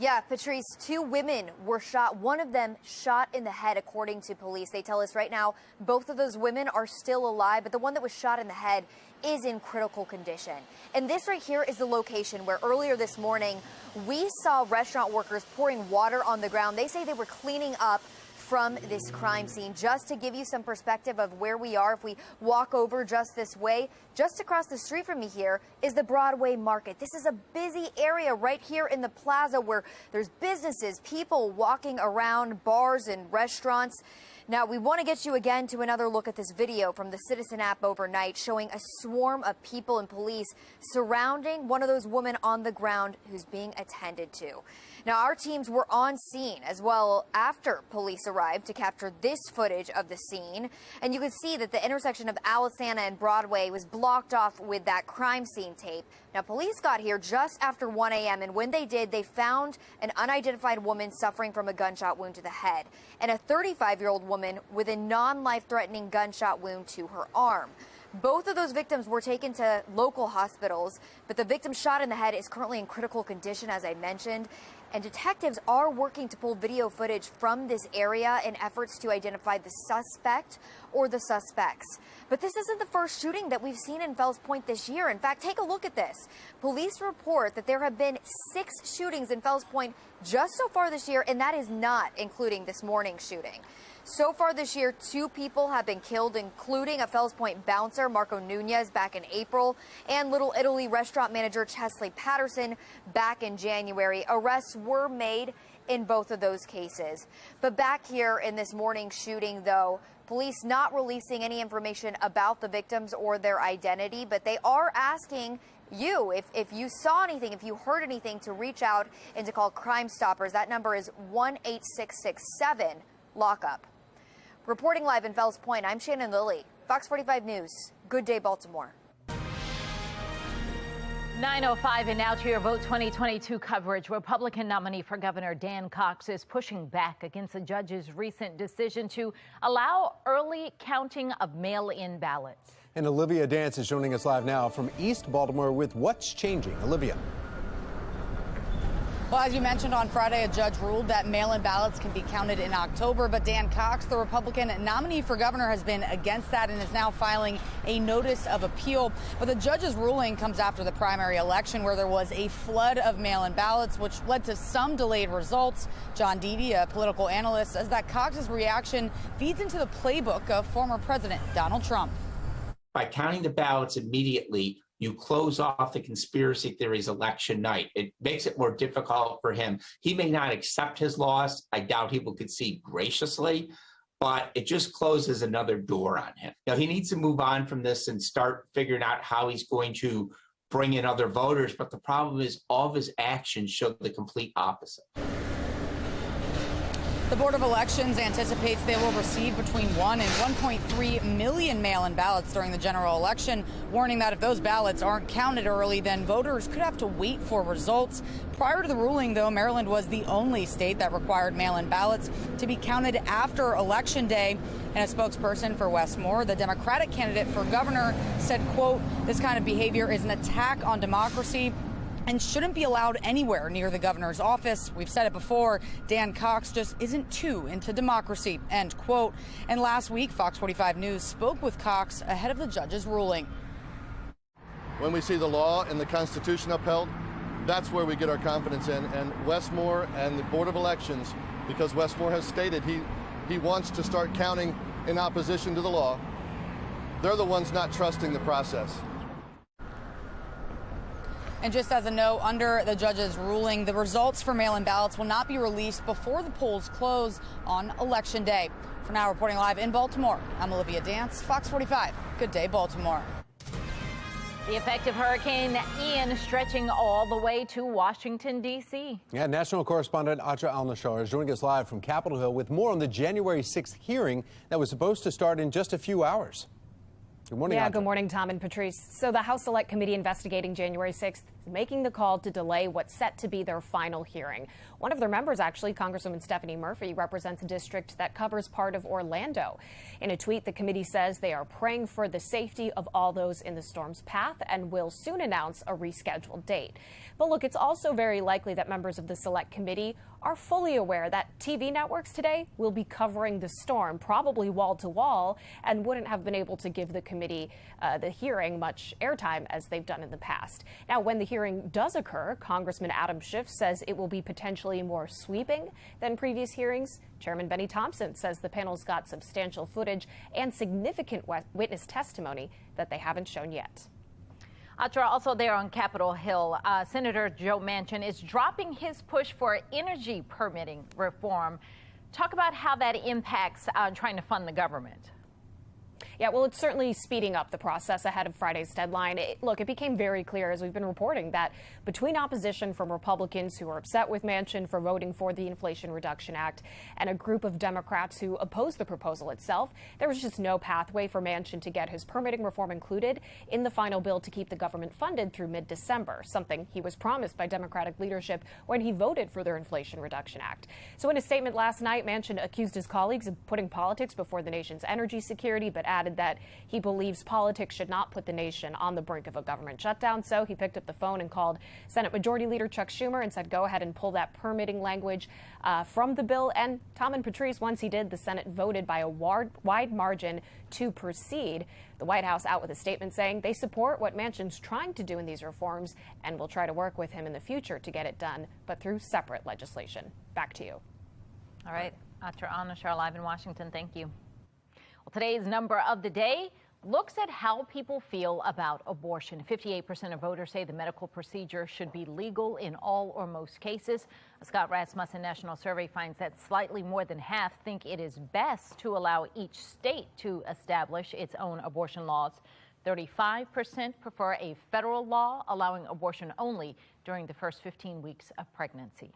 Speaker 18: Yeah, Patrice, 2 women were shot. One of them shot in the head, according to police. They tell us right now both of those women are still alive, but the one that was shot in the head is in critical condition. And this right here is the location where earlier this morning we saw restaurant workers pouring water on the ground. They say they were cleaning up from this crime scene. Just to give you some perspective of where we are, if we walk over just this way, just across the street from me here is the Broadway Market. This is a busy area right here in the plaza where there's businesses, people walking around, bars and restaurants. Now, we want to get you again to another look at this video from the Citizen app overnight showing a swarm of people and police surrounding one of those women on the ground who's being attended to. Now, our teams were on scene as well after police arrived to capture this footage of the scene. And you can see that the intersection of Alisana and Broadway was blocked off with that crime scene tape. Now, police got here just after 1 a.m. and when they did, they found an unidentified woman suffering from a gunshot wound to the head and a 35-year-old woman with a non-life-threatening gunshot wound to her arm. Both of those victims were taken to local hospitals, but the victim shot in the head is currently in critical condition, as I mentioned. And detectives are working to pull video footage from this area in efforts to identify the suspect or the suspects. But this isn't the first shooting that we've seen in Fells Point this year. In fact, take a look at this. Police report that there have been 6 shootings in Fells Point just so far this year, and that is not including this morning's shooting. So far this year, 2 people have been killed, including a Fells Point bouncer, Marco Nunez, back in April, and Little Italy restaurant manager Chesley Patterson back in January. Arrests were made in both of those cases. But back here in this morning's shooting, though, police not releasing any information about the victims or their identity, but they are asking you, if you saw anything, if you heard anything, to reach out and to call Crime Stoppers. That number is 1-8667-LOCK-UP. Reporting live in Fells Point, I'm Shannon Lilly, Fox 45 News. Good day, Baltimore.
Speaker 2: 9:05 and now to your Vote 2022 coverage. Republican nominee for Governor Dan Cox is pushing back against the judge's recent decision to allow early counting of mail-in ballots.
Speaker 20: And Olivia Dance is joining us live now from East Baltimore with what's changing. Olivia.
Speaker 19: Well, as you mentioned, on Friday, a judge ruled that mail-in ballots can be counted in October. But Dan Cox, the Republican nominee for governor, has been against that and is now filing a notice of appeal. But the judge's ruling comes after the primary election, where there was a flood of mail-in ballots, which led to some delayed results. John Deedy, a political analyst, says that Cox's reaction feeds into the playbook of former President Donald Trump.
Speaker 21: By counting the ballots immediately, you close off the conspiracy theories election night. It makes it more difficult for him. He may not accept his loss. I doubt he will concede graciously, but it just closes another door on him. Now, he needs to move on from this and start figuring out how he's going to bring in other voters. But the problem is all of his actions show the complete opposite.
Speaker 19: The Board of Elections anticipates they will receive between 1 and 1.3 million mail-in ballots during the general election, warning that if those ballots aren't counted early, then voters could have to wait for results. Prior to the ruling, though, Maryland was the only state that required mail-in ballots to be counted after Election Day. And a spokesperson for Westmore, the Democratic candidate for governor, said, quote, "This kind of behavior is an attack on democracy and shouldn't be allowed anywhere near the governor's office. We've said it before, Dan Cox just isn't too into democracy," end quote. And last week, Fox 45 News spoke with Cox ahead of the judge's ruling.
Speaker 16: When we see the law and the Constitution upheld, that's where we get our confidence in. And Westmore and the Board of Elections, because Westmore has stated he wants to start counting in opposition to the law, they're the ones not trusting the process.
Speaker 19: And just as a note, under the judge's ruling, the results for mail-in ballots will not be released before the polls close on Election Day. For now, reporting live in Baltimore, I'm Olivia Dance, Fox 45. Good day, Baltimore.
Speaker 2: The effect of Hurricane Ian stretching all the way to Washington, D.C.
Speaker 20: Yeah, national correspondent Atra Al-Nashar is joining us live from Capitol Hill with more on the January 6th hearing that was supposed to start in just a few hours. Good morning,
Speaker 11: Yeah,
Speaker 20: Atra.
Speaker 11: good morning, Tom and Patrice. So the House Select Committee investigating January 6th is making the call to delay what's set to be their final hearing. One of their members, actually, Congresswoman Stephanie Murphy, represents a district that covers part of Orlando. In a tweet, the committee says they are praying for the safety of all those in the storm's path and will soon announce a rescheduled date. But look, it's also very likely that members of the Select Committee are fully aware that TV networks today will be covering the storm, probably wall to wall, and wouldn't have been able to give the committee the hearing much airtime as they've done in the past. Now, when the hearing does occur, Congressman Adam Schiff says it will be potentially more sweeping than previous hearings. Chairman Benny Thompson says the panel's got substantial footage and significant witness testimony that they haven't shown yet.
Speaker 2: Atra, also there on Capitol Hill, Senator Joe Manchin is dropping his push for energy permitting reform. Talk about how that impacts trying to fund the government.
Speaker 11: Yeah, well, it's certainly speeding up the process ahead of Friday's deadline. Look, it became very clear, as we've been reporting, that between opposition from Republicans who are upset with Manchin for voting for the Inflation Reduction Act and a group of Democrats who oppose the proposal itself, there was just no pathway for Manchin to get his permitting reform included in the final bill to keep the government funded through mid-December, something he was promised by Democratic leadership when he voted for their Inflation Reduction Act. So in a statement last night, Manchin accused his colleagues of putting politics before the nation's energy security, but added that he believes politics should not put the nation on the brink of a government shutdown. So he picked up the phone and called Senate Majority Leader Chuck Schumer and said, go ahead and pull that permitting language from the bill. And Tom and Patrice, once he did, the Senate voted by a wide margin to proceed. The White House out with a statement saying they support what Manchin's trying to do in these reforms and will try to work with him in the future to get it done, but through separate legislation. Back to you.
Speaker 2: All right. Atra Al-Nashar live in Washington. Thank you. Well, today's number of the day looks at how people feel about abortion. 58% of voters say the medical procedure should be legal in all or most cases. A Scott Rasmussen National Survey finds that slightly more than half think it is best to allow each state to establish its own abortion laws. 35% prefer a federal law allowing abortion only during the first 15 weeks of pregnancy.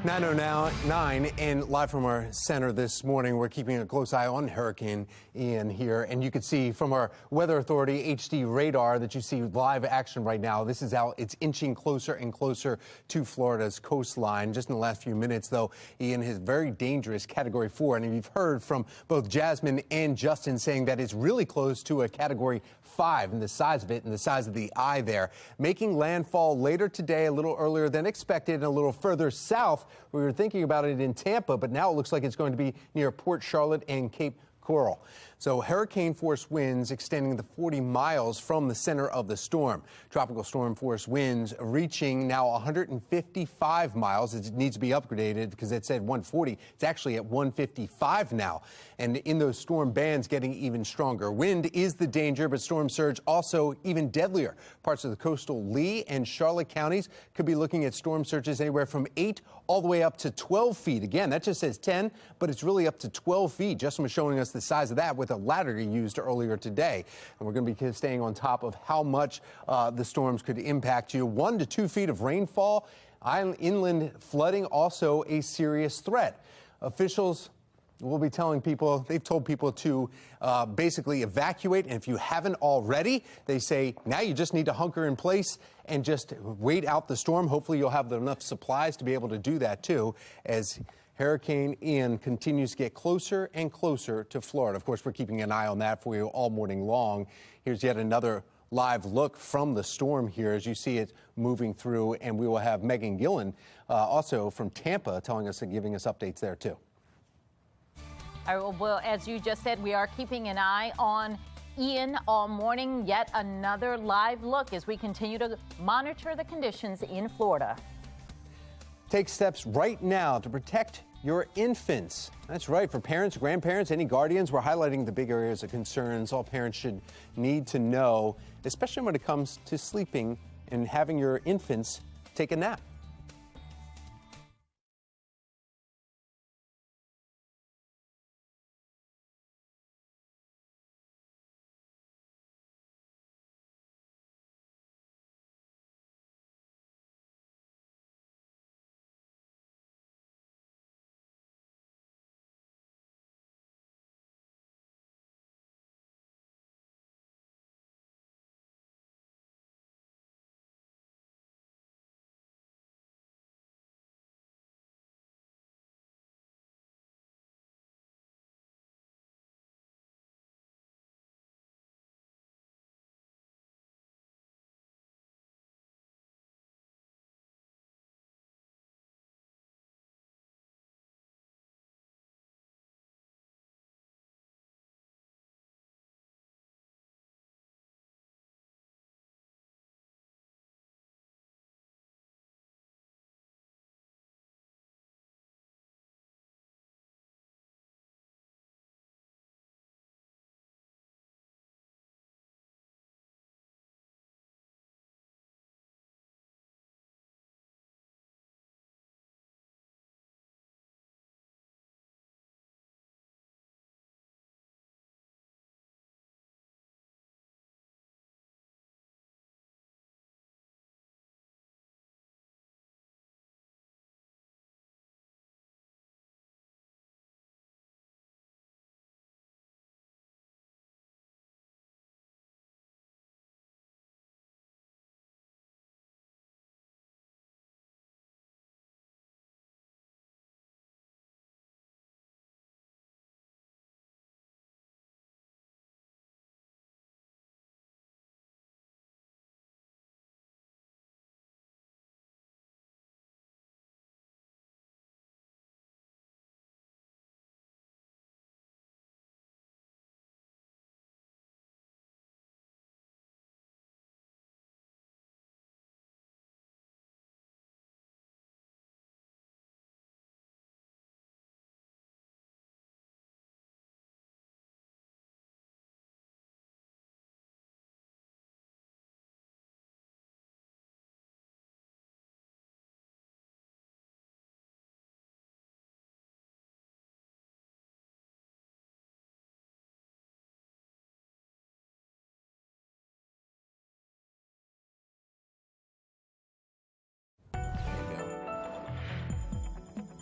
Speaker 20: 9:09 and live from our center this morning, we're keeping a close eye on Hurricane Ian here. And you can see from our Weather Authority HD radar that you see live action right now. This is how it's inching closer and closer to Florida's coastline. Just in the last few minutes, though, Ian is very dangerous, Category 4. And you've heard from both Jasmine and Justin saying that it's really close to a Category 5 in the size of it and the size of the eye there. Making landfall later today, a little earlier than expected, and a little further south. We were thinking about it in Tampa, but now it looks like it's going to be near Port Charlotte and Cape Coral. So hurricane force winds extending to 40 miles from the center of the storm. Tropical storm force winds reaching now 155 miles. It needs to be upgraded because it said 140. It's actually at 155 now. And in those storm bands getting even stronger. Wind is the danger, but storm surge also even deadlier. Parts of the coastal Lee and Charlotte counties could be looking at storm surges anywhere from 8 all the way up to 12 feet. Again, that just says 10, but it's really up to 12 feet. Justin was showing us the size of that with a ladder he used earlier today. And we're going to be staying on top of how much the storms could impact you. 1 to 2 feet of rainfall, inland flooding, also a serious threat. Officials will be telling people, they've told people to basically evacuate. And if you haven't already, they say now you just need to hunker in place and just wait out the storm. Hopefully you'll have enough supplies to be able to do that too, as Hurricane Ian continues to get closer and closer to Florida. Of course, we're keeping an eye on that for you all morning long. Here's yet another live look from the storm here as you see it moving through. And we will have Megan Gillen also from Tampa telling us and giving us updates there too.
Speaker 2: All right, well, as you just said, we are keeping an eye on Ian all morning. Yet another live look as we continue to monitor the conditions in Florida.
Speaker 20: Take steps right now to protect your infants. That's right. For parents, grandparents, any guardians, we're highlighting the big areas of concerns all parents should need to know, especially when it comes to sleeping and having your infants take a nap.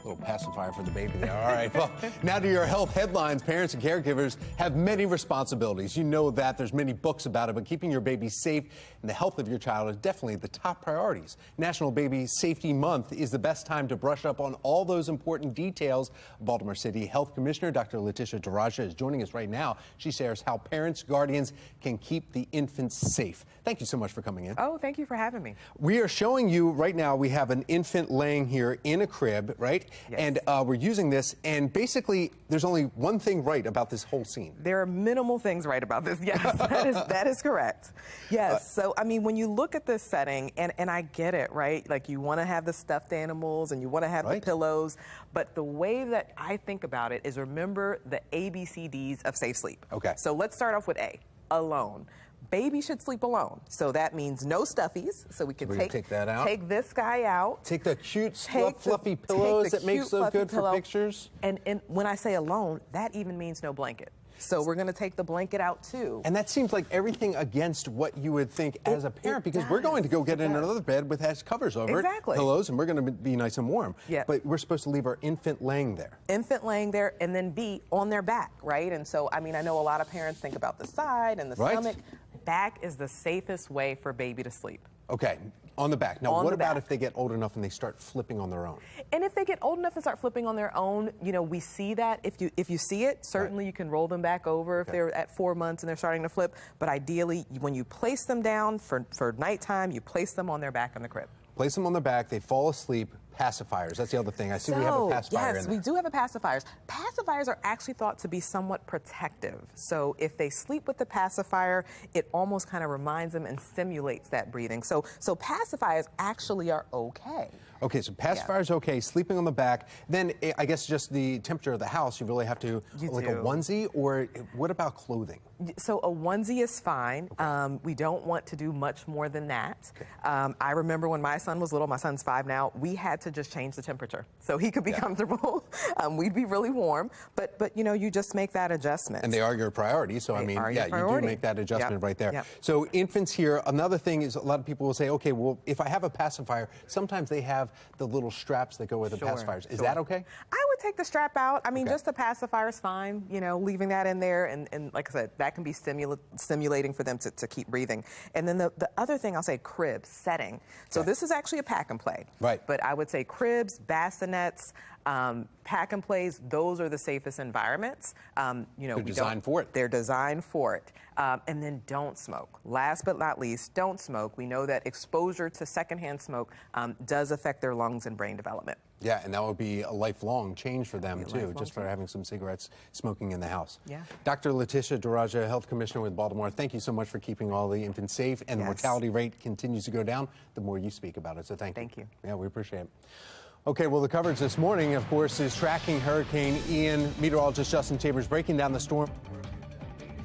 Speaker 20: little pacifier for the baby there. All right. Well, now to your health headlines. Parents and caregivers have many responsibilities. You know that. There's many books about it, but keeping your baby safe and the health of your child is definitely the top priorities. National Baby Safety Month is the best time to brush up on all those important details. Baltimore City Health Commissioner Dr. Letitia Daraja is joining us right now. She shares how parents, guardians can keep the infants safe. Thank you so much for coming in.
Speaker 7: Oh, thank you for having me.
Speaker 20: We are showing you right now, we have an infant laying here in a crib, right?
Speaker 7: Yes.
Speaker 20: And we're using this, and basically there's only one thing right about this whole scene.
Speaker 7: There are minimal things right about this. Yes, that is correct. Yes. So, I mean, when you look at this setting, and I get it, right? Like, you want to have the stuffed animals and you want to have the pillows, but the way that I think about it is remember the ABCDs of safe sleep.
Speaker 20: Okay.
Speaker 7: So let's start off with A, alone. Baby should sleep alone. So that means no stuffies. So we can
Speaker 20: take that out.
Speaker 7: Take this guy out.
Speaker 20: Take the cute, fluffy pillows that make so good for pictures.
Speaker 7: And when I say alone, that even means no blanket. So we're going to take the blanket out too.
Speaker 20: And that seems like everything against what you would think as a parent, because we're going to go get in another bed with has covers over it, pillows, and we're going to be nice and warm.
Speaker 7: Yeah.
Speaker 20: But we're supposed to leave our infant laying there.
Speaker 7: Infant laying there, and then B, on their back, right? And so, I mean, I know a lot of parents think about the side and the stomach. Back is the safest way for baby to sleep.
Speaker 20: Okay, on the back. Now, what about if they get old enough and they start flipping on their own?
Speaker 7: And if they get old enough and start flipping on their own, you know, we see that. If you see it, certainly you can roll them back over if they're at 4 months and they're starting to flip. But ideally, when you place them down for nighttime, you place them on their back in the crib.
Speaker 20: Place them on their back, they fall asleep. Pacifiers, that's the other thing. I see we have a pacifier in
Speaker 7: yes,
Speaker 20: there.
Speaker 7: we do have a pacifiers. Pacifiers are actually thought to be somewhat protective. So if they sleep with the pacifier, it almost kind of reminds them and stimulates that breathing. So pacifiers actually are okay.
Speaker 20: Okay, so pacifiers okay, sleeping on the back. Then I guess just the temperature of the house, you really have to, like a onesie, or what about clothing?
Speaker 7: So a onesie is fine. Okay. We don't want to do much more than that. Okay. I remember when my son was little, my son's 5 now, we had to just change the temperature so he could be comfortable. We'd be really warm, but you know, you just make that adjustment.
Speaker 20: And they are your priority, so I mean, yeah, you do make that adjustment right there. Yep. So infants here, another thing is a lot of people will say, okay, well, if I have a pacifier, sometimes they have the little straps that go with the pacifiers. Is that okay?
Speaker 7: I would take the strap out. I mean, just the pacifier is fine, you know, leaving that in there, and like I said, that can be stimulating for them to keep breathing. And then the other thing I'll say, crib setting. So this is actually a pack and play.
Speaker 20: Right.
Speaker 7: But I would say cribs, bassinets, pack and plays, those are the safest environments. You know,
Speaker 20: they're designed for it.
Speaker 7: They're designed for it. And then don't smoke. Last but not least, don't smoke. We know that exposure to secondhand smoke does affect their lungs and brain development.
Speaker 20: Yeah, and that would be a lifelong change for them, too, just for having some cigarettes smoking in the house.
Speaker 7: Yeah.
Speaker 20: Dr. Letitia Daraja, Health Commissioner with Baltimore, thank you so much for keeping all the infants safe, and the mortality rate continues to go down the more you speak about it, so thank you.
Speaker 7: Thank you.
Speaker 20: Yeah, we appreciate it. Okay, well, the coverage this morning, of course, is tracking Hurricane Ian. Meteorologist Justin Chambers breaking down the storm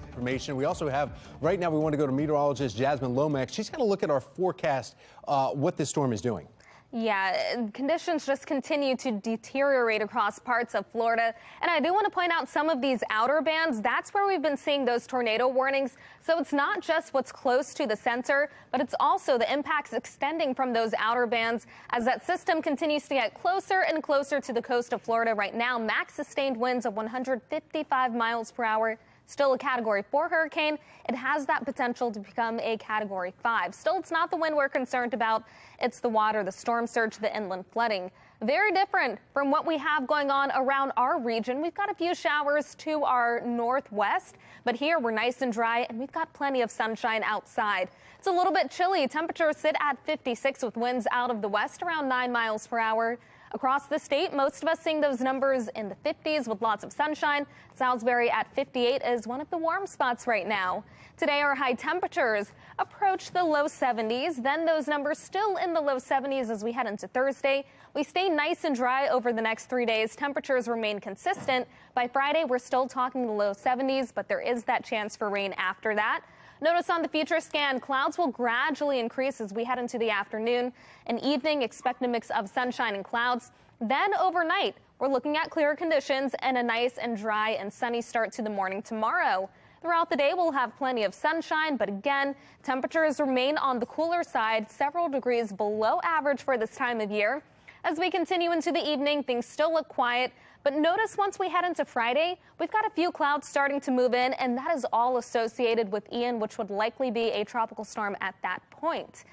Speaker 20: information. We also have, right now, we want to go to meteorologist Jasmine Lomax. She's going to look at our forecast, what this storm is doing.
Speaker 17: Yeah, conditions just continue to deteriorate across parts of Florida. And I do want to point out some of these outer bands. That's where we've been seeing those tornado warnings. So it's not just what's close to the center, but it's also the impacts extending from those outer bands as that system continues to get closer and closer to the coast of Florida right now. Max sustained winds of 155 miles per hour. Still a Category 4 hurricane. It has that potential to become a Category 5. Still, it's not the wind we're concerned about. It's the water, the storm surge, the inland flooding. Very different from what we have going on around our region. We've got a few showers to our northwest, but here we're nice and dry, and we've got plenty of sunshine outside. It's a little bit chilly. Temperatures sit at 56 with winds out of the west around 9 miles per hour. Across the state, most of us seeing those numbers in the 50s with lots of sunshine. Salisbury at 58 is one of the warm spots right now. Today, our high temperatures approach the low 70s. Then those numbers still in the low 70s as we head into Thursday. We stay nice and dry over the next 3 days. Temperatures remain consistent. By Friday, we're still talking the low 70s, but there is that chance for rain after that. Notice on the future scan, clouds will gradually increase as we head into the afternoon and evening. Expect a mix of sunshine and clouds. Then overnight, we're looking at clearer conditions and a nice and dry and sunny start to the morning tomorrow. Throughout the day, we'll have plenty of sunshine, but again, temperatures remain on the cooler side, several degrees below average for this time of year. As we continue into the evening, things still look quiet, but notice once we head into Friday, we've got a few clouds starting to move in, and that is all associated with Ian, which would likely be a tropical storm at that point.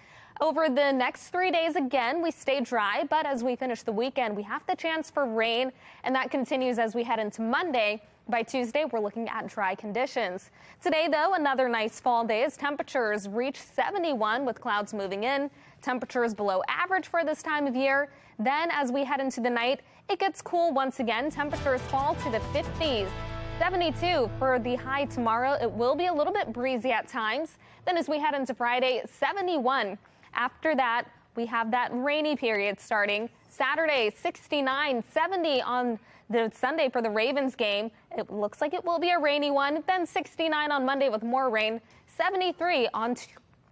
Speaker 17: Over the next 3 days, again, we stay dry, but as we finish the weekend, we have the chance for rain, and that continues as we head into Monday. By Tuesday, we're looking at dry conditions. Today, though, another nice fall day as temperatures reach 71 with clouds moving in. Temperatures below average for this time of year. Then, as we head into the night, it gets cool once again. Temperatures fall to the 50s. 72 for the high tomorrow. It will be a little bit breezy at times. Then as we head into Friday, 71. After that, we have that rainy period starting. Saturday, 69, 70 on the Sunday for the Ravens game. It looks like it will be a rainy one. Then 69 on Monday with more rain. 73 on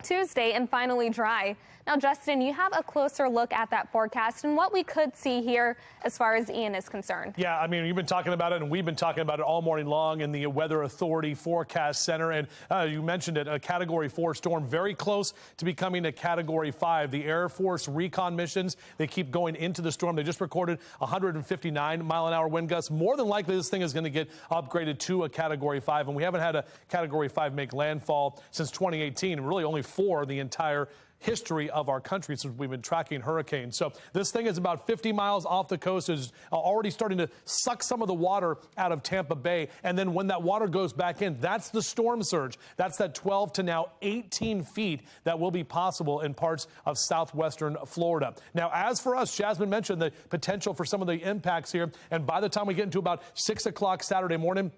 Speaker 17: Tuesday, and finally dry. Now, Justin, you have a closer look at that forecast and what we could see here as far as Ian is concerned.
Speaker 3: Yeah, I mean, you've been talking about it, and we've been talking about it all morning long in the Weather Authority Forecast Center. And you mentioned it, a Category 4 storm, very close to becoming a Category 5. The Air Force recon missions, they keep going into the storm. They just recorded 159-mile-an-hour wind gusts. More than likely, this thing is going to get upgraded to a Category 5. And we haven't had a Category 5 make landfall since 2018, really only 4 the entire history of our country since we've been tracking hurricanes. So this thing is about 50 miles off the coast, is already starting to suck some of the water out of Tampa Bay. And then when that water goes back in, that's the storm surge. That's that 12 to now 18 feet that will be possible in parts of southwestern Florida. Now, as for us, Jasmine mentioned the potential for some of the impacts here. And by the time we get into about 6 o'clock Saturday morning,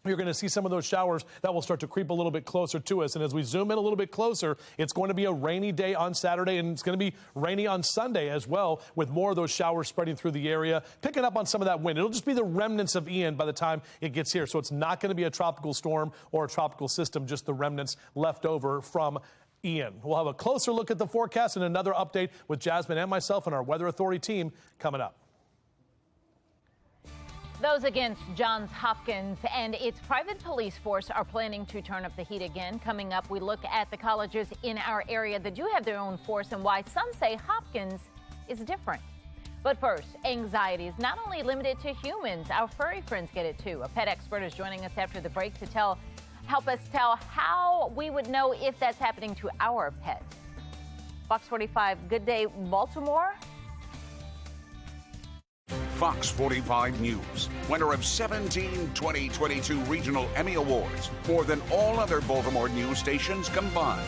Speaker 3: you're going to see some of those showers that will start to creep a little bit closer to us. And as we zoom in a little bit closer, it's going to be a rainy day on Saturday, and it's going to be rainy on Sunday as well, with more of those showers spreading through the area, picking up on some of that wind. It'll just be the remnants of Ian by the time it gets here. So it's not going to be a tropical storm or a tropical system, just the remnants left over from Ian. We'll have a closer look at the forecast and another update with Jasmine and myself and our Weather Authority team coming up.
Speaker 2: Those against Johns Hopkins and its private police force are planning to turn up the heat again. Coming up, we look at the colleges in our area that do have their own force and why some say Hopkins is different. But first, anxiety is not only limited to humans. Our furry friends get it too. A pet expert is joining us after the break to help us tell how we would know if that's happening to our pets. Fox 45, good day, Baltimore.
Speaker 1: Fox 45 News, winner of 17 2022 Regional Emmy Awards, more than all other Baltimore news stations combined.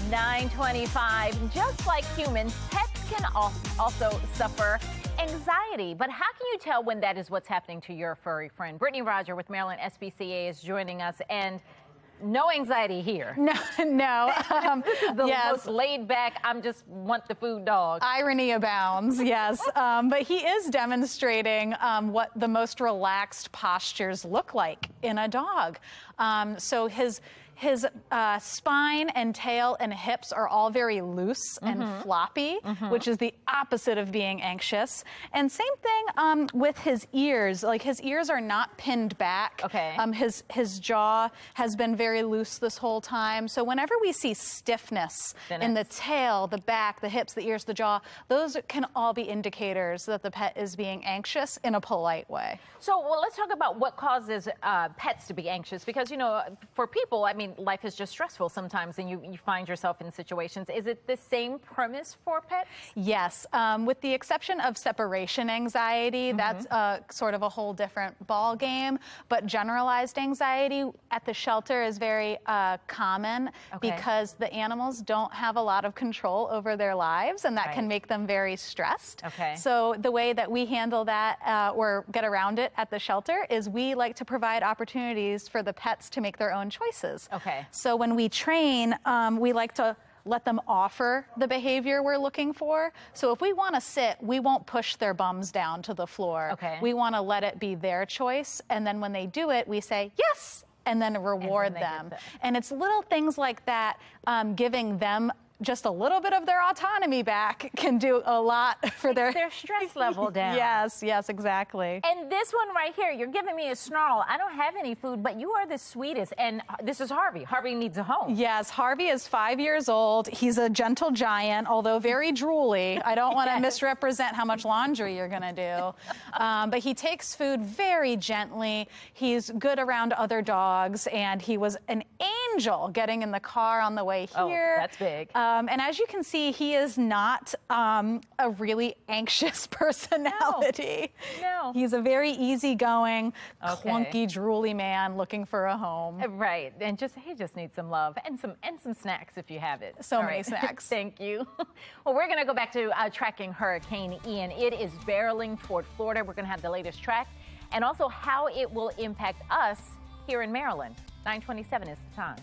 Speaker 2: 9:25. Just like humans, pets can also suffer anxiety. But how can you tell when that is what's happening to your furry friend? Brittany Roger with Maryland SPCA is joining us, and no anxiety here.
Speaker 5: No.
Speaker 2: This is the most laid back, I'm just want the food dog.
Speaker 5: Irony abounds, yes. But he is demonstrating what the most relaxed postures look like in a dog. So his spine and tail and hips are all very loose and floppy, which is the opposite of being anxious. And same thing with his ears. Like, his ears are not pinned back.
Speaker 2: Okay.
Speaker 5: His jaw has been very loose this whole time. So whenever we see stiffness in the tail, the back, the hips, the ears, the jaw, those can all be indicators that the pet is being anxious in a polite way.
Speaker 2: So, well, let's talk about what causes pets to be anxious, because, you know, for people, I mean, life is just stressful sometimes, and you find yourself in situations. Is it the same premise for pets?
Speaker 5: Yes, with the exception of separation anxiety, that's sort of a whole different ball game. But generalized anxiety at the shelter is very common because the animals don't have a lot of control over their lives, and that can make them very stressed. So the way that we handle that or get around it at the shelter is we like to provide opportunities for the pets to make their own choices. So when we train, we like to let them offer the behavior we're looking for. So if we want to sit, we won't push their bums down to the floor. We want to let it be their choice. And then when they do it, we say, yes, and then reward them. And it's little things like that, giving them just a little bit of their autonomy back can do a lot for their
Speaker 2: stress level down.
Speaker 5: Yes, exactly.
Speaker 2: And this one right here, you're giving me a snarl. I don't have any food, but you are the sweetest. And this is Harvey. Harvey needs a home.
Speaker 5: Yes, Harvey is 5 years old. He's a gentle giant, although very drooly. I don't want to misrepresent how much laundry you're going to do. But he takes food very gently. He's good around other dogs, and he was an angel getting in the car on the way here.
Speaker 2: Oh, that's big.
Speaker 5: And as you can see, he is not a really anxious personality.
Speaker 2: No.
Speaker 5: He's a very easygoing, clunky, drooly man looking for a home.
Speaker 2: Right, and he just needs some love and some snacks if you have it.
Speaker 5: So many snacks.
Speaker 2: Thank you. Well, we're going to go back to tracking Hurricane Ian. It is barreling toward Florida. We're going to have the latest track and also how it will impact us here in Maryland. 9:27 is the time.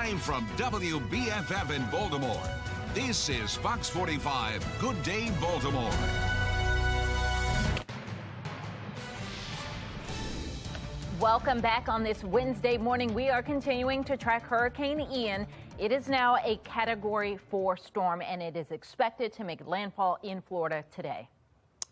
Speaker 1: Live from WBFF in Baltimore, this is Fox 45 Good Day Baltimore.
Speaker 2: Welcome back on this Wednesday morning. We are continuing to track Hurricane Ian. It is now a Category 4 storm, and it is expected to make landfall in Florida today.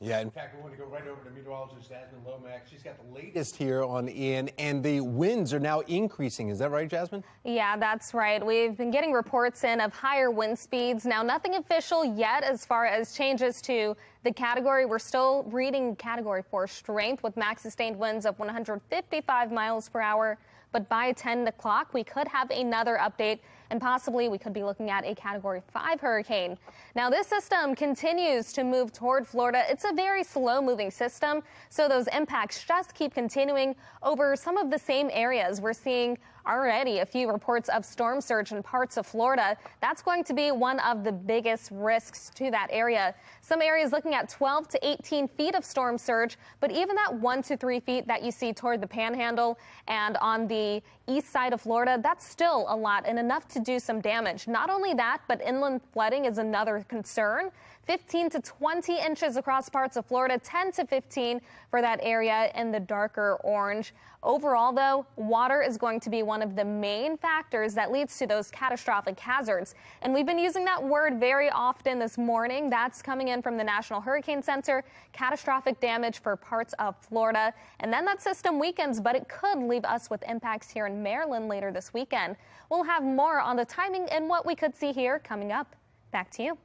Speaker 20: Yeah, in fact, we want to go right over to meteorologist Jasmine Lomax. She's got the latest here on Ian, and the winds are now increasing. Is that right, Jasmine?
Speaker 17: Yeah, that's right. We've been getting reports in of higher wind speeds. Now, nothing official yet as far as changes to the category. We're still reading Category 4 strength with max sustained winds of 155 miles per hour. But by 10 o'clock, we could have another update, and possibly we could be looking at a Category 5 hurricane. Now, this system continues to move toward Florida. It's a very slow-moving system, so those impacts just keep continuing over some of the same areas. We're seeing already a few reports of storm surge in parts of Florida. That's going to be one of the biggest risks to that area. Some areas looking at 12 to 18 feet of storm surge, but even that 1 to 3 feet that you see toward the Panhandle and on the east side of Florida, that's still a lot and enough to do some damage. Not only that, but inland flooding is another concern. 15 to 20 inches across parts of Florida, 10 to 15 for that area in the darker orange. Overall, though, water is going to be one of the main factors that leads to those catastrophic hazards. And we've been using that word very often this morning. That's coming in from the National Hurricane Center. Catastrophic damage for parts of Florida. And then that system weakens, but it could leave us with impacts here in Maryland later this weekend. We'll have more on the timing and what we could see here coming up. Back to you.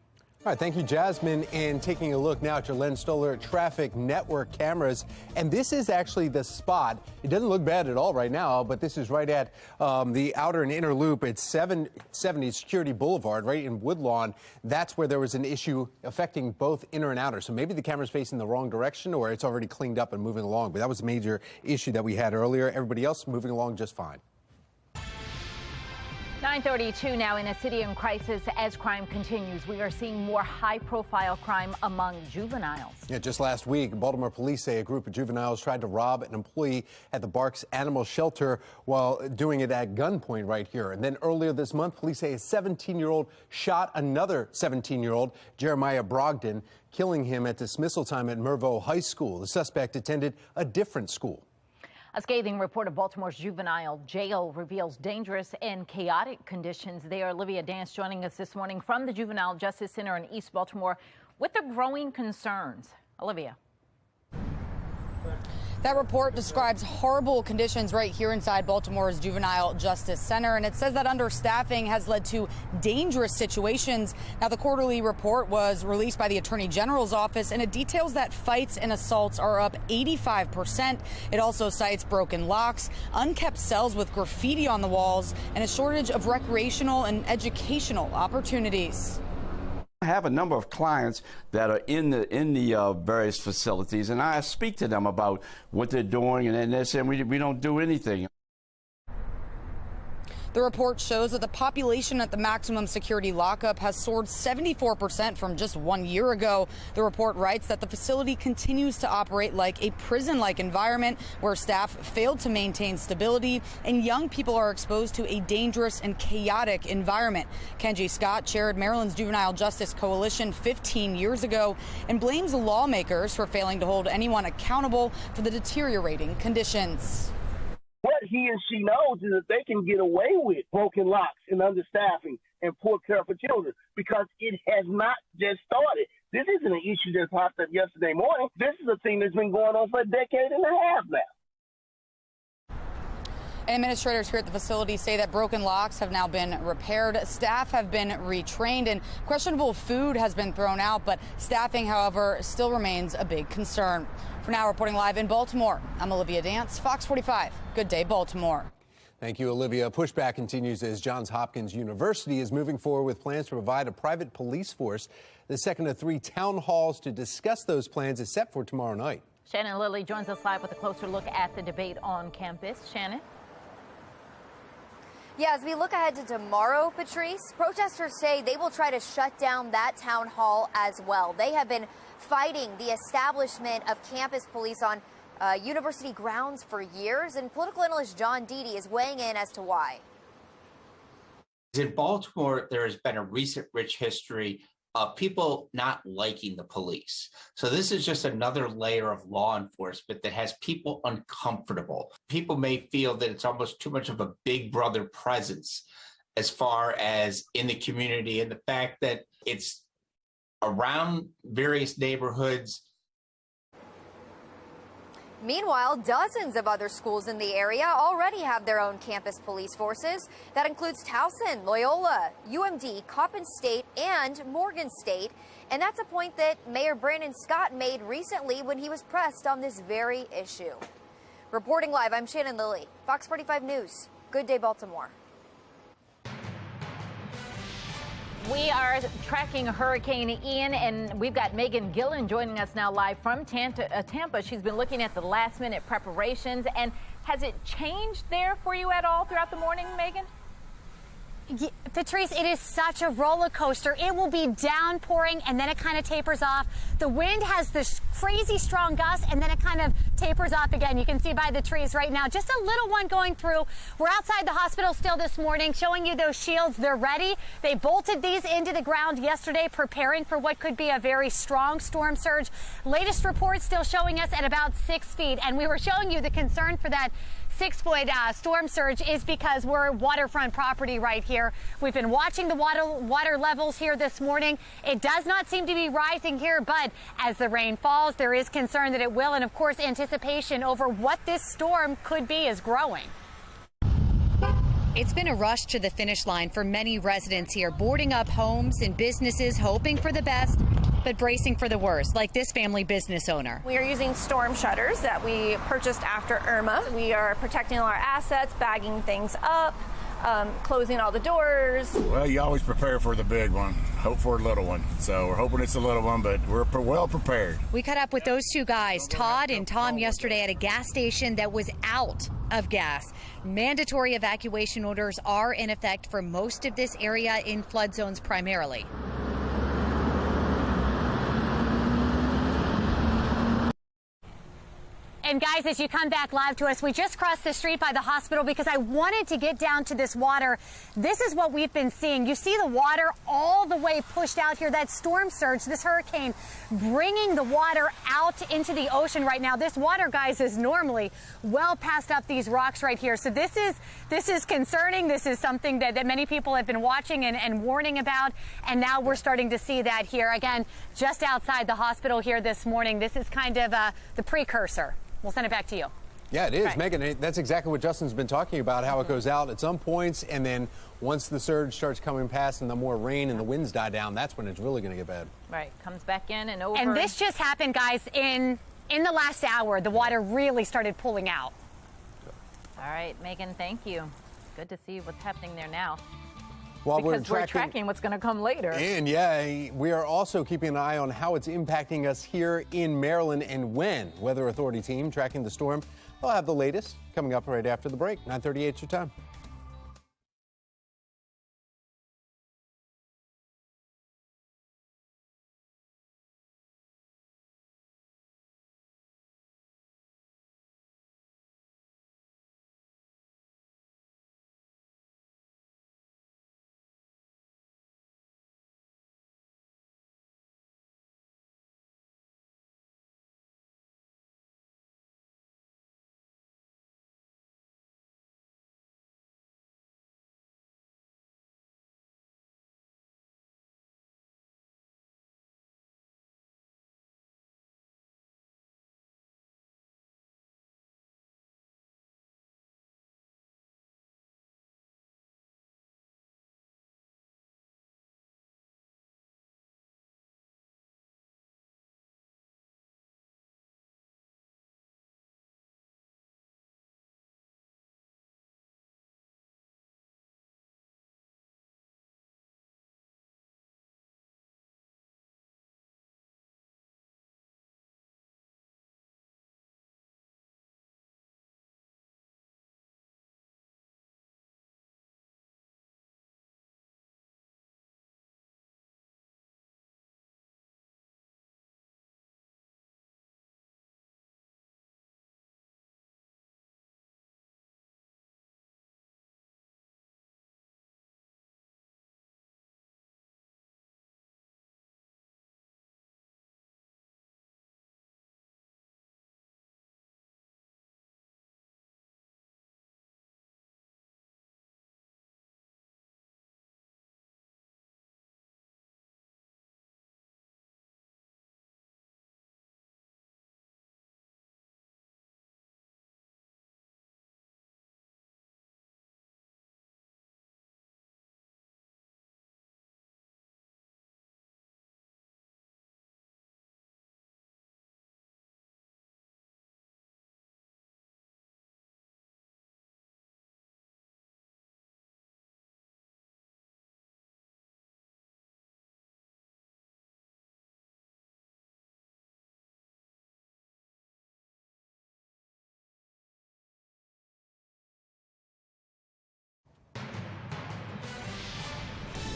Speaker 20: All right, thank you, Jasmine. And taking a look now at your Len Stoller traffic network cameras. And this is actually the spot. It doesn't look bad at all right now, but this is right at the outer and inner loop at 770 Security Boulevard, right in Woodlawn. That's where there was an issue affecting both inner and outer. So maybe the camera's facing the wrong direction, or it's already cleaned up and moving along. But that was a major issue that we had earlier. Everybody else moving along just fine.
Speaker 2: 9:32 now in a city in crisis as crime continues. We are seeing more high-profile crime among juveniles.
Speaker 20: Yeah, just last week, Baltimore police say a group of juveniles tried to rob an employee at the Barks Animal Shelter while doing it at gunpoint right here. And then earlier this month, police say a 17-year-old shot another 17-year-old, Jeremiah Brogdon, killing him at dismissal time at Mervo High School. The suspect attended a different school.
Speaker 2: A scathing report of Baltimore's juvenile jail reveals dangerous and chaotic conditions there. Olivia Dance joining us this morning from the Juvenile Justice Center in East Baltimore with the growing concerns. Olivia.
Speaker 19: That report describes horrible conditions right here inside Baltimore's Juvenile Justice Center, and it says that understaffing has led to dangerous situations. Now, the quarterly report was released by the Attorney General's office, and it details that fights and assaults are up 85%. It also cites broken locks, unkept cells with graffiti on the walls, and a shortage of recreational and educational opportunities.
Speaker 10: I have a number of clients that are in the various facilities, and I speak to them about what they're doing, and they're saying we don't do anything.
Speaker 19: The report shows that the population at the maximum security lockup has soared 74% from just 1 year ago. The report writes that the facility continues to operate like a prison-like environment where staff failed to maintain stability and young people are exposed to a dangerous and chaotic environment. Kenji Scott chaired Maryland's Juvenile Justice Coalition 15 years ago and blames lawmakers for failing to hold anyone accountable for the deteriorating conditions.
Speaker 13: What he and she knows is that they can get away with broken locks and understaffing and poor care for children because it has not just started. This isn't an issue that popped up yesterday morning. This is a thing that's been going on for a decade and a half now.
Speaker 19: Administrators here at the facility say that broken locks have now been repaired. Staff have been retrained and questionable food has been thrown out, but staffing, however, still remains a big concern. For now, reporting live in Baltimore, I'm Olivia Dance, Fox 45. Good day, Baltimore.
Speaker 20: Thank you, Olivia. Pushback continues as Johns Hopkins University is moving forward with plans to provide a private police force. The second of 3 town halls to discuss those plans is set for tomorrow night.
Speaker 2: Shannon Lilly joins us live with a closer look at the debate on campus. Shannon?
Speaker 18: Yeah, as we look ahead to tomorrow, Patrice, protesters say they will try to shut down that town hall as well. They have been fighting the establishment of campus police on university grounds for years, and political analyst John Deedy is weighing in as to why.
Speaker 21: In Baltimore, there has been a recent rich history of people not liking the police. So this is just another layer of law enforcement that has people uncomfortable. People may feel that it's almost too much of a big brother presence as far as in the community, and the fact that it's around various neighborhoods.
Speaker 18: Meanwhile, dozens of other schools in the area already have their own campus police forces. That includes Towson, Loyola, UMD, Coppin State, and Morgan State. And that's a point that Mayor Brandon Scott made recently when he was pressed on this very issue. Reporting live, I'm Shannon Lilly, Fox 45 News. Good day, Baltimore.
Speaker 2: We are tracking Hurricane Ian, and we've got Megan Gillen joining us now live from Tampa. She's been looking at the last-minute preparations. And has it changed there for you at all throughout the morning, Megan?
Speaker 8: Yeah, Patrice, it is such a roller coaster. It will be downpouring and then it kind of tapers off. The wind has this crazy strong gust and then it kind of tapers off again. You can see by the trees right now, just a little one going through. We're outside the hospital still this morning, showing you those shields. They're ready. They bolted these into the ground yesterday, preparing for what could be a very strong storm surge. Latest report still showing us at about 6 feet. And we were showing you the concern for that 6-foot storm surge is because we're waterfront property right here. We've been watching the water levels here this morning. It does not seem to be rising here, but as the rain falls, there is concern that it will. And of course, anticipation over what this storm could be is growing.
Speaker 15: It's been a rush to the finish line for many residents here, boarding up homes and businesses, hoping for the best, but bracing for the worst, like this family business owner.
Speaker 23: We are using storm shutters that we purchased after Irma. We are protecting all our assets, bagging things up, closing all the doors.
Speaker 24: Well, you always prepare for the big one, hope for a little one. So we're hoping it's a little one, but we're well prepared.
Speaker 15: We caught up with those two guys, Todd and Tom, yesterday at a gas station that was out of gas. Mandatory evacuation orders are in effect for most of this area in flood zones primarily.
Speaker 8: And guys, as you come back live to us, we just crossed the street by the hospital because I wanted to get down to this water. This is what we've been seeing. You see the water all the way pushed out here. That storm surge, this hurricane, bringing the water out into the ocean right now. This water, guys, is normally well past up these rocks right here. So this is concerning. This is something that many people have been watching and warning about. And now we're starting to see that here. Again, just outside the hospital here this morning. This is kind of the precursor. We'll send it back to you.
Speaker 20: Yeah, it is.
Speaker 8: Right.
Speaker 20: Megan, that's exactly what Justin's been talking about, how it goes out at some points, and then once the surge starts coming past and the more rain and the winds die down, that's when it's really going to get bad.
Speaker 2: Right, comes back in and over.
Speaker 8: And this just happened, guys, in the last hour. The water really started pulling out.
Speaker 2: All right, Megan, thank you. Good to see what's happening there now.
Speaker 20: Well,
Speaker 2: because we're tracking what's going to come later.
Speaker 20: And yeah, we are also keeping an eye on how it's impacting us here in Maryland and when. Weather Authority team tracking the storm. They'll have the latest coming up right after the break. 9:38 your time.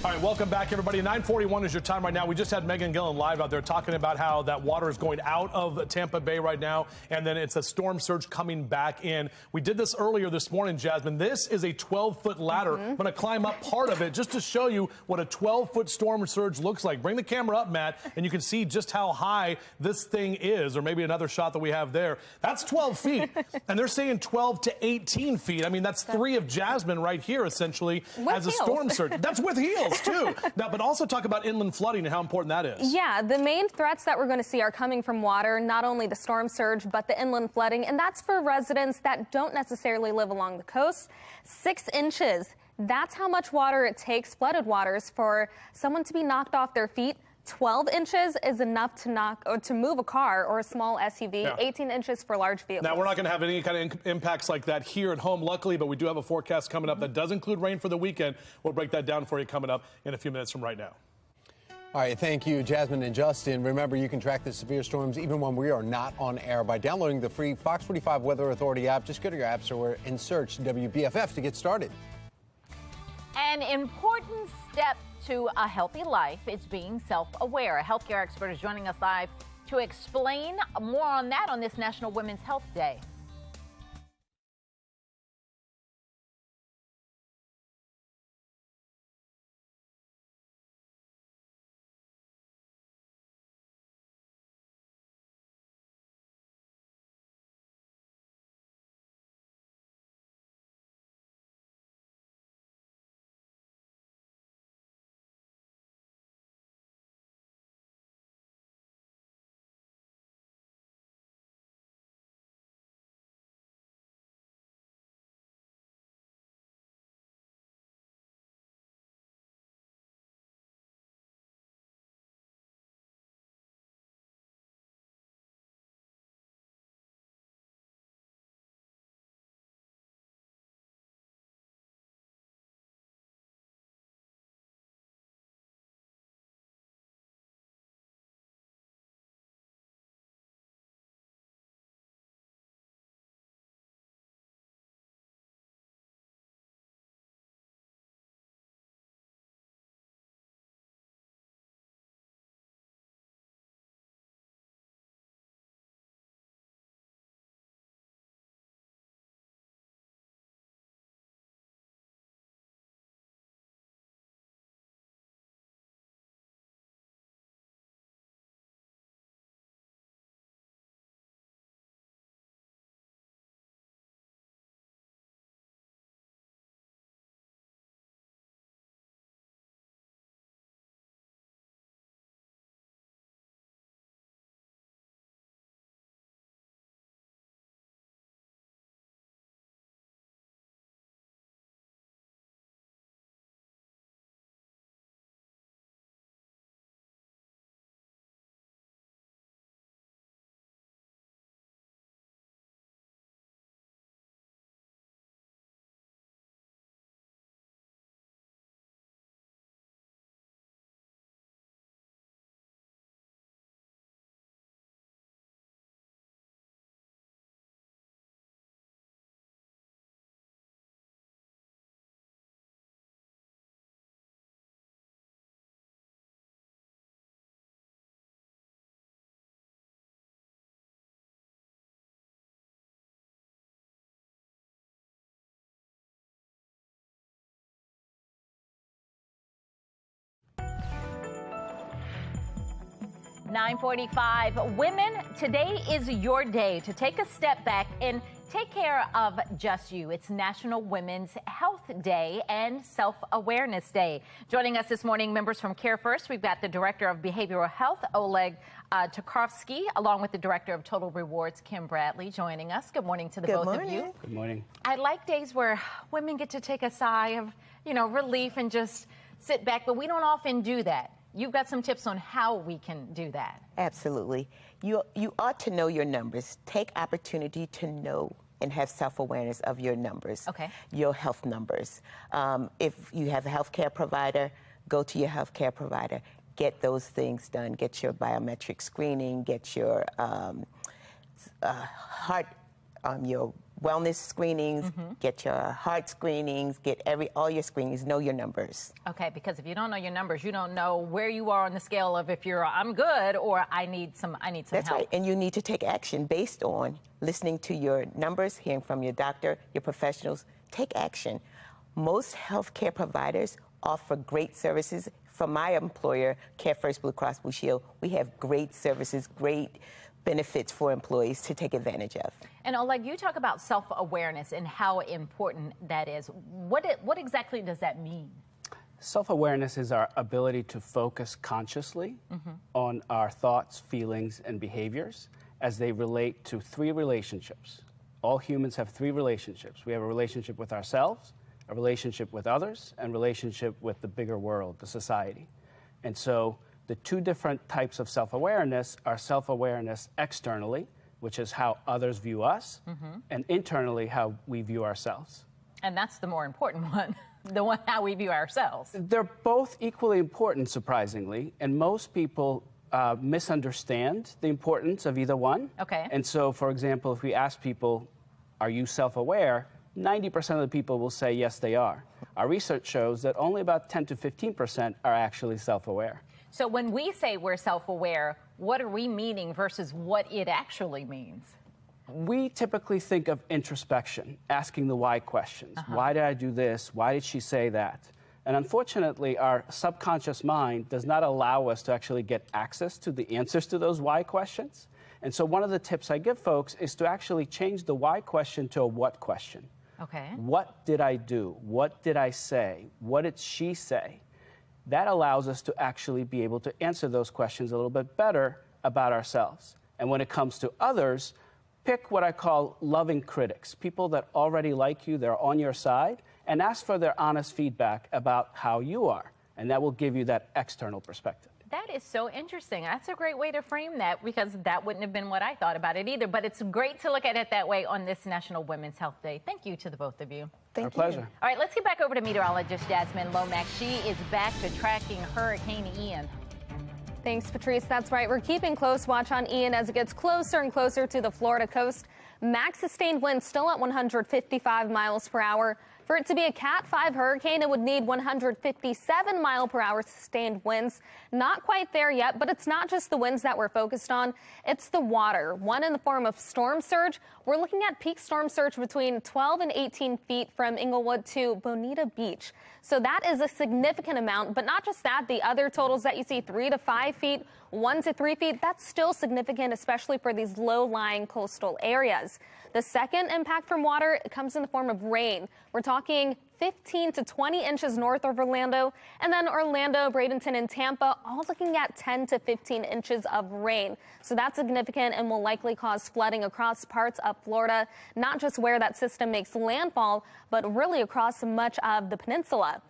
Speaker 3: All right, welcome back, everybody. 9:41 is your time right now. We just had Megan Gillen live out there talking about how that water is going out of Tampa Bay right now, and then it's a storm surge coming back in. We did this earlier this morning, Jasmine. This is a 12-foot ladder. I'm going to climb up part of it just to show you what a 12-foot storm surge looks like. Bring the camera up, Matt, and you can see just how high this thing is, or maybe another shot that we have there. That's 12 feet, and they're saying 12 to 18 feet. I mean, that's 3 of Jasmine right here, essentially, as a storm surge. That's with heels, too. Now, but also talk about inland flooding and how important that is.
Speaker 17: Yeah, the main threats that we're going to see are coming from water, not only the storm surge, but the inland flooding. And that's for residents that don't necessarily live along the coast. 6 inches. That's how much water it takes, flooded waters, for someone to be knocked off their feet. 12 inches is enough to move a car or a small SUV. Yeah. 18 inches for large vehicles.
Speaker 3: Now, we're not going to have any kind of impacts like that here at home, luckily, but we do have a forecast coming up that does include rain for the weekend. We'll break that down for you coming up in a few minutes from right now.
Speaker 20: All right, thank you, Jasmine and Justin. Remember, you can track the severe storms even when we are not on air by downloading the free FOX45 Weather Authority app. Just go to your app store and search WBFF to get started.
Speaker 2: An important step to a healthy life is being self-aware. A healthcare expert is joining us live to explain more on that on this National Women's Health Day. (9:45) Women, today is your day to take a step back and take care of just you. It's National Women's Health Day and Self-Awareness Day. Joining us this morning, members from Care First, we've got the Director of Behavioral Health, Oleg Tokarovsky, along with the Director of Total Rewards, Kim Bradley, joining us. Good morning to the both of you.
Speaker 6: Good morning.
Speaker 2: I like days where women get to take a sigh of, relief and just sit back, but we don't often do that. You've got some tips on how we can do that.
Speaker 6: Absolutely. You ought to know your numbers. Take opportunity to know and have self-awareness of your numbers, your health numbers. If you have a healthcare provider, go to your healthcare provider. Get those things done. Get your biometric screening. Get your heart, your wellness screenings, get your heart screenings, get all your screenings, know your numbers.
Speaker 2: Okay, because if you don't know your numbers, you don't know where you are on the scale of if you're I'm good or I need some
Speaker 6: That's
Speaker 2: help.
Speaker 6: right, and you need to take action based on listening to your numbers, hearing from your doctor, your professionals. Take action. Most healthcare providers offer great services. From my employer, Care First Blue Cross Blue Shield, we have great services, great benefits for employees to take advantage of.
Speaker 2: And Oleg, you talk about self-awareness and how important that is. What exactly does that mean?
Speaker 4: Self-awareness is our ability to focus consciously on our thoughts, feelings, and behaviors as they relate to three relationships. All humans have three relationships. We have a relationship with ourselves, a relationship with others, and relationship with the bigger world, the society. And so the two different types of self-awareness are self-awareness externally, which is how others view us, and internally how we view ourselves.
Speaker 2: And that's the more important one, the one how we view ourselves.
Speaker 4: They're both equally important, surprisingly, and most people misunderstand the importance of either one.
Speaker 2: Okay.
Speaker 4: And so, for example, if we ask people, are you self-aware? 90% of the people will say yes, they are. Our research shows that only about 10 to 15% are actually self-aware.
Speaker 2: So when we say we're self-aware, what are we meaning versus what it actually means?
Speaker 4: We typically think of introspection, asking the why questions. Why did I do this? Why did she say that? And unfortunately, our subconscious mind does not allow us to actually get access to the answers to those why questions. And so one of the tips I give folks is to actually change the why question to a what question.
Speaker 2: Okay.
Speaker 4: What did I do? What did I say? What did she say? That allows us to actually be able to answer those questions a little bit better about ourselves. And when it comes to others, pick what I call loving critics, people that already like you, they're on your side, and ask for their honest feedback about how you are. And that will give you that external perspective.
Speaker 2: That is so interesting. That's a great way to frame that, because that wouldn't have been what I thought about it either. But it's great to look at it that way on this National Women's Health Day. Thank you to the both of you.
Speaker 6: Thank you.
Speaker 4: Our pleasure.
Speaker 2: All right, let's get back over to meteorologist Jasmine Lomax. She is back to tracking Hurricane Ian.
Speaker 17: Thanks, Patrice. That's right. We're keeping close watch on Ian as it gets closer and closer to the Florida coast. Max sustained winds still at 155 miles per hour. For it to be a Cat 5 hurricane, it would need 157 mile per hour sustained winds. Not quite there yet, but it's not just the winds that we're focused on. It's the water, one in the form of storm surge. We're looking at peak storm surge between 12 and 18 feet from Inglewood to Bonita Beach. So that is a significant amount, but not just that, the other totals that you see, 3 to 5 feet, 1 to 3 feet, that's still significant, especially for these low-lying coastal areas. The second impact from water comes in the form of rain. We're talking 15 to 20 inches north of Orlando, and then Orlando, Bradenton, and Tampa, all looking at 10 to 15 inches of rain. So that's significant and will likely cause flooding across parts of Florida, not just where that system makes landfall, but really across much of the peninsula.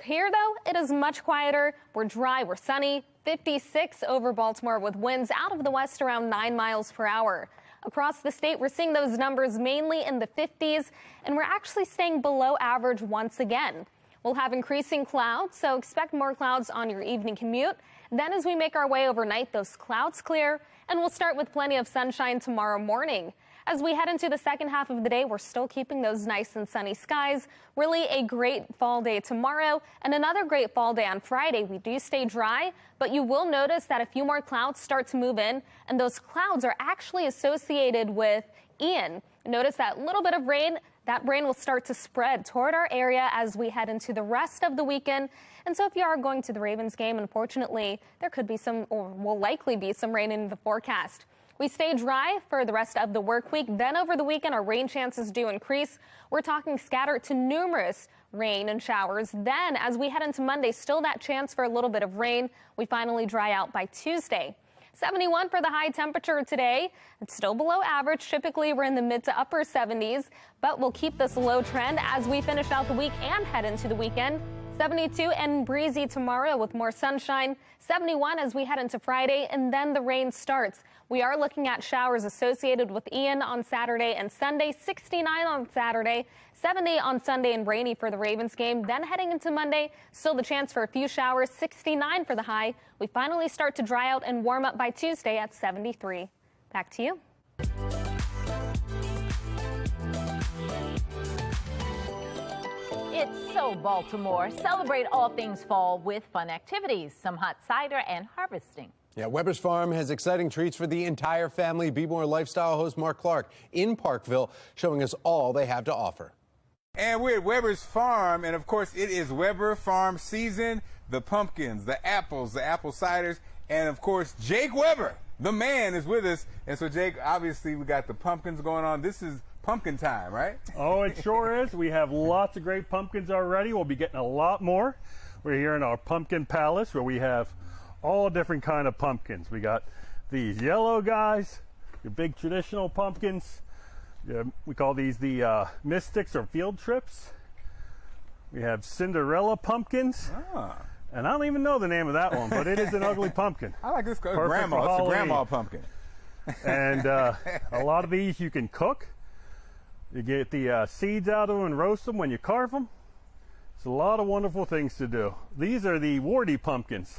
Speaker 17: Here, though, it is much quieter. We're dry, we're sunny, 56 over Baltimore with winds out of the west around 9 miles per hour. Across the state, we're seeing those numbers mainly in the 50s, and we're actually staying below average once again. We'll have increasing clouds, so expect more clouds on your evening commute. Then as we make our way overnight, those clouds clear, and we'll start with plenty of sunshine tomorrow morning. As we head into the second half of the day, we're still keeping those nice and sunny skies. Really a great fall day tomorrow and another great fall day on Friday. We do stay dry, but you will notice that a few more clouds start to move in, and those clouds are actually associated with Ian. Notice that little bit of rain, that rain will start to spread toward our area as we head into the rest of the weekend. And so if you are going to the Ravens game, unfortunately, there could be some, or will likely be some rain in the forecast. We stay dry for the rest of the work week. Then over the weekend, our rain chances do increase. We're talking scattered to numerous rain and showers. Then as we head into Monday, still that chance for a little bit of rain. We finally dry out by Tuesday. 71 for the high temperature today. It's still below average. Typically, we're in the mid to upper 70s, but we'll keep this low trend as we finish out the week and head into the weekend. 72 and breezy tomorrow with more sunshine. 71 as we head into Friday, and then the rain starts. We are looking at showers associated with Ian on Saturday and Sunday. 69 on Saturday, 70 on Sunday, and rainy for the Ravens game. Then heading into Monday, still the chance for a few showers. 69 for the high. We finally start to dry out and warm up by Tuesday at 73. Back to you.
Speaker 2: It's so Baltimore. Celebrate all things fall with fun activities, some hot cider and harvesting.
Speaker 20: Yeah, Weber's Farm has exciting treats for the entire family. Be More lifestyle host Mark Clark in Parkville showing us all they have to offer.
Speaker 9: And we're at Weber's Farm, and of course it is Weber Farm season. The pumpkins, the apple ciders, and of course Jake Weber, the man, is with us. And so Jake, obviously we got the pumpkins going on. This is pumpkin time, right?
Speaker 12: Oh, it sure is. We have lots of great pumpkins already. We'll be getting a lot more. We're here in our pumpkin palace where we have all different kind of pumpkins. We got these yellow guys, your big traditional pumpkins. We call these the mystics or field trips. We have Cinderella pumpkins. And I don't even know the name of that one, but it is an ugly pumpkin.
Speaker 9: I like this grandma. It's a grandma pumpkin.
Speaker 12: And a lot of these you can cook. You get the seeds out of them and roast them when you carve them. It's a lot of wonderful things to do. These are the warty pumpkins.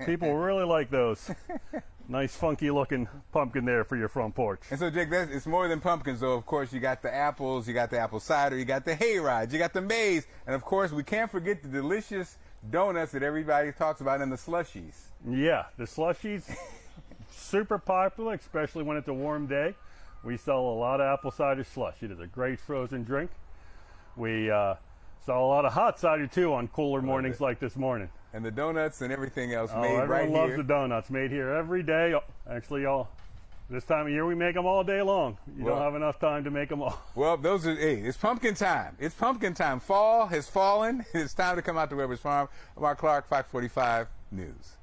Speaker 12: People really like those. Nice funky looking pumpkin there for your front porch.
Speaker 9: And so Jake, it's more than pumpkins though. Of course you got the apples, you got the apple cider, you got the hayrides, you got the maize, and of course we can't forget the delicious donuts that everybody talks about and the slushies.
Speaker 12: Yeah, the slushies, super popular, especially when it's a warm day. We sell a lot of apple cider slush. It is a great frozen drink. We sell a lot of hot cider too on cooler mornings like this morning.
Speaker 9: And the donuts and everything else made right here.
Speaker 12: Everyone loves the donuts made here every day. Actually, this time of year we make them all day long. You don't have enough time to make them all.
Speaker 9: Well, it's pumpkin time. It's pumpkin time. Fall has fallen. It's time to come out to Weber's Farm. Mark Clark, FOX45 News.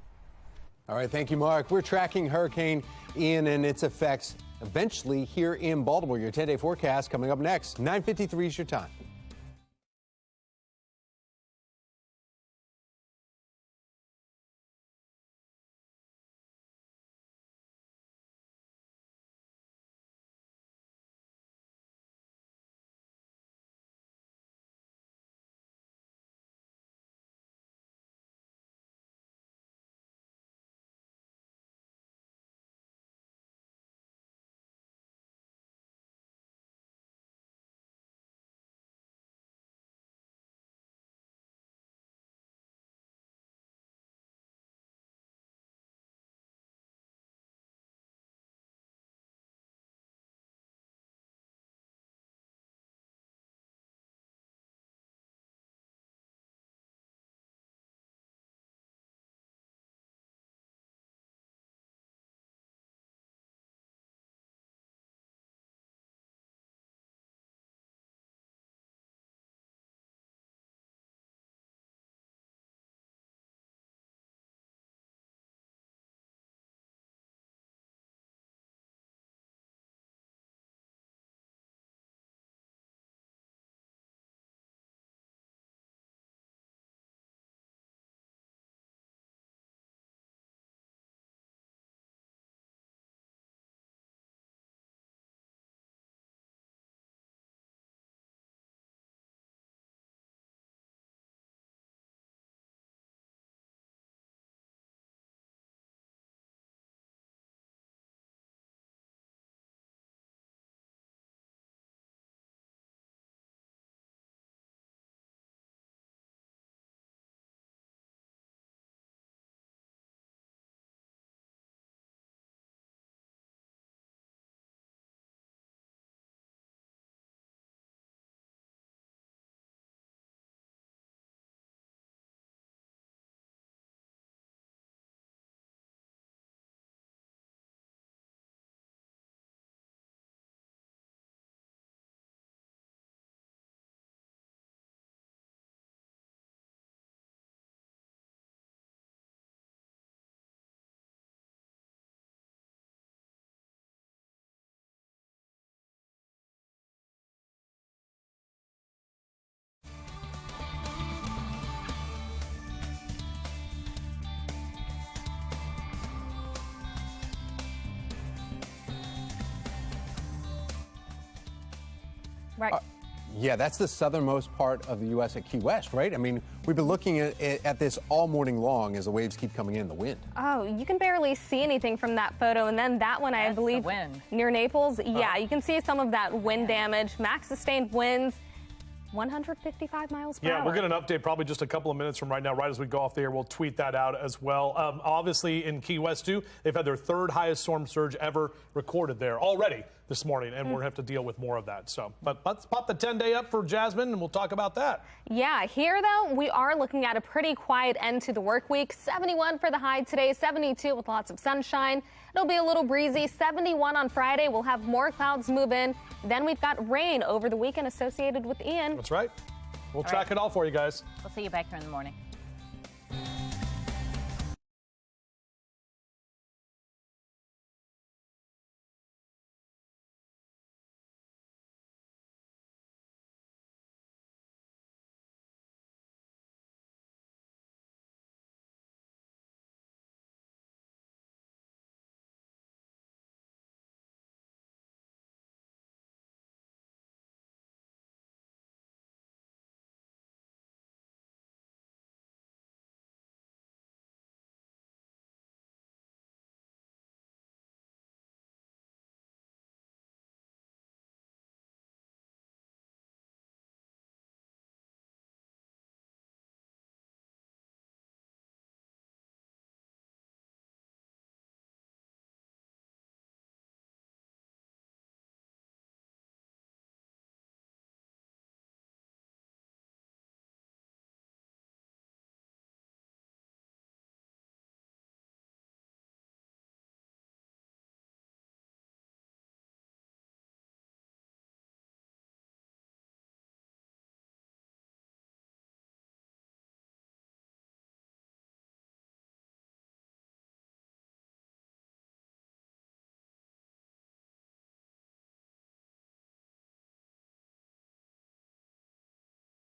Speaker 20: All right, thank you, Mark. We're tracking Hurricane Ian and its effects eventually here in Baltimore. Your 10-day forecast coming up next. 9:53 is your time.
Speaker 2: Right.
Speaker 20: Yeah, that's the southernmost part of the U.S. at Key West, right? I mean, we've been looking at this all morning long as the waves keep coming in, the wind.
Speaker 17: Oh, you can barely see anything from that photo. And then that one, I believe, near Naples, yeah, you can see some of that wind damage, max sustained winds. 155 miles per hour.
Speaker 3: Yeah, we'll get an update probably just a couple of minutes from right now. Right as we go off the air, we'll tweet that out as well. Obviously, in Key West, too, they've had their third highest storm surge ever recorded there already this morning, and we're going to have to deal with more of that. So, but let's pop the 10-day up for Jasmine, and we'll talk about that.
Speaker 17: Yeah, here, though, we are looking at a pretty quiet end to the work week. 71 for the high today, 72 with lots of sunshine. It'll be a little breezy. 71 on Friday. We'll have more clouds move in. Then we've got rain over the weekend associated with Ian.
Speaker 3: That's right. We'll track it all for you guys.
Speaker 2: We'll see you back here in the morning.